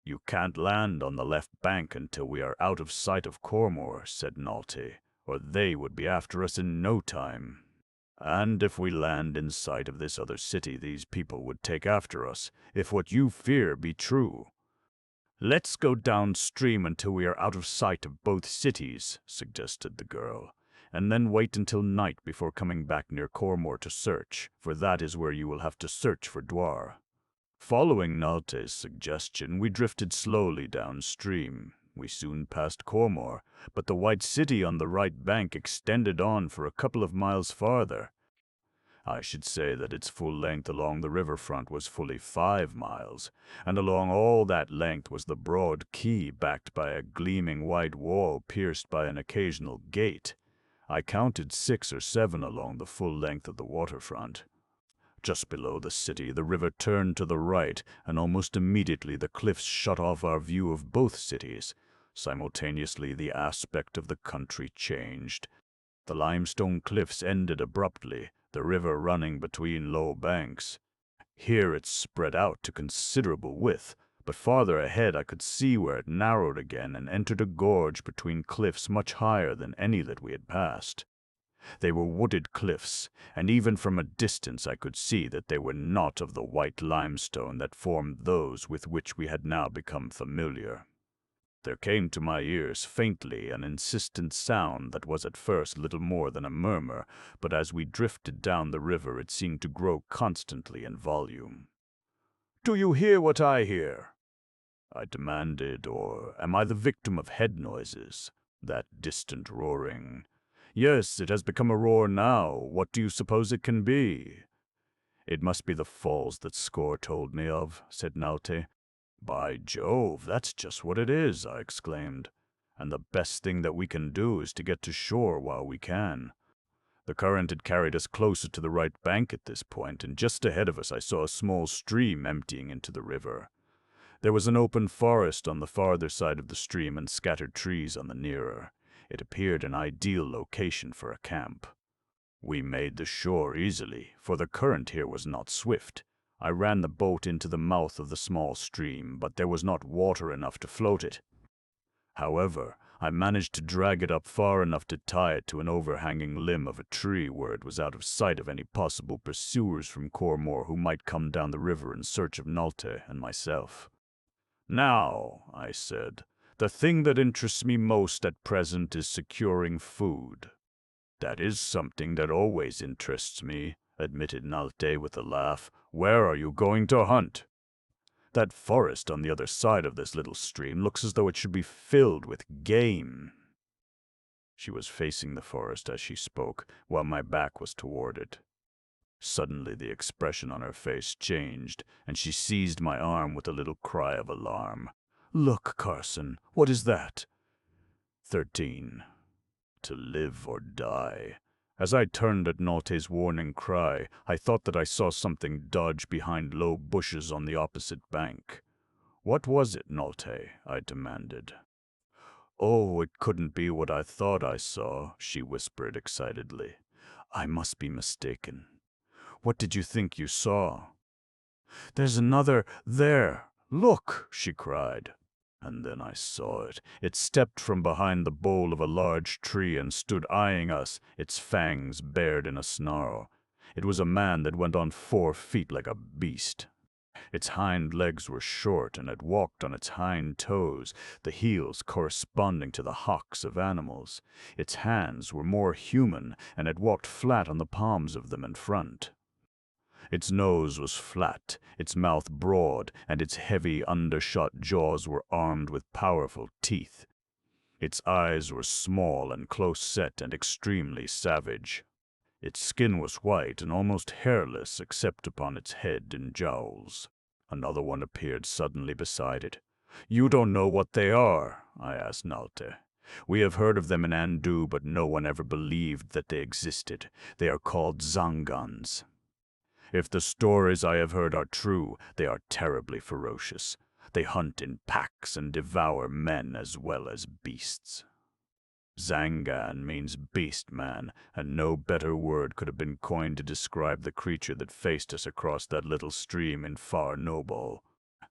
"You can't land on the left bank until we are out of sight of Cormor," said Nalte, "or they would be after us in no time. And if we land in sight of this other city, these people would take after us, if what you fear be true." "Let's go downstream until we are out of sight of both cities," suggested the girl, "and then wait until night before coming back near Cormor to search, for that is where you will have to search for Duare." Following Nalte's suggestion, we drifted slowly downstream. We soon passed Cormor, but the white city on the right bank extended on for a couple of miles farther. I should say that its full length along the riverfront was fully 5 miles, and along all that length was the broad quay backed by a gleaming white wall pierced by an occasional gate. I counted 6 or 7 along the full length of the waterfront. Just below the city, the river turned to the right, and almost immediately the cliffs shut off our view of both cities. Simultaneously, the aspect of the country changed. The limestone cliffs ended abruptly, the river running between low banks. Here it spread out to considerable width, but farther ahead I could see where it narrowed again and entered a gorge between cliffs much higher than any that we had passed. They were wooded cliffs, and even from a distance I could see that they were not of the white limestone that formed those with which we had now become familiar. There came to my ears faintly an insistent sound that was at first little more than a murmur, but as we drifted down the river it seemed to grow constantly in volume. "Do you hear what I hear?" I demanded, or am I the victim of head noises? That distant roaring. "Yes, it has become a roar now. What do you suppose it can be?" "It must be the falls that Score told me of," said Nalte. "By Jove, that's just what it is," I exclaimed. "And the best thing that we can do is to get to shore while we can." The current had carried us closer to the right bank at this point, and just ahead of us I saw a small stream emptying into the river. There was an open forest on the farther side of the stream and scattered trees on the nearer. It appeared an ideal location for a camp. We made the shore easily, for the current here was not swift. I ran the boat into the mouth of the small stream, but there was not water enough to float it. However, I managed to drag it up far enough to tie it to an overhanging limb of a tree where it was out of sight of any possible pursuers from Cormor who might come down the river in search of Nalte and myself. "Now," I said, "the thing that interests me most at present is securing food." "That is something that always interests me," admitted Nalte with a laugh. "Where are you going to hunt?" "That forest on the other side of this little stream looks as though it should be filled with game." She was facing the forest as she spoke, while my back was toward it. Suddenly the expression on her face changed, and she seized my arm with a little cry of alarm. "Look, Carson, what is that?" 13. To live or die. As I turned at Nalte's warning cry, I thought that I saw something dodge behind low bushes on the opposite bank. "What was it, Nalte?" I demanded. "Oh, it couldn't be what I thought I saw," she whispered excitedly. "I must be mistaken. What did you think you saw?" "There's another there! Look!" she cried. And then I saw it. It stepped from behind the bole of a large tree and stood eyeing us, its fangs bared in a snarl. It was a man that went on 4 feet like a beast. Its hind legs were short, and it walked on its hind toes, the heels corresponding to the hocks of animals. Its hands were more human, and it walked flat on the palms of them in front. Its nose was flat, its mouth broad, and its heavy undershot jaws were armed with powerful teeth. Its eyes were small and close-set and extremely savage. Its skin was white and almost hairless except upon its head and jowls. Another one appeared suddenly beside it. "You don't know what they are?" I asked Nalte. "We have heard of them in Andu, but no one ever believed that they existed. They are called Zangans. If the stories I have heard are true, they are terribly ferocious. They hunt in packs and devour men as well as beasts." Zangan means beast man, and no better word could have been coined to describe the creature that faced us across that little stream in Far Noble.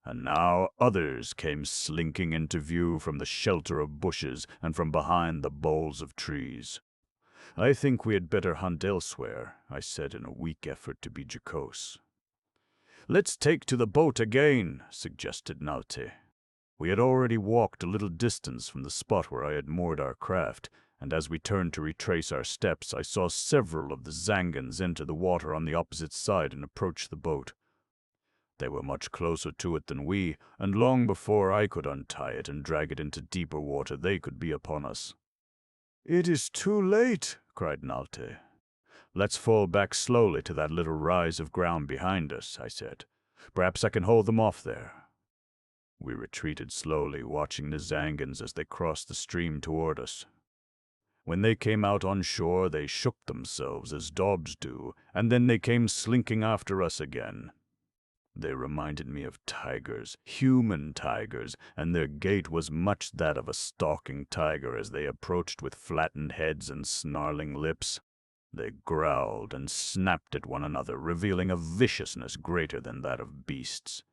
And now others came slinking into view from the shelter of bushes and from behind the boles of trees. "I think we had better hunt elsewhere," I said in a weak effort to be jocose. "Let's take to the boat again," suggested Naute. We had already walked a little distance from the spot where I had moored our craft, and as we turned to retrace our steps, I saw several of the Zangans enter the water on the opposite side and approach the boat. They were much closer to it than we, and long before I could untie it and drag it into deeper water, they could be upon us. "It is too late," cried Nalte. "Let's fall back slowly to that little rise of ground behind us," I said. "Perhaps I can hold them off there." We retreated slowly, watching the Zangans as they crossed the stream toward us. When they came out on shore, they shook themselves as dogs do, and then they came slinking after us again. They reminded me of tigers, human tigers, and their gait was much that of a stalking tiger as they approached with flattened heads and snarling lips. They growled and snapped at one another, revealing a viciousness greater than that of beasts.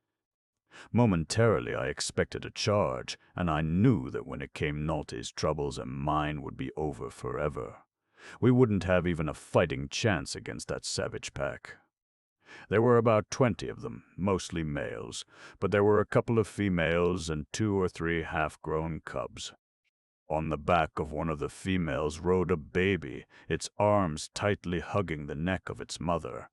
Momentarily I expected a charge, and I knew that when it came Nalte's troubles and mine would be over forever. We wouldn't have even a fighting chance against that savage pack. There were about 20 of them, mostly males, but there were a couple of females and 2 or 3 half-grown cubs. On the back of one of the females rode a baby, its arms tightly hugging the neck of its mother.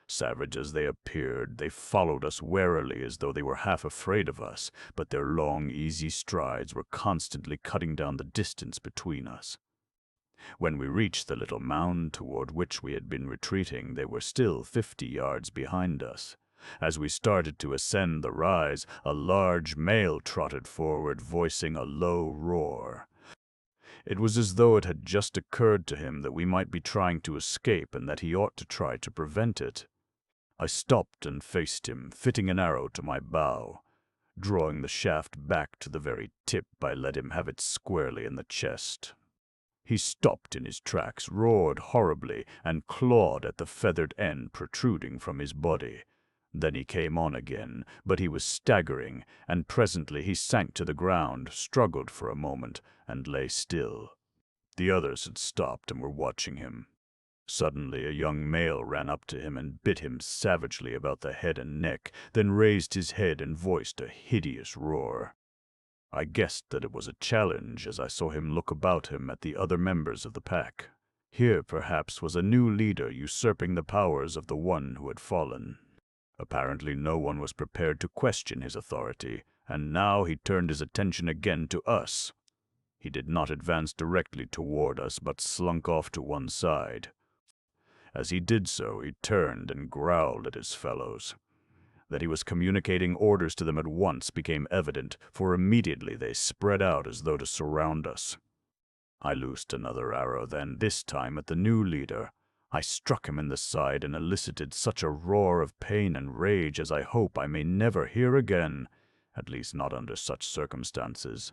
Savage as they appeared, they followed us warily as though they were half afraid of us, but their long, easy strides were constantly cutting down the distance between us. When we reached the little mound toward which we had been retreating, they were still 50 yards behind us. As we started to ascend the rise, a large male trotted forward, voicing a low roar. It was as though it had just occurred to him that we might be trying to escape and that he ought to try to prevent it. I stopped and faced him, fitting an arrow to my bow. Drawing the shaft back to the very tip, I let him have it squarely in the chest. He stopped in his tracks, roared horribly, and clawed at the feathered end protruding from his body. Then he came on again, but he was staggering, and presently he sank to the ground, struggled for a moment, and lay still. The others had stopped and were watching him. Suddenly a young male ran up to him and bit him savagely about the head and neck, then raised his head and voiced a hideous roar. I guessed that it was a challenge as I saw him look about him at the other members of the pack. Here, perhaps, was a new leader usurping the powers of the one who had fallen. Apparently no one was prepared to question his authority, and now he turned his attention again to us. He did not advance directly toward us, but slunk off to one side. As he did so, he turned and growled at his fellows. That he was communicating orders to them at once became evident, for immediately they spread out as though to surround us. I loosed another arrow then, this time at the new leader. I struck him in the side and elicited such a roar of pain and rage as I hope I may never hear again, at least not under such circumstances.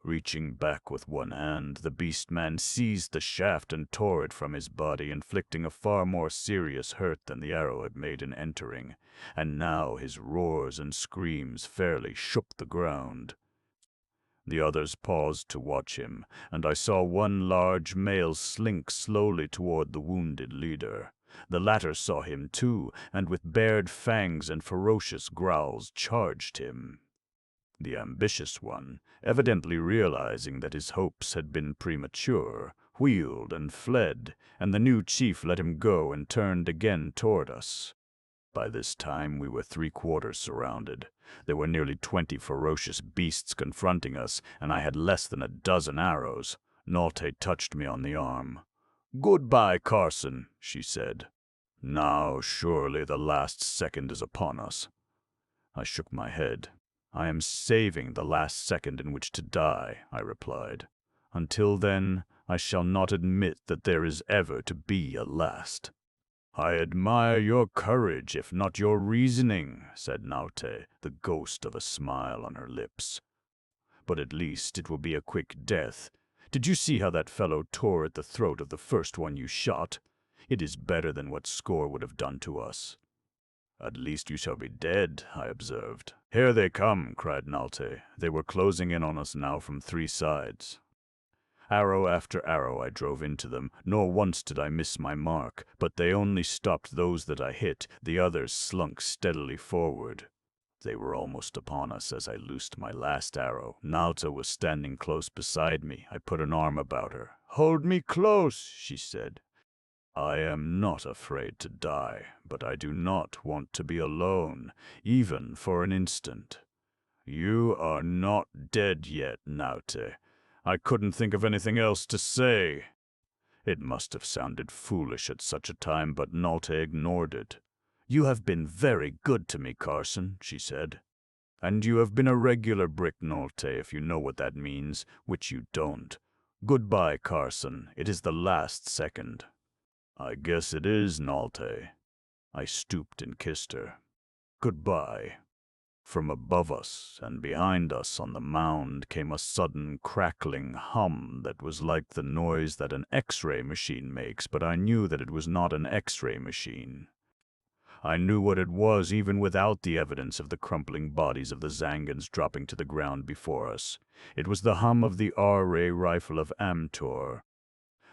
Reaching back with one hand, the beast-man seized the shaft and tore it from his body, inflicting a far more serious hurt than the arrow had made in entering, and now his roars and screams fairly shook the ground. The others paused to watch him, and I saw one large male slink slowly toward the wounded leader. The latter saw him too, and with bared fangs and ferocious growls charged him. The ambitious one, evidently realizing that his hopes had been premature, wheeled and fled, and the new chief let him go and turned again toward us. By this time, we were three-quarters surrounded. There were nearly 20 ferocious beasts confronting us, and I had less than a dozen arrows. Nolte touched me on the arm. "Goodbye, Carson," she said. "Now, surely the last second is upon us." I shook my head. "I am saving the last second in which to die," I replied. "Until then, I shall not admit that there is ever to be a last." "I admire your courage, if not your reasoning," said Naute, the ghost of a smile on her lips. "But at least it will be a quick death. Did you see how that fellow tore at the throat of the first one you shot? It is better than what Score would have done to us." "At least you shall be dead," I observed. "Here they come," cried Nalte. They were closing in on us now from three sides. Arrow after arrow I drove into them, nor once did I miss my mark, but they only stopped those that I hit, the others slunk steadily forward. They were almost upon us as I loosed my last arrow. Nauta was standing close beside me. I put an arm about her. "Hold me close," she said. "I am not afraid to die, but I do not want to be alone, even for an instant." "You are not dead yet, Naute." I couldn't think of anything else to say. It must have sounded foolish at such a time, but Nalte ignored it. "You have been very good to me, Carson," she said. "And you have been a regular brick, Nalte, if you know what that means, which you don't. Goodbye, Carson. It is the last second." "I guess it is, Nalte." I stooped and kissed her. "Goodbye." From above us and behind us on the mound came a sudden crackling hum that was like the noise that an X-ray machine makes, but I knew that it was not an X-ray machine. I knew what it was even without the evidence of the crumpling bodies of the Zangans dropping to the ground before us. It was the hum of the R-ray rifle of Amtor.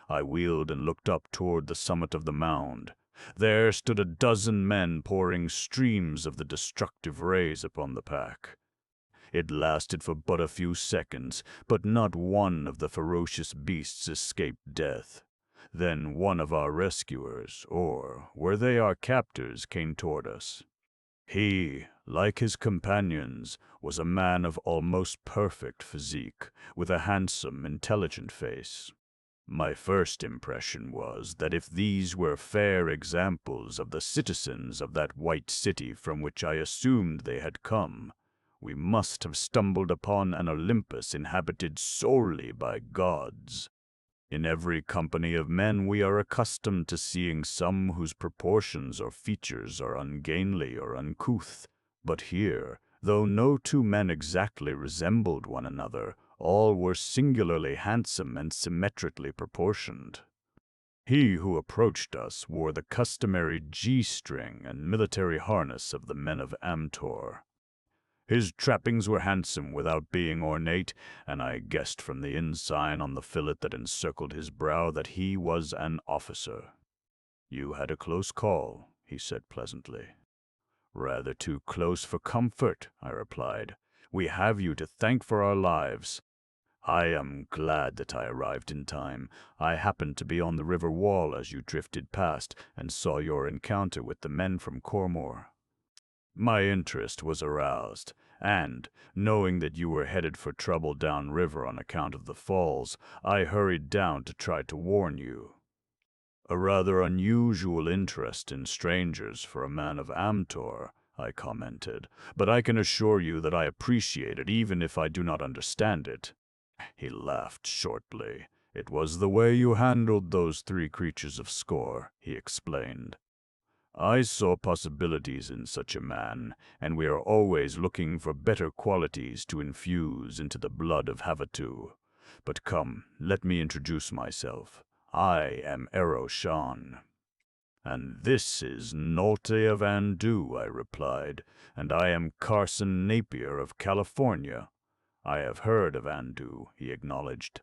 I wheeled and looked up toward the summit of the mound. There stood a dozen men pouring streams of the destructive rays upon the pack. It lasted for but a few seconds, but not one of the ferocious beasts escaped death. Then one of our rescuers, or were they our captors, came toward us. He, like his companions, was a man of almost perfect physique, with a handsome, intelligent face. My first impression was that if these were fair examples of the citizens of that white city from which I assumed they had come, we must have stumbled upon an Olympus inhabited solely by gods. In every company of men we are accustomed to seeing some whose proportions or features are ungainly or uncouth, but here, though no two men exactly resembled one another, all were singularly handsome and symmetrically proportioned. He who approached us wore the customary G-string and military harness of the men of Amtor. His trappings were handsome without being ornate, and I guessed from the ensign on the fillet that encircled his brow that he was an officer. "You had a close call," he said pleasantly. "Rather too close for comfort," I replied. "We have you to thank for our lives." "I am glad that I arrived in time. I happened to be on the river wall as you drifted past, and saw your encounter with the men from Cormor. My interest was aroused, and, knowing that you were headed for trouble downriver on account of the falls, I hurried down to try to warn you." "A rather unusual interest in strangers for a man of Amtor," I commented, "but I can assure you that I appreciate it even if I do not understand it." He laughed shortly. "It was the way you handled those three creatures of Score," he explained. "I saw possibilities in such a man, and we are always looking for better qualities to infuse into the blood of Havatu. But come, let me introduce myself. I am Eroshan." "And this is Nolte of Andu," I replied, "and I am Carson Napier of California." "I have heard of Andu," he acknowledged.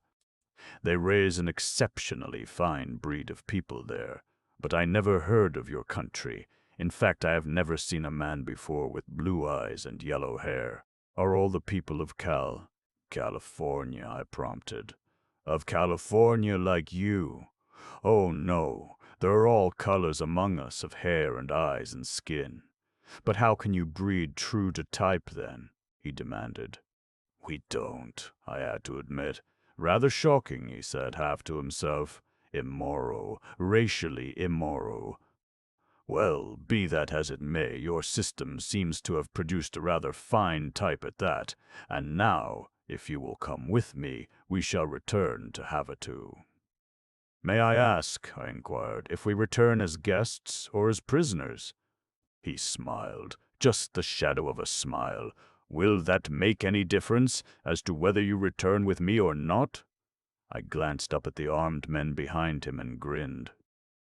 "They raise an exceptionally fine breed of people there, but I never heard of your country. In fact, I have never seen a man before with blue eyes and yellow hair. Are all the people of California," I prompted. "Of California like you? Oh, no, There are all colors among us of hair and eyes and skin. But how can you breed true to type, then? He demanded. We don't, I had to admit. Rather shocking, he said, half to himself. Immoral, racially immoral. Well, be that as it may, your system seems to have produced a rather fine type at that, and now, if you will come with me, we shall return to Havatu. May I ask, I inquired, if we return as guests or as prisoners? He smiled, just the shadow of a smile. Will that make any difference as to whether you return with me or not? I glanced up at the armed men behind him and grinned.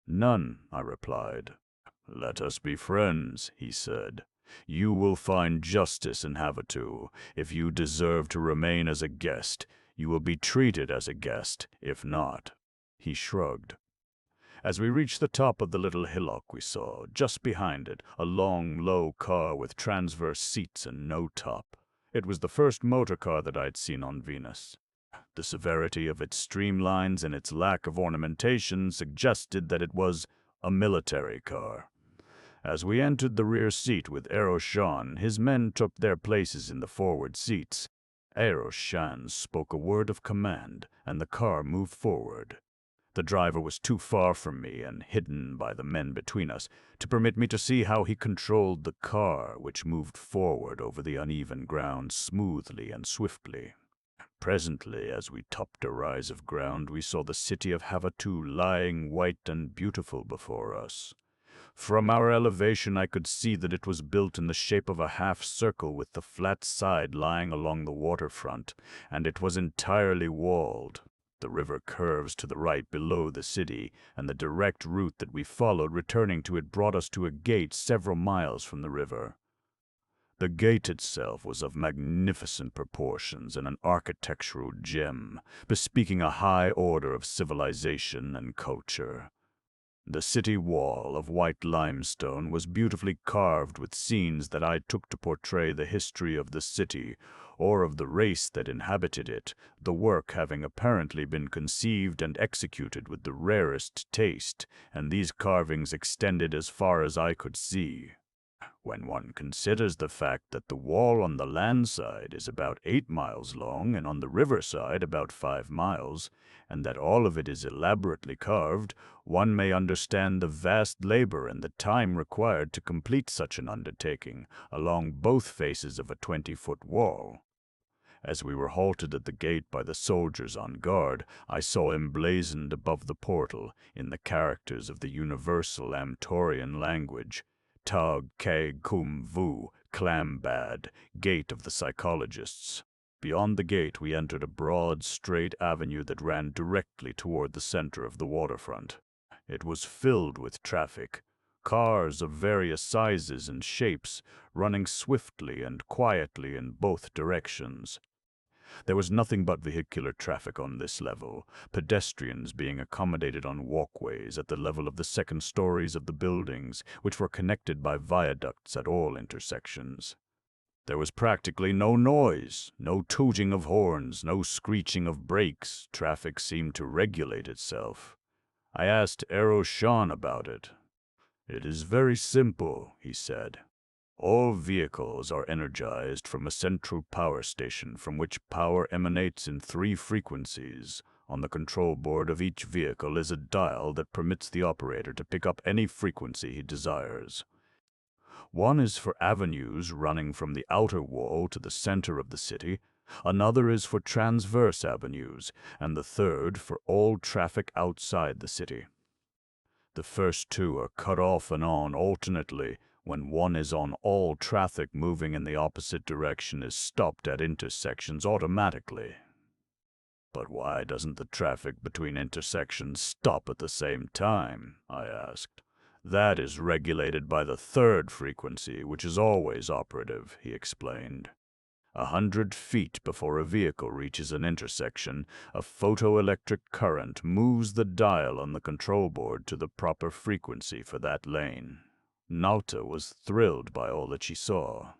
None, I replied. Let us be friends, he said. You will find justice in Havatu. If you deserve to remain as a guest, you will be treated as a guest. If not, he shrugged. As we reached the top of the little hillock, we saw, just behind it, a long, low car with transverse seats and no top. It was the first motor car that I'd seen on Venus. The severity of its streamlines and its lack of ornamentation suggested that it was a military car. As we entered the rear seat with Eroshan, his men took their places in the forward seats. Eroshan spoke a word of command, and the car moved forward. The driver was too far from me and hidden by the men between us to permit me to see how he controlled the car, which moved forward over the uneven ground smoothly and swiftly. Presently, as we topped a rise of ground, we saw the city of Havatu lying white and beautiful before us. From our elevation, I could see that it was built in the shape of a half-circle with the flat side lying along the waterfront, and it was entirely walled. The river curves to the right below the city, and the direct route that we followed returning to it brought us to a gate several miles from the river. The gate itself was of magnificent proportions and an architectural gem, bespeaking a high order of civilization and culture. The city wall of white limestone was beautifully carved with scenes that I took to portray the history of the city, or of the race that inhabited it, the work having apparently been conceived and executed with the rarest taste, and these carvings extended as far as I could see. When one considers the fact that the wall on the land side is about 8 miles long and on the river side about 5 miles, and that all of it is elaborately carved, one may understand the vast labor and the time required to complete such an undertaking along both faces of a 20-foot wall. As we were halted at the gate by the soldiers on guard, I saw emblazoned above the portal, in the characters of the universal Amtorian language, Tag Keg Kum Vu, Clambad, Gate of the Psychologists. Beyond the gate we entered a broad, straight avenue that ran directly toward the center of the waterfront. It was filled with traffic, cars of various sizes and shapes, running swiftly and quietly in both directions. There was nothing but vehicular traffic on this level, pedestrians being accommodated on walkways at the level of the second stories of the buildings, which were connected by viaducts at all intersections. There was practically no noise, no tooting of horns, no screeching of brakes. Traffic seemed to regulate itself. I asked Eroshan about it. It is very simple, he said. All vehicles are energized from a central power station from which power emanates in 3 frequencies. On the control board of each vehicle is a dial that permits the operator to pick up any frequency he desires. One is for avenues running from the outer wall to the center of the city, another is for transverse avenues, and the third for all traffic outside the city. The first 2 are cut off and on alternately. When one is on, all traffic moving in the opposite direction is stopped at intersections automatically. But why doesn't the traffic between intersections stop at the same time? I asked. That is regulated by the 3rd frequency, which is always operative, he explained. 100 feet before a vehicle reaches an intersection, a photoelectric current moves the dial on the control board to the proper frequency for that lane. Nauta was thrilled by all that she saw.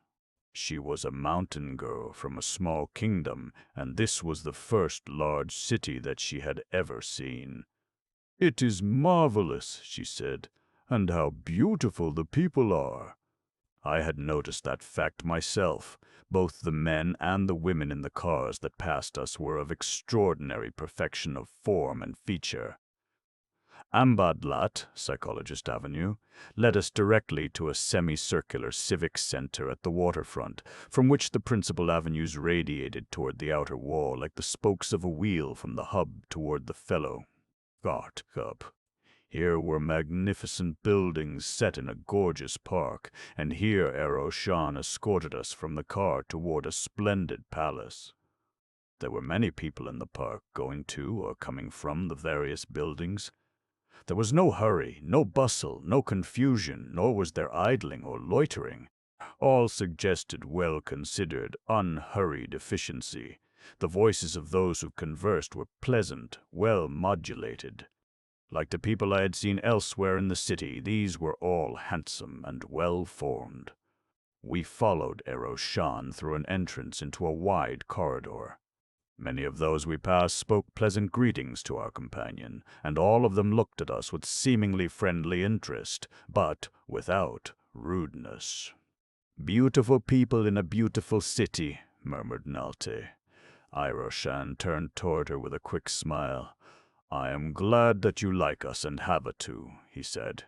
She was a mountain girl from a small kingdom, and this was the first large city that she had ever seen. "It is marvelous," she said, "and how beautiful the people are." I had noticed that fact myself. Both the men and the women in the cars that passed us were of extraordinary perfection of form and feature. Ambadlat, Psychologist Avenue, led us directly to a semicircular civic center at the waterfront, from which the principal avenues radiated toward the outer wall like the spokes of a wheel from the hub toward the fellow. Art hub. Here were magnificent buildings set in a gorgeous park, and here Eroshan escorted us from the car toward a splendid palace. There were many people in the park going to or coming from the various buildings. There was no hurry, no bustle, no confusion, nor was there idling or loitering. All suggested well-considered, unhurried efficiency. The voices of those who conversed were pleasant, well-modulated. Like the people I had seen elsewhere in the city, these were all handsome and well-formed. We followed Eroshan through an entrance into a wide corridor. Many of those we passed spoke pleasant greetings to our companion, and all of them looked at us with seemingly friendly interest, but without rudeness. "Beautiful people in a beautiful city," murmured Nalte. Eroshan turned toward her with a quick smile. "I am glad that you like us and Havatu," he said.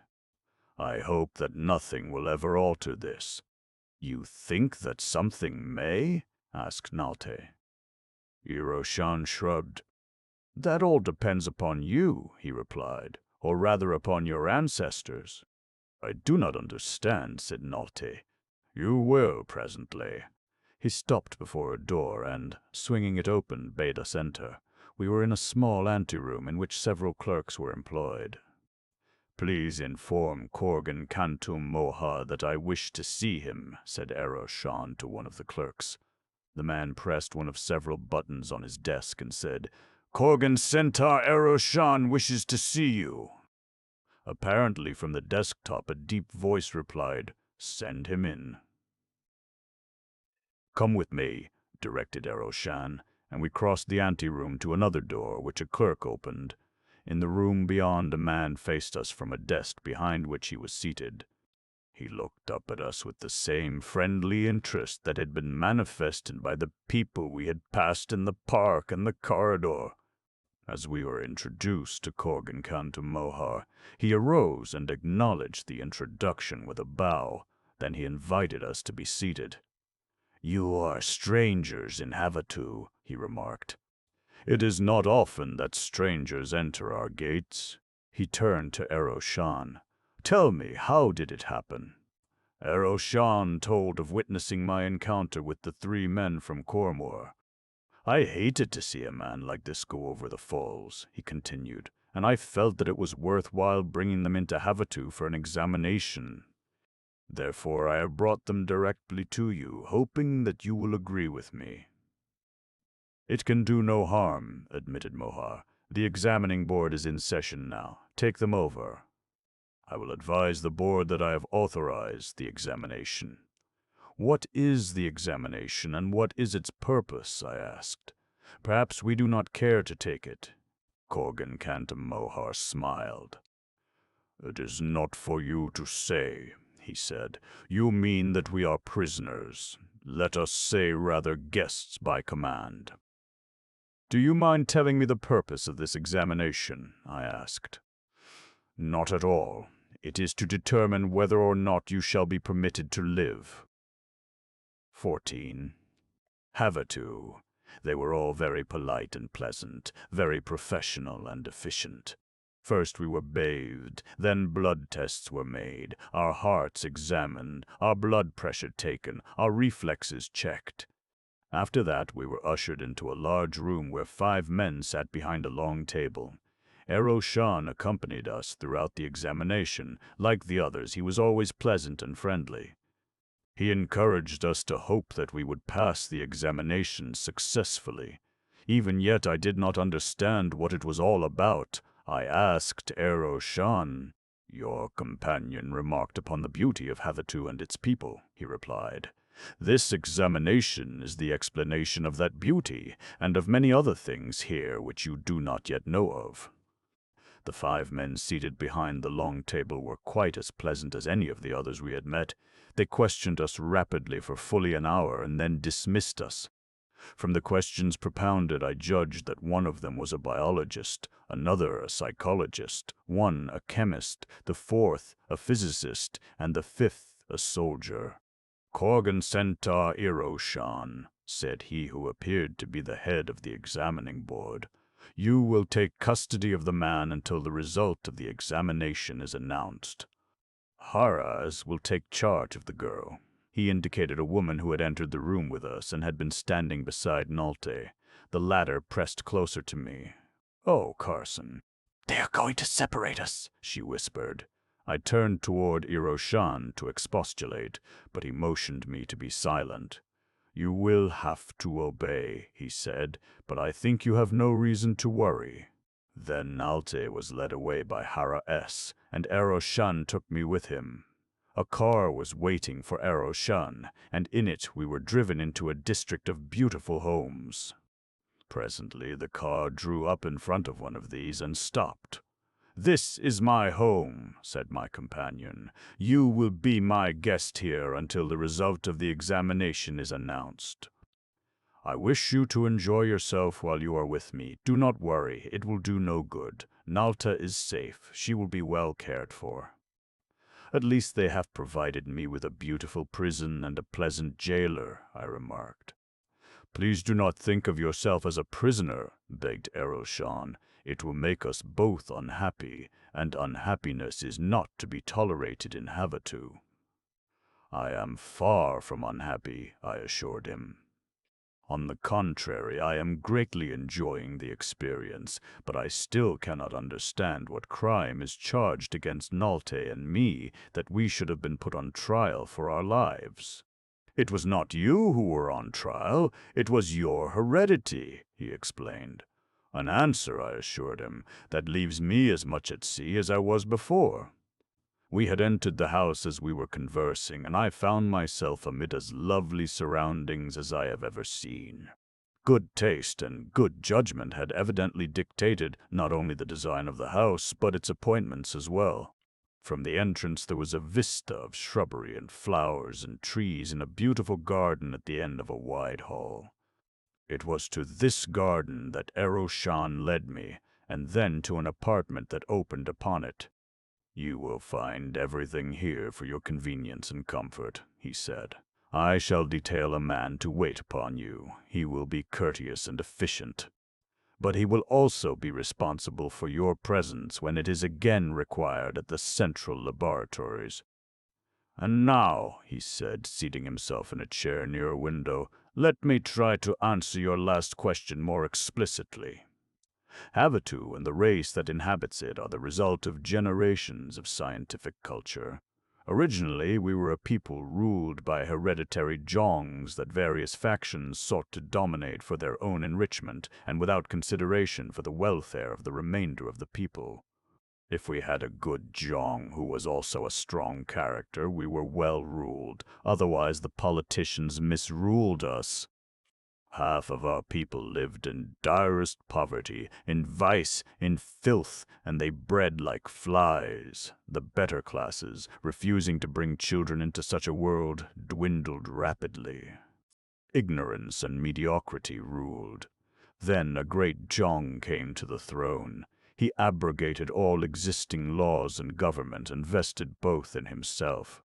"I hope that nothing will ever alter this." "You think that something may?" asked Nalte. Eroshan shrugged. "That all depends upon you," he replied, "or rather upon your ancestors." "I do not understand," said Nalte. "You will presently." He stopped before a door and, swinging it open, bade us enter. We were in a small anteroom in which several clerks were employed. "Please inform Corgan Kantum Mohar that I wish to see him," said Eroshan to one of the clerks. The man pressed one of several buttons on his desk and said, "Corgan Centaur Eroshan wishes to see you." Apparently from the desktop a deep voice replied, "Send him in." "Come with me," directed Eroshan, and we crossed the anteroom to another door which a clerk opened. In the room beyond a man faced us from a desk behind which he was seated. He looked up at us with the same friendly interest that had been manifested by the people we had passed in the park and the corridor. As we were introduced to Corgan Kantum Mohar, he arose and acknowledged the introduction with a bow. Then he invited us to be seated. "You are strangers in Havatu," he remarked. "It is not often that strangers enter our gates." He turned to Eroshan. "Tell me, how did it happen?" Eroshan told of witnessing my encounter with the 3 men from Cormor. "I hated to see a man like this go over the falls," he continued, "and I felt that it was worthwhile bringing them into Havatu for an examination. Therefore I have brought them directly to you, hoping that you will agree with me." "It can do no harm," admitted Mohar. "The examining board is in session now. Take them over." "I will advise the board that I have authorized the examination." "What is the examination, and what is its purpose?" I asked. "Perhaps we do not care to take it." Corgan Kantum Mohar smiled. "It is not for you to say," he said. "You mean that we are prisoners. Let us say rather guests by command." "Do you mind telling me the purpose of this examination?" I asked. "Not at all. It is to determine whether or not you shall be permitted to live." 14. Havatu. They were all very polite and pleasant, very professional and efficient. First we were bathed, then blood tests were made, our hearts examined, our blood pressure taken, our reflexes checked. After that we were ushered into a large room where 5 men sat behind a long table. Eroshan accompanied us throughout the examination. Like the others, he was always pleasant and friendly. He encouraged us to hope that we would pass the examination successfully. Even yet I did not understand what it was all about. I asked Eroshan. "Your companion remarked upon the beauty of Havatu and its people," he replied. "This examination is the explanation of that beauty, and of many other things here which you do not yet know of." The 5 men seated behind the long table were quite as pleasant as any of the others we had met. They questioned us rapidly for fully an hour and then dismissed us. From the questions propounded, I judged that one of them was a biologist, another a psychologist, one a chemist, the fourth a physicist, and the fifth a soldier. "Korgan Centaur Iroshan," said he who appeared to be the head of the examining board. "You will take custody of the man until the result of the examination is announced. Haraz will take charge of the girl." He indicated a woman who had entered the room with us and had been standing beside Nalte. The latter pressed closer to me. "Oh, Carson." "They are going to separate us," she whispered. I turned toward Iroshan to expostulate, but he motioned me to be silent. "You will have to obey," he said, "but I think you have no reason to worry." Then Nalte was led away by Hara S., and Iroshan took me with him. A car was waiting for Iroshan, and in it we were driven into a district of beautiful homes. Presently the car drew up in front of one of these and stopped. "This is my home," said my companion. "You will be my guest here until the result of the examination is announced. I wish you to enjoy yourself while you are with me. Do not worry, it will do no good. Nalta is safe. She will be well cared for." "At least they have provided me with a beautiful prison and a pleasant jailer," I remarked. "Please do not think of yourself as a prisoner," begged Iroshan. "It will make us both unhappy, and unhappiness is not to be tolerated in Havatu." "I am far from unhappy," I assured him. "On the contrary, I am greatly enjoying the experience, but I still cannot understand what crime is charged against Nalte and me that we should have been put on trial for our lives." "It was not you who were on trial, it was your heredity," he explained. "An answer," I assured him, "that leaves me as much at sea as I was before." We had entered the house as we were conversing, and I found myself amid as lovely surroundings as I have ever seen. Good taste and good judgment had evidently dictated not only the design of the house, but its appointments as well. From the entrance there was a vista of shrubbery and flowers and trees in a beautiful garden at the end of a wide hall. It was to this garden that Iroshan led me, and then to an apartment that opened upon it. "You will find everything here for your convenience and comfort," he said. "I shall detail a man to wait upon you. He will be courteous and efficient. But he will also be responsible for your presence when it is again required at the central laboratories. And now," he said, seating himself in a chair near a window, "let me try to answer your last question more explicitly. Havatu and the race that inhabits it are the result of generations of scientific culture. Originally, we were a people ruled by hereditary jongs that various factions sought to dominate for their own enrichment and without consideration for the welfare of the remainder of the people. If we had a good jong who was also a strong character, we were well ruled. Otherwise, the politicians misruled us. Half of our people lived in direst poverty, in vice, in filth, and they bred like flies. The better classes, refusing to bring children into such a world, dwindled rapidly. Ignorance and mediocrity ruled. Then a great Jong came to the throne. He abrogated all existing laws and government and vested both in himself.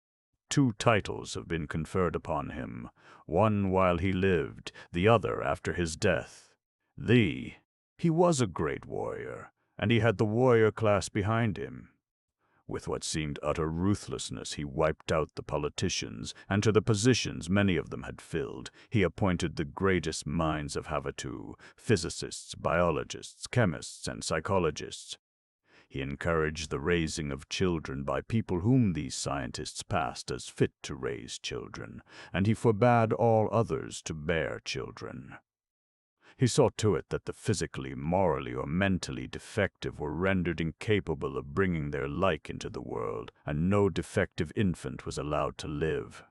2 titles have been conferred upon him, one while he lived, the other after his death. He was a great warrior, and he had the warrior class behind him. With what seemed utter ruthlessness, he wiped out the politicians, and to the positions many of them had filled, he appointed the greatest minds of Havatu, physicists, biologists, chemists, and psychologists. He encouraged the raising of children by people whom these scientists passed as fit to raise children, and he forbade all others to bear children. He saw to it that the physically, morally, or mentally defective were rendered incapable of bringing their like into the world, and no defective infant was allowed to live.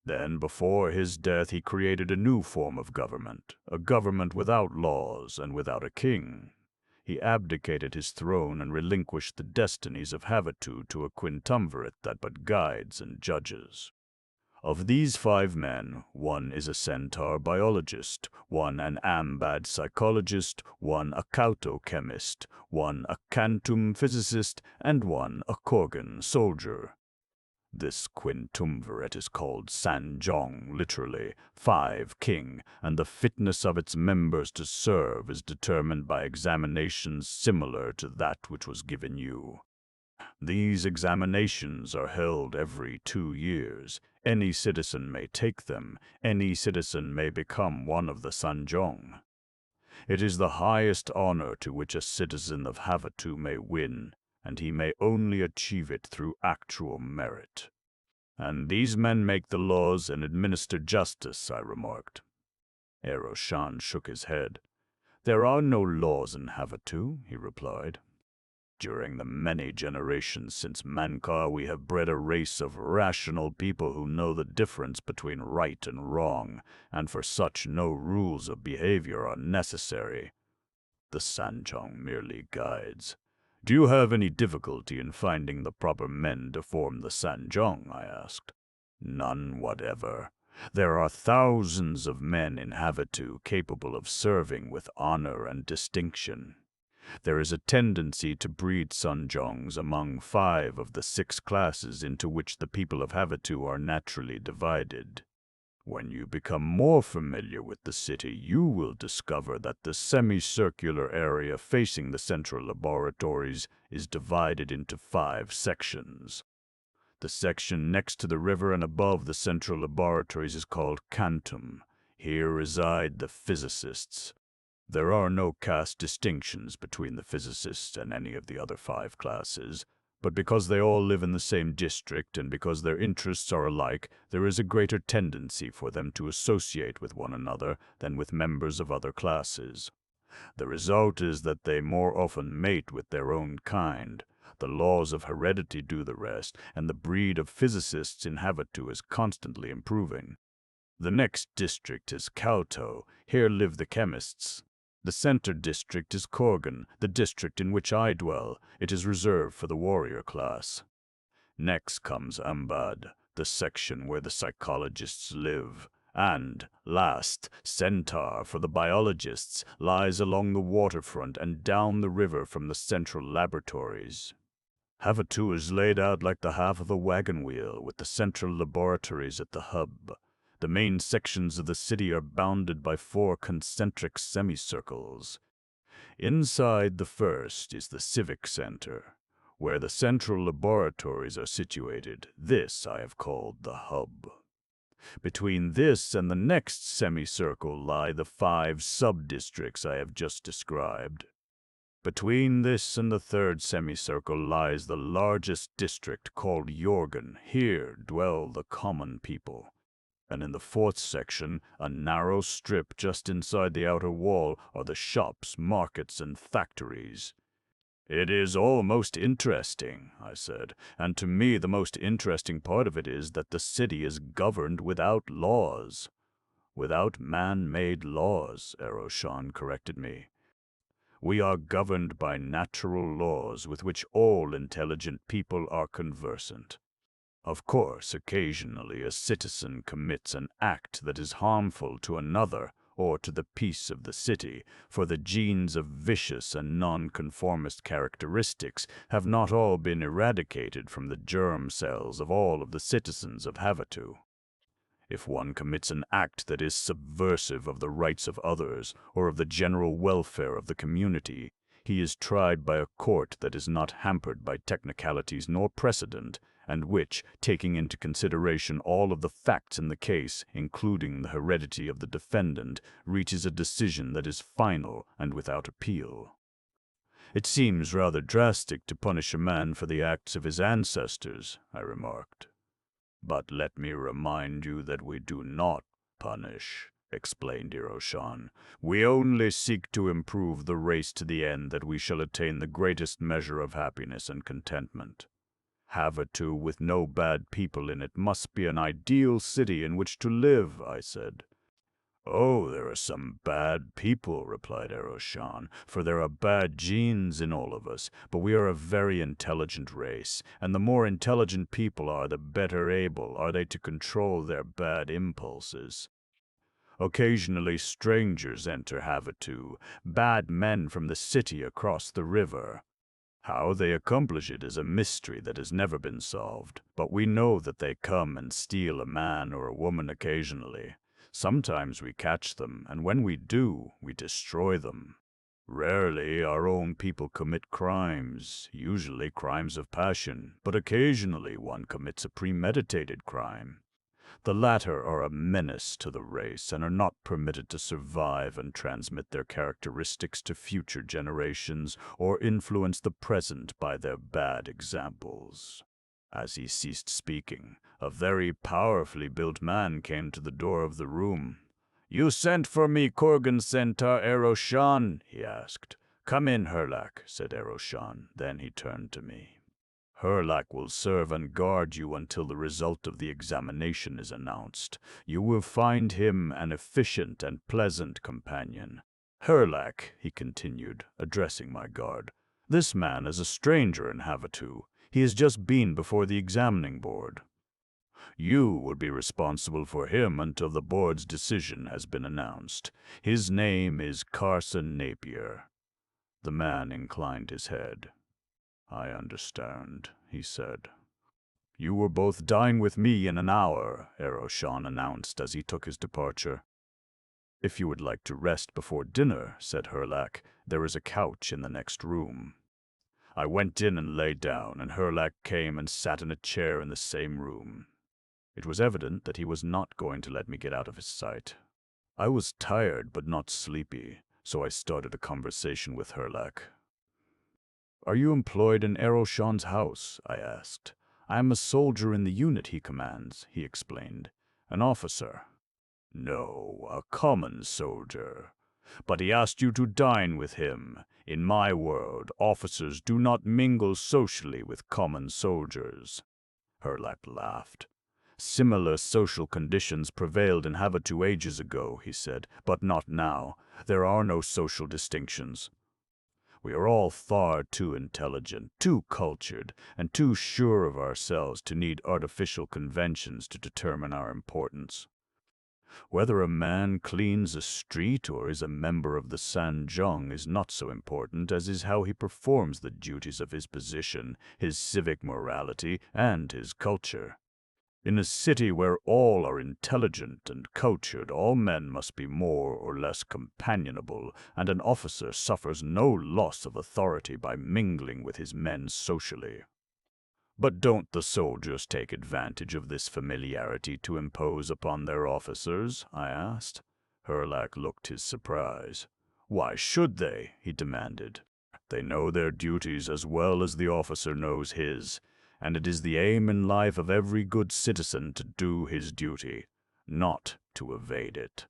Then, before his death, he created a new form of government, a government without laws and without a king. he abdicated his throne and relinquished the destinies of Havasu to a quintumvirate that but guides and judges. Of these 5 men, one is a centaur biologist, one an ambad psychologist, one a cautochemist, one a quantum physicist, and one a Korgan soldier. This quintumvirate is called Sanjong, literally 5 king, and the fitness of its members to serve is determined by examinations similar to that which was given you. These examinations are held every 2 years. Any citizen may take them. Any citizen may become one of the Sanjong. It is the highest honor to which a citizen of Havasu may win, and he may only achieve it through actual merit. And these men make the laws and administer justice, I remarked. Eroshan shook his head. There are no laws in Havasu, he replied. During the many generations since Mankar, we have bred a race of rational people who know the difference between right and wrong, and for such no rules of behavior are necessary. The Sanjong merely guides. Do you have any difficulty in finding the proper men to form the Sanjong? I asked. None whatever. There are thousands of men in Havasu capable of serving with honor and distinction. There is a tendency to breed Sanjongs among 5 of the 6 classes into which the people of Havasu are naturally divided. When you become more familiar with the city, you will discover that the semicircular area facing the central laboratories is divided into 5 sections. The section next to the river and above the central laboratories is called Cantum. Here reside the physicists. There are no caste distinctions between the physicists and any of the other 5 classes, but because they all live in the same district and because their interests are alike, there is a greater tendency for them to associate with one another than with members of other classes. The result is that they more often mate with their own kind. The laws of heredity do the rest, and the breed of physicists in Havasu is constantly improving. The next district is Kauto. Here live the chemists. The center district is Korgan, the district in which I dwell. It is reserved for the warrior class. Next comes Ambad, the section where the psychologists live. And, last, Centaur for the biologists lies along the waterfront and down the river from the central laboratories. Havasu is laid out like the half of a wagon wheel, with the central laboratories at the hub. The main sections of the city are bounded by 4 concentric semicircles. Inside the first is the civic center, where the central laboratories are situated. This I have called the hub. Between this and the next semicircle lie the 5 sub-districts I have just described. Between this and the third semicircle lies the largest district called Yorgan. Here dwell the common people. And in the 4th section, a narrow strip just inside the outer wall, are the shops, markets, and factories. It is all most interesting, I said, and to me the most interesting part of it is that the city is governed without laws. Without man-made laws, Eroshan corrected me. We are governed by natural laws with which all intelligent people are conversant. Of course, occasionally a citizen commits an act that is harmful to another or to the peace of the city, for the genes of vicious and nonconformist characteristics have not all been eradicated from the germ cells of all of the citizens of Havasu. If one commits an act that is subversive of the rights of others or of the general welfare of the community, he is tried by a court that is not hampered by technicalities nor precedent, and which, taking into consideration all of the facts in the case, including the heredity of the defendant, reaches a decision that is final and without appeal. It seems rather drastic to punish a man for the acts of his ancestors, I remarked. But let me remind you that we do not punish, explained Eroshan. We only seek to improve the race to the end that we shall attain the greatest measure of happiness and contentment. Havasu, with no bad people in it, must be an ideal city in which to live, I said. "Oh, there are some bad people," replied Eroshan, "for there are bad genes in all of us, but we are a very intelligent race, and the more intelligent people are, the better able are they to control their bad impulses. Occasionally strangers enter Havasu, bad men from the city across the river. How they accomplish it is a mystery that has never been solved, but we know that they come and steal a man or a woman occasionally. Sometimes we catch them, and when we do, we destroy them. Rarely our own people commit crimes, usually crimes of passion, but occasionally one commits a premeditated crime. The latter are a menace to the race and are not permitted to survive and transmit their characteristics to future generations or influence the present by their bad examples." As he ceased speaking, a very powerfully built man came to the door of the room. "You sent for me, Kurgan Centaur Eroshan?" he asked. "Come in, Herlak," said Eroshan. Then he turned to me. "Herlak will serve and guard you until the result of the examination is announced. You will find him an efficient and pleasant companion. Herlak," he continued, addressing my guard, "this man is a stranger in Havasu. He has just been before the examining board. You will be responsible for him until the board's decision has been announced. His name is Carson Napier." The man inclined his head. "I understand," he said. "You will both dine with me in an hour," Eroshan announced as he took his departure. "If you would like to rest before dinner," said Herlak, "there is a couch in the next room." I went in and lay down, and Herlak came and sat in a chair in the same room. It was evident that he was not going to let me get out of his sight. I was tired but not sleepy, so I started a conversation with Herlak. "Are you employed in Eroshan's house?" I asked. "I am a soldier in the unit he commands," he explained. "An officer." "No, a common soldier. But he asked you to dine with him. In my world, officers do not mingle socially with common soldiers." Herlak laughed. "Similar social conditions prevailed in Havasu ages ago," he said, "but not now. There are no social distinctions. We are all far too intelligent, too cultured, and too sure of ourselves to need artificial conventions to determine our importance. Whether a man cleans a street or is a member of the Sanjong is not so important as is how he performs the duties of his position, his civic morality, and his culture. In a city where all are intelligent and cultured, all men must be more or less companionable, and an officer suffers no loss of authority by mingling with his men socially." "But don't the soldiers take advantage of this familiarity to impose upon their officers?" I asked. Herlak looked his surprise. "Why should they?" he demanded. "They know their duties as well as the officer knows his, and it is the aim in life of every good citizen to do his duty, not to evade it."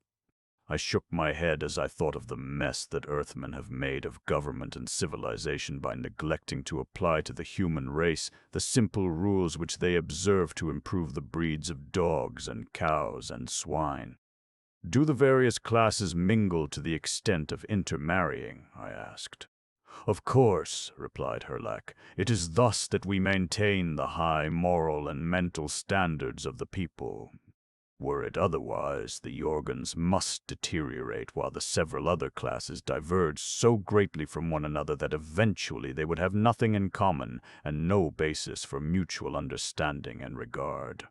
I shook my head as I thought of the mess that Earthmen have made of government and civilization by neglecting to apply to the human race the simple rules which they observe to improve the breeds of dogs and cows and swine. "Do the various classes mingle to the extent of intermarrying?" I asked. "Of course," replied Herlak. "It is thus that we maintain the high moral and mental standards of the people. Were it otherwise, the Yorgans must deteriorate while the several other classes diverge so greatly from one another that eventually they would have nothing in common and no basis for mutual understanding and regard."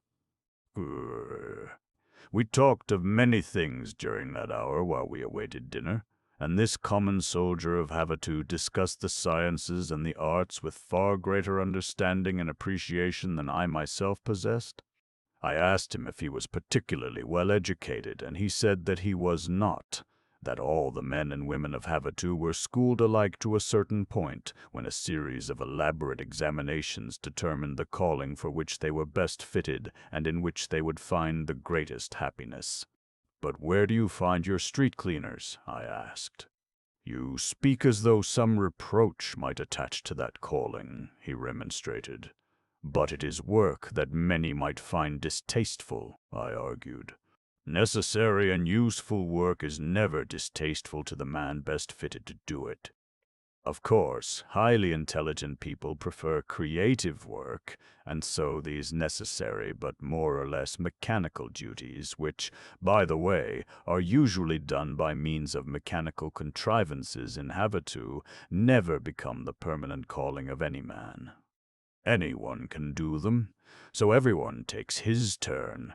We talked of many things during that hour while we awaited dinner, and this common soldier of Havasu discussed the sciences and the arts with far greater understanding and appreciation than I myself possessed. I asked him if he was particularly well educated, and he said that he was not, that all the men and women of Havasu were schooled alike to a certain point, when a series of elaborate examinations determined the calling for which they were best fitted and in which they would find the greatest happiness. "But where do you find your street cleaners?" I asked. "You speak as though some reproach might attach to that calling," he remonstrated. "But it is work that many might find distasteful," I argued. Necessary and useful work is never distasteful to the man best fitted to do it. Of course, highly intelligent people prefer creative work, and so these necessary but more or less mechanical duties, which, by the way, are usually done by means of mechanical contrivances in Havasu, never become the permanent calling of any man. Anyone can do them, so everyone takes his turn.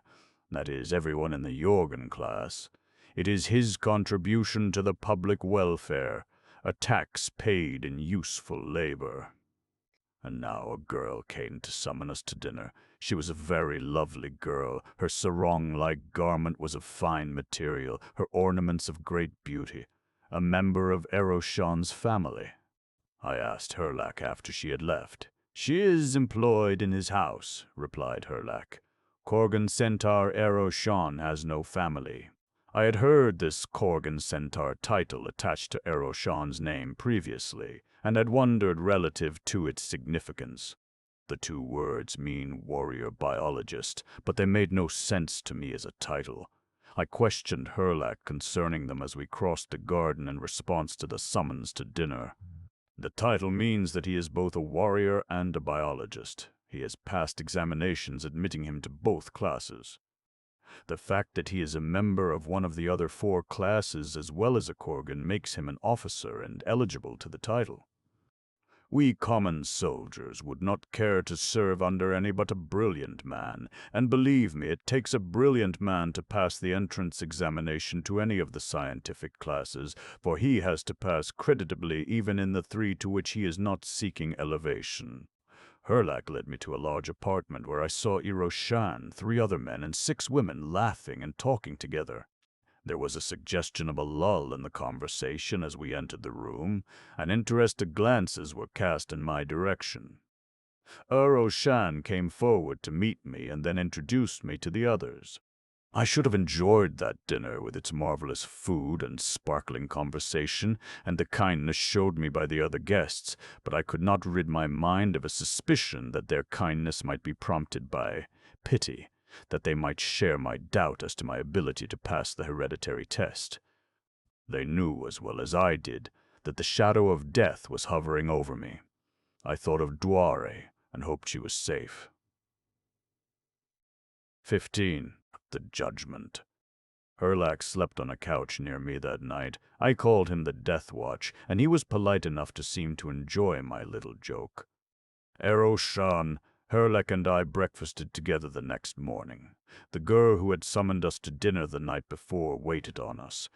That is, everyone in the Jorgen class. It is his contribution to the public welfare, a tax paid in useful labor. And now a girl came to summon us to dinner. She was a very lovely girl. Her sarong-like garment was of fine material, her ornaments of great beauty. A member of Eroshan's family. I asked Herlack after she had left. She is employed in his house, replied Herlack. Korgan Centaur Eroshan has no family. I had heard this Korgan Centaur title attached to Eroshan's name previously, and had wondered relative to its significance. The two words mean warrior biologist, but they made no sense to me as a title. I questioned Herlack concerning them as we crossed the garden in response to the summons to dinner. The title means that he is both a warrior and a biologist. He has passed examinations admitting him to both classes. The fact that he is a member of one of the other 4 classes as well as a Korgan makes him an officer and eligible to the title. We common soldiers would not care to serve under any but a brilliant man, and believe me, it takes a brilliant man to pass the entrance examination to any of the scientific classes, for he has to pass creditably even in the 3 to which he is not seeking elevation. Herlack led me to a large apartment where I saw Eroshan, 3 other men, and 6 women laughing and talking together. There was a suggestion of a lull in the conversation as we entered the room, and interested glances were cast in my direction. Eroshan came forward to meet me and then introduced me to the others. I should have enjoyed that dinner with its marvelous food and sparkling conversation, and the kindness showed me by the other guests, but I could not rid my mind of a suspicion that their kindness might be prompted by pity, that they might share my doubt as to my ability to pass the hereditary test. They knew as well as I did that the shadow of death was hovering over me. I thought of Duare and hoped she was safe. 15. The Judgment. Herlack slept on a couch near me that night. I called him the Death Watch, and he was polite enough to seem to enjoy my little joke. Eroshan, Herlack and I breakfasted together the next morning. The girl who had summoned us to dinner the night before waited on us.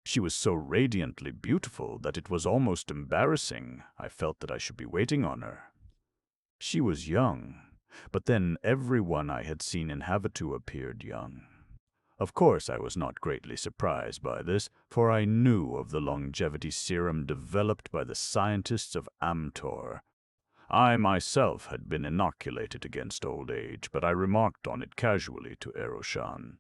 She was so radiantly beautiful that it was almost embarrassing. I felt that I should be waiting on her. She was young, but then everyone I had seen in Havasu appeared young. Of course, I was not greatly surprised by this, for I knew of the longevity serum developed by the scientists of Amtor. I myself had been inoculated against old age, but I remarked on it casually to Eroshan.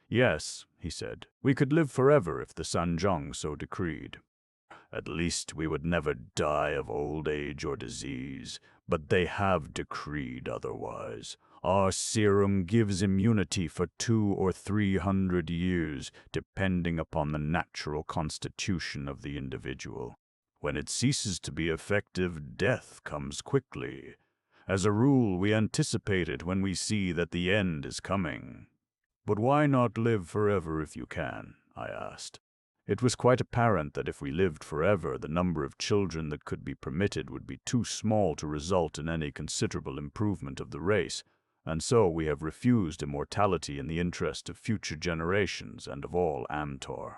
Yes, he said, we could live forever if the Sanjong so decreed. At least we would never die of old age or disease, but they have decreed otherwise. Our serum gives immunity for 200 or 300 years, depending upon the natural constitution of the individual. When it ceases to be effective, death comes quickly. As a rule, we anticipate it when we see that the end is coming. But why not live forever if you can? I asked. It was quite apparent that if we lived forever, the number of children that could be permitted would be too small to result in any considerable improvement of the race, and so we have refused immortality in the interest of future generations and of all Amtor.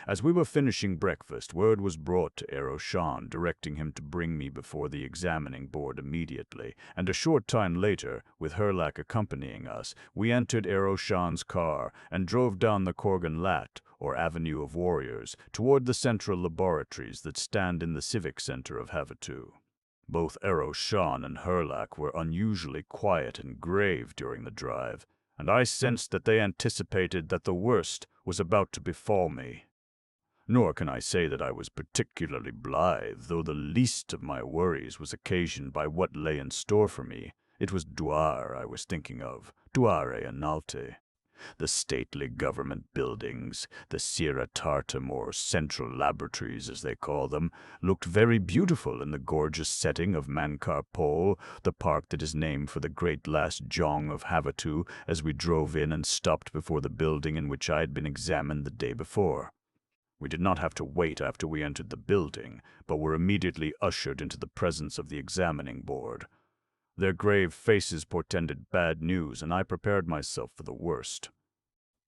As we were finishing breakfast, word was brought to Eroshan, directing him to bring me before the examining board immediately, and a short time later, with Herlack accompanying us, we entered Eroshan's car and drove down the Korgan Lat, or Avenue of Warriors, toward the central laboratories that stand in the civic center of Havasu. Both Eroshan and Herlack were unusually quiet and grave during the drive, and I sensed that they anticipated that the worst was about to befall me. Nor can I say that I was particularly blithe, though the least of my worries was occasioned by what lay in store for me. It was Duare I was thinking of, Duare and Nalte. The stately government buildings, the Sierra Tartam or Central Laboratories as they call them, looked very beautiful in the gorgeous setting of Mankar Pol, the park that is named for the great last Jong of Havatu, as we drove in and stopped before the building in which I had been examined the day before. We did not have to wait after we entered the building, but were immediately ushered into the presence of the examining board. Their grave faces portended bad news, and I prepared myself for the worst.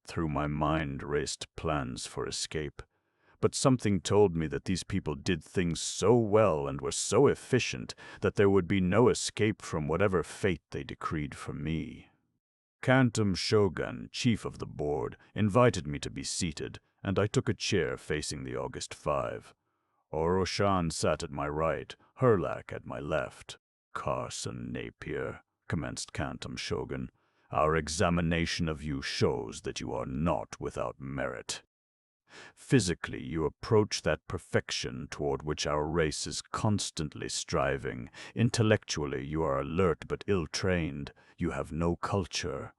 Through my mind raced plans for escape, but something told me that these people did things so well and were so efficient that there would be no escape from whatever fate they decreed for me. Kantum Shogun, chief of the board, invited me to be seated, and I took a chair facing the August 5. Oroshan sat at my right, Herlack at my left. Carson Napier, commenced Kantum Shogun, our examination of you shows that you are not without merit. Physically, you approach that perfection toward which our race is constantly striving. Intellectually, you are alert but ill-trained. You have no culture.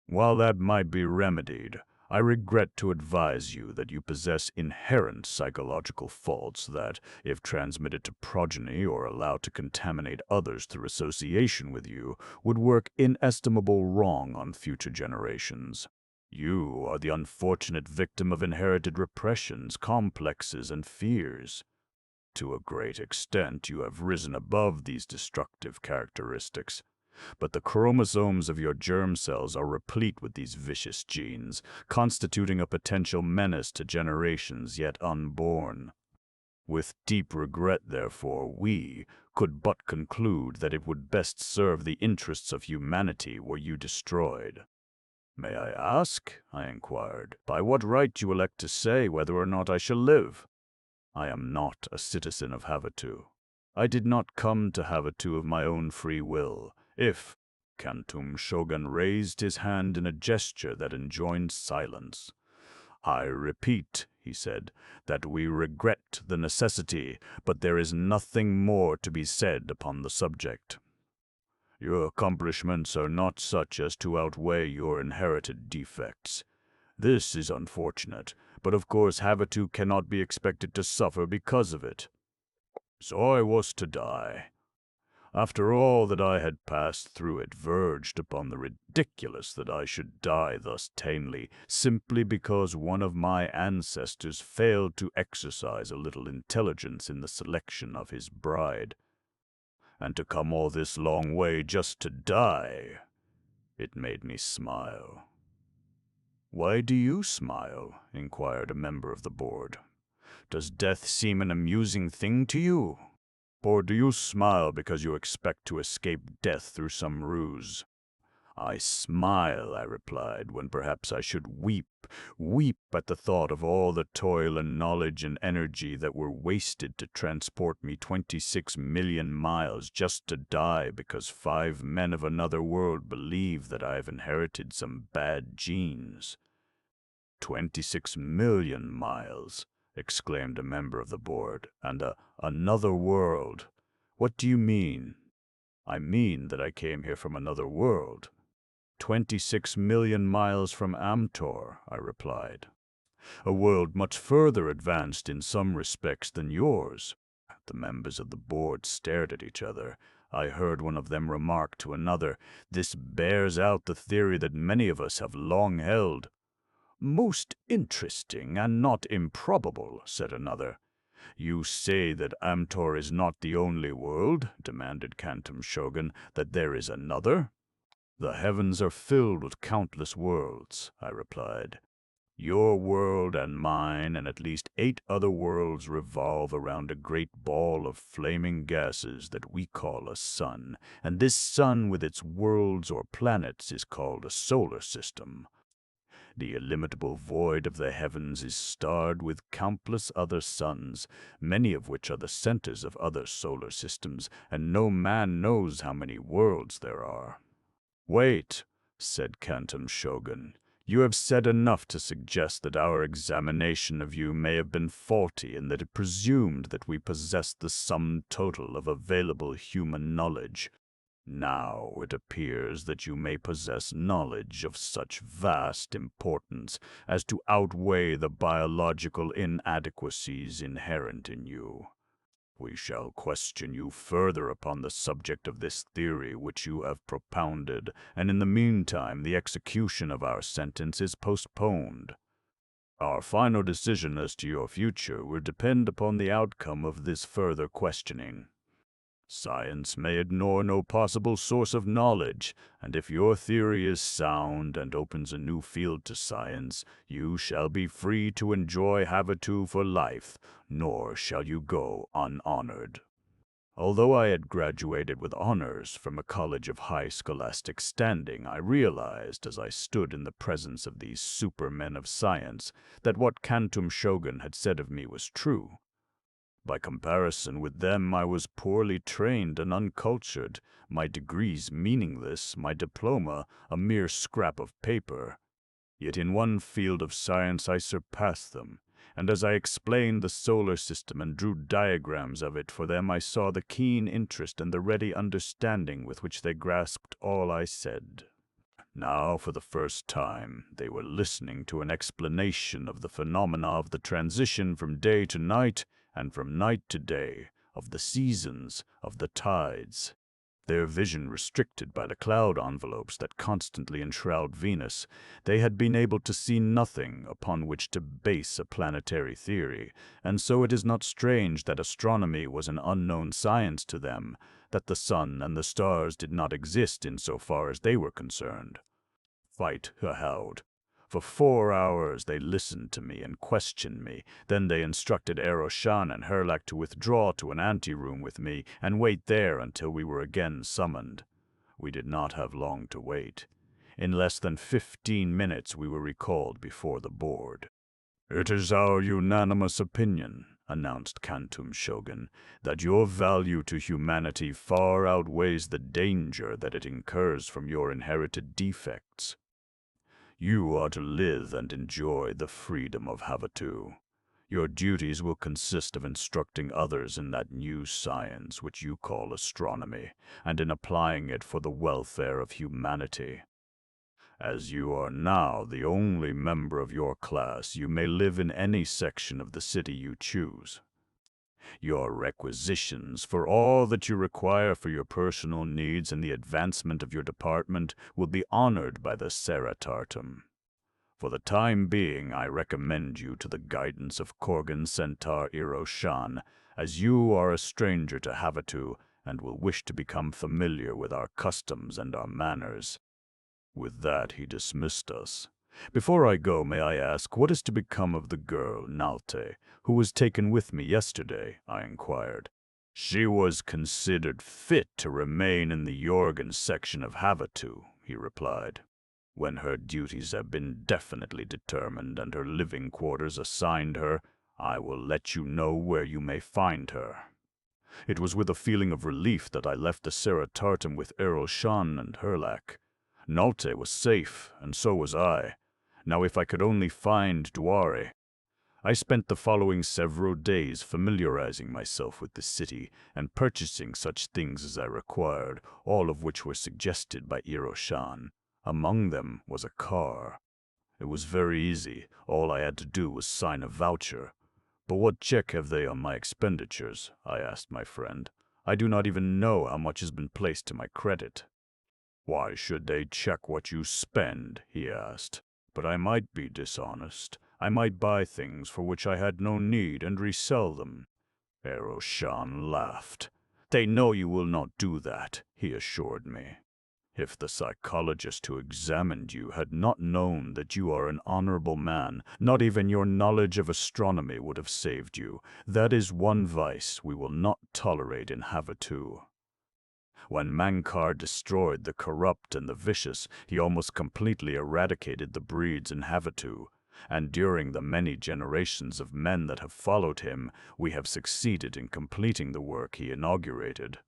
While that might be remedied, I regret to advise you that you possess inherent psychological faults that, if transmitted to progeny or allowed to contaminate others through association with you, would work inestimable wrong on future generations. You are the unfortunate victim of inherited repressions, complexes, and fears. To a great extent, you have risen above these destructive characteristics. But the chromosomes of your germ cells are replete with these vicious genes, constituting a potential menace to generations yet unborn. With deep regret, therefore, we could but conclude that it would best serve the interests of humanity were you destroyed. "May I ask," I inquired, "by what right you elect to say whether or not I shall live?" "I am not a citizen of Havatu. I did not come to Havatu of my own free will. If—" Kantum Shogun raised his hand in a gesture that enjoined silence. "I repeat," he said, "that we regret the necessity, but there is nothing more to be said upon the subject. Your accomplishments are not such as to outweigh your inherited defects. This is unfortunate, but of course Havatu cannot be expected to suffer because of it. So I was to die. After all that I had passed through, it verged upon the ridiculous that I should die thus tamely, simply because one of my ancestors failed to exercise a little intelligence in the selection of his bride. And to come all this long way just to die, it made me smile." "Why do you smile?" inquired a member of the board. "Does death seem an amusing thing to you? Or do you smile because you expect to escape death through some ruse?" "I smile," I replied, "when perhaps I should weep at the thought of all the toil and knowledge and energy that were wasted to transport me 26 million miles just to die because 5 men of another world believe that I have inherited some bad genes." 26 million miles, exclaimed a member of the board, "and another world. What do you mean?" "I mean that I came here from another world. 26 million miles from Amtor," I replied. "A world much further advanced in some respects than yours." The members of the board stared at each other. I heard one of them remark to another, "This bears out the theory that many of us have long held." "Most interesting and not improbable," said another. "You say that Amtor is not the only world?" demanded Kantum Shogun. "That there is another?" "The heavens are filled with countless worlds," I replied. "Your world and mine and at least 8 other worlds revolve around a great ball of flaming gases that we call a sun, and this sun with its worlds or planets is called a solar system. The illimitable void of the heavens is starred with countless other suns, many of which are the centers of other solar systems, and no man knows how many worlds there are." "Wait," said Kantum Shogun. "You have said enough to suggest that our examination of you may have been faulty and that it presumed that we possessed the sum total of available human knowledge. Now it appears that you may possess knowledge of such vast importance as to outweigh the biological inadequacies inherent in you. We shall question you further upon the subject of this theory which you have propounded, and in the meantime the execution of our sentence is postponed. Our final decision as to your future will depend upon the outcome of this further questioning. Science may ignore no possible source of knowledge, and if your theory is sound and opens a new field to science, you shall be free to enjoy Havatu for life, nor shall you go unhonored. Although I had graduated with honors from a college of high scholastic standing, I realized, as I stood in the presence of these supermen of science, that what Kantum Shogun had said of me was true. By comparison with them, I was poorly trained and uncultured, my degrees meaningless, my diploma a mere scrap of paper. Yet in one field of science I surpassed them, and as I explained the solar system and drew diagrams of it for them, I saw the keen interest and the ready understanding with which they grasped all I said. Now, for the first time, they were listening to an explanation of the phenomena of the transition from day to night and from night to day, of the seasons, of the tides. Their vision restricted by the cloud envelopes that constantly enshroud Venus, they had been able to see nothing upon which to base a planetary theory, and so it is not strange that astronomy was an unknown science to them, that the sun and the stars did not exist in so far as they were concerned. Fight held. For 4 hours they listened to me and questioned me. Then they instructed Eroshan and Herlak to withdraw to an anteroom with me and wait there until we were again summoned. We did not have long to wait. In less than 15 minutes we were recalled before the board. "It is our unanimous opinion," announced Kantum Shogun, "that your value to humanity far outweighs the danger that it incurs from your inherited defects. You are to live and enjoy the freedom of Havatu. Your duties will consist of instructing others in that new science which you call astronomy, and in applying it for the welfare of humanity. As you are now the only member of your class, you may live in any section of the city you choose. Your requisitions for all that you require for your personal needs and the advancement of your department will be honored by the Seratartum. For the time being, I recommend you to the guidance of Korgan Centaur Iroshan, as you are a stranger to Havatu and will wish to become familiar with our customs and our manners." With that, he dismissed us. "Before I go, may I ask, what is to become of the girl, Nalte, who was taken with me yesterday?" I inquired. "She was considered fit to remain in the Yorgan section of Havatu," he replied. "When her duties have been definitely determined and her living quarters assigned her, I will let you know where you may find her." It was with a feeling of relief that I left the Seratartum with Eroshan and Herlak. Nalte was safe, and so was I. Now if I could only find Duare. I spent the following several days familiarizing myself with the city and purchasing such things as I required, all of which were suggested by Eroshan. Among them was a car. It was very easy. All I had to do was sign a voucher. "But what check have they on my expenditures?" I asked my friend. "I do not even know how much has been placed to my credit." "Why should they check what you spend?" he asked. "But I might be dishonest. I might buy things for which I had no need and resell them." Eroshan laughed. "They know you will not do that," he assured me. "If the psychologist who examined you had not known that you are an honorable man, not even your knowledge of astronomy would have saved you. That is one vice we will not tolerate in Havatu. When Mankar destroyed the corrupt and the vicious, he almost completely eradicated the breeds in Havatu, and during the many generations of men that have followed him, we have succeeded in completing the work he inaugurated.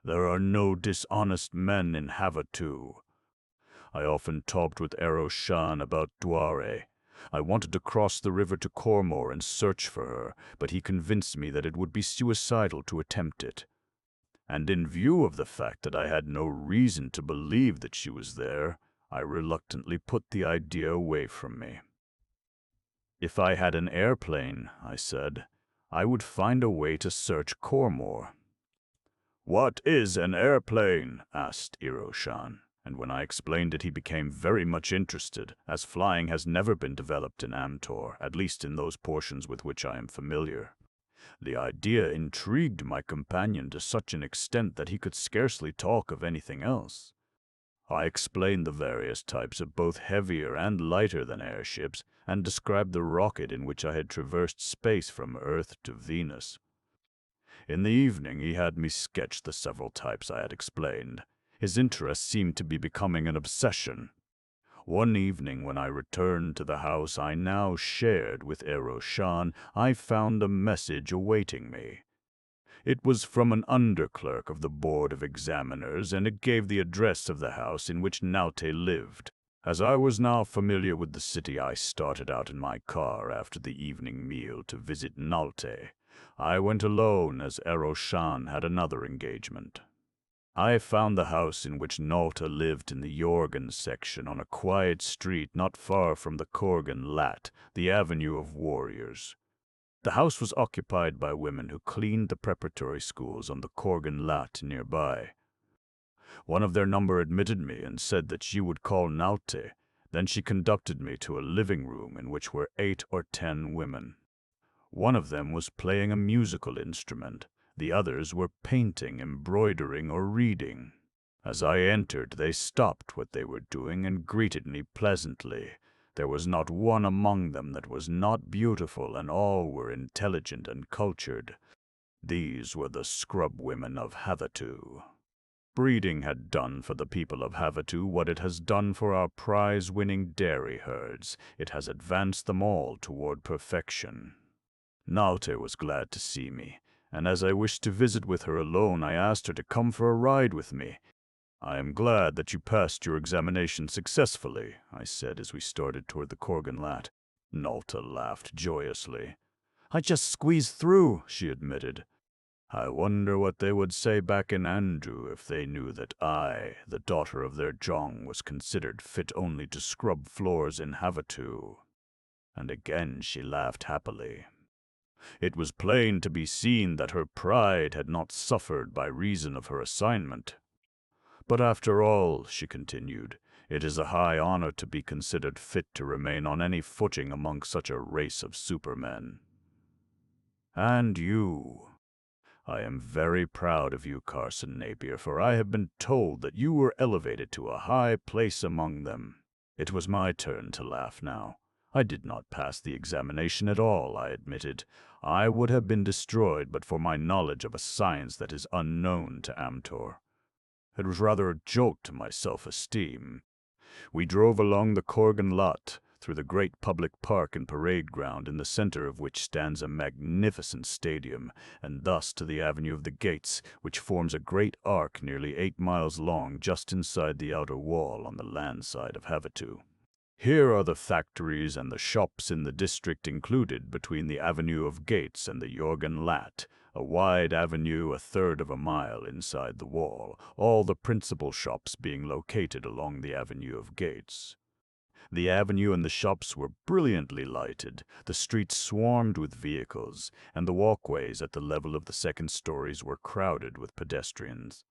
There are no dishonest men in Havatu. I often talked with Eroshan about Duare. I wanted to cross the river to Cormor and search for her, but he convinced me that it would be suicidal to attempt it. and in view of the fact that I had no reason to believe that she was there, I reluctantly put the idea away from me. If I had an airplane, I said, I would find a way to search Cormor. "What is an airplane?" asked Iroshan, and when I explained it he became very much interested, as flying has never been developed in Amtor, at least in those portions with which I am familiar. The idea intrigued my companion to such an extent that he could scarcely talk of anything else. I explained the various types of both heavier and lighter than airships, and described the rocket in which I had traversed space from Earth to Venus. In the evening he had me sketch the several types I had explained. His interest seemed to be becoming an obsession. One evening when I returned to the house I now shared with Iroshan, I found a message awaiting me. It was from an underclerk of the Board of Examiners, and it gave the address of the house in which Naute lived. As I was now familiar with the city, I started out in my car after the evening meal to visit Naute. I went alone, as Iroshan had another engagement. I found the house in which Naute lived in the Jorgen section on a quiet street not far from the Korgan Lat, the Avenue of Warriors. The house was occupied by women who cleaned the preparatory schools on the Korgan Lat nearby. One of their number admitted me and said that she would call Naute. Then she conducted me to a living room in which were 8 or 10 women. One of them was playing a musical instrument. The others were painting, embroidering, or reading. As I entered, they stopped what they were doing and greeted me pleasantly. There was not one among them that was not beautiful, and all were intelligent and cultured. These were the scrub women of Havasu. Breeding had done for the people of Havasu what it has done for our prize-winning dairy herds. It has advanced them all toward perfection. Naute was glad to see me, and as I wished to visit with her alone, I asked her to come for a ride with me. "I am glad that you passed your examination successfully," I said as we started toward the Korgan Lat. Naute laughed joyously. "I just squeezed through," she admitted. "I wonder what they would say back in Andrew if they knew that I, the daughter of their Jong, was considered fit only to scrub floors in Havasu." And again she laughed happily. It was plain to be seen that her pride had not suffered by reason of her assignment. "But after all," she continued, "it is a high honor to be considered fit to remain on any footing among such a race of supermen. And you. I am very proud of you, Carson Napier, for I have been told that you were elevated to a high place among them." It was my turn to laugh now. "I did not pass the examination at all," I admitted. "I would have been destroyed but for my knowledge of a science that is unknown to Amtor. It was rather a jolt to my self-esteem." We drove along the Korgan Lat, through the great public park and parade ground, in the center of which stands a magnificent stadium, and thus to the Avenue of the Gates, which forms a great arc nearly 8 miles long just inside the outer wall on the land side of Havasu. Here are the factories and the shops in the district included between the Avenue of Gates and the Jorgen Lat, a wide avenue 1/3 of a mile inside the wall, all the principal shops being located along the Avenue of Gates. The avenue and the shops were brilliantly lighted, the streets swarmed with vehicles, and the walkways at the level of the second stories were crowded with pedestrians.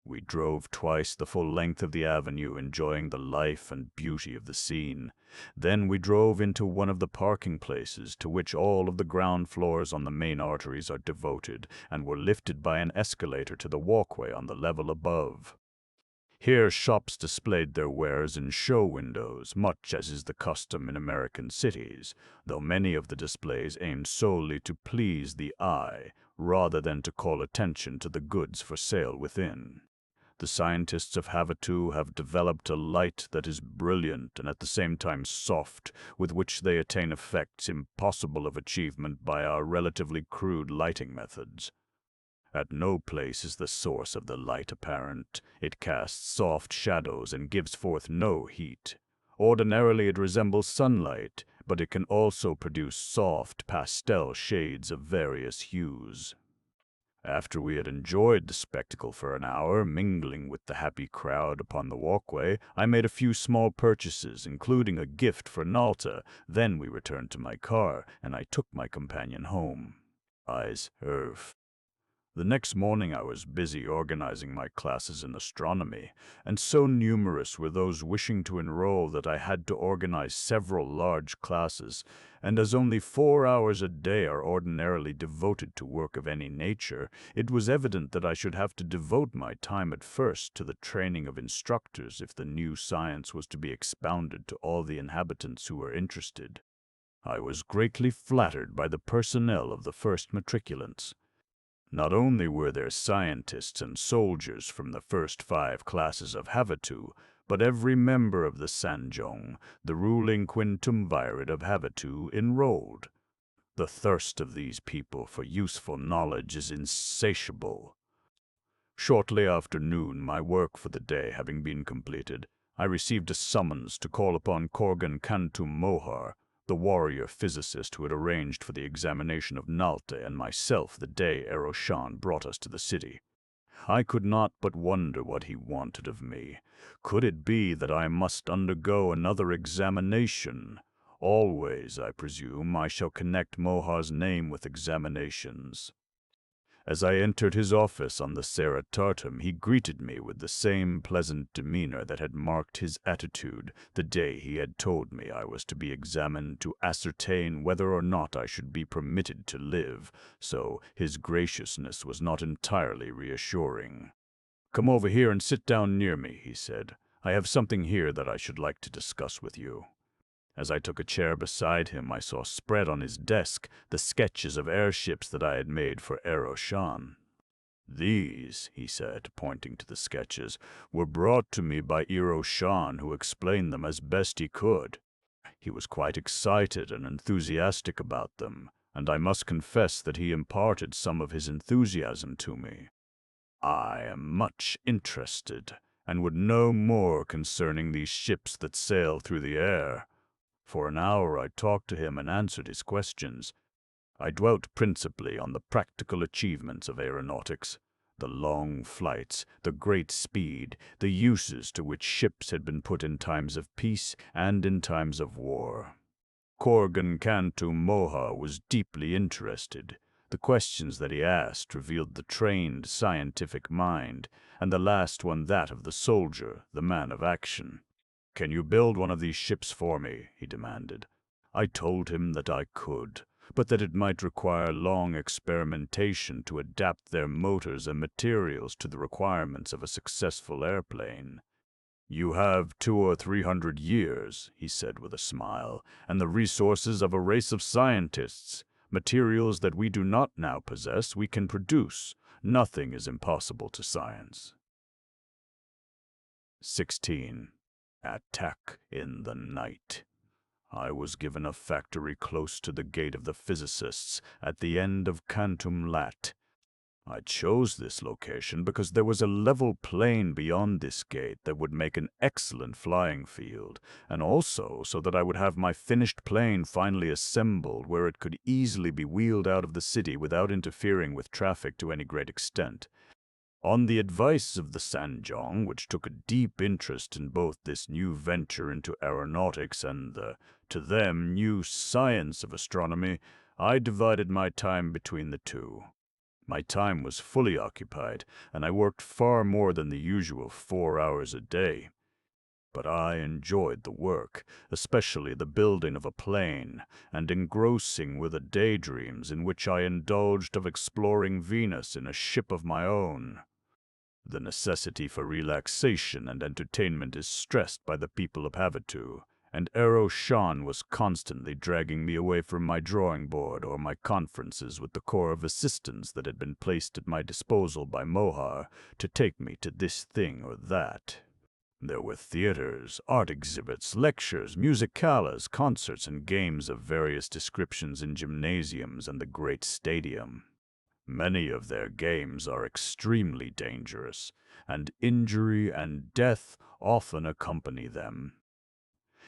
We drove twice the full length of the avenue, enjoying the life and beauty of the scene. Then we drove into one of the parking places to which all of the ground floors on the main arteries are devoted, and were lifted by an escalator to the walkway on the level above. Here shops displayed their wares in show windows, much as is the custom in American cities, though many of the displays aimed solely to please the eye, rather than to call attention to the goods for sale within. The scientists of Havasu have developed a light that is brilliant and at the same time soft, with which they attain effects impossible of achievement by our relatively crude lighting methods. At no place is the source of the light apparent. It casts soft shadows and gives forth no heat. Ordinarily it resembles sunlight, but it can also produce soft pastel shades of various hues. After we had enjoyed the spectacle for an hour, mingling with the happy crowd upon the walkway, I made a few small purchases, including a gift for Nalta. Then we returned to my car, and I took my companion home. Eyes, Irv. The next morning I was busy organizing my classes in astronomy, and so numerous were those wishing to enroll that I had to organize several large classes, and as only 4 hours a day are ordinarily devoted to work of any nature, it was evident that I should have to devote my time at first to the training of instructors if the new science was to be expounded to all the inhabitants who were interested. I was greatly flattered by the personnel of the first matriculants. Not only were there scientists and soldiers from the first 5 classes of Havatu, but every member of the Sanjong, the ruling quintumvirate of Havatu, enrolled. The thirst of these people for useful knowledge is insatiable. Shortly after noon, my work for the day having been completed, I received a summons to call upon Korgan Kantum Mohar, the warrior physicist who had arranged for the examination of Nalte and myself the day Eroshan brought us to the city. I could not but wonder what he wanted of me. Could it be that I must undergo another examination? Always, I presume, I shall connect Mohar's name with examinations. As I entered his office on the Serra Tartum, he greeted me with the same pleasant demeanor that had marked his attitude the day he had told me I was to be examined to ascertain whether or not I should be permitted to live, so his graciousness was not entirely reassuring. "Come over here and sit down near me," he said. "I have something here that I should like to discuss with you." As I took a chair beside him, I saw spread on his desk the sketches of airships that I had made for Eroshan. "These," he said, pointing to the sketches, "were brought to me by Eroshan, who explained them as best he could. He was quite excited and enthusiastic about them, and I must confess that he imparted some of his enthusiasm to me. I am much interested, and would know more concerning these ships that sail through the air." For an hour I talked to him and answered his questions. I dwelt principally on the practical achievements of aeronautics, the long flights, the great speed, the uses to which ships had been put in times of peace and in times of war. Korgan Kantum Moha was deeply interested. The questions that he asked revealed the trained scientific mind, and the last one that of the soldier, the man of action. "Can you build one of these ships for me?" he demanded. I told him that I could, but that it might require long experimentation to adapt their motors and materials to the requirements of a successful airplane. "You have 200 or 300 years," he said with a smile, "and the resources of a race of scientists. Materials that we do not now possess we can produce. Nothing is impossible to science." 16. Attack in the night. I was given a factory close to the gate of the physicists at the end of Kantum Lat. I chose this location because there was a level plain beyond this gate that would make an excellent flying field, and also so that I would have my finished plane finally assembled where it could easily be wheeled out of the city without interfering with traffic to any great extent. On the advice of the Sanjong, which took a deep interest in both this new venture into aeronautics and the, to them, new science of astronomy, I divided my time between the two. My time was fully occupied, and I worked far more than the usual 4 hours a day. But I enjoyed the work, especially the building of a plane, and engrossing were the daydreams in which I indulged of exploring Venus in a ship of my own. The necessity for relaxation and entertainment is stressed by the people of Havatu, and Eroshan was constantly dragging me away from my drawing board or my conferences with the corps of assistants that had been placed at my disposal by Mohar to take me to this thing or that. There were theaters, art exhibits, lectures, musicalas, concerts, and games of various descriptions in gymnasiums and the great stadium. Many of their games are extremely dangerous, and injury and death often accompany them.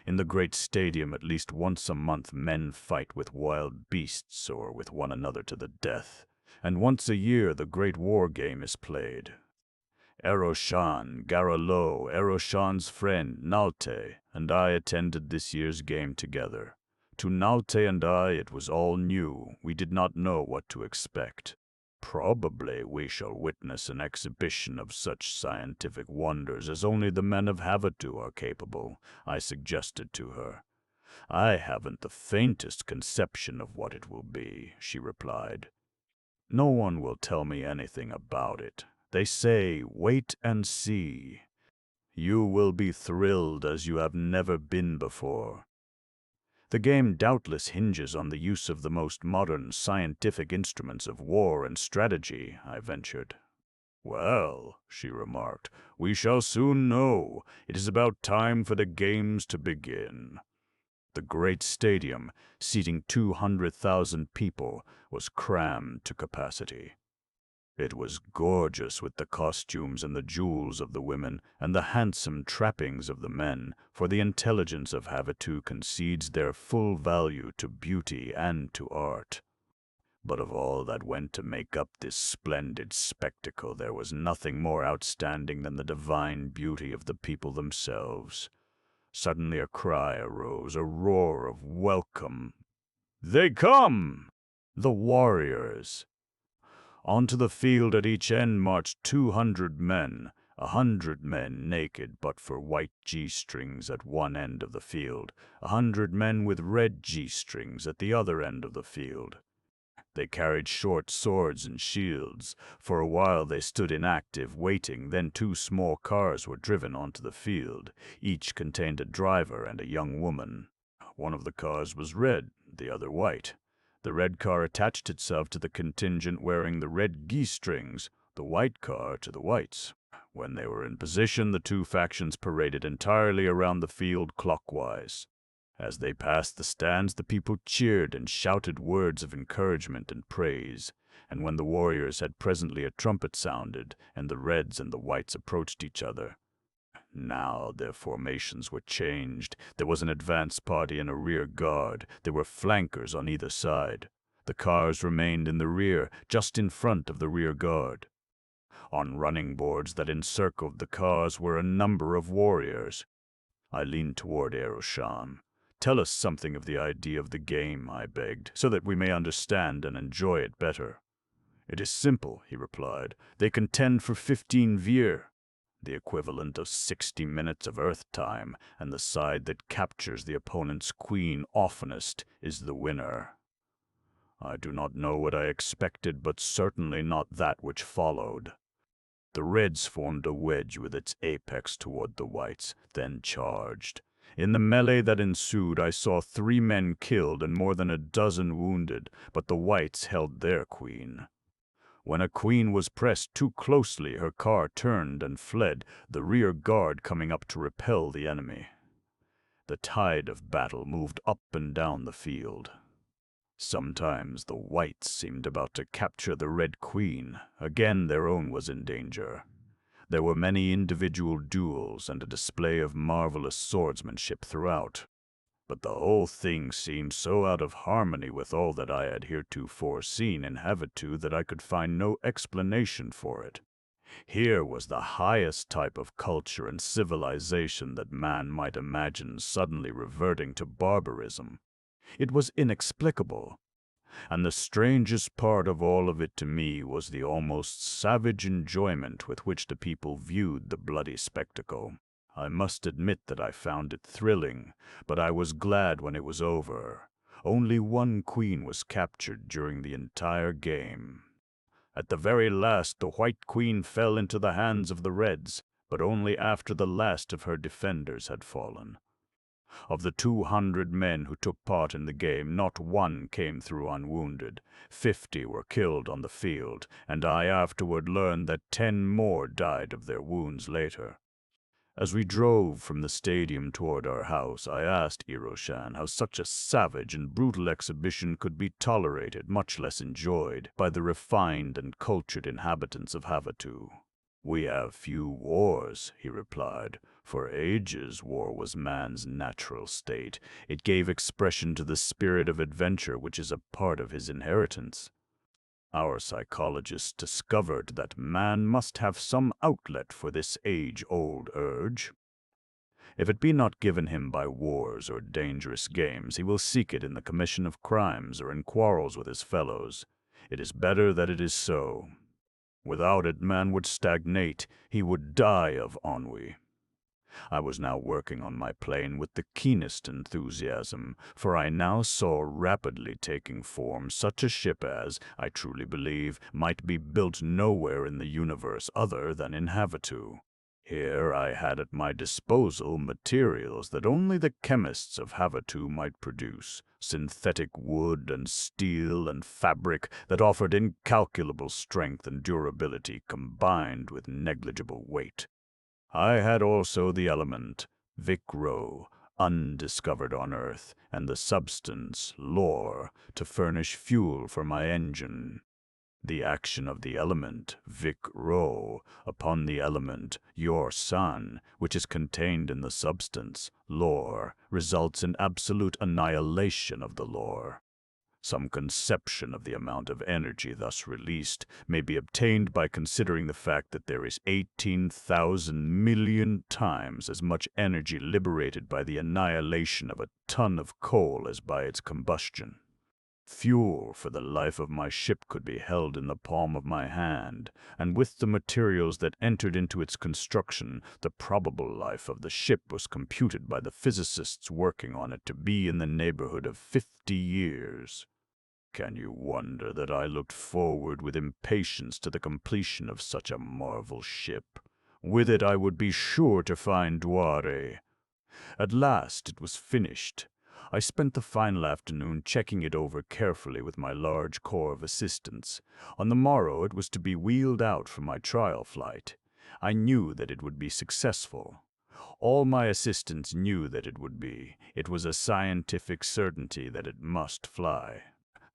In the great stadium at least once a month men fight with wild beasts or with one another to the death. and once a year the great war game is played. Eroshan, Garalo, Eroshan's friend, Nalte, and I attended this year's game together. To Nalte and I it was all new. We did not know what to expect. Probably we shall witness an exhibition of such scientific wonders as only the men of Havatu are capable, I suggested to her. I haven't the faintest conception of what it will be, she replied. No one will tell me anything about it. They say, wait and see. You will be thrilled as you have never been before. The game doubtless hinges on the use of the most modern scientific instruments of war and strategy, I ventured. Well, she remarked, we shall soon know. It is about time for the games to begin. The great stadium, seating 200,000 people, was crammed to capacity. It was gorgeous with the costumes and the jewels of the women and the handsome trappings of the men, for the intelligence of Havatu concedes their full value to beauty and to art. But of all that went to make up this splendid spectacle, there was nothing more outstanding than the divine beauty of the people themselves. Suddenly a cry arose, a roar of welcome. "They come! The warriors!" Onto the field at each end marched 200 men, 100 men naked but for white G-strings at one end of the field, 100 men with red G-strings at the other end of the field. They carried short swords and shields. For a while they stood inactive, waiting, then 2 small cars were driven onto the field. Each contained a driver and a young woman. One of the cars was red, the other white. The red car attached itself to the contingent wearing the red G-strings, the white car to the whites. When they were in position, the 2 factions paraded entirely around the field clockwise. As they passed the stands, the people cheered and shouted words of encouragement and praise, and when the warriors had presently a trumpet sounded, and the reds and the whites approached each other. Now their formations were changed. There was an advance party and a rear guard. There were flankers on either side. The cars remained in the rear, just in front of the rear guard. On running boards that encircled the cars were a number of warriors. I leaned toward Eroshan. "Tell us something of the idea of the game," I begged, "so that we may understand and enjoy it better." "It is simple," he replied. "They contend for 15 vir, the equivalent of 60 minutes of Earth time, and the side that captures the opponent's queen oftenest is the winner." I do not know what I expected, but certainly not that which followed. The reds formed a wedge with its apex toward the whites, then charged. In the melee that ensued, I saw 3 men killed and more than a dozen wounded, but the whites held their queen. When a queen was pressed too closely, her car turned and fled, the rear guard coming up to repel the enemy. The tide of battle moved up and down the field. Sometimes the whites seemed about to capture the red queen. Again their own was in danger. There were many individual duels and a display of marvelous swordsmanship throughout. But the whole thing seemed so out of harmony with all that I had heretofore seen in Havatu that I could find no explanation for it. Here was the highest type of culture and civilization that man might imagine suddenly reverting to barbarism. It was inexplicable. And the strangest part of all of it to me was the almost savage enjoyment with which the people viewed the bloody spectacle. I must admit that I found it thrilling, but I was glad when it was over. Only 1 queen was captured during the entire game. At the very last, the white queen fell into the hands of the reds, but only after the last of her defenders had fallen. Of the 200 men who took part in the game, not 1 came through unwounded. 50 were killed on the field, and I afterward learned that 10 more died of their wounds later. As we drove from the stadium toward our house, I asked Eroshan how such a savage and brutal exhibition could be tolerated, much less enjoyed, by the refined and cultured inhabitants of Havatu. "We have few wars," he replied. "For ages war was man's natural state. It gave expression to the spirit of adventure which is a part of his inheritance." Our psychologists discovered that man must have some outlet for this age-old urge. If it be not given him by wars or dangerous games, he will seek it in the commission of crimes or in quarrels with his fellows. It is better that it is so. Without it, man would stagnate. He would die of ennui. I was now working on my plane with the keenest enthusiasm, for I now saw rapidly taking form such a ship as, I truly believe, might be built nowhere in the universe other than in Havasu. Here I had at my disposal materials that only the chemists of Havasu might produce, synthetic wood and steel and fabric that offered incalculable strength and durability combined with negligible weight. I had also the element, Vic-Ro, undiscovered on Earth, and the substance, lore, to furnish fuel for my engine. The action of the element, Vic-Ro, upon the element, your sun, which is contained in the substance, lore, results in absolute annihilation of the lore. Some conception of the amount of energy thus released may be obtained by considering the fact that there is 18,000 million times as much energy liberated by the annihilation of a ton of coal as by its combustion. Fuel for the life of my ship could be held in the palm of my hand, and with the materials that entered into its construction, the probable life of the ship was computed by the physicists working on it to be in the neighborhood of 50 years. Can you wonder that I looked forward with impatience to the completion of such a marvel ship? With it I would be sure to find Duare. At last it was finished. I spent the final afternoon checking it over carefully with my large corps of assistants. On the morrow it was to be wheeled out for my trial flight. I knew that it would be successful. All my assistants knew that it would be. It was a scientific certainty that it must fly.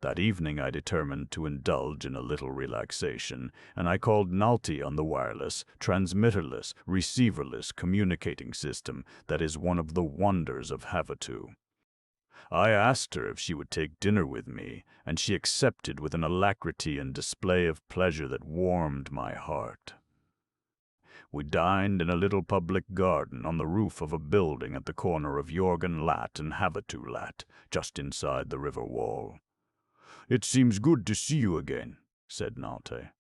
That evening I determined to indulge in a little relaxation, and I called Nalti on the wireless, transmitterless, receiverless communicating system that is one of the wonders of Havasu. I asked her if she would take dinner with me, and she accepted with an alacrity and display of pleasure that warmed my heart. We dined in a little public garden on the roof of a building at the corner of Jorgen Lat and Havasu Lat, just inside the river wall. "It seems good to see you again," said Nalte.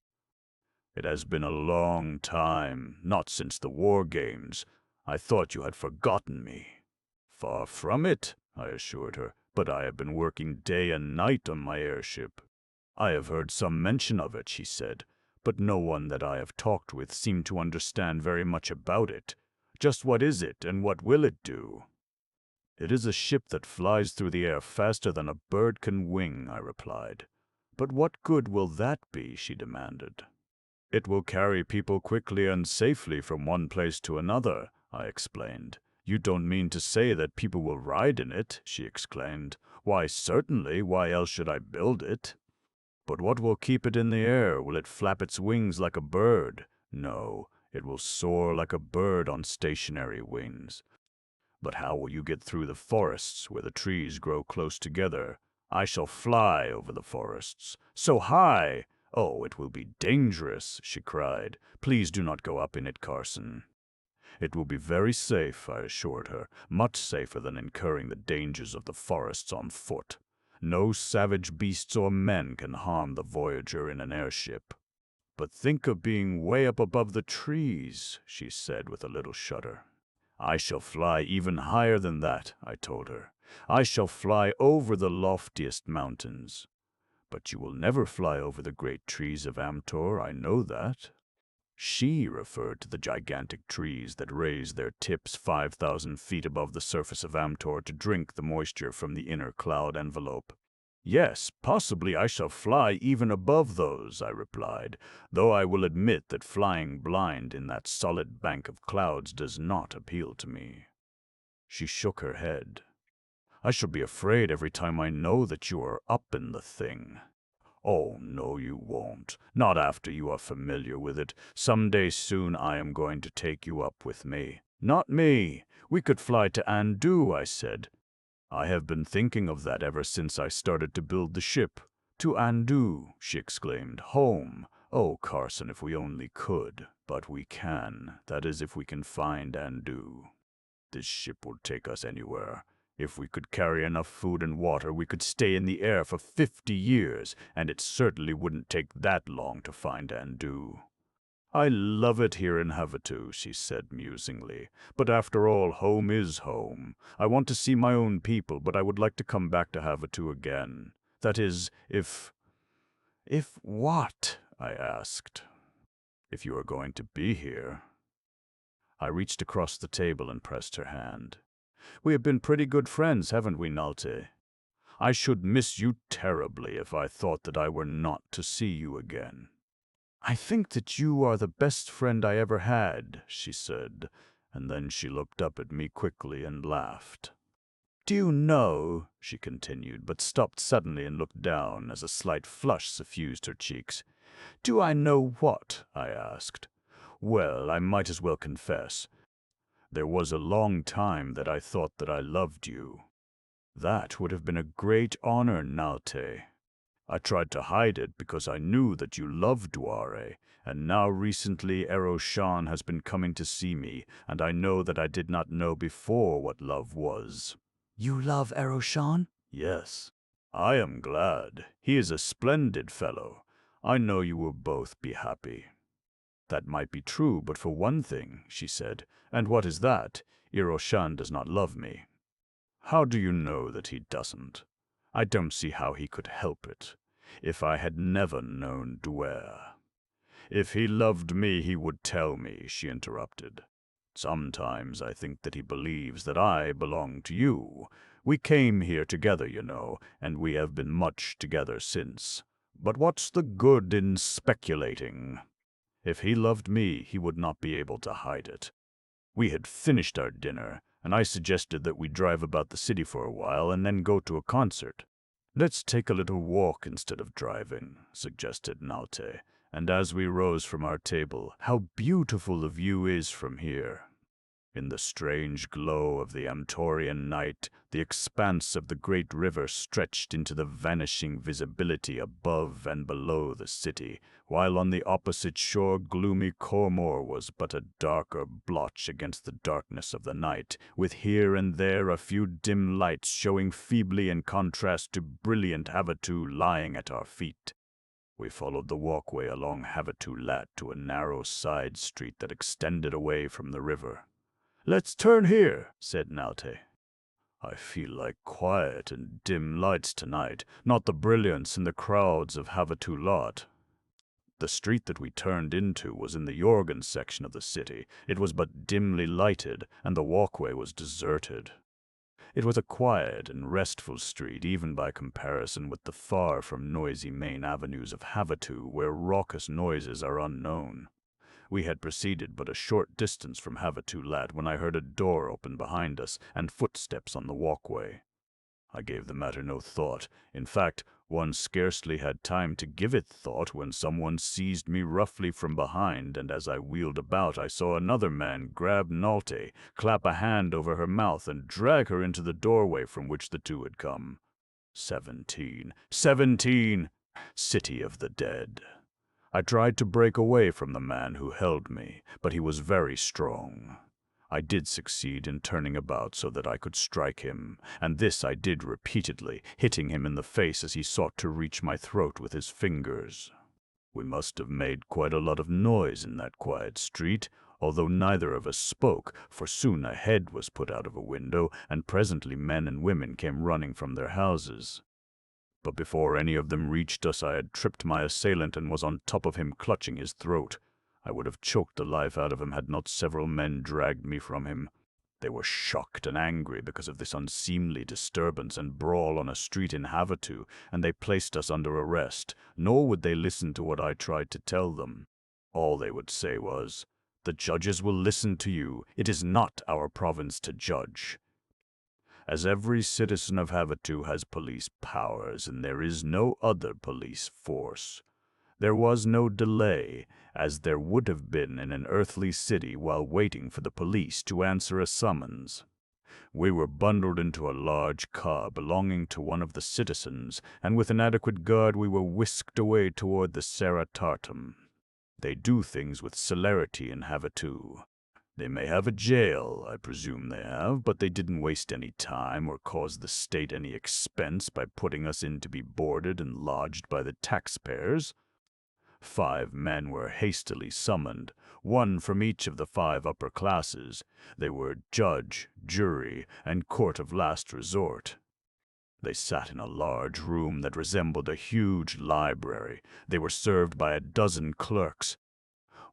"It has been a long time, not since the war games. I thought you had forgotten me." "Far from it," I assured her, "but I have been working day and night on my airship." "I have heard some mention of it," she said, "but no one that I have talked with seemed to understand very much about it. Just what is it, and what will it do?" "It is a ship that flies through the air faster than a bird can wing," I replied. "But what good will that be?" she demanded. "It will carry people quickly and safely from one place to another," I explained. "You don't mean to say that people will ride in it?" she exclaimed. "Why, certainly. Why else should I build it?" "But what will keep it in the air? Will it flap its wings like a bird?" "No, it will soar like a bird on stationary wings." "But how will you get through the forests where the trees grow close together?" "I shall fly over the forests." "So high!" "Oh, it will be dangerous," she cried. "Please do not go up in it, Carson." "It will be very safe," I assured her, "much safer than incurring the dangers of the forests on foot. No savage beasts or men can harm the voyager in an airship." "But think of being way up above the trees," she said with a little shudder. "I shall fly even higher than that," I told her. "I shall fly over the loftiest mountains." "But you will never fly over the great trees of Amtor, I know that." She referred to the gigantic trees that raise their tips 5,000 feet above the surface of Amtor to drink the moisture from the inner cloud envelope. "Yes, possibly I shall fly even above those," I replied, "though I will admit that flying blind in that solid bank of clouds does not appeal to me." She shook her head. "I shall be afraid every time I know that you are up in the thing." "Oh, no, you won't. Not after you are familiar with it. Some day soon I am going to take you up with me." "Not me. We could fly to Andu," I said. "I have been thinking of that ever since I started to build the ship. To Andu, she exclaimed. Home. Oh, Carson, if we only could. But we can. That is, if we can find Andu. This ship will take us anywhere. If we could carry enough food and water, we could stay in the air for 50 years, and it certainly wouldn't take that long to find Andu. I love it here in Havasu, she said musingly. But after all, home is home. I want to see my own people, but I would like to come back to Havasu again. That is, if... If what? I asked. If you are going to be here. I reached across the table and pressed her hand. We have been pretty good friends, haven't we, Nalte? I should miss you terribly if I thought that I were not to see you again. I think that you are the best friend I ever had, she said, and then she looked up at me quickly and laughed. Do you know, she continued, but stopped suddenly and looked down as a slight flush suffused her cheeks. Do I know what? I asked. Well, I might as well confess. There was a long time that I thought that I loved you. That would have been a great honor, Nalte. I tried to hide it because I knew that you loved Duare, and now recently Eroshan has been coming to see me, and I know that I did not know before what love was. You love Eroshan? Yes. I am glad. He is a splendid fellow. I know you will both be happy. That might be true, but for one thing, she said. And what is that? Eroshan does not love me. How do you know that he doesn't? I don't see how he could help it. If I had never known Duare. If he loved me, he would tell me, she interrupted. Sometimes I think that he believes that I belong to you. We came here together, you know, and we have been much together since. But what's the good in speculating? If he loved me, he would not be able to hide it. We had finished our dinner, and I suggested that we drive about the city for a while and then go to a concert. Let's take a little walk instead of driving, suggested Nalte, and as we rose from our table, how beautiful the view is from here. In the strange glow of the Amtorian night, the expanse of the great river stretched into the vanishing visibility above and below the city, while on the opposite shore gloomy Cormor was but a darker blotch against the darkness of the night, with here and there a few dim lights showing feebly in contrast to brilliant Havasu lying at our feet. We followed the walkway along Havasu Lat to a narrow side street that extended away from the river. Let's turn here, said Nalte. I feel like quiet and dim lights tonight, not the brilliance and the crowds of Havasu Lat. The street that we turned into was in the Jorgen section of the city. It was but dimly lighted, and the walkway was deserted. It was a quiet and restful street, even by comparison with the far from noisy main avenues of Havasu, where raucous noises are unknown. We had proceeded but a short distance from Havasu Lat when I heard a door open behind us and footsteps on the walkway. I gave the matter no thought. In fact, one scarcely had time to give it thought when someone seized me roughly from behind, and as I wheeled about I saw another man grab Nalte, clap a hand over her mouth, and drag her into the doorway from which the two had come. 17. 17! City of the dead. I tried to break away from the man who held me, but he was very strong. I did succeed in turning about so that I could strike him, and this I did repeatedly, hitting him in the face as he sought to reach my throat with his fingers. We must have made quite a lot of noise in that quiet street, although neither of us spoke, for soon a head was put out of a window, and presently men and women came running from their houses. But before any of them reached us, I had tripped my assailant and was on top of him, clutching his throat. I would have choked the life out of him had not several men dragged me from him. They were shocked and angry because of this unseemly disturbance and brawl on a street in Havasu, and they placed us under arrest, nor would they listen to what I tried to tell them. All they would say was, "The judges will listen to you. It is not our province to judge." As every citizen of Havasu has police powers, and there is no other police force. There was no delay, as there would have been in an earthly city while waiting for the police to answer a summons. We were bundled into a large car belonging to one of the citizens, and with an adequate guard we were whisked away toward the Seratartum. They do things with celerity in Havasu. They may have a jail, I presume they have, but they didn't waste any time or cause the state any expense by putting us in to be boarded and lodged by the taxpayers. 5 men were hastily summoned, one from each of the 5 upper classes. They were judge, jury, and court of last resort. They sat in a large room that resembled a huge library. They were served by a dozen clerks.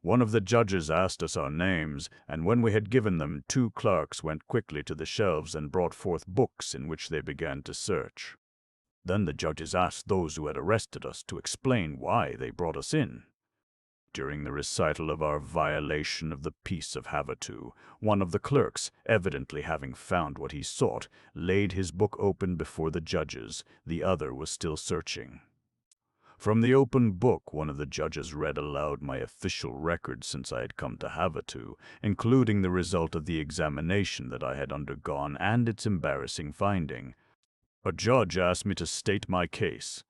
One of the judges asked us our names, and when we had given them, 2 clerks went quickly to the shelves and brought forth books in which they began to search. Then the judges asked those who had arrested us to explain why they brought us in. During the recital of our violation of the peace of Havasu, one of the clerks, evidently having found what he sought, laid his book open before the judges. The other was still searching. From the open book, one of the judges read aloud my official record since I had come to Havasu, including the result of the examination that I had undergone and its embarrassing finding. A judge asked me to state my case.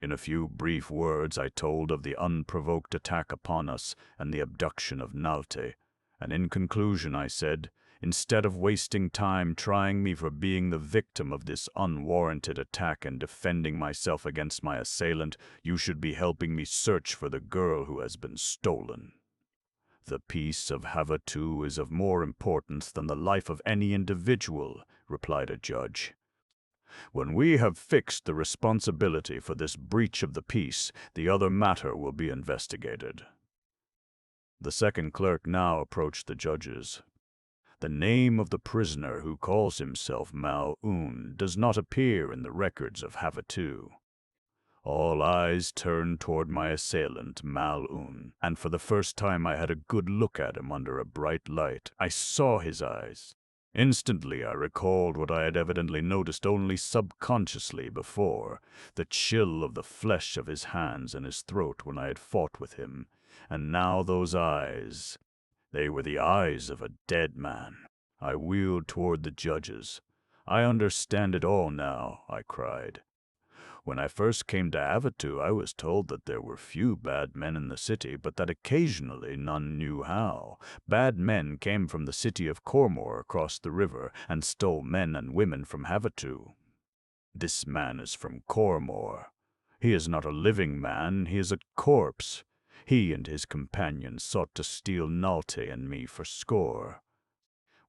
In a few brief words, I told of the unprovoked attack upon us and the abduction of Nalte, and in conclusion I said, instead of wasting time trying me for being the victim of this unwarranted attack and defending myself against my assailant, you should be helping me search for the girl who has been stolen. The peace of Havasu is of more importance than the life of any individual, replied a judge. When we have fixed the responsibility for this breach of the peace, the other matter will be investigated. The second clerk now approached the judges. The name of the prisoner who calls himself marooned does not appear in the records of Havasu. All eyes turned toward my assailant, marooned, and for the first time I had a good look at him under a bright light. I saw his eyes. Instantly I recalled what I had evidently noticed only subconsciously before, the chill of the flesh of his hands and his throat when I had fought with him. And now those eyes, they were the eyes of a dead man. I wheeled toward the judges. I understand it all now, I cried. When I first came to Havasu, I was told that there were few bad men in the city, but that occasionally none knew how. Bad men came from the city of Cormor across the river and stole men and women from Havasu. This man is from Cormor. He is not a living man, he is a corpse. He and his companions sought to steal Nalte and me for score.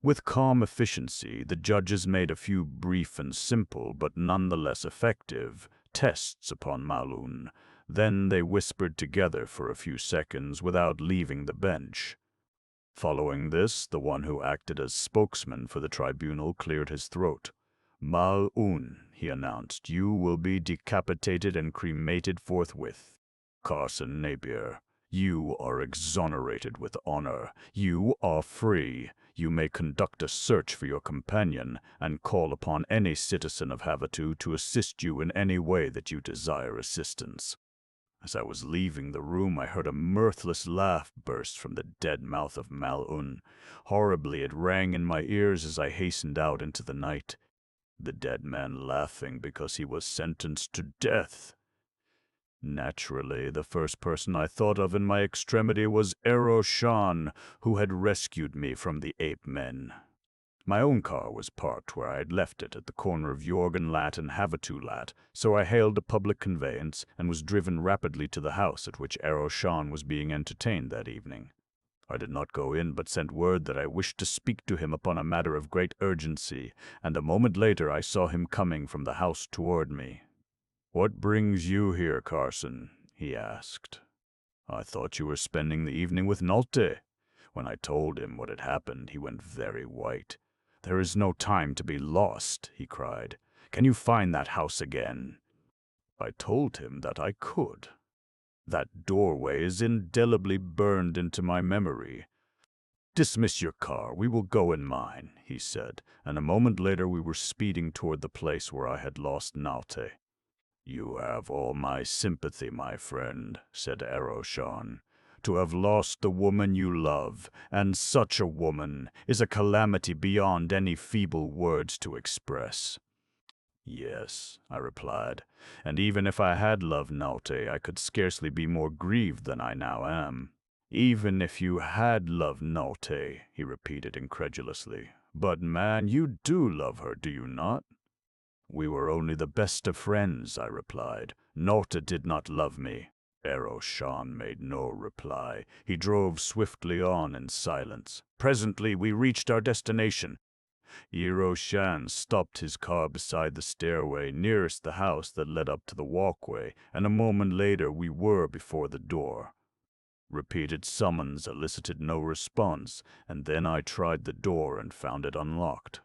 With calm efficiency, the judges made a few brief and simple, but nonetheless effective, tests upon Malun. Then they whispered together for a few seconds without leaving the bench. Following this, the one who acted as spokesman for the tribunal cleared his throat. Malun, he announced, you will be decapitated and cremated forthwith. Carson Napier, you are exonerated with honor. You are free. You may conduct a search for your companion and call upon any citizen of Havasu to assist you in any way that you desire assistance. As I was leaving the room, I heard a mirthless laugh burst from the dead mouth of Malun. Horribly it rang in my ears as I hastened out into the night. The dead man laughing because he was sentenced to death. Naturally, the first person I thought of in my extremity was Shan, who had rescued me from the ape-men. My own car was parked where I had left it at the corner of Jorgenlat and Havatulat, so I hailed a public conveyance and was driven rapidly to the house at which Shan was being entertained that evening. I did not go in, but sent word that I wished to speak to him upon a matter of great urgency, and a moment later I saw him coming from the house toward me. "What brings you here, Carson?" he asked. "I thought you were spending the evening with Nalte." When I told him what had happened, he went very white. "There is no time to be lost," he cried. "Can you find that house again?" I told him that I could. "That doorway is indelibly burned into my memory." "Dismiss your car, we will go in mine," he said, and a moment later we were speeding toward the place where I had lost Nalte. "You have all my sympathy, my friend," said Shan. To have lost the woman you love, and such a woman, is a calamity beyond any feeble words to express." "Yes," I replied, "and even if I had loved Naute, I could scarcely be more grieved than I now am." "Even if you had loved Naute," he repeated incredulously. "But, man, you do love her, do you not?" "We were only the best of friends," I replied. "Naute did not love me." Shan made no reply. He drove swiftly on in silence. Presently we reached our destination. Shan stopped his car beside the stairway nearest the house that led up to the walkway, and a moment later we were before the door. Repeated summons elicited no response, and then I tried the door and found it unlocked.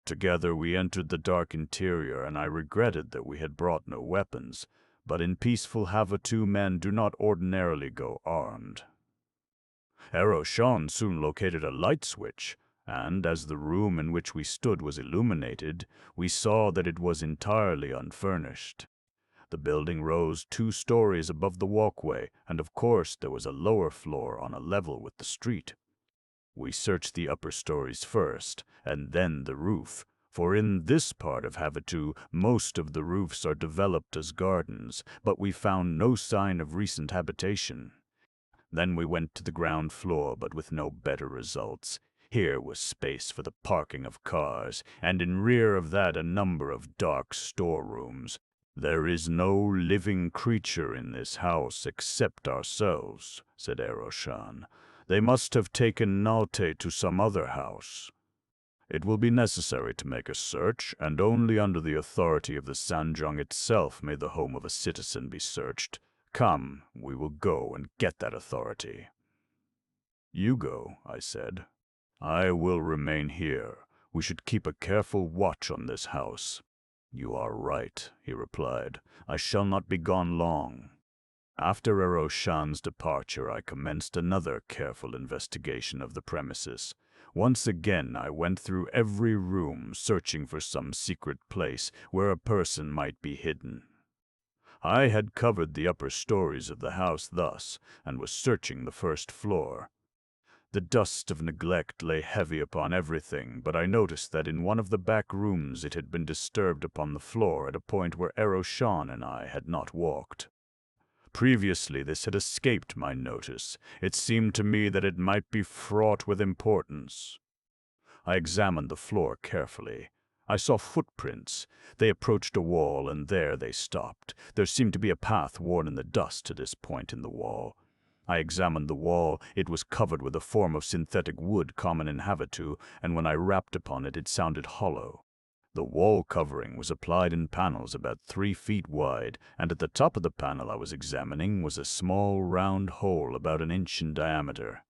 Together we entered the dark interior, and I regretted that we had brought no weapons, but in peaceful Havatu men do not ordinarily go armed. Shan soon located a light switch, and as the room in which we stood was illuminated, we saw that it was entirely unfurnished. The building rose 2 stories above the walkway, and of course there was a lower floor on a level with the street. We searched the upper stories first, and then the roof, for in this part of Havatu most of the roofs are developed as gardens, but we found no sign of recent habitation. Then we went to the ground floor, but with no better results. Here was space for the parking of cars, and in rear of that a number of dark storerooms. "There is no living creature in this house except ourselves," said Shan. "They must have taken Naute to some other house. It will be necessary to make a search, and only under the authority of the Sanjung itself may the home of a citizen be searched. Come, we will go and get that authority." "You go," I said. "I will remain here. We should keep a careful watch on this house." "You are right," he replied. "I shall not be gone long." After Shan's departure, I commenced another careful investigation of the premises. Once again I went through every room, searching for some secret place where a person might be hidden. I had covered the upper stories of the house thus, and was searching the first floor. The dust of neglect lay heavy upon everything, but I noticed that in one of the back rooms it had been disturbed upon the floor at a point where Shan and I had not walked. Previously this had escaped my notice. It seemed to me that it might be fraught with importance. I examined the floor carefully. I saw footprints. They approached a wall, and there they stopped. There seemed to be a path worn in the dust to this point in the wall. I examined the wall. It was covered with a form of synthetic wood common in Havatu, and when I rapped upon it, it sounded hollow. The wall covering was applied in panels about 3 feet wide, and at the top of the panel I was examining was a small round hole about an inch in diameter.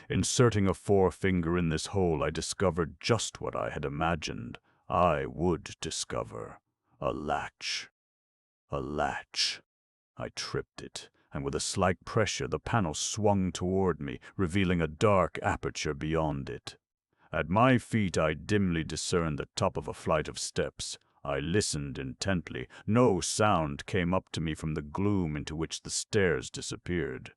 Inserting a forefinger in this hole, I discovered just what I had imagined I would discover. A latch. A latch. I tripped it, and with a slight pressure the panel swung toward me, revealing a dark aperture beyond it. At my feet I dimly discerned the top of a flight of steps. I listened intently. No sound came up to me from the gloom into which the stairs disappeared.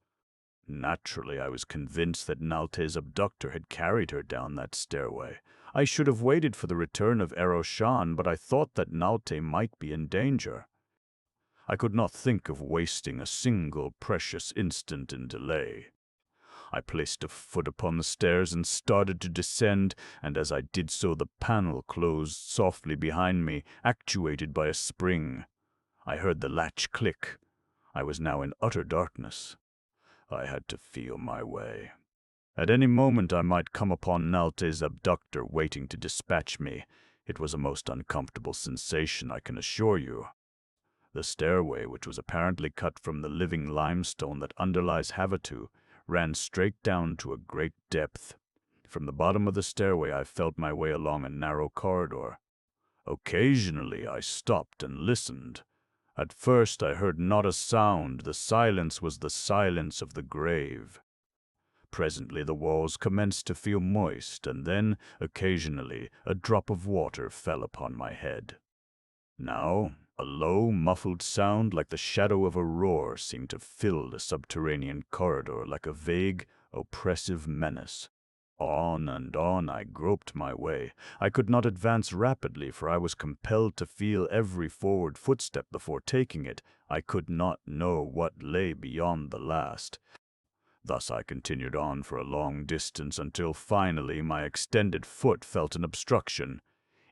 Naturally, I was convinced that Naute's abductor had carried her down that stairway. I should have waited for the return of Shan, but I thought that Naute might be in danger. I could not think of wasting a single precious instant in delay. I placed a foot upon the stairs and started to descend, and as I did so the panel closed softly behind me, actuated by a spring. I heard the latch click. I was now in utter darkness. I had to feel my way. At any moment I might come upon Naute's abductor waiting to dispatch me. It was a most uncomfortable sensation, I can assure you. The stairway, which was apparently cut from the living limestone that underlies Havatu, ran straight down to a great depth. From the bottom of the stairway I felt my way along a narrow corridor. Occasionally I stopped and listened. At first I heard not a sound. The silence was the silence of the grave. Presently the walls commenced to feel moist, and then, occasionally, a drop of water fell upon my head. Now A low, muffled sound like the shadow of a roar seemed to fill the subterranean corridor like a vague, oppressive menace. On and on I groped my way. I could not advance rapidly, for I was compelled to feel every forward footstep before taking it. I could not know what lay beyond the last. Thus I continued on for a long distance until finally my extended foot felt an obstruction.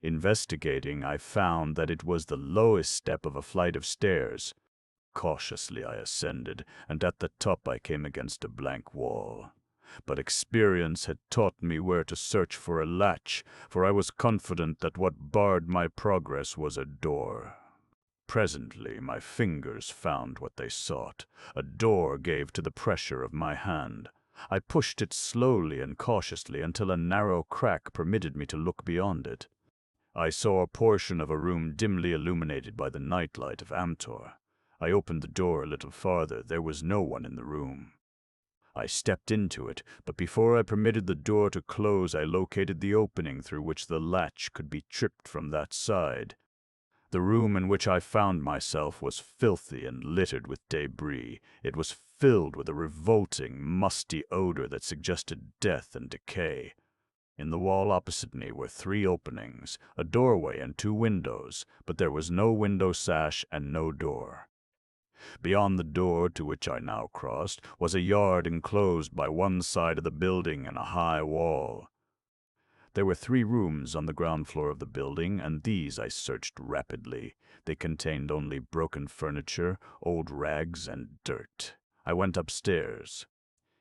Investigating, I found that it was the lowest step of a flight of stairs. Cautiously I ascended, and at the top I came against a blank wall. But experience had taught me where to search for a latch, for I was confident that what barred my progress was a door. Presently my fingers found what they sought. A door gave to the pressure of my hand. I pushed it slowly and cautiously until a narrow crack permitted me to look beyond it. I saw a portion of a room dimly illuminated by the nightlight of Amtor. I opened the door a little farther. There was no one in the room. I stepped into it, but before I permitted the door to close, I located the opening through which the latch could be tripped from that side. The room in which I found myself was filthy and littered with debris. It was filled with a revolting, musty odor that suggested death and decay. In the wall opposite me were 3 openings, a doorway and 2 windows, but there was no window sash and no door. Beyond the door to which I now crossed was a yard enclosed by one side of the building and a high wall. There were 3 rooms on the ground floor of the building, and these I searched rapidly. They contained only broken furniture, old rags, and dirt. I went upstairs.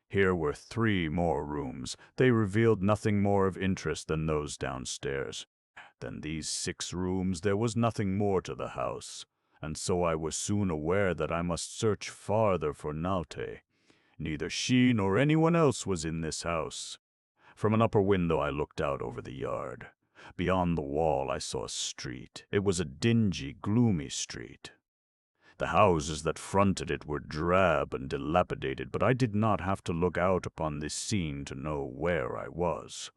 Here were 3 more rooms. They revealed nothing more of interest than those downstairs. Than these 6 rooms, there was nothing more to the house, and so I was soon aware that I must search farther for Naute. Neither she nor anyone else was in this house. From an upper window I looked out over the yard. Beyond the wall I saw a street. It was a dingy, gloomy street. The houses that fronted it were drab and dilapidated, but I did not have to look out upon this scene to know where I was.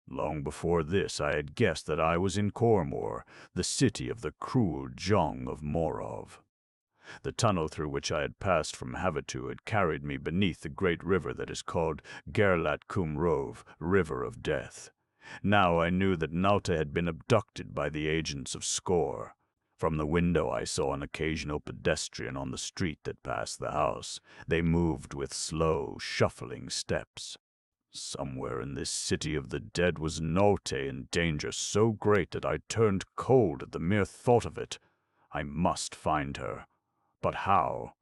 Long before this I had guessed that I was in Cormor, the city of the cruel Jong of Morov. The tunnel through which I had passed from Havitu had carried me beneath the great river that is called Gerlat Kumrov, River of Death. Now I knew that Naute had been abducted by the agents of Skor. From the window I saw an occasional pedestrian on the street that passed the house. They moved with slow, shuffling steps. Somewhere in this city of the dead was Naute in danger so great that I turned cold at the mere thought of it. I must find her. But how?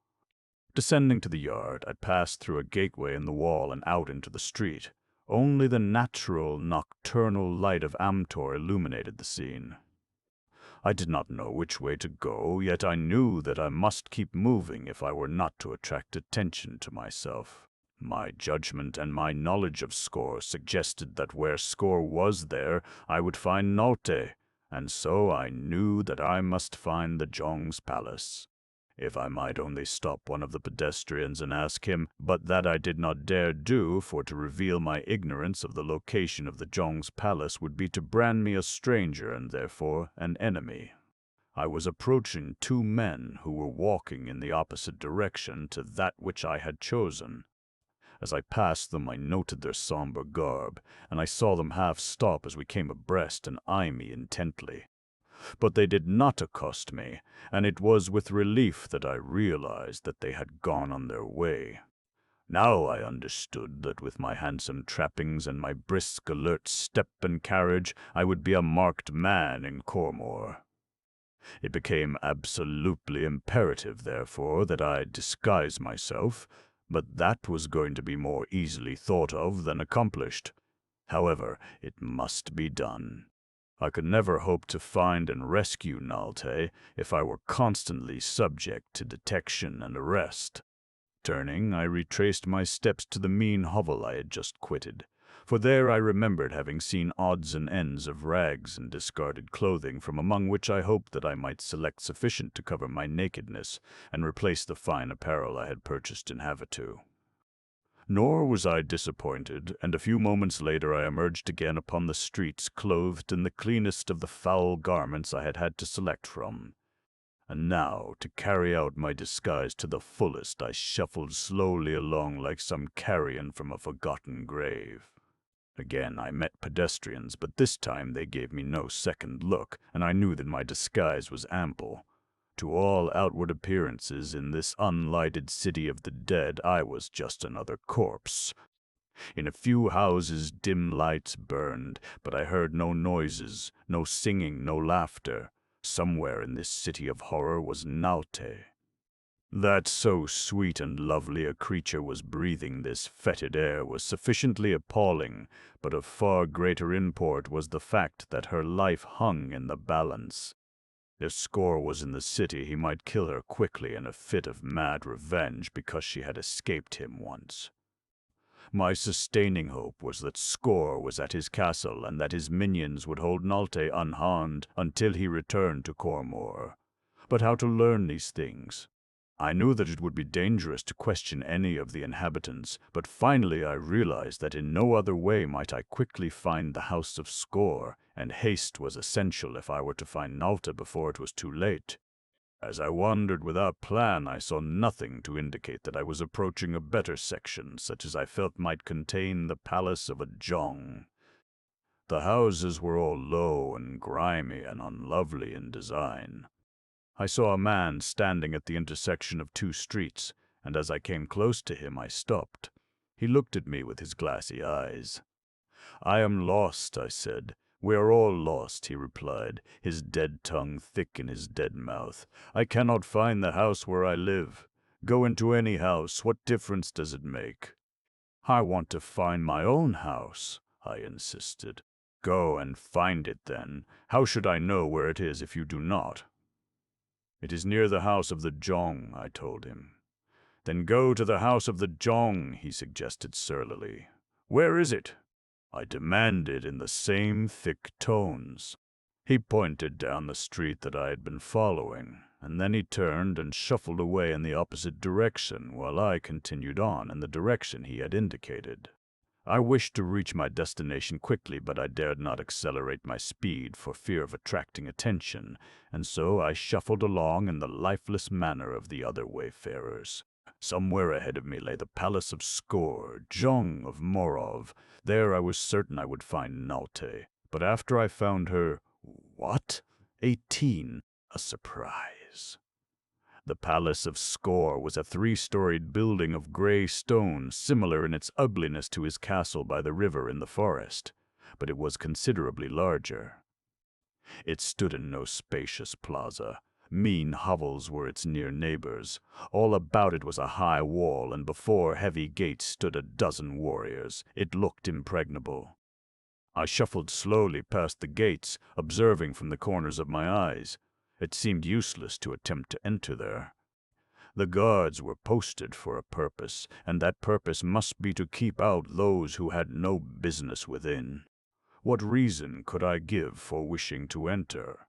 Descending to the yard, I passed through a gateway in the wall and out into the street. Only the natural, nocturnal light of Amtor illuminated the scene. I did not know which way to go, yet I knew that I must keep moving if I were not to attract attention to myself. My judgment and my knowledge of Skor suggested that where Skor was there, I would find Naute, and so I knew that I must find the Jong's palace. If I might only stop one of the pedestrians and ask him, but that I did not dare do, for to reveal my ignorance of the location of the Jong's palace would be to brand me a stranger and therefore an enemy. I was approaching 2 men who were walking in the opposite direction to that which I had chosen. As I passed them I noted their somber garb, and I saw them half stop as we came abreast and eye me intently. But they did not accost me, and it was with relief that I realized that they had gone on their way. Now I understood that with my handsome trappings and my brisk, alert step and carriage, I would be a marked man in Cormor. It became absolutely imperative, therefore, that I disguise myself, but that was going to be more easily thought of than accomplished. However, it must be done. I could never hope to find and rescue Nalte if I were constantly subject to detection and arrest. Turning, I retraced my steps to the mean hovel I had just quitted, for there I remembered having seen odds and ends of rags and discarded clothing, from among which I hoped that I might select sufficient to cover my nakedness and replace the fine apparel I had purchased in Havitu. Nor was I disappointed, and a few moments later I emerged again upon the streets, clothed in the cleanest of the foul garments I had had to select from. And now, to carry out my disguise to the fullest, I shuffled slowly along like some carrion from a forgotten grave. Again I met pedestrians, but this time they gave me no second look, and I knew that my disguise was ample. To all outward appearances in this unlighted city of the dead, I was just another corpse. In a few houses dim lights burned, but I heard no noises, no singing, no laughter. Somewhere in this city of horror was Naute. That so sweet and lovely a creature was breathing this fetid air was sufficiently appalling, but of far greater import was the fact that her life hung in the balance. If Score was in the city, he might kill her quickly in a fit of mad revenge because she had escaped him once. My sustaining hope was that Score was at his castle and that his minions would hold Nalte unharmed until he returned to Cormor. But how to learn these things? I knew that it would be dangerous to question any of the inhabitants, but finally I realized that in no other way might I quickly find the house of Score, and haste was essential if I were to find Nalta before it was too late. As I wandered without plan, I saw nothing to indicate that I was approaching a better section, such as I felt might contain the palace of a Jong. The houses were all low and grimy and unlovely in design. I saw a man standing at the intersection of two streets, and as I came close to him I stopped. He looked at me with his glassy eyes. "I am lost," I said. "We are all lost," he replied, his dead tongue thick in his dead mouth. "I cannot find the house where I live. Go into any house. What difference does it make?" "I want to find my own house," I insisted. "Go and find it, then. How should I know where it is if you do not?" "It is near the house of the Jong," I told him. "Then go to the house of the Jong," he suggested surlily. "Where is it?" I demanded in the same thick tones. He pointed down the street that I had been following, and then he turned and shuffled away in the opposite direction while I continued on in the direction he had indicated. I wished to reach my destination quickly, but I dared not accelerate my speed for fear of attracting attention, and so I shuffled along in the lifeless manner of the other wayfarers. Somewhere ahead of me lay the palace of Skor, Jong of Morov. There I was certain I would find Naute. But after I found her, what? 18. A surprise. The palace of Skor was a 3-storied building of gray stone, similar in its ugliness to his castle by the river in the forest, but it was considerably larger. It stood in no spacious plaza. Mean hovels were its near neighbors. All about it was a high wall, and before heavy gates stood a dozen warriors. It looked impregnable. I shuffled slowly past the gates, observing from the corners of my eyes. It seemed useless to attempt to enter there. The guards were posted for a purpose, and that purpose must be to keep out those who had no business within. What reason could I give for wishing to enter?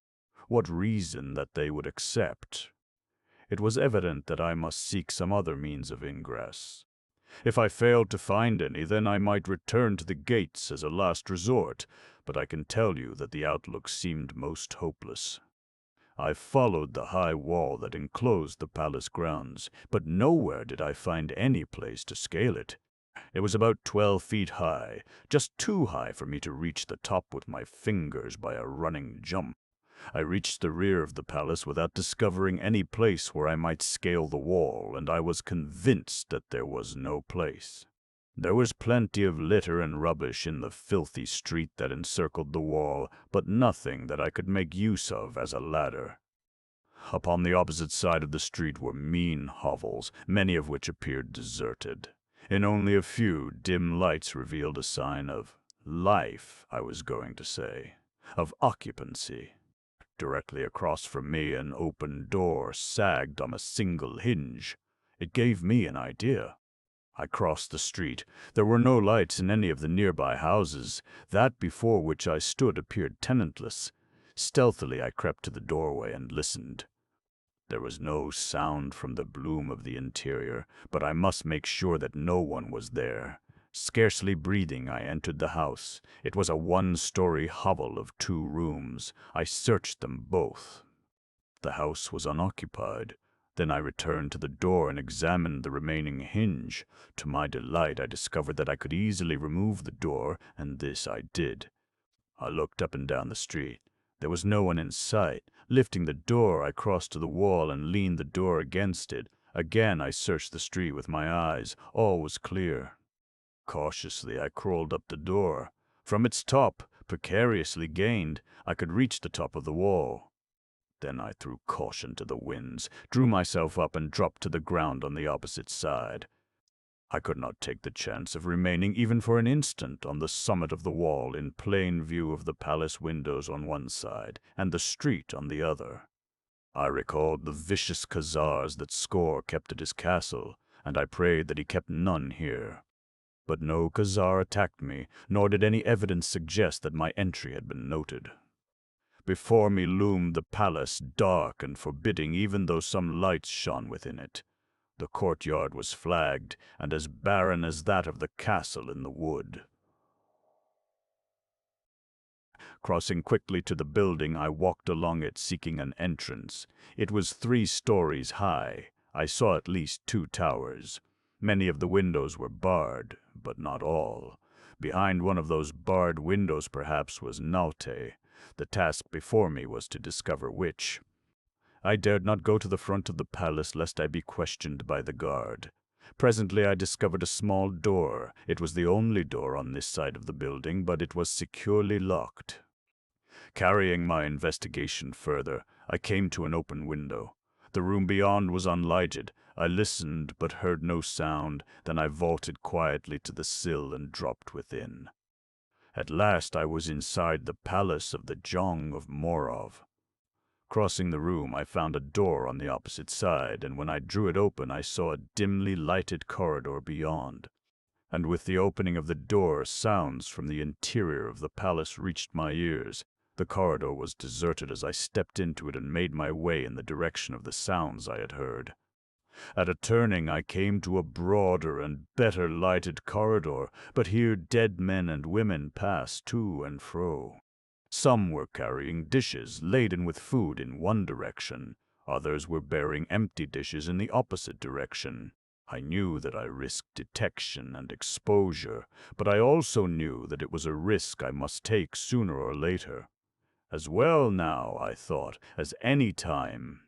What reason that they would accept? It was evident that I must seek some other means of ingress. If I failed to find any, then I might return to the gates as a last resort, but I can tell you that the outlook seemed most hopeless. I followed the high wall that enclosed the palace grounds, but nowhere did I find any place to scale it. It was about 12 feet high, just too high for me to reach the top with my fingers by a running jump. I reached the rear of the palace without discovering any place where I might scale the wall, and I was convinced that there was no place. There was plenty of litter and rubbish in the filthy street that encircled the wall, but nothing that I could make use of as a ladder. Upon the opposite side of the street were mean hovels, many of which appeared deserted. In only a few, dim lights revealed a sign of life, I was going to say, of occupancy. Directly across from me, an open door sagged on a single hinge. It gave me an idea. I crossed the street. There were no lights in any of the nearby houses. That before which I stood appeared tenantless. Stealthily I crept to the doorway and listened. There was no sound from the gloom of the interior, but I must make sure that no one was there. Scarcely breathing, I entered the house. It was a 1-story hovel of 2 rooms. I searched them both. The house was unoccupied. Then I returned to the door and examined the remaining hinge. To my delight, I discovered that I could easily remove the door, and this I did. I looked up and down the street. There was no one in sight. Lifting the door, I crossed to the wall and leaned the door against it. Again, I searched the street with my eyes. All was clear. Cautiously, I crawled up the door. From its top, precariously gained, I could reach the top of the wall. Then I threw caution to the winds, drew myself up, and dropped to the ground on the opposite side. I could not take the chance of remaining even for an instant on the summit of the wall in plain view of the palace windows on one side and the street on the other. I recalled the vicious khazars that Score kept at his castle, and I prayed that he kept none here. But no khazar attacked me, nor did any evidence suggest that my entry had been noted. Before me loomed the palace, dark and forbidding even though some lights shone within it. The courtyard was flagged, and as barren as that of the castle in the wood. Crossing quickly to the building, I walked along it seeking an entrance. It was 3 stories high. I saw at least 2 towers. Many of the windows were barred, but not all. Behind one of those barred windows, perhaps, was Naute. The task before me was to discover which. I dared not go to the front of the palace lest I be questioned by the guard. Presently I discovered a small door. It was the only door on this side of the building, but it was securely locked. Carrying my investigation further, I came to an open window. The room beyond was unlighted. I listened, but heard no sound. Then I vaulted quietly to the sill and dropped within. At last I was inside the palace of the Jong of Morov. Crossing the room, I found a door on the opposite side, and when I drew it open, I saw a dimly lighted corridor beyond. And with the opening of the door, sounds from the interior of the palace reached my ears. The corridor was deserted as I stepped into it and made my way in the direction of the sounds I had heard. At a turning, I came to a broader and better lighted corridor, but here dead men and women passed to and fro. Some were carrying dishes laden with food in one direction. Others were bearing empty dishes in the opposite direction. I knew that I risked detection and exposure, but I also knew that it was a risk I must take sooner or later. As well now, I thought, as any time.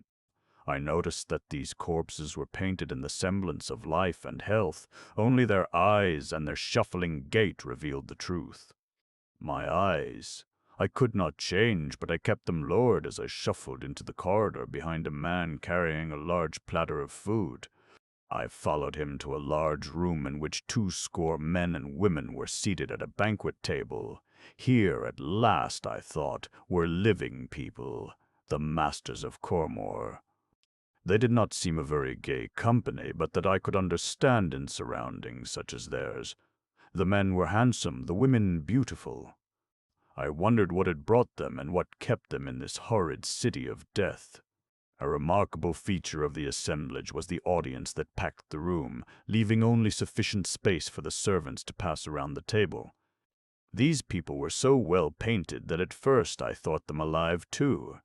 I noticed that these corpses were painted in the semblance of life and health. Only their eyes and their shuffling gait revealed the truth. My eyes. I could not change, but I kept them lowered as I shuffled into the corridor behind a man carrying a large platter of food. I followed him to a large room in which 200 men and women were seated at a banquet table. Here, at last, I thought, were living people, the masters of Cormor. They did not seem a very gay company, but that I could understand in surroundings such as theirs. The men were handsome, the women beautiful. I wondered what had brought them and what kept them in this horrid city of death. A remarkable feature of the assemblage was the audience that packed the room, leaving only sufficient space for the servants to pass around the table. These people were so well painted that at first I thought them alive too.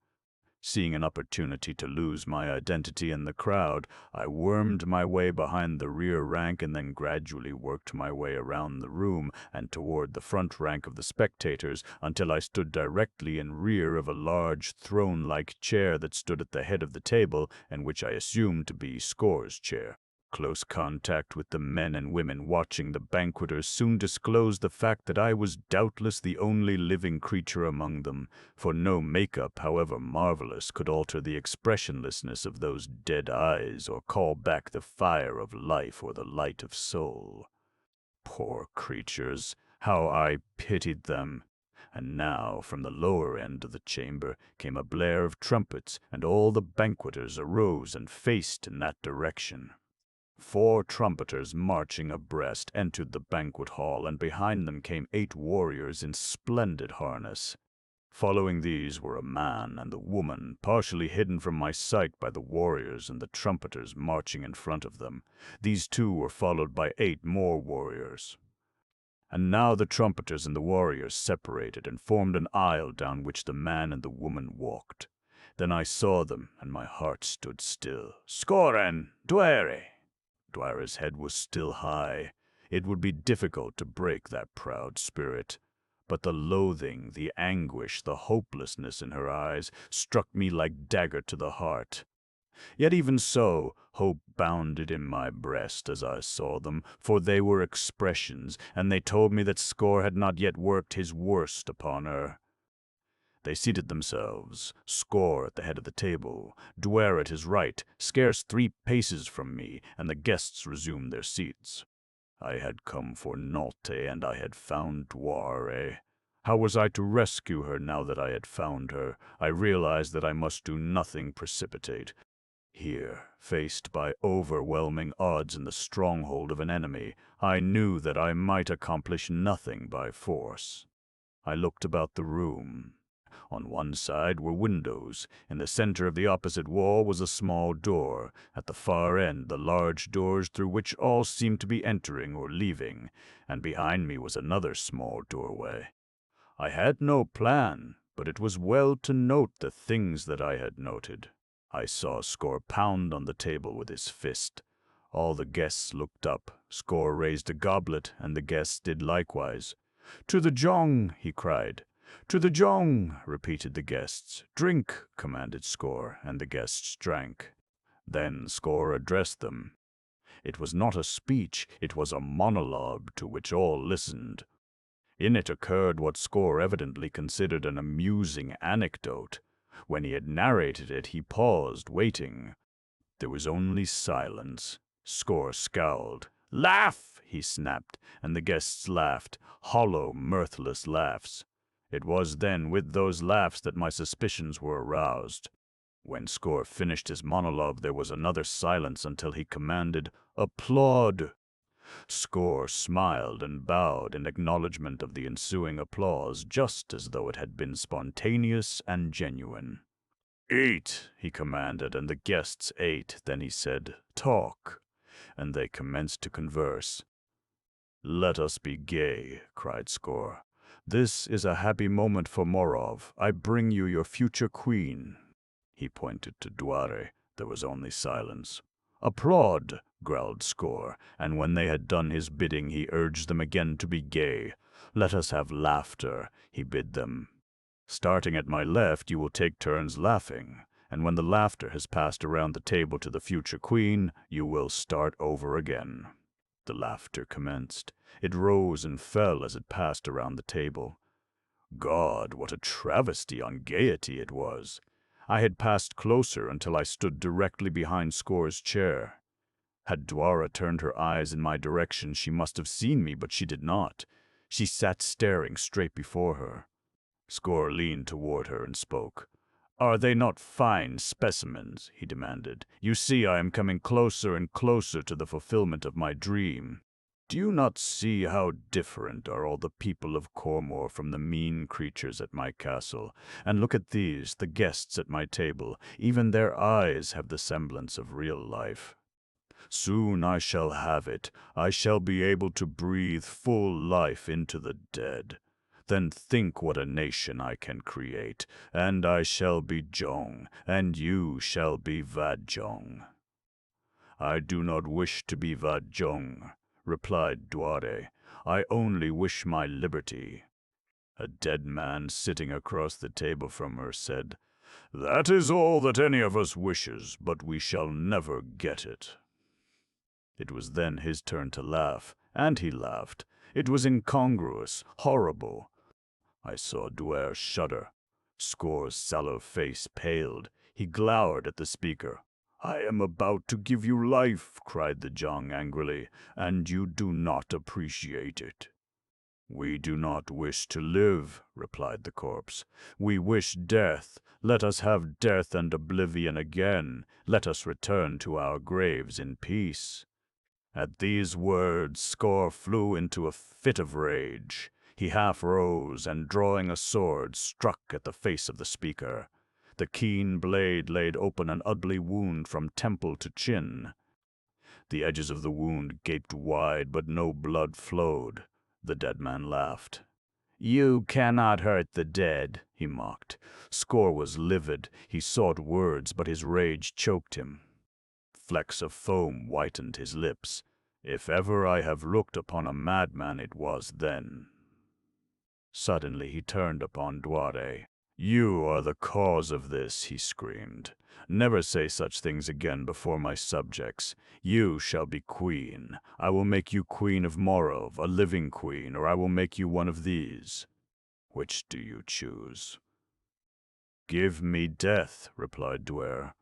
Seeing an opportunity to lose my identity in the crowd, I wormed my way behind the rear rank and then gradually worked my way around the room and toward the front rank of the spectators until I stood directly in rear of a large throne-like chair that stood at the head of the table and which I assumed to be Score's chair. Close contact with the men and women watching the banqueters soon disclosed the fact that I was doubtless the only living creature among them, for no makeup, however marvelous, could alter the expressionlessness of those dead eyes or call back the fire of life or the light of soul. Poor creatures, how I pitied them! And now, from the lower end of the chamber, came a blare of trumpets, and all the banqueters arose and faced in that direction. 4 trumpeters marching abreast entered the banquet hall, and behind them came 8 warriors in splendid harness. Following these were a man and a woman, partially hidden from my sight by the warriors and the trumpeters marching in front of them. These 2 were followed by 8 more warriors. And now the trumpeters and the warriors separated and formed an aisle down which the man and the woman walked. Then I saw them, and my heart stood still. Scoren! Duare! Duare's head was still high. It would be difficult to break that proud spirit. But the loathing, the anguish, the hopelessness in her eyes struck me like dagger to the heart. Yet even so, hope bounded in my breast as I saw them, for they were expressions, and they told me that Score had not yet worked his worst upon her. They seated themselves, Score at the head of the table, Duare at his right, scarce 3 paces from me, and the guests resumed their seats. I had come for Nolte, and I had found Duare. How was I to rescue her now that I had found her? I realized that I must do nothing precipitate. Here, faced by overwhelming odds in the stronghold of an enemy, I knew that I might accomplish nothing by force. I looked about the room. On one side were windows. In the center of the opposite wall was a small door. At the far end, the large doors through which all seemed to be entering or leaving, and behind me was another small doorway. I had no plan, but it was well to note the things that I had noted. I saw Score pound on the table with his fist. All the guests looked up. Score raised a goblet, and the guests did likewise. "To the Jong!" he cried. "To the Jong!" repeated the guests. "Drink!" commanded Score, and the guests drank. Then Score addressed them. It was not a speech, it was a monologue to which all listened. In it occurred what Score evidently considered an amusing anecdote. When he had narrated it, he paused, waiting. There was only silence. Score scowled. "Laugh!" he snapped, and the guests laughed, hollow, mirthless laughs. It was then with those laughs that my suspicions were aroused. When Score finished his monologue, there was another silence until he commanded, "Applaud!" Score smiled and bowed in acknowledgment of the ensuing applause, just as though it had been spontaneous and genuine. "Eat," he commanded, and the guests ate. Then he said, "Talk," and they commenced to converse. "Let us be gay," cried Score. "This is a happy moment for Morov. I bring you your future queen." He pointed to Duare. There was only silence. "Applaud," growled Score, and when they had done his bidding, he urged them again to be gay. "Let us have laughter," he bid them. "Starting at my left, you will take turns laughing, and when the laughter has passed around the table to the future queen, you will start over again." The laughter commenced. It rose and fell as it passed around the table. God, what a travesty on gaiety it was! I had passed closer until I stood directly behind Score's chair. Had Duare turned her eyes in my direction, she must have seen me, but she did not. She sat staring straight before her. Score leaned toward her and spoke. "Are they not fine specimens?" he demanded. "You see, I am coming closer and closer to the fulfillment of my dream. Do you not see how different are all the people of Cormor from the mean creatures at my castle? And look at these, the guests at my table. Even their eyes have the semblance of real life. Soon I shall have it. I shall be able to breathe full life into the dead. Then think what a nation I can create, and I shall be Jong, and you shall be Vajong." "I do not wish to be Vajong," replied Duare. "I only wish my liberty." A dead man sitting across the table from her said, "That is all that any of us wishes, but we shall never get it." It was then his turn to laugh, and he laughed. It was incongruous, horrible. I saw Duare shudder. Score's sallow face paled. He glowered at the speaker. "I am about to give you life," cried the Jong angrily, "and you do not appreciate it." "We do not wish to live," replied the corpse. "We wish death. Let us have death and oblivion again. Let us return to our graves in peace." At these words, Score flew into a fit of rage. He half rose, and drawing a sword, struck at the face of the speaker. The keen blade laid open an ugly wound from temple to chin. The edges of the wound gaped wide, but no blood flowed. The dead man laughed. You cannot hurt the dead, he mocked. Score was livid. He sought words, but his rage choked him. Flecks of foam whitened his lips. If ever I have looked upon a madman, it was then. Suddenly he turned upon Duare. You are the cause of this, he screamed. Never say such things again before my subjects. You shall be queen. I will make you queen of Morov, a living queen, or I will make you one of these. Which do you choose? Give me death, replied Duare.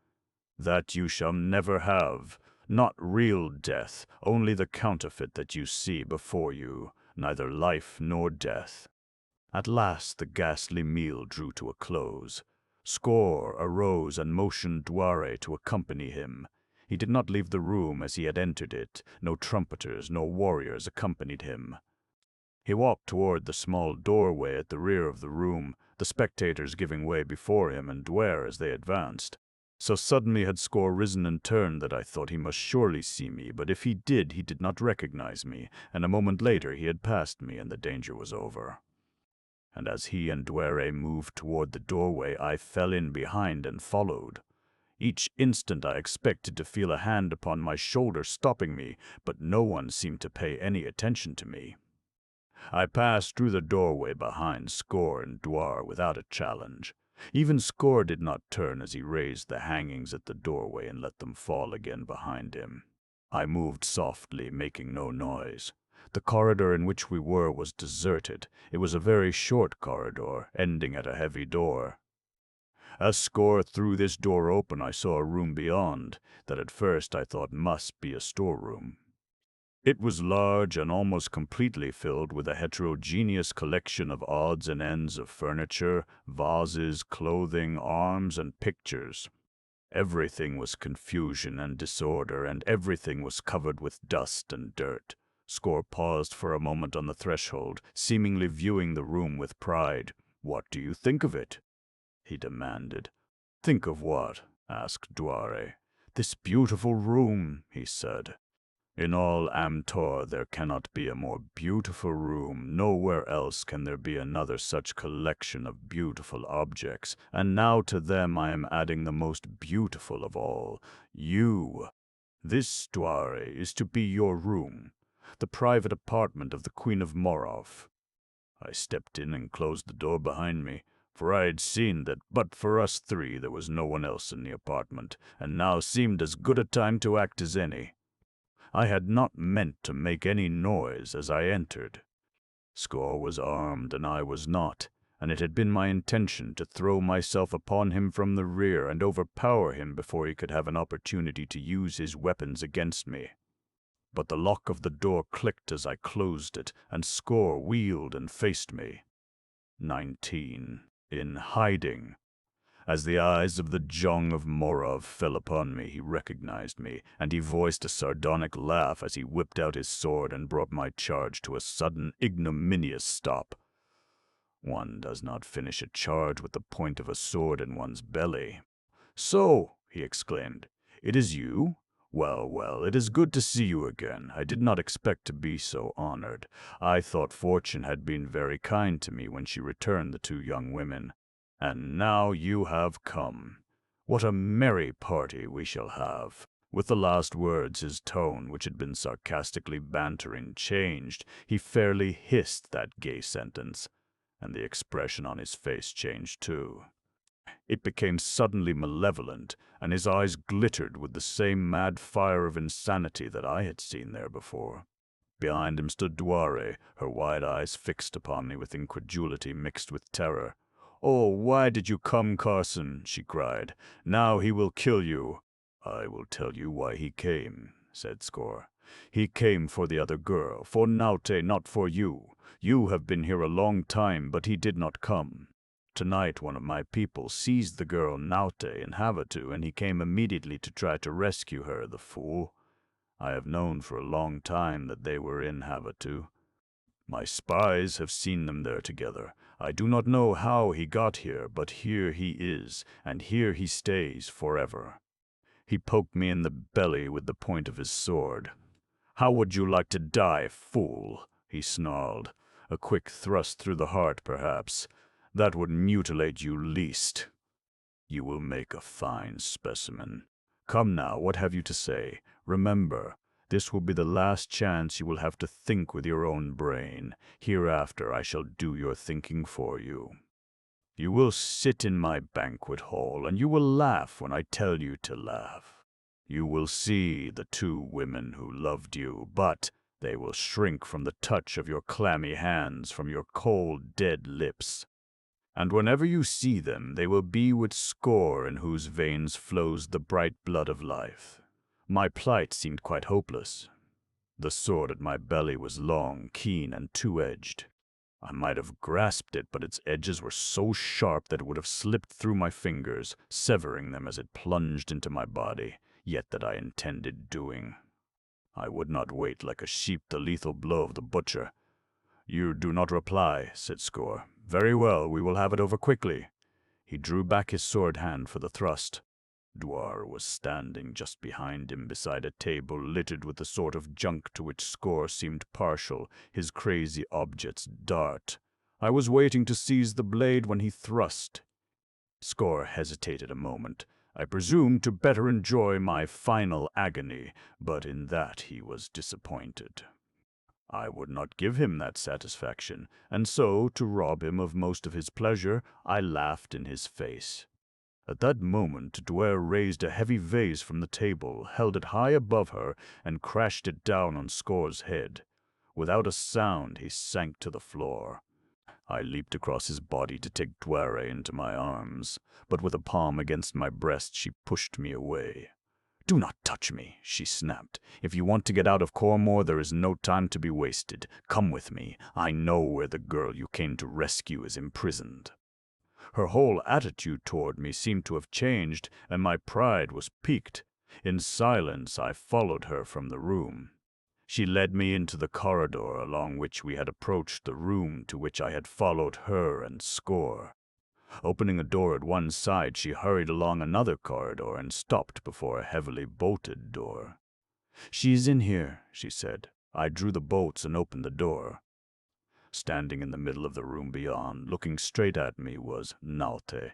That you shall never have. Not real death, only the counterfeit that you see before you, neither life nor death. At last the ghastly meal drew to a close. Score arose and motioned Duare to accompany him. He did not leave the room as he had entered it. No trumpeters nor warriors accompanied him. He walked toward the small doorway at the rear of the room, the spectators giving way before him and Duare as they advanced. So suddenly had Score risen and turned that I thought he must surely see me, but if he did not recognize me, and a moment later he had passed me and the danger was over. And as he and Duare moved toward the doorway, I fell in behind and followed. Each instant I expected to feel a hand upon my shoulder stopping me, but no one seemed to pay any attention to me. I passed through the doorway behind Score and Duare without a challenge. Even Score did not turn as he raised the hangings at the doorway and let them fall again behind him. I moved softly, making no noise. The corridor in which we were was deserted. It was a very short corridor, ending at a heavy door. As Score threw this door open, I saw a room beyond, that at first I thought must be a storeroom. It was large and almost completely filled with a heterogeneous collection of odds and ends of furniture, vases, clothing, arms, and pictures. Everything was confusion and disorder, and everything was covered with dust and dirt. Score paused for a moment on the threshold, seemingly viewing the room with pride. "What do you think of it?" he demanded. "Think of what?" asked Duare. "This beautiful room," he said. "In all Amtor there cannot be a more beautiful room. Nowhere else can there be another such collection of beautiful objects. And now to them I am adding the most beautiful of all, you. This, Duare, is to be your room, the private apartment of the Queen of Morov." I stepped in and closed the door behind me, for I had seen that but for us three there was no one else in the apartment, and now seemed as good a time to act as any. I had not meant to make any noise as I entered. Score was armed and I was not, and it had been my intention to throw myself upon him from the rear and overpower him before he could have an opportunity to use his weapons against me. But the lock of the door clicked as I closed it, and Score wheeled and faced me. 19. In hiding. As the eyes of the Jong of Morov fell upon me, he recognized me, and he voiced a sardonic laugh as he whipped out his sword and brought my charge to a sudden, ignominious stop. One does not finish a charge with the point of a sword in one's belly. "So," he exclaimed, "it is you? Well, well, it is good to see you again. I did not expect to be so honored. I thought fortune had been very kind to me when she returned the two young women. And now you have come. What a merry party we shall have." With the last words, his tone, which had been sarcastically bantering, changed. He fairly hissed that gay sentence, and the expression on his face changed too. It became suddenly malevolent, and his eyes glittered with the same mad fire of insanity that I had seen there before. Behind him stood Duare, her wide eyes fixed upon me with incredulity mixed with terror. "Oh, why did you come, Carson?" she cried. "Now he will kill you." "I will tell you why he came," said Score. "He came for the other girl, for Naute, not for you. You have been here a long time, but he did not come. Tonight one of my people seized the girl Naute in Havatu, and he came immediately to try to rescue her, the fool. I have known for a long time that they were in Havatu. My spies have seen them there together. I do not know how he got here, but here he is, and here he stays forever." He poked me in the belly with the point of his sword. "How would you like to die, fool?" he snarled. A quick thrust through the heart, perhaps. That would mutilate you least. You will make a fine specimen. Come now, what have you to say? Remember, this will be the last chance you will have to think with your own brain. Hereafter I shall do your thinking for you. You will sit in my banquet hall, and you will laugh when I tell you to laugh. You will see the two women who loved you, but they will shrink from the touch of your clammy hands, from your cold, dead lips. And whenever you see them, they will be with Score, in whose veins flows the bright blood of life. My plight seemed quite hopeless. The sword at my belly was long, keen, and two-edged. I might have grasped it, but its edges were so sharp that it would have slipped through my fingers, severing them as it plunged into my body, yet that I intended doing. I would not wait like a sheep the lethal blow of the butcher. You do not reply, said Score. Very well, we will have it over quickly. He drew back his sword hand for the thrust. Duare was standing just behind him beside a table littered with the sort of junk to which Score seemed partial, his crazy objects dart. I was waiting to seize the blade when he thrust. Score hesitated a moment, I presume to better enjoy my final agony, but in that he was disappointed. I would not give him that satisfaction, and so, to rob him of most of his pleasure, I laughed in his face. At that moment, Duare raised a heavy vase from the table, held it high above her, and crashed it down on Score's head. Without a sound, he sank to the floor. I leaped across his body to take Duare into my arms, but with a palm against my breast she pushed me away. "Do not touch me," she snapped. "If you want to get out of Cormor, there is no time to be wasted. Come with me. I know where the girl you came to rescue is imprisoned." Her whole attitude toward me seemed to have changed, and my pride was piqued. In silence, I followed her from the room. She led me into the corridor along which we had approached the room to which I had followed her and Score. Opening a door at one side, she hurried along another corridor and stopped before a heavily bolted door. "She is in here," she said. I drew the bolts and opened the door. Standing in the middle of the room beyond, looking straight at me, was Nalte.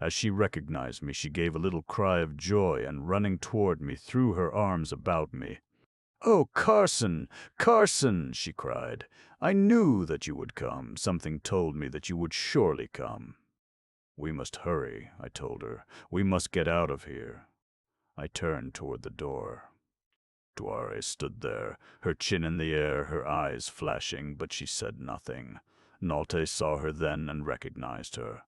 As she recognized me, she gave a little cry of joy, and running toward me, threw her arms about me. "Oh, Carson! Carson!" she cried. "I knew that you would come. Something told me that you would surely come." "We must hurry," I told her. "We must get out of here." I turned toward the door. Duare stood there, her chin in the air, her eyes flashing, but she said nothing. Nalte saw her then and recognized her.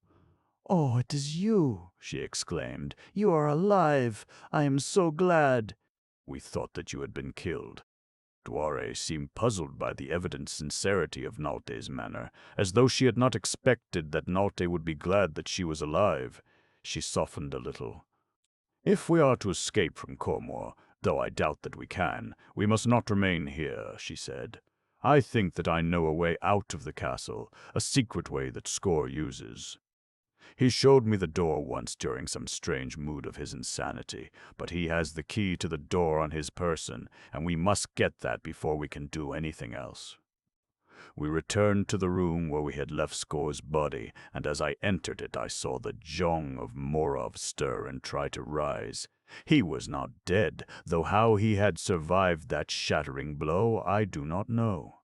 "Oh, it is you," she exclaimed. "You are alive. I am so glad." "We thought that you had been killed." Duare seemed puzzled by the evident sincerity of Nalte's manner, as though she had not expected that Nalte would be glad that she was alive. She softened a little. "If we are to escape from Cormor, though I doubt that we can, we must not remain here," she said. "I think that I know a way out of the castle, a secret way that Score uses. He showed me the door once during some strange mood of his insanity, but he has the key to the door on his person, and we must get that before we can do anything else." We returned to the room where we had left Score's body, and as I entered it I saw the Jong of Morov stir and try to rise. He was not dead, though how he had survived that shattering blow I do not know.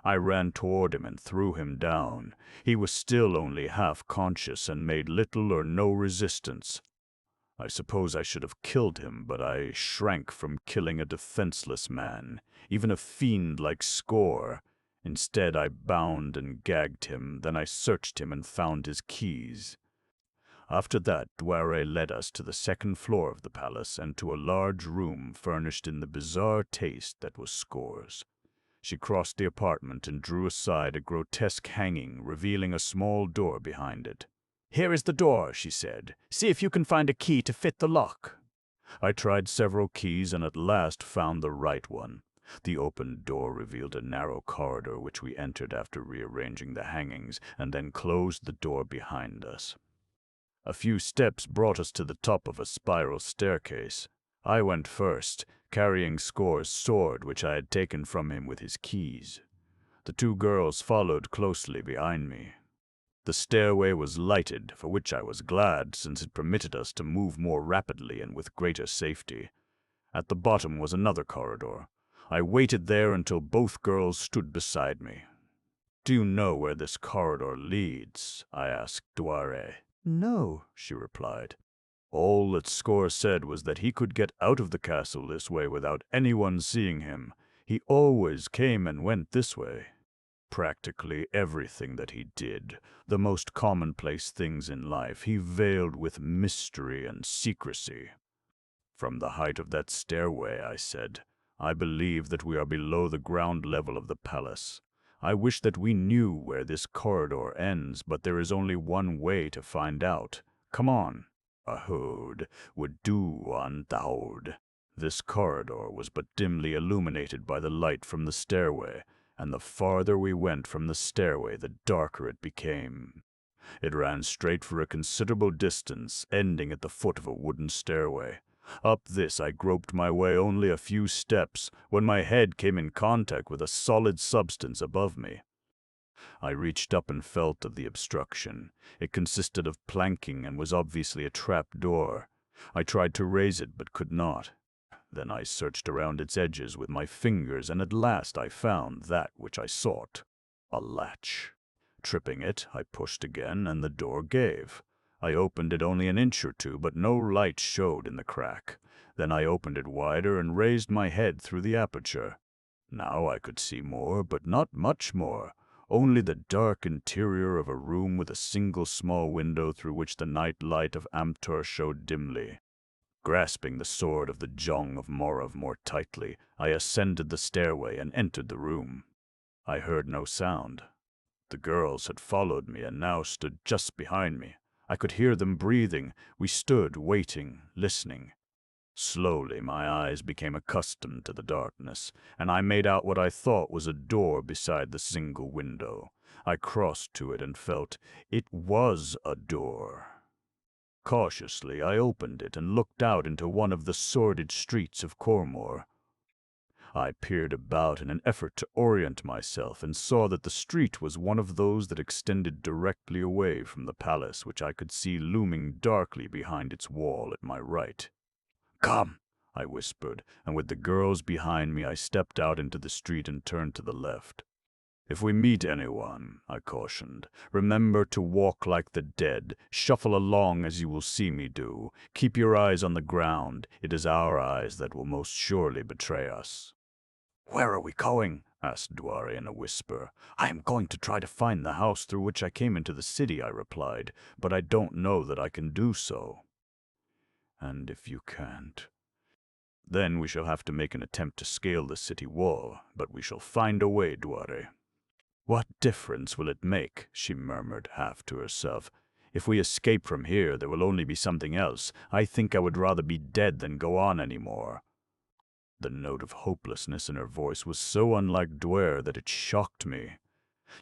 I ran toward him and threw him down. He was still only half conscious and made little or no resistance. I suppose I should have killed him, but I shrank from killing a defenseless man, even a fiend like Score. Instead, I bound and gagged him, then I searched him and found his keys. After that, Duare led us to the second floor of the palace and to a large room furnished in the bizarre taste that was Score's. She crossed the apartment and drew aside a grotesque hanging, revealing a small door behind it. "Here is the door," she said. "See if you can find a key to fit the lock." I tried several keys and at last found the right one. The opened door revealed a narrow corridor which we entered after rearranging the hangings, and then closed the door behind us. A few steps brought us to the top of a spiral staircase. I went first, carrying Score's sword, which I had taken from him with his keys. The two girls followed closely behind me. The stairway was lighted, for which I was glad, since it permitted us to move more rapidly and with greater safety. At the bottom was another corridor. I waited there until both girls stood beside me. "Do you know where this corridor leads?" I asked Duare. No, she replied. All that Score said was that he could get out of the castle this way without anyone seeing him. He always came and went this way. Practically everything that he did, the most commonplace things in life, he veiled with mystery and secrecy. "From the height of that stairway," I said, "I believe that we are below the ground level of the palace. I wish that we knew where this corridor ends, but there is only one way to find out. Come on." Ahode would do on Thaud. This corridor was but dimly illuminated by the light from the stairway, and the farther we went from the stairway, the darker it became. It ran straight for a considerable distance, ending at the foot of a wooden stairway. Up this I groped my way only a few steps, when my head came in contact with a solid substance above me. I reached up and felt of the obstruction. It consisted of planking and was obviously a trap door. I tried to raise it, but could not. Then I searched around its edges with my fingers, and at last I found that which I sought, a latch. Tripping it, I pushed again, and the door gave. I opened it only an inch or two, but no light showed in the crack. Then I opened it wider and raised my head through the aperture. Now I could see more, but not much more. Only the dark interior of a room with a single small window through which the night light of Amtor showed dimly. Grasping the sword of the Jong of Morav more tightly, I ascended the stairway and entered the room. I heard no sound. The girls had followed me and now stood just behind me. I could hear them breathing. We stood, waiting, listening. Slowly my eyes became accustomed to the darkness, and I made out what I thought was a door beside the single window. I crossed to it and felt it was a door. Cautiously I opened it and looked out into one of the sordid streets of Cormor. I peered about in an effort to orient myself and saw that the street was one of those that extended directly away from the palace, which I could see looming darkly behind its wall at my right. "Come," I whispered, and with the girls behind me I stepped out into the street and turned to the left. "If we meet anyone," I cautioned, "remember to walk like the dead. Shuffle along as you will see me do. Keep your eyes on the ground. It is our eyes that will most surely betray us." "Where are we going?" asked Duare in a whisper. "I am going to try to find the house through which I came into the city," I replied, "but I don't know that I can do so." "And if you can't? Then we shall have to make an attempt to scale the city wall, but we shall find a way, Duare." "What difference will it make?" she murmured, half to herself. "If we escape from here, there will only be something else. I think I would rather be dead than go on any more." The note of hopelessness in her voice was so unlike Duare that it shocked me.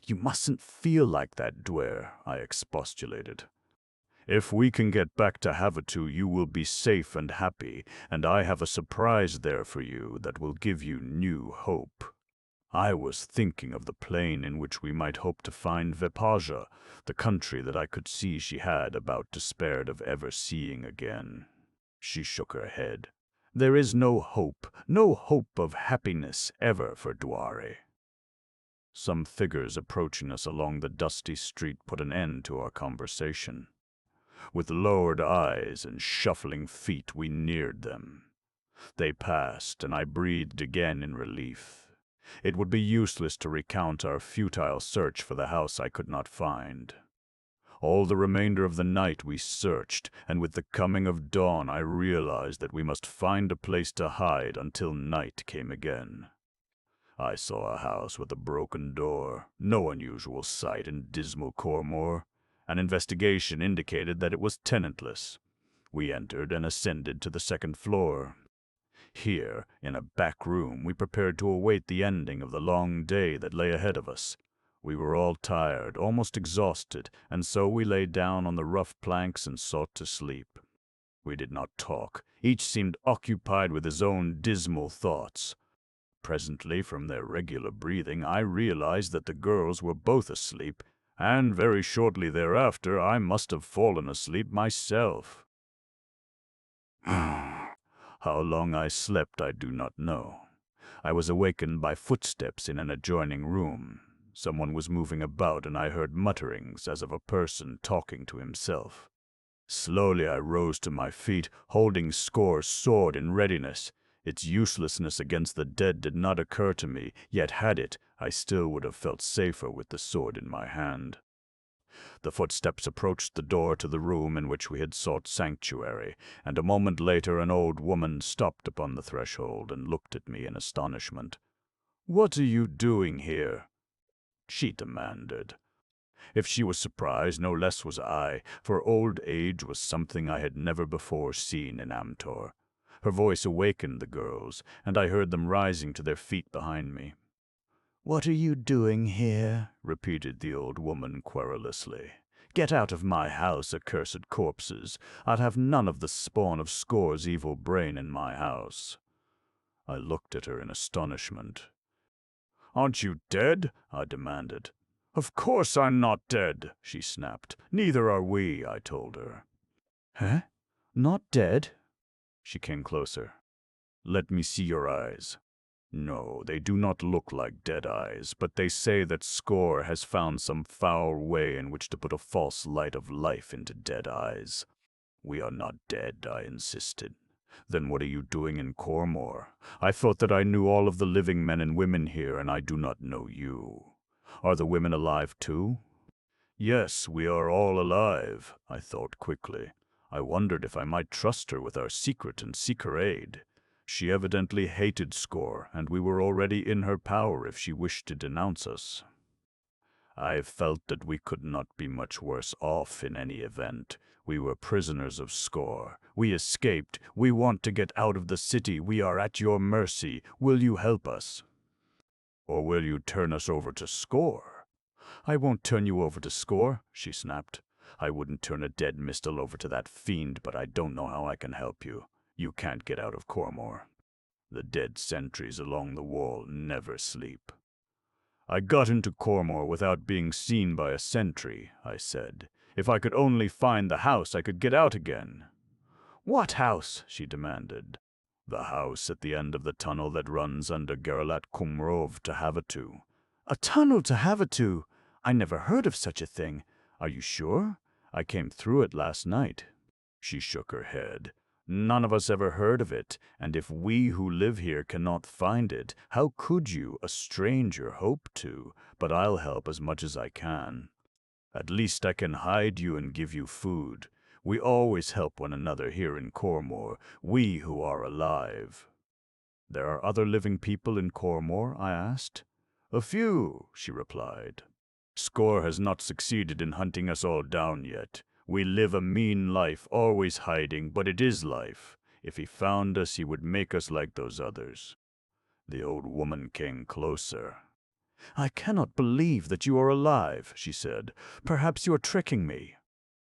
"You mustn't feel like that, Duare," I expostulated. "If we can get back to Havasu, you will be safe and happy, and I have a surprise there for you that will give you new hope." I was thinking of the plain in which we might hope to find Vepaja, the country that I could see she had about despaired of ever seeing again. She shook her head. "There is no hope of happiness ever for Duare." Some figures approaching us along the dusty street put an end to our conversation. With lowered eyes and shuffling feet we neared them. They passed, and I breathed again in relief. It would be useless to recount our futile search for the house I could not find. All the remainder of the night we searched, and with the coming of dawn I realized that we must find a place to hide until night came again. I saw a house with a broken door, no unusual sight in dismal Cormor. An investigation indicated that it was tenantless. We entered and ascended to the second floor. Here, in a back room, we prepared to await the ending of the long day that lay ahead of us. We were all tired, almost exhausted, and so we lay down on the rough planks and sought to sleep. We did not talk. Each seemed occupied with his own dismal thoughts. Presently, from their regular breathing, I realized that the girls were both asleep, and very shortly thereafter I must have fallen asleep myself. How long I slept I do not know. I was awakened by footsteps in an adjoining room. Someone was moving about, and I heard mutterings as of a person talking to himself. Slowly I rose to my feet, holding Score's sword in readiness. Its uselessness against the dead did not occur to me, yet had it, I still would have felt safer with the sword in my hand. The footsteps approached the door to the room in which we had sought sanctuary, and a moment later an old woman stopped upon the threshold and looked at me in astonishment. "What are you doing here?" she demanded. If she was surprised, no less was I, for old age was something I had never before seen in Amtor. Her voice awakened the girls, and I heard them rising to their feet behind me. "What are you doing here?" repeated the old woman querulously. "Get out of my house, accursed corpses. I'll have none of the spawn of Score's evil brain in my house." I looked at her in astonishment. "Aren't you dead?" I demanded. "Of course I'm not dead," she snapped. "Neither are we," I told her. "Huh? Not dead?" She came closer. "Let me see your eyes." No, they do not look like dead eyes, but they say that Score has found some foul way in which to put a false light of life into dead eyes. "We are not dead," I insisted. "Then what are you doing in Cormor? I thought that I knew all of the living men and women here, and I do not know you. Are the women alive too?" "Yes, we are all alive," I thought quickly. I wondered if I might trust her with our secret and seek her aid. She evidently hated Score, and we were already in her power if she wished to denounce us. I felt that we could not be much worse off in any event. We were prisoners of Score. We escaped. We want to get out of the city. We are at your mercy. Will you help us? Or will you turn us over to Score?" "I won't turn you over to Score," she snapped. "I wouldn't turn a dead Mistel over to that fiend, but I don't know how I can help you. You can't get out of Cormor. The dead sentries along the wall never sleep." "I got into Cormor without being seen by a sentry," I said. "If I could only find the house, I could get out again." "What house?" she demanded. "The house at the end of the tunnel that runs under Geralat Kumrov to Havatu." "A tunnel to Havatu? I never heard of such a thing. Are you sure? I came through it last night." She shook her head. "None of us ever heard of it, and if we who live here cannot find it, how could you, a stranger, hope to? But I'll help as much as I can. At least I can hide you and give you food. We always help one another here in Cormor, we who are alive." "There are other living people in Cormor?" I asked. "A few," she replied. "Score has not succeeded in hunting us all down yet. We live a mean life, always hiding, but it is life. If he found us, he would make us like those others." The old woman came closer. "I cannot believe that you are alive," she said. "Perhaps you are tricking me."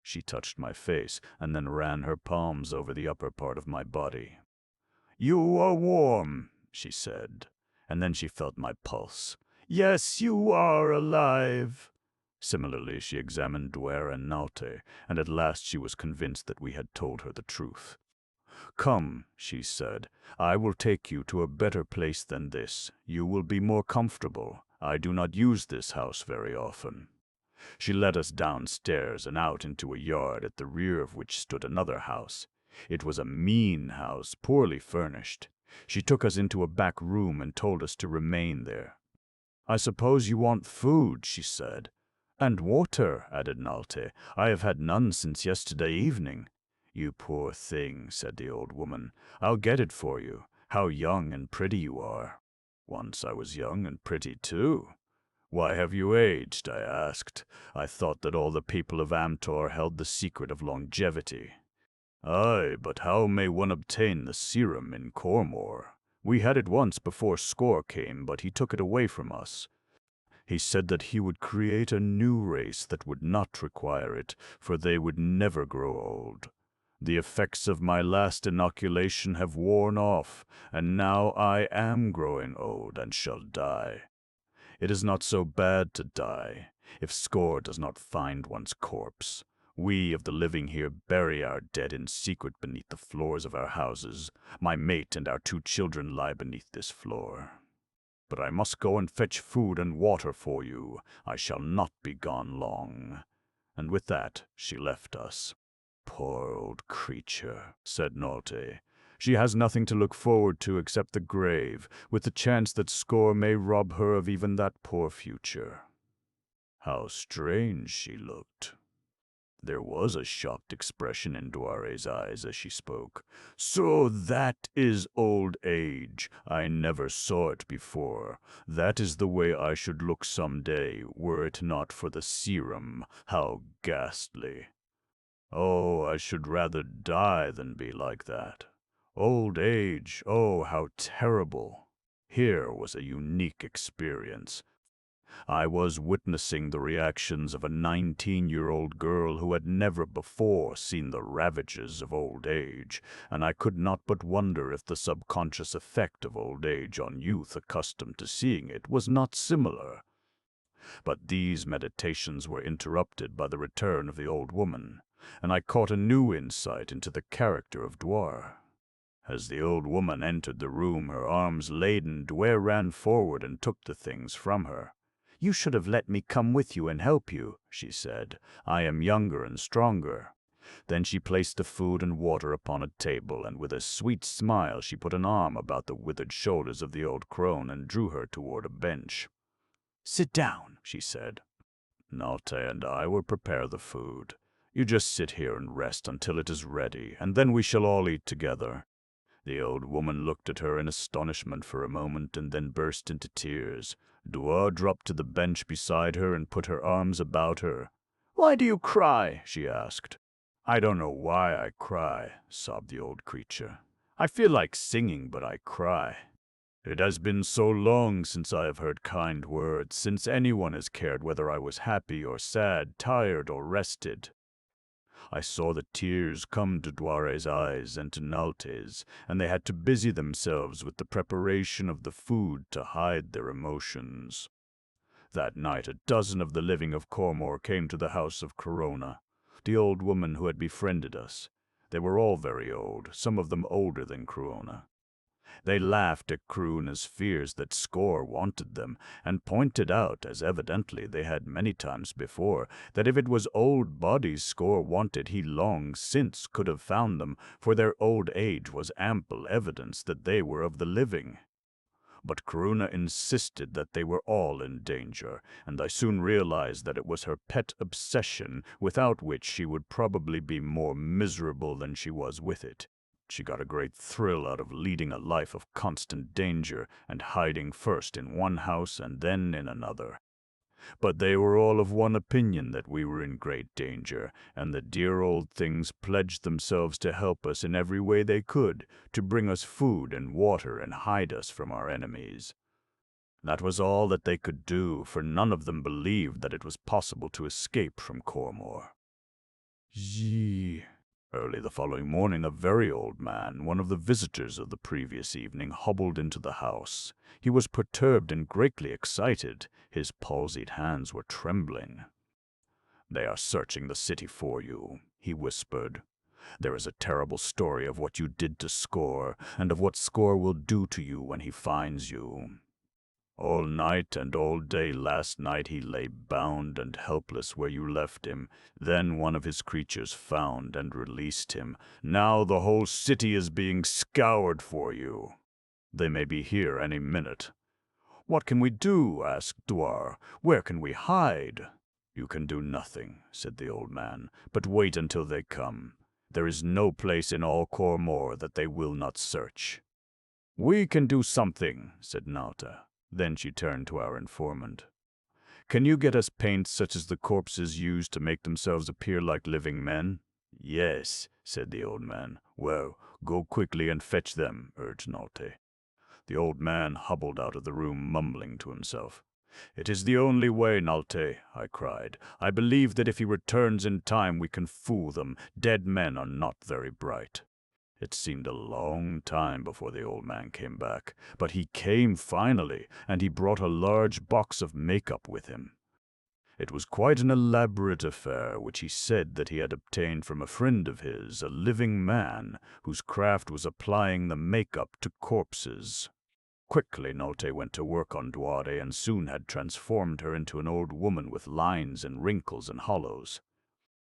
She touched my face and then ran her palms over the upper part of my body. "You are warm," she said, and then she felt my pulse. "Yes, you are alive." Similarly, she examined Duare and Nalte, and at last she was convinced that we had told her the truth. "Come," she said, "I will take you to a better place than this. You will be more comfortable. I do not use this house very often." She led us downstairs and out into a yard at the rear of which stood another house. It was a mean house, poorly furnished. She took us into a back room and told us to remain there. "I suppose you want food," she said. "And water," added Nalte. "I have had none since yesterday evening." "You poor thing," said the old woman. "I'll get it for you. How young and pretty you are." "Once I was young and pretty too." "Why have you aged?" I asked. I thought that all the people of Amtor held the secret of longevity. "Aye, but how may one obtain the serum in Cormor? We had it once before Score came, but he took it away from us. He said that he would create a new race that would not require it, for they would never grow old. The effects of my last inoculation have worn off, and now I am growing old and shall die. It is not so bad to die, if Score does not find one's corpse. We of the living here bury our dead in secret beneath the floors of our houses. My mate and our 2 children lie beneath this floor. But I must go and fetch food and water for you. I shall not be gone long." And with that she left us. "Poor old creature," said Norte. "She has nothing to look forward to except the grave, with the chance that Score may rob her of even that poor future." How strange she looked. There was a shocked expression in Duare's eyes as she spoke. "So that is old age. I never saw it before. That is the way I should look some day, were it not for the serum. How ghastly. Oh, I should rather die than be like that. Old age, oh, how terrible." Here was a unique experience. I was witnessing the reactions of a 19-year-old girl who had never before seen the ravages of old age, and I could not but wonder if the subconscious effect of old age on youth accustomed to seeing it was not similar. But these meditations were interrupted by the return of the old woman, and I caught a new insight into the character of Duare. As the old woman entered the room, her arms laden, Duare ran forward and took the things from her. "You should have let me come with you and help you," she said. "I am younger and stronger." Then she placed the food and water upon a table, and with a sweet smile she put an arm about the withered shoulders of the old crone and drew her toward a bench. "Sit down," she said. "Notte and I will prepare the food. You just sit here and rest until it is ready, and then we shall all eat together." The old woman looked at her in astonishment for a moment and then burst into tears. Duare dropped to the bench beside her and put her arms about her. "Why do you cry?" she asked. "I don't know why I cry," sobbed the old creature. "I feel like singing, but I cry. It has been so long since I have heard kind words, since anyone has cared whether I was happy or sad, tired or rested." I saw the tears come to Duare's eyes and to Nalte's, and they had to busy themselves with the preparation of the food to hide their emotions. That night 12 of the living of Cormor came to the house of Corona, the old woman who had befriended us. They were all very old, some of them older than Corona. They laughed at Corona's fears that Score wanted them, and pointed out, as evidently they had many times before, that if it was old bodies Score wanted, he long since could have found them, for their old age was ample evidence that they were of the living. But Corona insisted that they were all in danger, and I soon realized that it was her pet obsession, without which she would probably be more miserable than she was with it. She got a great thrill out of leading a life of constant danger and hiding first in one house and then in another. But they were all of one opinion that we were in great danger, and the dear old things pledged themselves to help us in every way they could, to bring us food and water and hide us from our enemies. That was all that they could do, for none of them believed that it was possible to escape from Cormor. Gee. Early the following morning, a very old man, one of the visitors of the previous evening, hobbled into the house. He was perturbed and greatly excited. His palsied hands were trembling. "They are searching the city for you," he whispered. "There is a terrible story of what you did to Score, and of what Score will do to you when he finds you. All night and all day last night he lay bound and helpless where you left him. Then one of his creatures found and released him. Now the whole city is being scoured for you. They may be here any minute." "What can we do?" asked Duare. "Where can we hide?" "You can do nothing," said the old man, "but wait until they come. There is no place in all Cormor that they will not search." "We can do something," said Nauta. Then she turned to our informant. "Can you get us paint such as the corpses use to make themselves appear like living men?" "Yes," said the old man. "Well, go quickly and fetch them," urged Nolte. The old man hobbled out of the room, mumbling to himself. "It is the only way, Nalte," I cried. "I believe that if he returns in time we can fool them. Dead men are not very bright." It seemed a long time before the old man came back, but he came finally, and he brought a large box of makeup with him. It was quite an elaborate affair, which he said that he had obtained from a friend of his, a living man, whose craft was applying the makeup to corpses. Quickly Nolte went to work on Duare and soon had transformed her into an old woman with lines and wrinkles and hollows.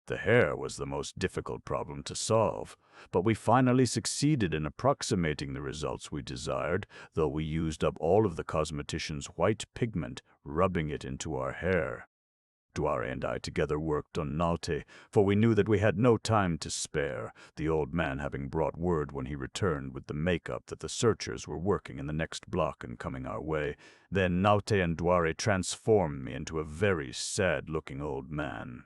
The hair was the most difficult problem to solve, but we finally succeeded in approximating the results we desired, though we used up all of the cosmetician's white pigment, rubbing it into our hair. Duare and I together worked on Nalte, for we knew that we had no time to spare, the old man having brought word when he returned with the makeup that the searchers were working in the next block and coming our way. Then Nalte and Duare transformed me into a very sad-looking old man.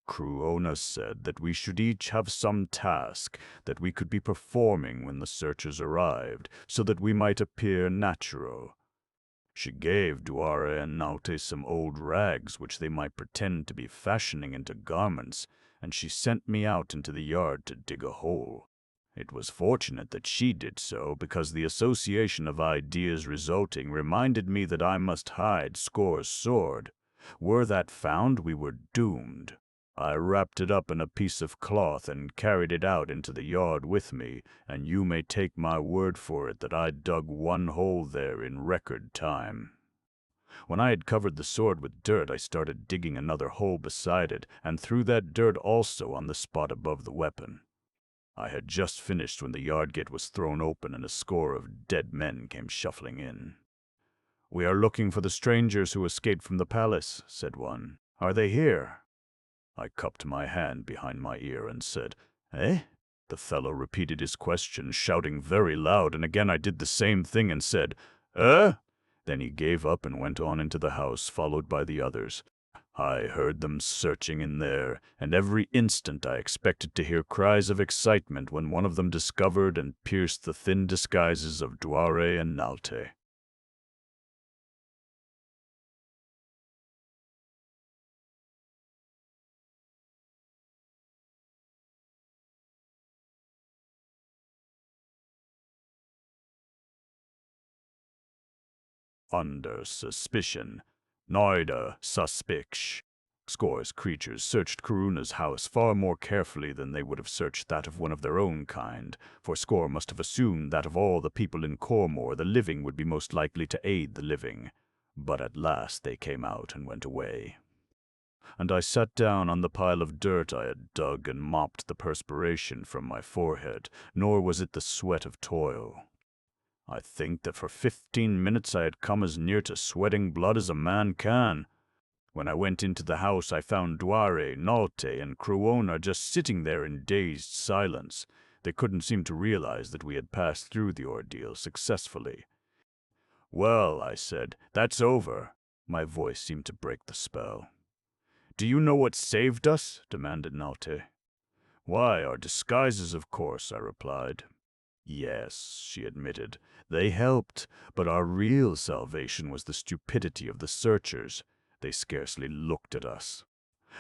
Cruona said that we should each have some task that we could be performing when the searchers arrived, so that we might appear natural. She gave Duare and Naute some old rags which they might pretend to be fashioning into garments, and she sent me out into the yard to dig a hole. It was fortunate that she did so, because the association of ideas resulting reminded me that I must hide Score's sword. Were that found, we were doomed. I wrapped it up in a piece of cloth and carried it out into the yard with me, and you may take my word for it that I dug one hole there in record time. When I had covered the sword with dirt, I started digging another hole beside it, and threw that dirt also on the spot above the weapon. I had just finished when the yard gate was thrown open and a score of dead men came shuffling in. "We are looking for the strangers who escaped from the palace," said one. "Are they here?" I cupped my hand behind my ear and said, "Eh?" The fellow repeated his question, shouting very loud, and again I did the same thing and said, "Eh?" Then he gave up and went on into the house, followed by the others. I heard them searching in there, and every instant I expected to hear cries of excitement when one of them discovered and pierced the thin disguises of Duare and Nalte. Under suspicion. Neither suspect. Score's creatures searched Karuna's house far more carefully than they would have searched that of one of their own kind, for Score must have assumed that of all the people in Cormor the living would be most likely to aid the living. But at last they came out and went away. And I sat down on the pile of dirt I had dug and mopped the perspiration from my forehead, nor was it the sweat of toil. I think that for 15 minutes I had come as near to sweating blood as a man can. When I went into the house, I found Duare, Nalte, and Cruona just sitting there in dazed silence. They couldn't seem to realize that we had passed through the ordeal successfully. "Well," I said, "that's over." My voice seemed to break the spell. "Do you know what saved us?" demanded Nalte. "Why, our disguises, of course," I replied. "Yes," she admitted, "they helped, but our real salvation was the stupidity of the searchers. They scarcely looked at us.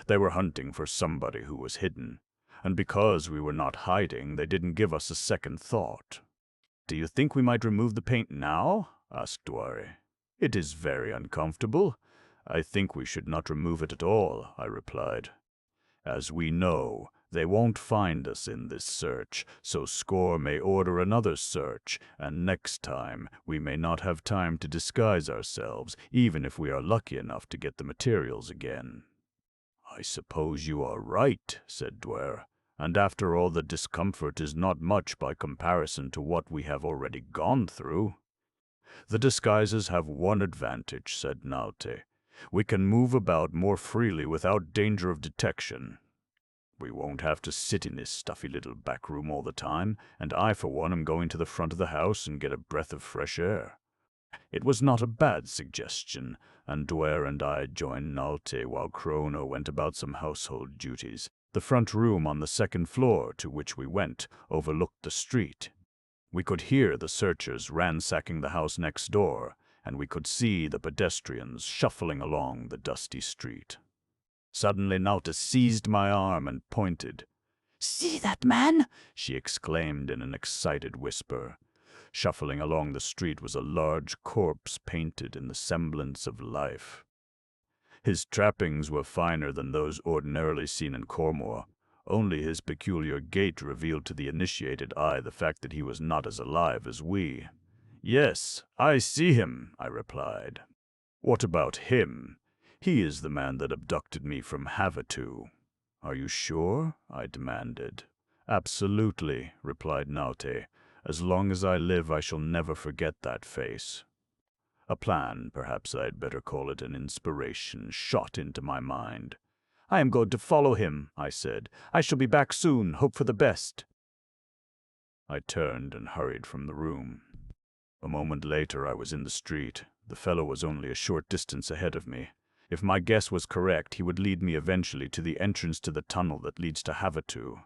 They were hunting for somebody who was hidden, and because we were not hiding, they didn't give us a second thought." "Do you think we might remove the paint now?" asked Duare. "It is very uncomfortable. I think we should not remove it at all," I replied. "As we know, they won't find us in this search, so Score may order another search, and next time we may not have time to disguise ourselves, even if we are lucky enough to get the materials again." "I suppose you are right," said Duare, "and after all the discomfort is not much by comparison to what we have already gone through." "The disguises have one advantage," said Naute. "We can move about more freely without danger of detection. We won't have to sit in this stuffy little back room all the time, and I, for one, am going to the front of the house and get a breath of fresh air." It was not a bad suggestion, and Duare and I joined Nalte while Cruona went about some household duties. The front room on the second floor, to which we went, overlooked the street. We could hear the searchers ransacking the house next door, and we could see the pedestrians shuffling along the dusty street. Suddenly Nauta seized my arm and pointed. "See that man?" she exclaimed in an excited whisper. Shuffling along the street was a large corpse painted in the semblance of life. His trappings were finer than those ordinarily seen in Cormor. Only his peculiar gait revealed to the initiated eye the fact that he was not as alive as we. "Yes, I see him," I replied. "What about him? He is the man that abducted me from Havatu." "Are you sure?" I demanded. "Absolutely," replied Naute. "As long as I live, I shall never forget that face." A plan, perhaps I'd better call it an inspiration, shot into my mind. "I am going to follow him," I said. "I shall be back soon. Hope for the best." I turned and hurried from the room. A moment later, I was in the street. The fellow was only a short distance ahead of me. If my guess was correct, he would lead me eventually to the entrance to the tunnel that leads to Havatu.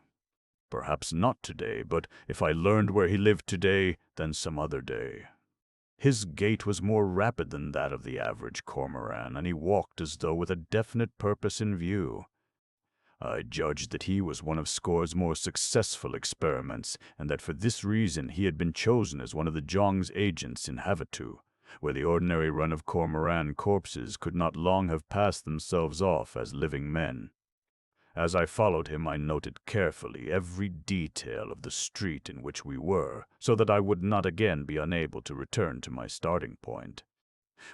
Perhaps not today, but if I learned where he lived today, then some other day. His gait was more rapid than that of the average cormoran, and he walked as though with a definite purpose in view. I judged that he was one of Score's more successful experiments, and that for this reason he had been chosen as one of the Jong's agents in Havatu, where the ordinary run of cormoran corpses could not long have passed themselves off as living men. As I followed him, I noted carefully every detail of the street in which we were, so that I would not again be unable to return to my starting point.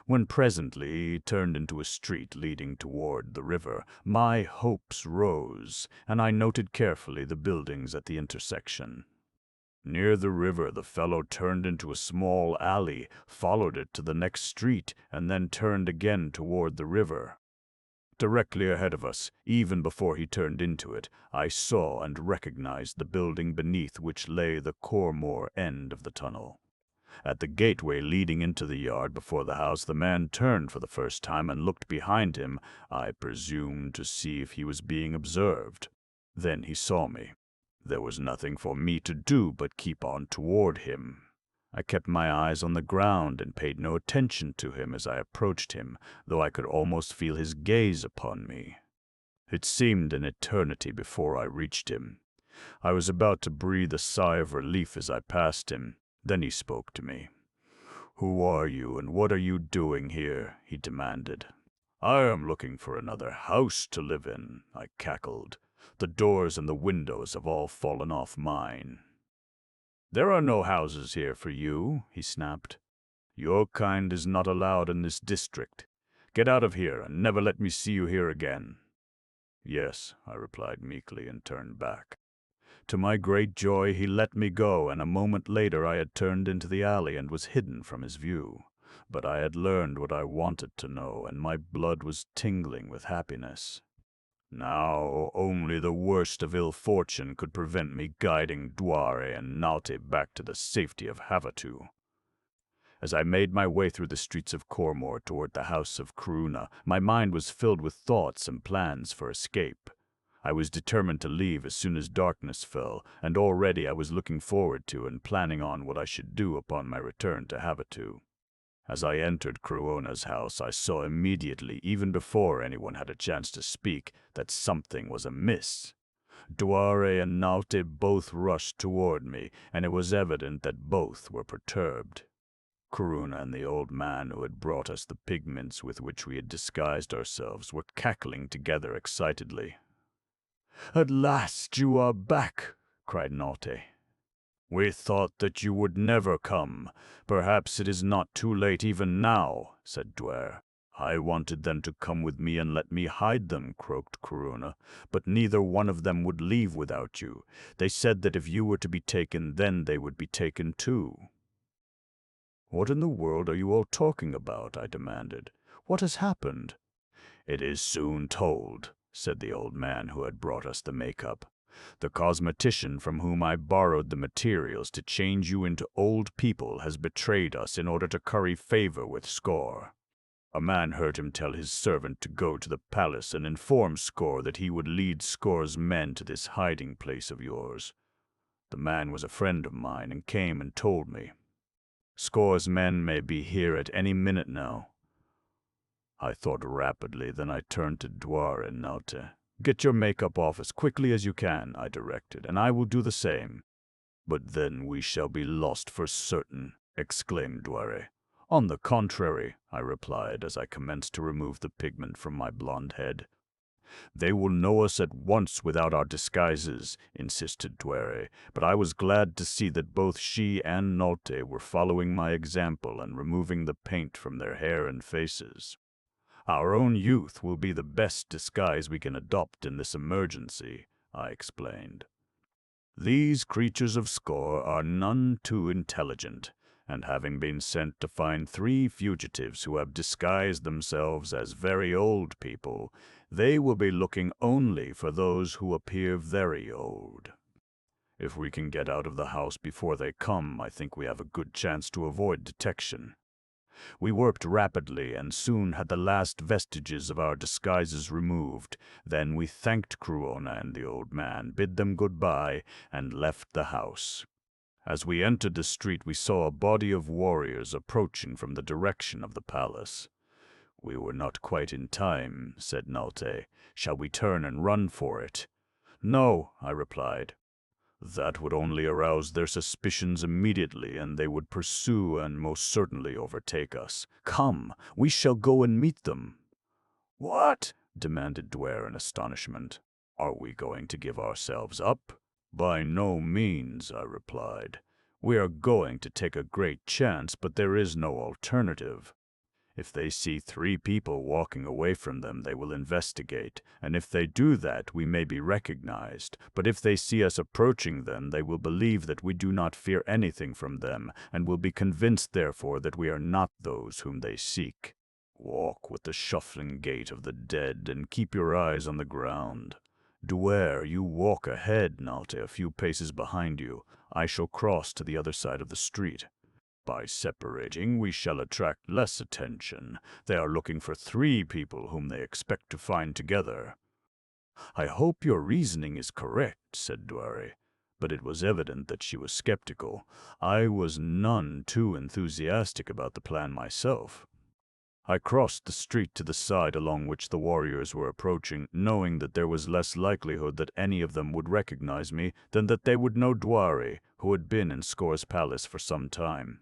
When presently he turned into a street leading toward the river, my hopes rose, and I noted carefully the buildings at the intersection. Near the river, the fellow turned into a small alley, followed it to the next street, and then turned again toward the river. Directly ahead of us, even before he turned into it, I saw and recognized the building beneath which lay the Cormor end of the tunnel. At the gateway leading into the yard before the house, the man turned for the first time and looked behind him, I presumed to see if he was being observed. Then he saw me. There was nothing for me to do but keep on toward him. I kept my eyes on the ground and paid no attention to him as I approached him, though I could almost feel his gaze upon me. It seemed an eternity before I reached him. I was about to breathe a sigh of relief as I passed him. Then he spoke to me. "Who are you, and what are you doing here?" he demanded. "I am looking for another house to live in," I cackled. "The doors and the windows have all fallen off mine." "There are no houses here for you," he snapped. "Your kind is not allowed in this district. Get out of here and never let me see you here again." "Yes," I replied meekly and turned back. To my great joy, he let me go, and a moment later I had turned into the alley and was hidden from his view. But I had learned what I wanted to know, and my blood was tingling with happiness. Now only the worst of ill fortune could prevent me guiding Duare and Naute back to the safety of Havatu. As I made my way through the streets of Cormor toward the house of Karuna, my mind was filled with thoughts and plans for escape. I was determined to leave as soon as darkness fell, and already I was looking forward to and planning on what I should do upon my return to Havatu. As I entered Cruona's house, I saw immediately, even before anyone had a chance to speak, that something was amiss. Duare and Naute both rushed toward me, and it was evident that both were perturbed. Karuna and the old man who had brought us the pigments with which we had disguised ourselves were cackling together excitedly. "At last you are back," cried Naute. "We thought that you would never come. Perhaps it is not too late even now," said Duare. "I wanted them to come with me and let me hide them," croaked Karuna, "but neither one of them would leave without you. They said that if you were to be taken, then they would be taken too." "What in the world are you all talking about?" I demanded. "What has happened?" "It is soon told," said the old man who had brought us the makeup. "The cosmetician from whom I borrowed the materials to change you into old people has betrayed us in order to curry favor with Score. A man heard him tell his servant to go to the palace and inform Score that he would lead Score's men to this hiding place of yours. The man was a friend of mine and came and told me. Score's men may be here at any minute now. I thought rapidly, then I turned to Duare and Nalte. Get your makeup off as quickly as you can, I directed, and I will do the same. But then we shall be lost for certain, exclaimed Duare. On the contrary, I replied as I commenced to remove the pigment from my blonde head. They will know us at once without our disguises, insisted Duare, but I was glad to see that both she and Nalte were following my example and removing the paint from their hair and faces. Our own youth will be the best disguise we can adopt in this emergency, I explained. These creatures of Score are none too intelligent, and having been sent to find 3 fugitives who have disguised themselves as very old people, they will be looking only for those who appear very old. If we can get out of the house before they come, I think we have a good chance to avoid detection. We worked rapidly and soon had the last vestiges of our disguises removed. Then we thanked Cruona and the old man, bid them goodbye, and left the house. As we entered the street, we saw a body of warriors approaching from the direction of the palace. We were not quite in time, said Nalte. Shall we turn and run for it? No, I replied. That would only arouse their suspicions immediately, and they would pursue and most certainly overtake us. Come, we shall go and meet them. What? Demanded Duare in astonishment. Are we going to give ourselves up? By no means, I replied. We are going to take a great chance, but there is no alternative. If they see 3 people walking away from them, they will investigate, and if they do that, we may be recognized. But if they see us approaching them, they will believe that we do not fear anything from them, and will be convinced, therefore, that we are not those whom they seek. Walk with the shuffling gait of the dead, and keep your eyes on the ground. Duare, you walk ahead, Nalte, a few paces behind you. I shall cross to the other side of the street. By separating, we shall attract less attention. They are looking for 3 people whom they expect to find together. I hope your reasoning is correct, said Duare, but it was evident that she was skeptical. I was none too enthusiastic about the plan myself. I crossed the street to the side along which the warriors were approaching, knowing that there was less likelihood that any of them would recognize me than that they would know Duare, who had been in Score's palace for some time.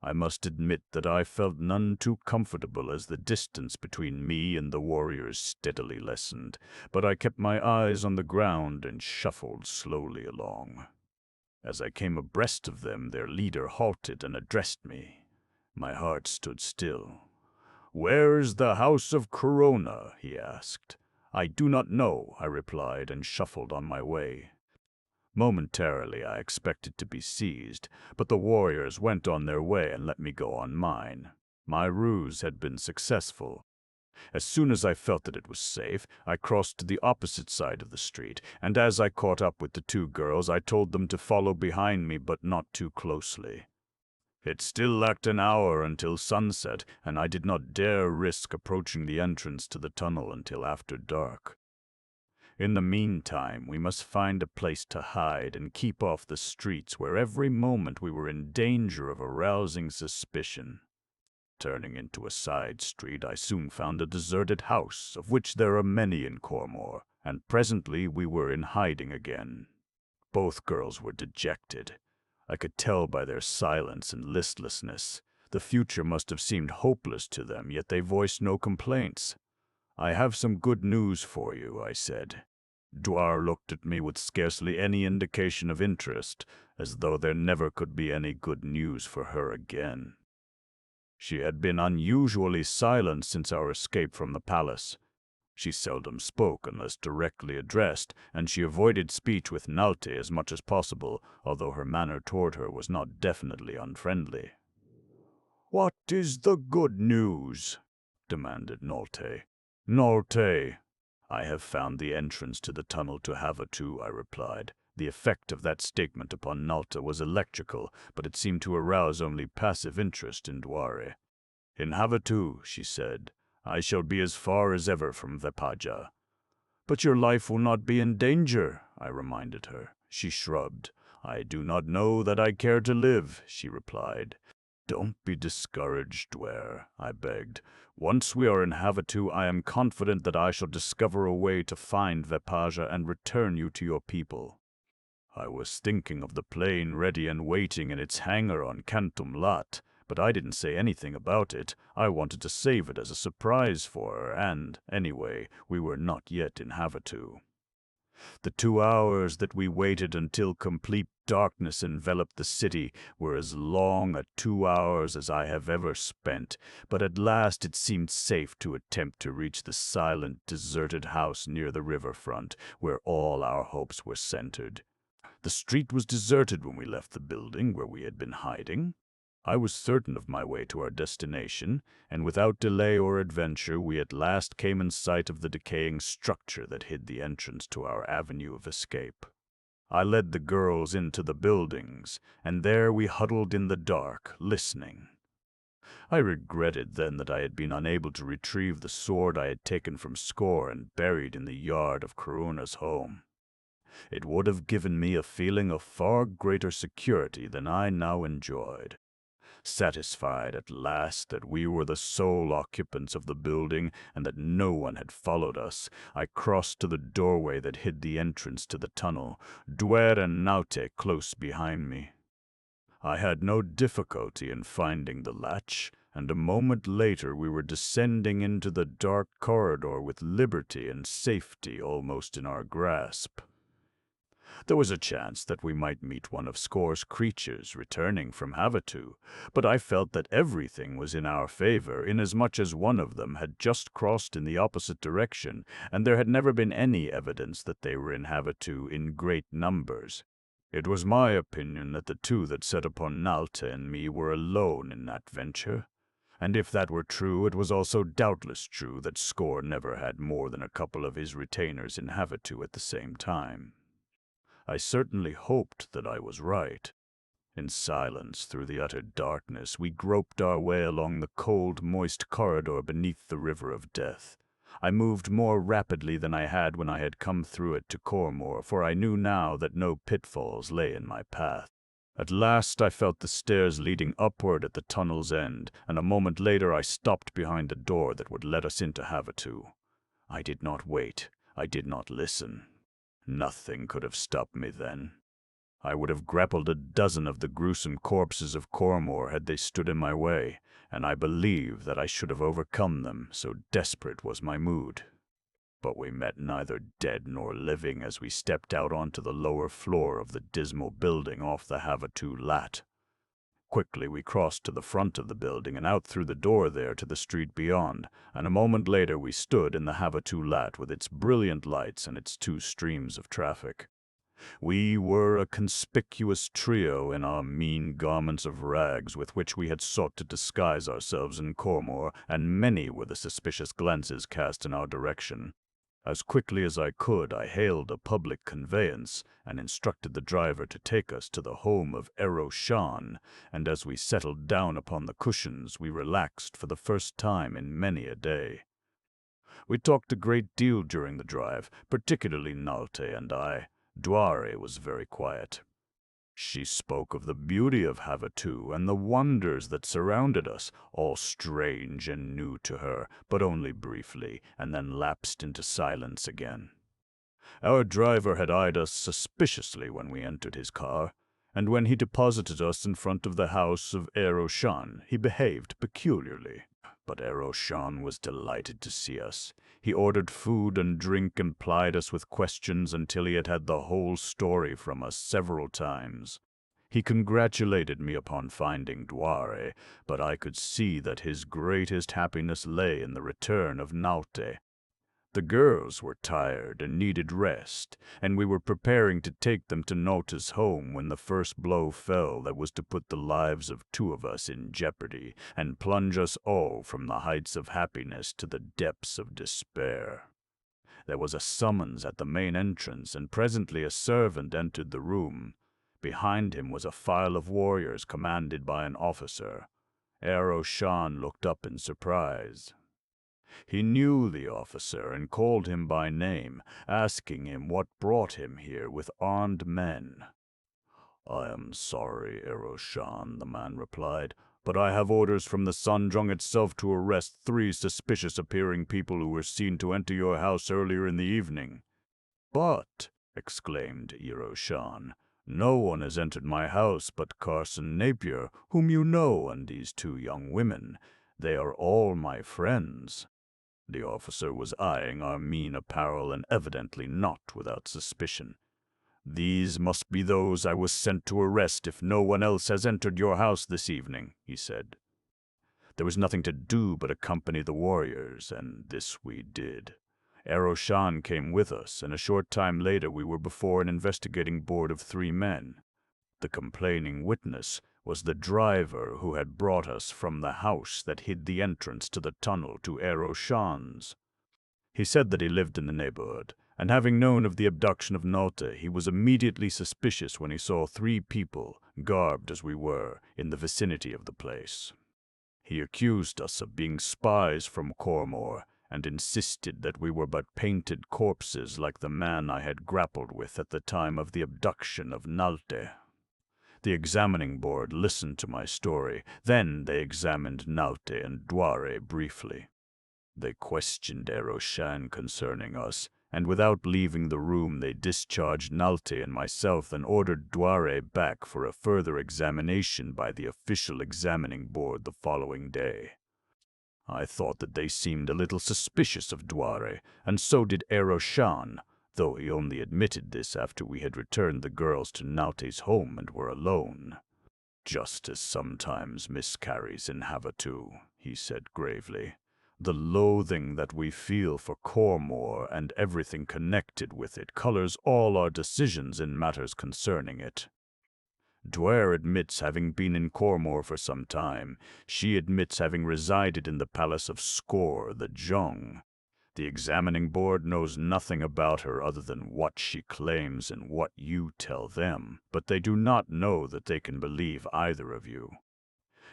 I must admit that I felt none too comfortable as the distance between me and the warriors steadily lessened, but I kept my eyes on the ground and shuffled slowly along. As I came abreast of them, their leader halted and addressed me. My heart stood still. "Where is the house of Cruona?" he asked. "I do not know," I replied, and shuffled on my way. Momentarily I expected to be seized, but the warriors went on their way and let me go on mine. My ruse had been successful. As soon as I felt that it was safe, I crossed to the opposite side of the street, and as I caught up with the 2 girls, I told them to follow behind me, but not too closely. It still lacked an hour until sunset, and I did not dare risk approaching the entrance to the tunnel until after dark. In the meantime, we must find a place to hide and keep off the streets where every moment we were in danger of arousing suspicion. Turning into a side street, I soon found a deserted house, of which there are many in Cormor, and presently we were in hiding again. Both girls were dejected. I could tell by their silence and listlessness. The future must have seemed hopeless to them, yet they voiced no complaints. "I have some good news for you," I said. Duare looked at me with scarcely any indication of interest, as though there never could be any good news for her again. She had been unusually silent since our escape from the palace. She seldom spoke unless directly addressed, and she avoided speech with Nalte as much as possible, although her manner toward her was not definitely unfriendly. "What is the good news?" demanded Nalte. "Nalte, I have found the entrance to the tunnel to Havatu," I replied. The effect of that statement upon Nalte was electrical, but it seemed to arouse only passive interest in Duare. "In Havatu," she said, "I shall be as far as ever from Vepaja." "But your life will not be in danger," I reminded her. She shrugged. "I do not know that I care to live," she replied. Don't be discouraged, Duare, I begged. Once we are in Havatu, I am confident that I shall discover a way to find Vepaja and return you to your people. I was thinking of the plane ready and waiting in its hangar on Cantum Lat, but I didn't say anything about it. I wanted to save it as a surprise for her, and, anyway, we were not yet in Havatu. The 2 hours that we waited until complete darkness enveloped the city were as long a 2 hours as I have ever spent, but at last it seemed safe to attempt to reach the silent, deserted house near the riverfront, where all our hopes were centered. The street was deserted when we left the building where we had been hiding. I was certain of my way to our destination, and without delay or adventure we at last came in sight of the decaying structure that hid the entrance to our avenue of escape. I led the girls into the buildings, and there we huddled in the dark, listening. I regretted then that I had been unable to retrieve the sword I had taken from Score and buried in the yard of Karuna's home. It would have given me a feeling of far greater security than I now enjoyed. Satisfied at last that we were the sole occupants of the building and that no one had followed us, I crossed to the doorway that hid the entrance to the tunnel, Duare and Naute close behind me. I had no difficulty in finding the latch, and a moment later we were descending into the dark corridor with liberty and safety almost in our grasp. There was a chance that we might meet one of Score's creatures returning from Havatu, but I felt that everything was in our favor, inasmuch as one of them had just crossed in the opposite direction, and there had never been any evidence that they were in Havatu in great numbers. It was my opinion that the two that set upon Nalte and me were alone in that venture, and if that were true, it was also doubtless true that Score never had more than a couple of his retainers in Havatu at the same time. I certainly hoped that I was right. In silence, through the utter darkness, we groped our way along the cold, moist corridor beneath the river of death. I moved more rapidly than I had when I had come through it to Cormor, for I knew now that no pitfalls lay in my path. At last I felt the stairs leading upward at the tunnel's end, and a moment later I stopped behind a door that would let us into Havatu. I did not wait. I did not listen. Nothing could have stopped me then. I would have grappled a dozen of the gruesome corpses of Cormor had they stood in my way, and I believe that I should have overcome them, so desperate was my mood. But we met neither dead nor living as we stepped out onto the lower floor of the dismal building off the Havatu Lat. Quickly we crossed to the front of the building and out through the door there to the street beyond, and a moment later we stood in the Havatu Lat with its brilliant lights and its 2 streams of traffic. We were a conspicuous trio in our mean garments of rags with which we had sought to disguise ourselves in Cormor, and many were the suspicious glances cast in our direction. As quickly as I could, I hailed a public conveyance and instructed the driver to take us to the home of Eroshan, and as we settled down upon the cushions, we relaxed for the first time in many a day. We talked a great deal during the drive, particularly Nalte and I. Duare was very quiet. She spoke of the beauty of Havatu and the wonders that surrounded us, all strange and new to her, but only briefly, and then lapsed into silence again. Our driver had eyed us suspiciously when we entered his car, and when he deposited us in front of the house of Eroshan, he behaved peculiarly. But Eroshan was delighted to see us. He ordered food and drink and plied us with questions until he had had the whole story from us several times. He congratulated me upon finding Duare, but I could see that his greatest happiness lay in the return of Naute. The girls were tired and needed rest, and we were preparing to take them to Naute's home when the first blow fell that was to put the lives of 2 of us in jeopardy and plunge us all from the heights of happiness to the depths of despair. There was a summons at the main entrance, and presently a servant entered the room. Behind him was a file of warriors commanded by an officer. Eroshan looked up in surprise. He knew the officer and called him by name, asking him what brought him here with armed men. "I am sorry, Eroshan," the man replied, but I have orders from the Sanjong itself to arrest 3 suspicious-appearing people who were seen to enter your house earlier in the evening." "But," exclaimed Iro-shan, "no one has entered my house but Carson Napier, whom you know, and these 2 young women. They are all my friends." The officer was eyeing our mean apparel and evidently not without suspicion. "These must be those I was sent to arrest if no one else has entered your house this evening," he said. There was nothing to do but accompany the warriors, and this we did. Iro-shan came with us, and a short time later we were before an investigating board of 3 men. The complaining witness was the driver who had brought us from the house that hid the entrance to the tunnel to Iro-shan's. He said that he lived in the neighborhood, and having known of the abduction of Nalte, he was immediately suspicious when he saw 3 people, garbed as we were, in the vicinity of the place. He accused us of being spies from Cormor, and insisted that we were but painted corpses like the man I had grappled with at the time of the abduction of Nalte. The examining board listened to my story. Then they examined Nalte and Duare briefly. They questioned Iro-shan concerning us, and without leaving the room they discharged Nalte and myself and ordered Duare back for a further examination by the official examining board the following day. I thought that they seemed a little suspicious of Duare, and so did Iro-shan, though he only admitted this after we had returned the girls to Nalte's home and were alone. "Justice sometimes miscarries in Havatu," he said gravely. "The loathing that we feel for Cormor and everything connected with it colors all our decisions in matters concerning it. Duare admits having been in Cormor for some time. She admits having resided in the palace of Skor, the Jung. The examining board knows nothing about her other than what she claims and what you tell them, but they do not know that they can believe either of you.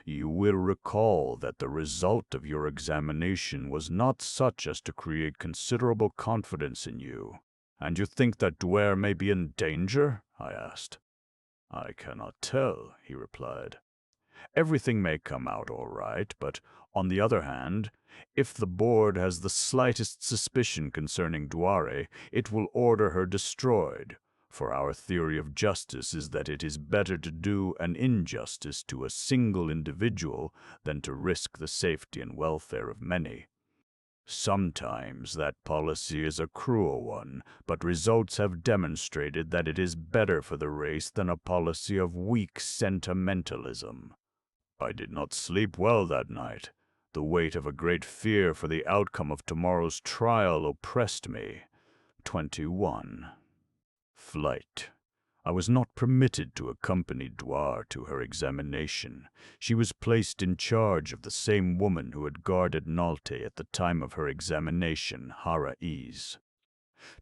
You will recall that the result of your examination was not such as to create considerable confidence in you. And you think that Duare may be in danger?" I asked. "I cannot tell," he replied. "Everything may come out all right, but on the other hand, if the board has the slightest suspicion concerning Duare, it will order her destroyed, for our theory of justice is that it is better to do an injustice to a single individual than to risk the safety and welfare of many. Sometimes that policy is a cruel one, but results have demonstrated that it is better for the race than a policy of weak sentimentalism." I did not sleep well that night. The weight of a great fear for the outcome of tomorrow's trial oppressed me. 21. Flight. I was not permitted to accompany Duare to her examination. She was placed in charge of the same woman who had guarded Nalte at the time of her examination, Hara-Ease.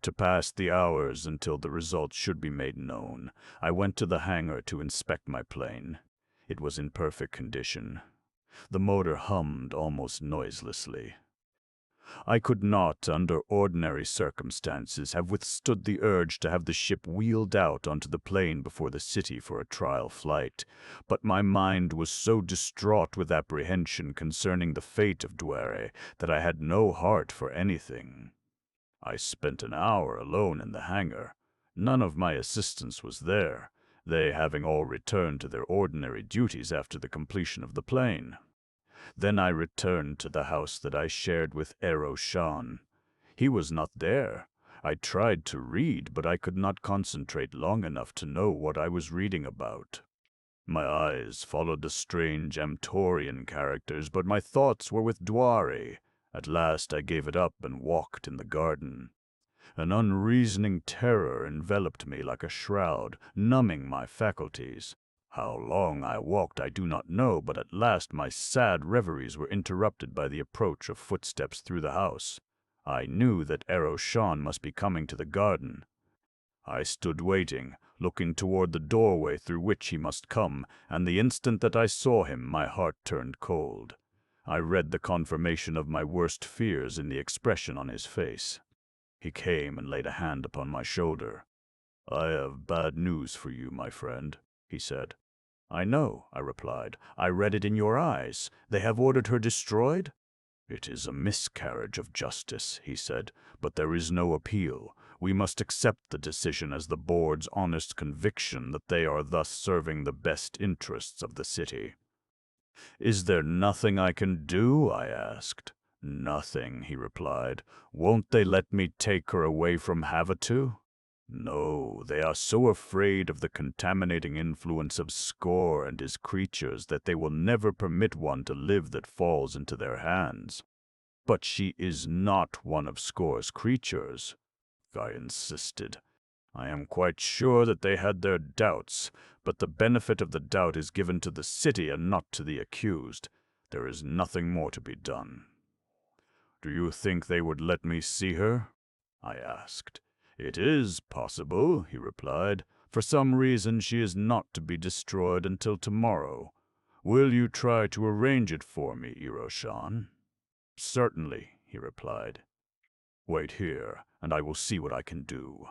To pass the hours until the results should be made known, I went to the hangar to inspect my plane. It was in perfect condition. The motor hummed almost noiselessly. I could not, under ordinary circumstances, have withstood the urge to have the ship wheeled out onto the plain before the city for a trial flight, but my mind was so distraught with apprehension concerning the fate of Duare that I had no heart for anything. I spent an hour alone in the hangar. None of my assistants was there, they having all returned to their ordinary duties after the completion of the plane. Then I returned to the house that I shared with Iro-shan. He was not there. I tried to read, but I could not concentrate long enough to know what I was reading about. My eyes followed the strange Amtorian characters, but my thoughts were with Duare. At last I gave it up and walked in the garden. An unreasoning terror enveloped me like a shroud, numbing my faculties. How long I walked I do not know, but at last my sad reveries were interrupted by the approach of footsteps through the house. I knew that Iro-shan must be coming to the garden. I stood waiting, looking toward the doorway through which he must come, and the instant that I saw him my heart turned cold. I read the confirmation of my worst fears in the expression on his face. He came and laid a hand upon my shoulder. "I have bad news for you, my friend," he said. I know, I replied. I read it in your eyes. They have ordered her destroyed? It is a miscarriage of justice, he said, but there is no appeal. We must accept the decision as the board's honest conviction that they are thus serving the best interests of the city. Is there nothing I can do? I asked. Nothing, he replied. Won't they let me take her away from Havasu? No, they are so afraid of the contaminating influence of Score and his creatures that they will never permit one to live that falls into their hands. But she is not one of Score's creatures, I insisted. I am quite sure that they had their doubts, but the benefit of the doubt is given to the city and not to the accused. There is nothing more to be done. Do you think they would let me see her? I asked. It is possible, he replied. For some reason she is not to be destroyed until tomorrow. Will you try to arrange it for me, Iro-shan? Certainly, he replied. Wait here, and I will see what I can do.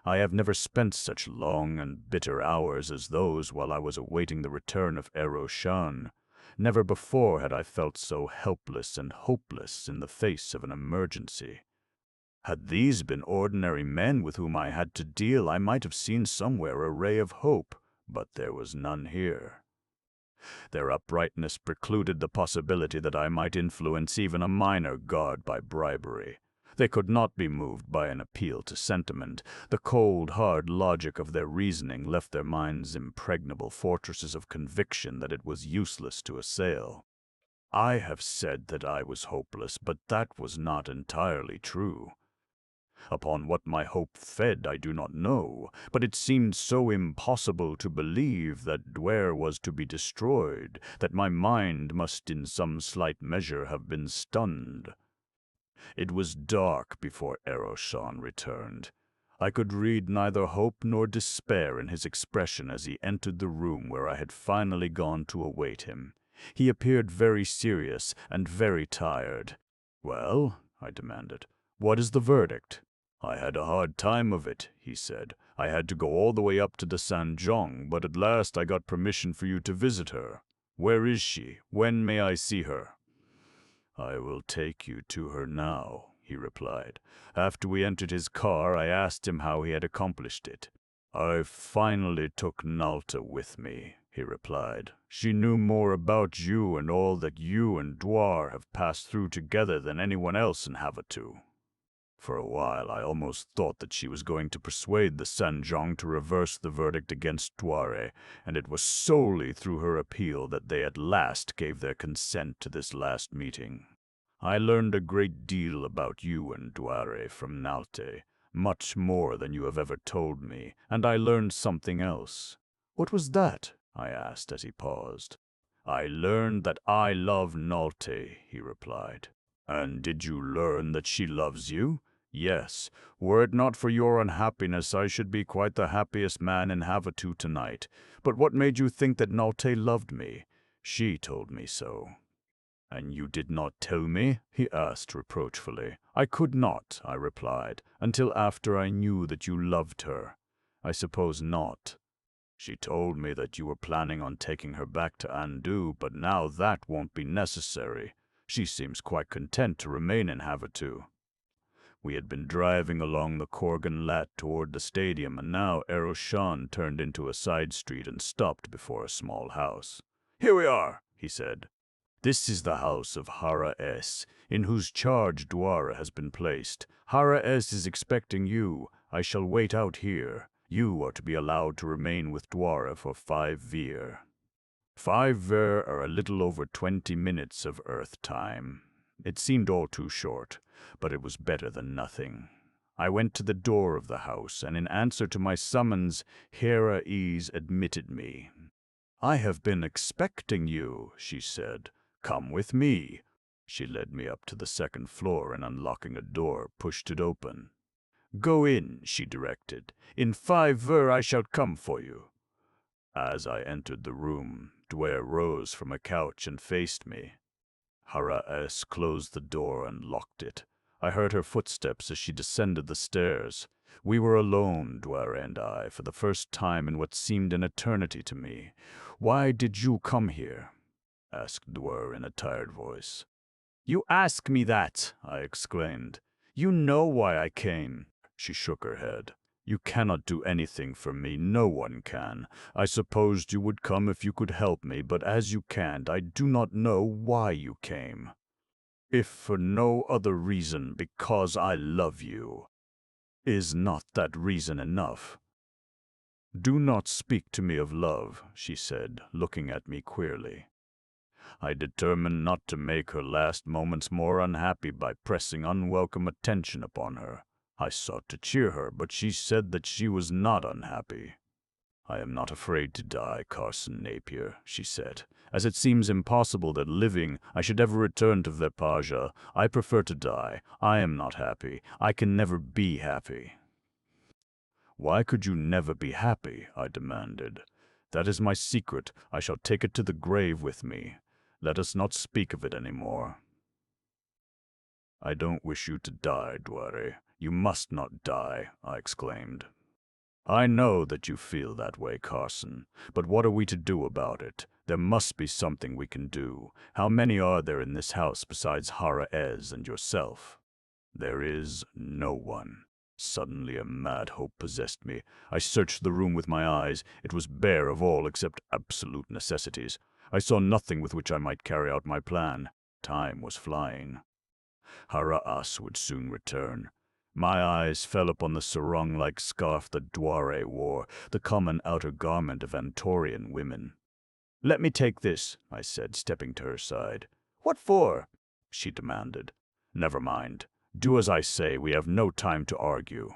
I have never spent such long and bitter hours as those while I was awaiting the return of Iro-shan. Never before had I felt so helpless and hopeless in the face of an emergency. Had these been ordinary men with whom I had to deal, I might have seen somewhere a ray of hope, but there was none here. Their uprightness precluded the possibility that I might influence even a minor guard by bribery. They could not be moved by an appeal to sentiment. The cold, hard logic of their reasoning left their minds impregnable fortresses of conviction that it was useless to assail. I have said that I was hopeless, but that was not entirely true. Upon what my hope fed I do not know, but it seemed so impossible to believe that Duare was to be destroyed, that my mind must in some slight measure have been stunned. It was dark before Iro-shan returned. I could read neither hope nor despair in his expression as he entered the room where I had finally gone to await him. He appeared very serious and very tired. "Well," I demanded, "what is the verdict?" "I had a hard time of it," he said. "I had to go all the way up to the Sanjong, but at last I got permission for you to visit her. Where is she? When may I see her?" "I will take you to her now," he replied. After we entered his car, I asked him how he had accomplished it. "I finally took Nalta with me," he replied. "She knew more about you and all that you and Duare have passed through together than anyone else in Havasu. For a while I almost thought that she was going to persuade the Sanjong to reverse the verdict against Duare, and it was solely through her appeal that they at last gave their consent to this last meeting. I learned a great deal about you and Duare from Nalte, much more than you have ever told me, and I learned something else." "What was that?" I asked as he paused. "I learned that I love Nalte," he replied. "And did you learn that she loves you?" "Yes. Were it not for your unhappiness, I should be quite the happiest man in Havasu tonight. But what made you think that Nalte loved me? She told me so." "And you did not tell me?" he asked reproachfully. "I could not," I replied, "until after I knew that you loved her." "I suppose not." "She told me that you were planning on taking her back to Andu, but now that won't be necessary. She seems quite content to remain in Havasu." We had been driving along the Korgan Lat toward the stadium, and now Iro-shan turned into a side street and stopped before a small house. "Here we are," he said. "This is the house of Hara S., in whose charge Duare has been placed. Hara S. is expecting you. I shall wait out here. You are to be allowed to remain with Duare for 5 veer. 5 veer are a little over 20 minutes of Earth time. It seemed all too short, but it was better than nothing. I went to the door of the house, and in answer to my summons, Hera Ease admitted me. "I have been expecting you," she said. "Come with me." She led me up to the 2nd floor and, unlocking a door, pushed it open. "Go in," she directed. "In 5 ver I shall come for you." As I entered the room, Duare rose from a couch and faced me. Hara S. closed the door and locked it. I heard her footsteps as she descended the stairs. We were alone, Duare and I, for the first time in what seemed an eternity to me. "Why did you come here?" asked Duare in a tired voice. "You ask me that," I exclaimed. "You know why I came." She shook her head. "You cannot do anything for me. No one can. I supposed you would come if you could help me, but as you can't, I do not know why you came. If for no other reason, because I love you. Is not that reason enough?" "Do not speak to me of love," she said, looking at me queerly. I determined not to make her last moments more unhappy by pressing unwelcome attention upon her. I sought to cheer her, but she said that she was not unhappy. "I am not afraid to die, Carson Napier," she said. "As it seems impossible that living I should ever return to Verpaja, I prefer to die. I am not happy. I can never be happy." "Why could you never be happy?" I demanded. "That is my secret. I shall take it to the grave with me. Let us not speak of it any more." "I don't wish you to die, Duare. You must not die," I exclaimed. "I know that you feel that way, Carson, but what are we to do about it? There must be something we can do. How many are there in this house besides Hara-Ez and yourself?" "There is no one." Suddenly a mad hope possessed me. I searched the room with my eyes. It was bare of all except absolute necessities. I saw nothing with which I might carry out my plan. Time was flying. Hara-Az would soon return. My eyes fell upon the sarong-like scarf that Duare wore, the common outer garment of Amtorian women. "Let me take this," I said, stepping to her side. "What for?" she demanded. "Never mind. Do as I say. We have no time to argue."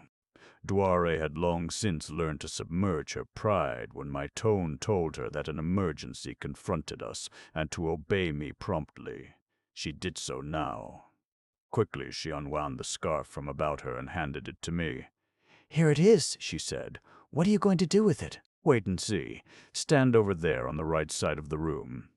Duare had long since learned to submerge her pride when my tone told her that an emergency confronted us and to obey me promptly. She did so now. Quickly she unwound the scarf from about her and handed it to me. "Here it is," she said. "What are you going to do with it?" "Wait and see. Stand over there on the right side of the room.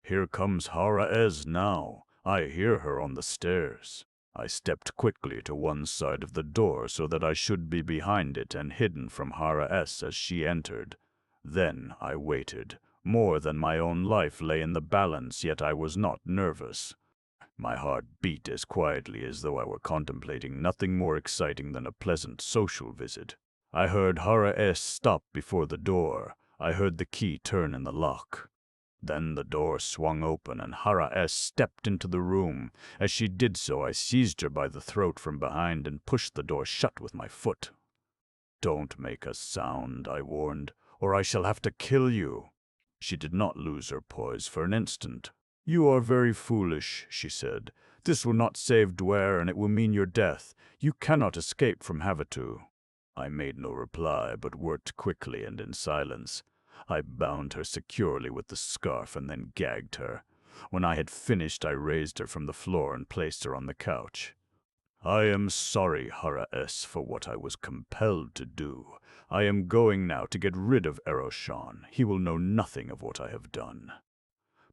Here comes Hara-Ez now. I hear her on the stairs." I stepped quickly to one side of the door so that I should be behind it and hidden from Hara-Ez as she entered. Then I waited. More than my own life lay in the balance, yet I was not nervous. My heart beat as quietly as though I were contemplating nothing more exciting than a pleasant social visit. I heard Hara-Ez stop before the door. I heard the key turn in the lock. Then the door swung open and Hara-Ez stepped into the room. As she did so, I seized her by the throat from behind and pushed the door shut with my foot. "Don't make a sound," I warned, "or I shall have to kill you." She did not lose her poise for an instant. "You are very foolish," she said. "This will not save Duare and it will mean your death. You cannot escape from Havasu." I made no reply, but worked quickly and in silence. I bound her securely with the scarf and then gagged her. When I had finished, I raised her from the floor and placed her on the couch. "I am sorry, Hara-Ez, for what I was compelled to do. I am going now to get rid of Eroshan. He will know nothing of what I have done.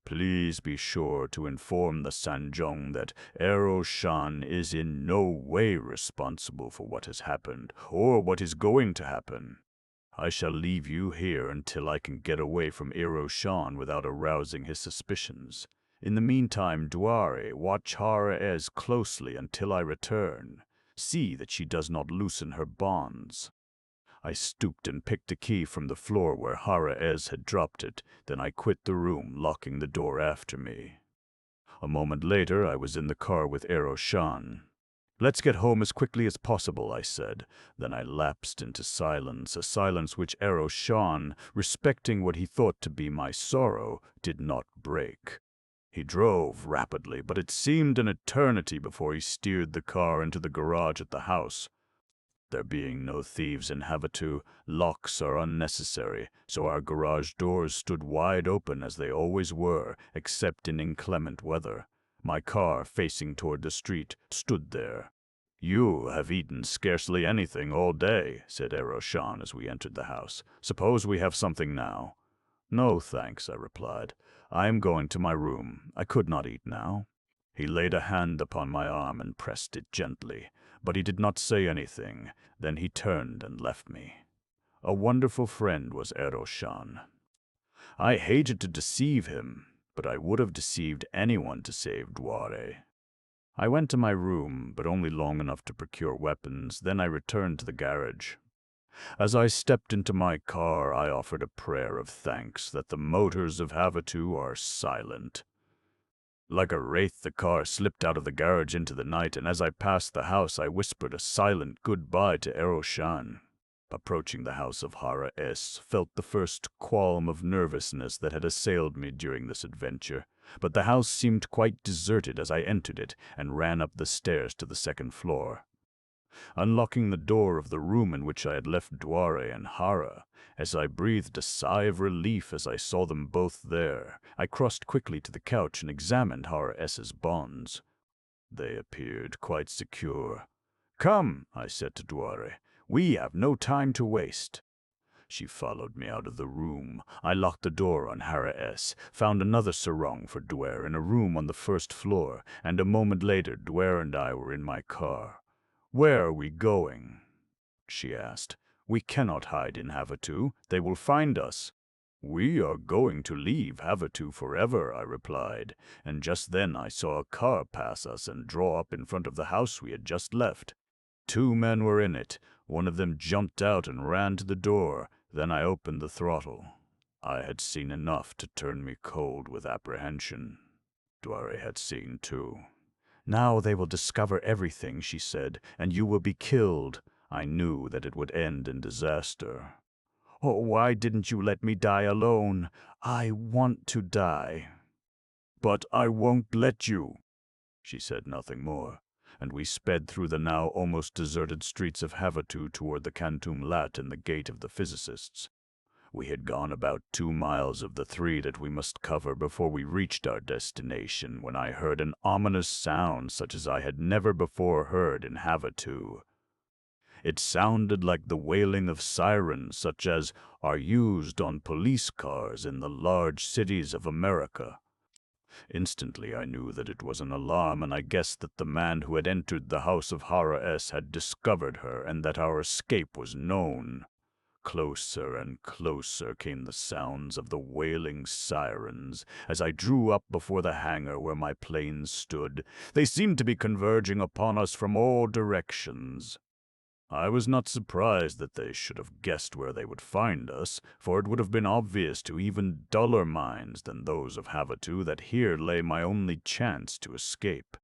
Please be sure to inform the Sanjong that Eroshan is in no way responsible for what has happened or what is going to happen. I shall leave you here until I can get away from Eroshan without arousing his suspicions. In the meantime, Duare, watch Hara-Ez closely until I return. See that she does not loosen her bonds." I stooped and picked a key from the floor where Hara-Ez had dropped it. Then I quit the room, locking the door after me. A moment later, I was in the car with Eroshan. "Let's get home as quickly as possible," I said. Then I lapsed into silence, a silence which Eroshan, respecting what he thought to be my sorrow, did not break. He drove rapidly, but it seemed an eternity before he steered the car into the garage at the house. There being no thieves in Havasu, locks are unnecessary, so our garage doors stood wide open as they always were, except in inclement weather. My car, facing toward the street, stood there. "You have eaten scarcely anything all day," said Eroshan as we entered the house. "Suppose we have something now?" "No, thanks," I replied. "I am going to my room. I could not eat now." He laid a hand upon my arm and pressed it gently. but he did not say anything. Then he turned and left me. A wonderful friend was Eroshan. I hated to deceive him, but I would have deceived anyone to save Duare. I went to my room, but only long enough to procure weapons. Then I returned to the garage. As I stepped into my car, I offered a prayer of thanks that the motors of Havasu are silent. Like a wraith, the car slipped out of the garage into the night, and as I passed the house, I whispered a silent goodbye to Eroshan. Approaching the house of Hara S, felt the first qualm of nervousness that had assailed me during this adventure, but the house seemed quite deserted as I entered it and ran up the stairs to the second floor. Unlocking the door of the room in which I had left Duare and Hara, as I breathed a sigh of relief as I saw them both there, I crossed quickly to the couch and examined Hara S's bonds. They appeared quite secure. "Come," I said to Duare. "We have no time to waste." She followed me out of the room. I locked the door on Hara S, found another sarong for Duare in a room on the first floor, and a moment later Duare and I were in my car. "Where are we going?" she asked. "We cannot hide in Havasu. They will find us." "We are going to leave Havasu forever," I replied, and just then I saw a car pass us and draw up in front of the house we had just left. 2 men were in it. One of them jumped out and ran to the door. Then I opened the throttle. I had seen enough to turn me cold with apprehension. Duare had seen too. "Now they will discover everything," she said, "and you will be killed." I knew that it would end in disaster. "Oh, why didn't you let me die alone? I want to die." "But I won't let you." She said nothing more, and we sped through the now almost deserted streets of Havasu toward the Kantum Lat and the gate of the physicists. We had gone about 2 miles of the 3 that we must cover before we reached our destination when I heard an ominous sound such as I had never before heard in Havasu. It sounded like the wailing of sirens such as are used on police cars in the large cities of America. Instantly I knew that it was an alarm, and I guessed that the man who had entered the house of Hara S had discovered her and that our escape was known. Closer and closer came the sounds of the wailing sirens as I drew up before the hangar where my plane stood. They seemed to be converging upon us from all directions. I was not surprised that they should have guessed where they would find us, for it would have been obvious to even duller minds than those of Havasu that here lay my only chance to escape.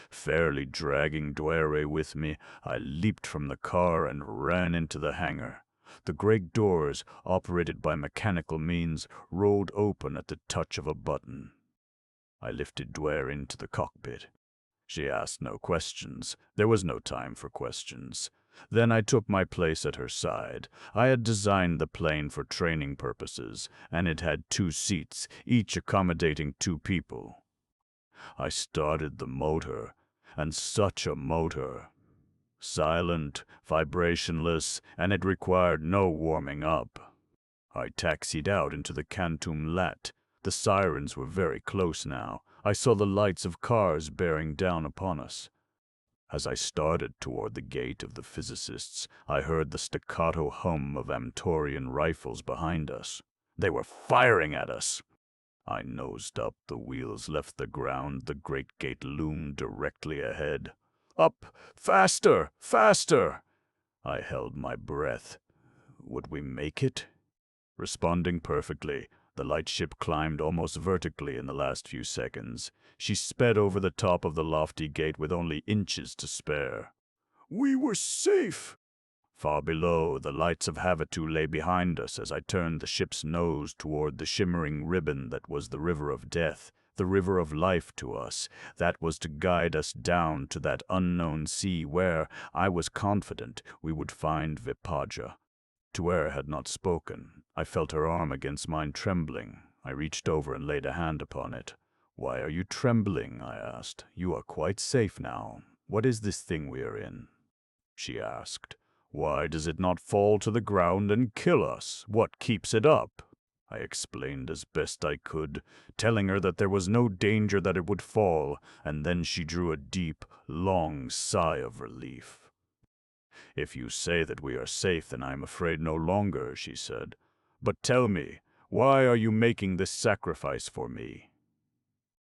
Fairly dragging Duare with me, I leaped from the car and ran into the hangar. The great doors, operated by mechanical means, rolled open at the touch of a button. I lifted Duare into the cockpit. She asked no questions. There was no time for questions. Then I took my place at her side. I had designed the plane for training purposes, and it had 2 seats, each accommodating 2 people. I started the motor, and such a motor! Silent, vibrationless, and it required no warming up. I taxied out into the Kantum Lat. The sirens were very close now. I saw the lights of cars bearing down upon us. As I started toward the gate of the physicists, I heard the staccato hum of Amtorian rifles behind us. They were firing at us. I nosed up, the wheels left the ground, the great gate loomed directly ahead. "Up! Faster! Faster!" I held my breath. Would we make it? Responding perfectly, the lightship climbed almost vertically in the last few seconds. She sped over the top of the lofty gate with only inches to spare. We were safe! Far below, the lights of Havasu lay behind us as I turned the ship's nose toward the shimmering ribbon that was the river of death, the river of life to us, that was to guide us down to that unknown sea where, I was confident, we would find Vipaja. Duare had not spoken. I felt her arm against mine trembling. I reached over and laid a hand upon it. "Why are you trembling?" I asked. "You are quite safe now. What is this thing we are in?" She asked. "Why does it not fall to the ground and kill us? What keeps it up?" I explained as best I could, telling her that there was no danger that it would fall, and then she drew a deep, long sigh of relief. "If you say that we are safe, then I am afraid no longer," she said. "But tell me, why are you making this sacrifice for me?"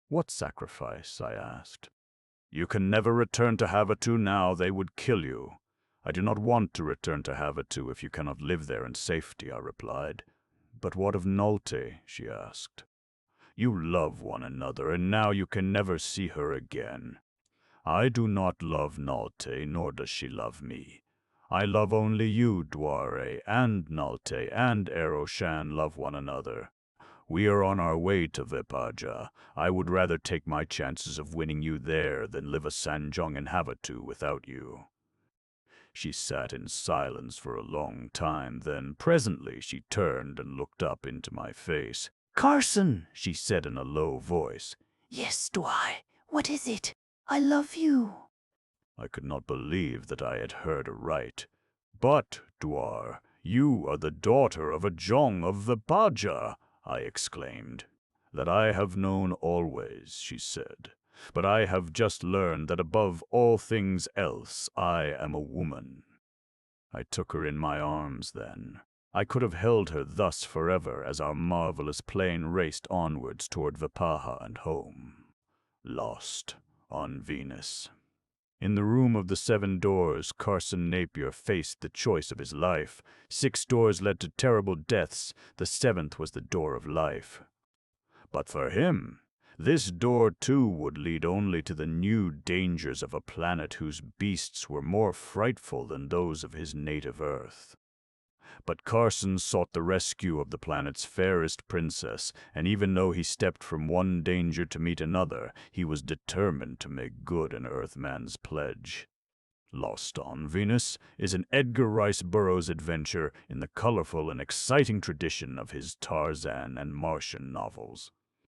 "What sacrifice?" I asked. "You can never return to Havasu now. They would kill you." "I do not want to return to Havasu if you cannot live there in safety," I replied. "But what of Nolte?" she asked. "You love one another, and now you can never see her again. I do not love Nolte, nor does she love me. I love only you, Duare, and Nolte and Eroshan love one another. We are on our way to Vipaja. I would rather take my chances of winning you there than live a Sanjong in Havasu without you." She sat in silence for a long time, then presently she turned and looked up into my face. "Carson," she said in a low voice. "Yes, Duare. What is it? I love you." I could not believe that I had heard aright. "But, Duare, you are the daughter of a Jong of Vipaja," I exclaimed. "That I have known always," she said. "But I have just learned that above all things else, I am a woman." I took her in my arms then. I could have held her thus forever as our marvelous plane raced onwards toward Vipaja and home. Lost on Venus. In the room of the 7 doors, Carson Napier faced the choice of his life. 6 doors led to terrible deaths. The 7th was the door of life. But for him, this door too would lead only to the new dangers of a planet whose beasts were more frightful than those of his native Earth. But Carson sought the rescue of the planet's fairest princess, and even though he stepped from one danger to meet another, he was determined to make good an Earthman's pledge. Lost on Venus is an Edgar Rice Burroughs adventure in the colorful and exciting tradition of his Tarzan and Martian novels.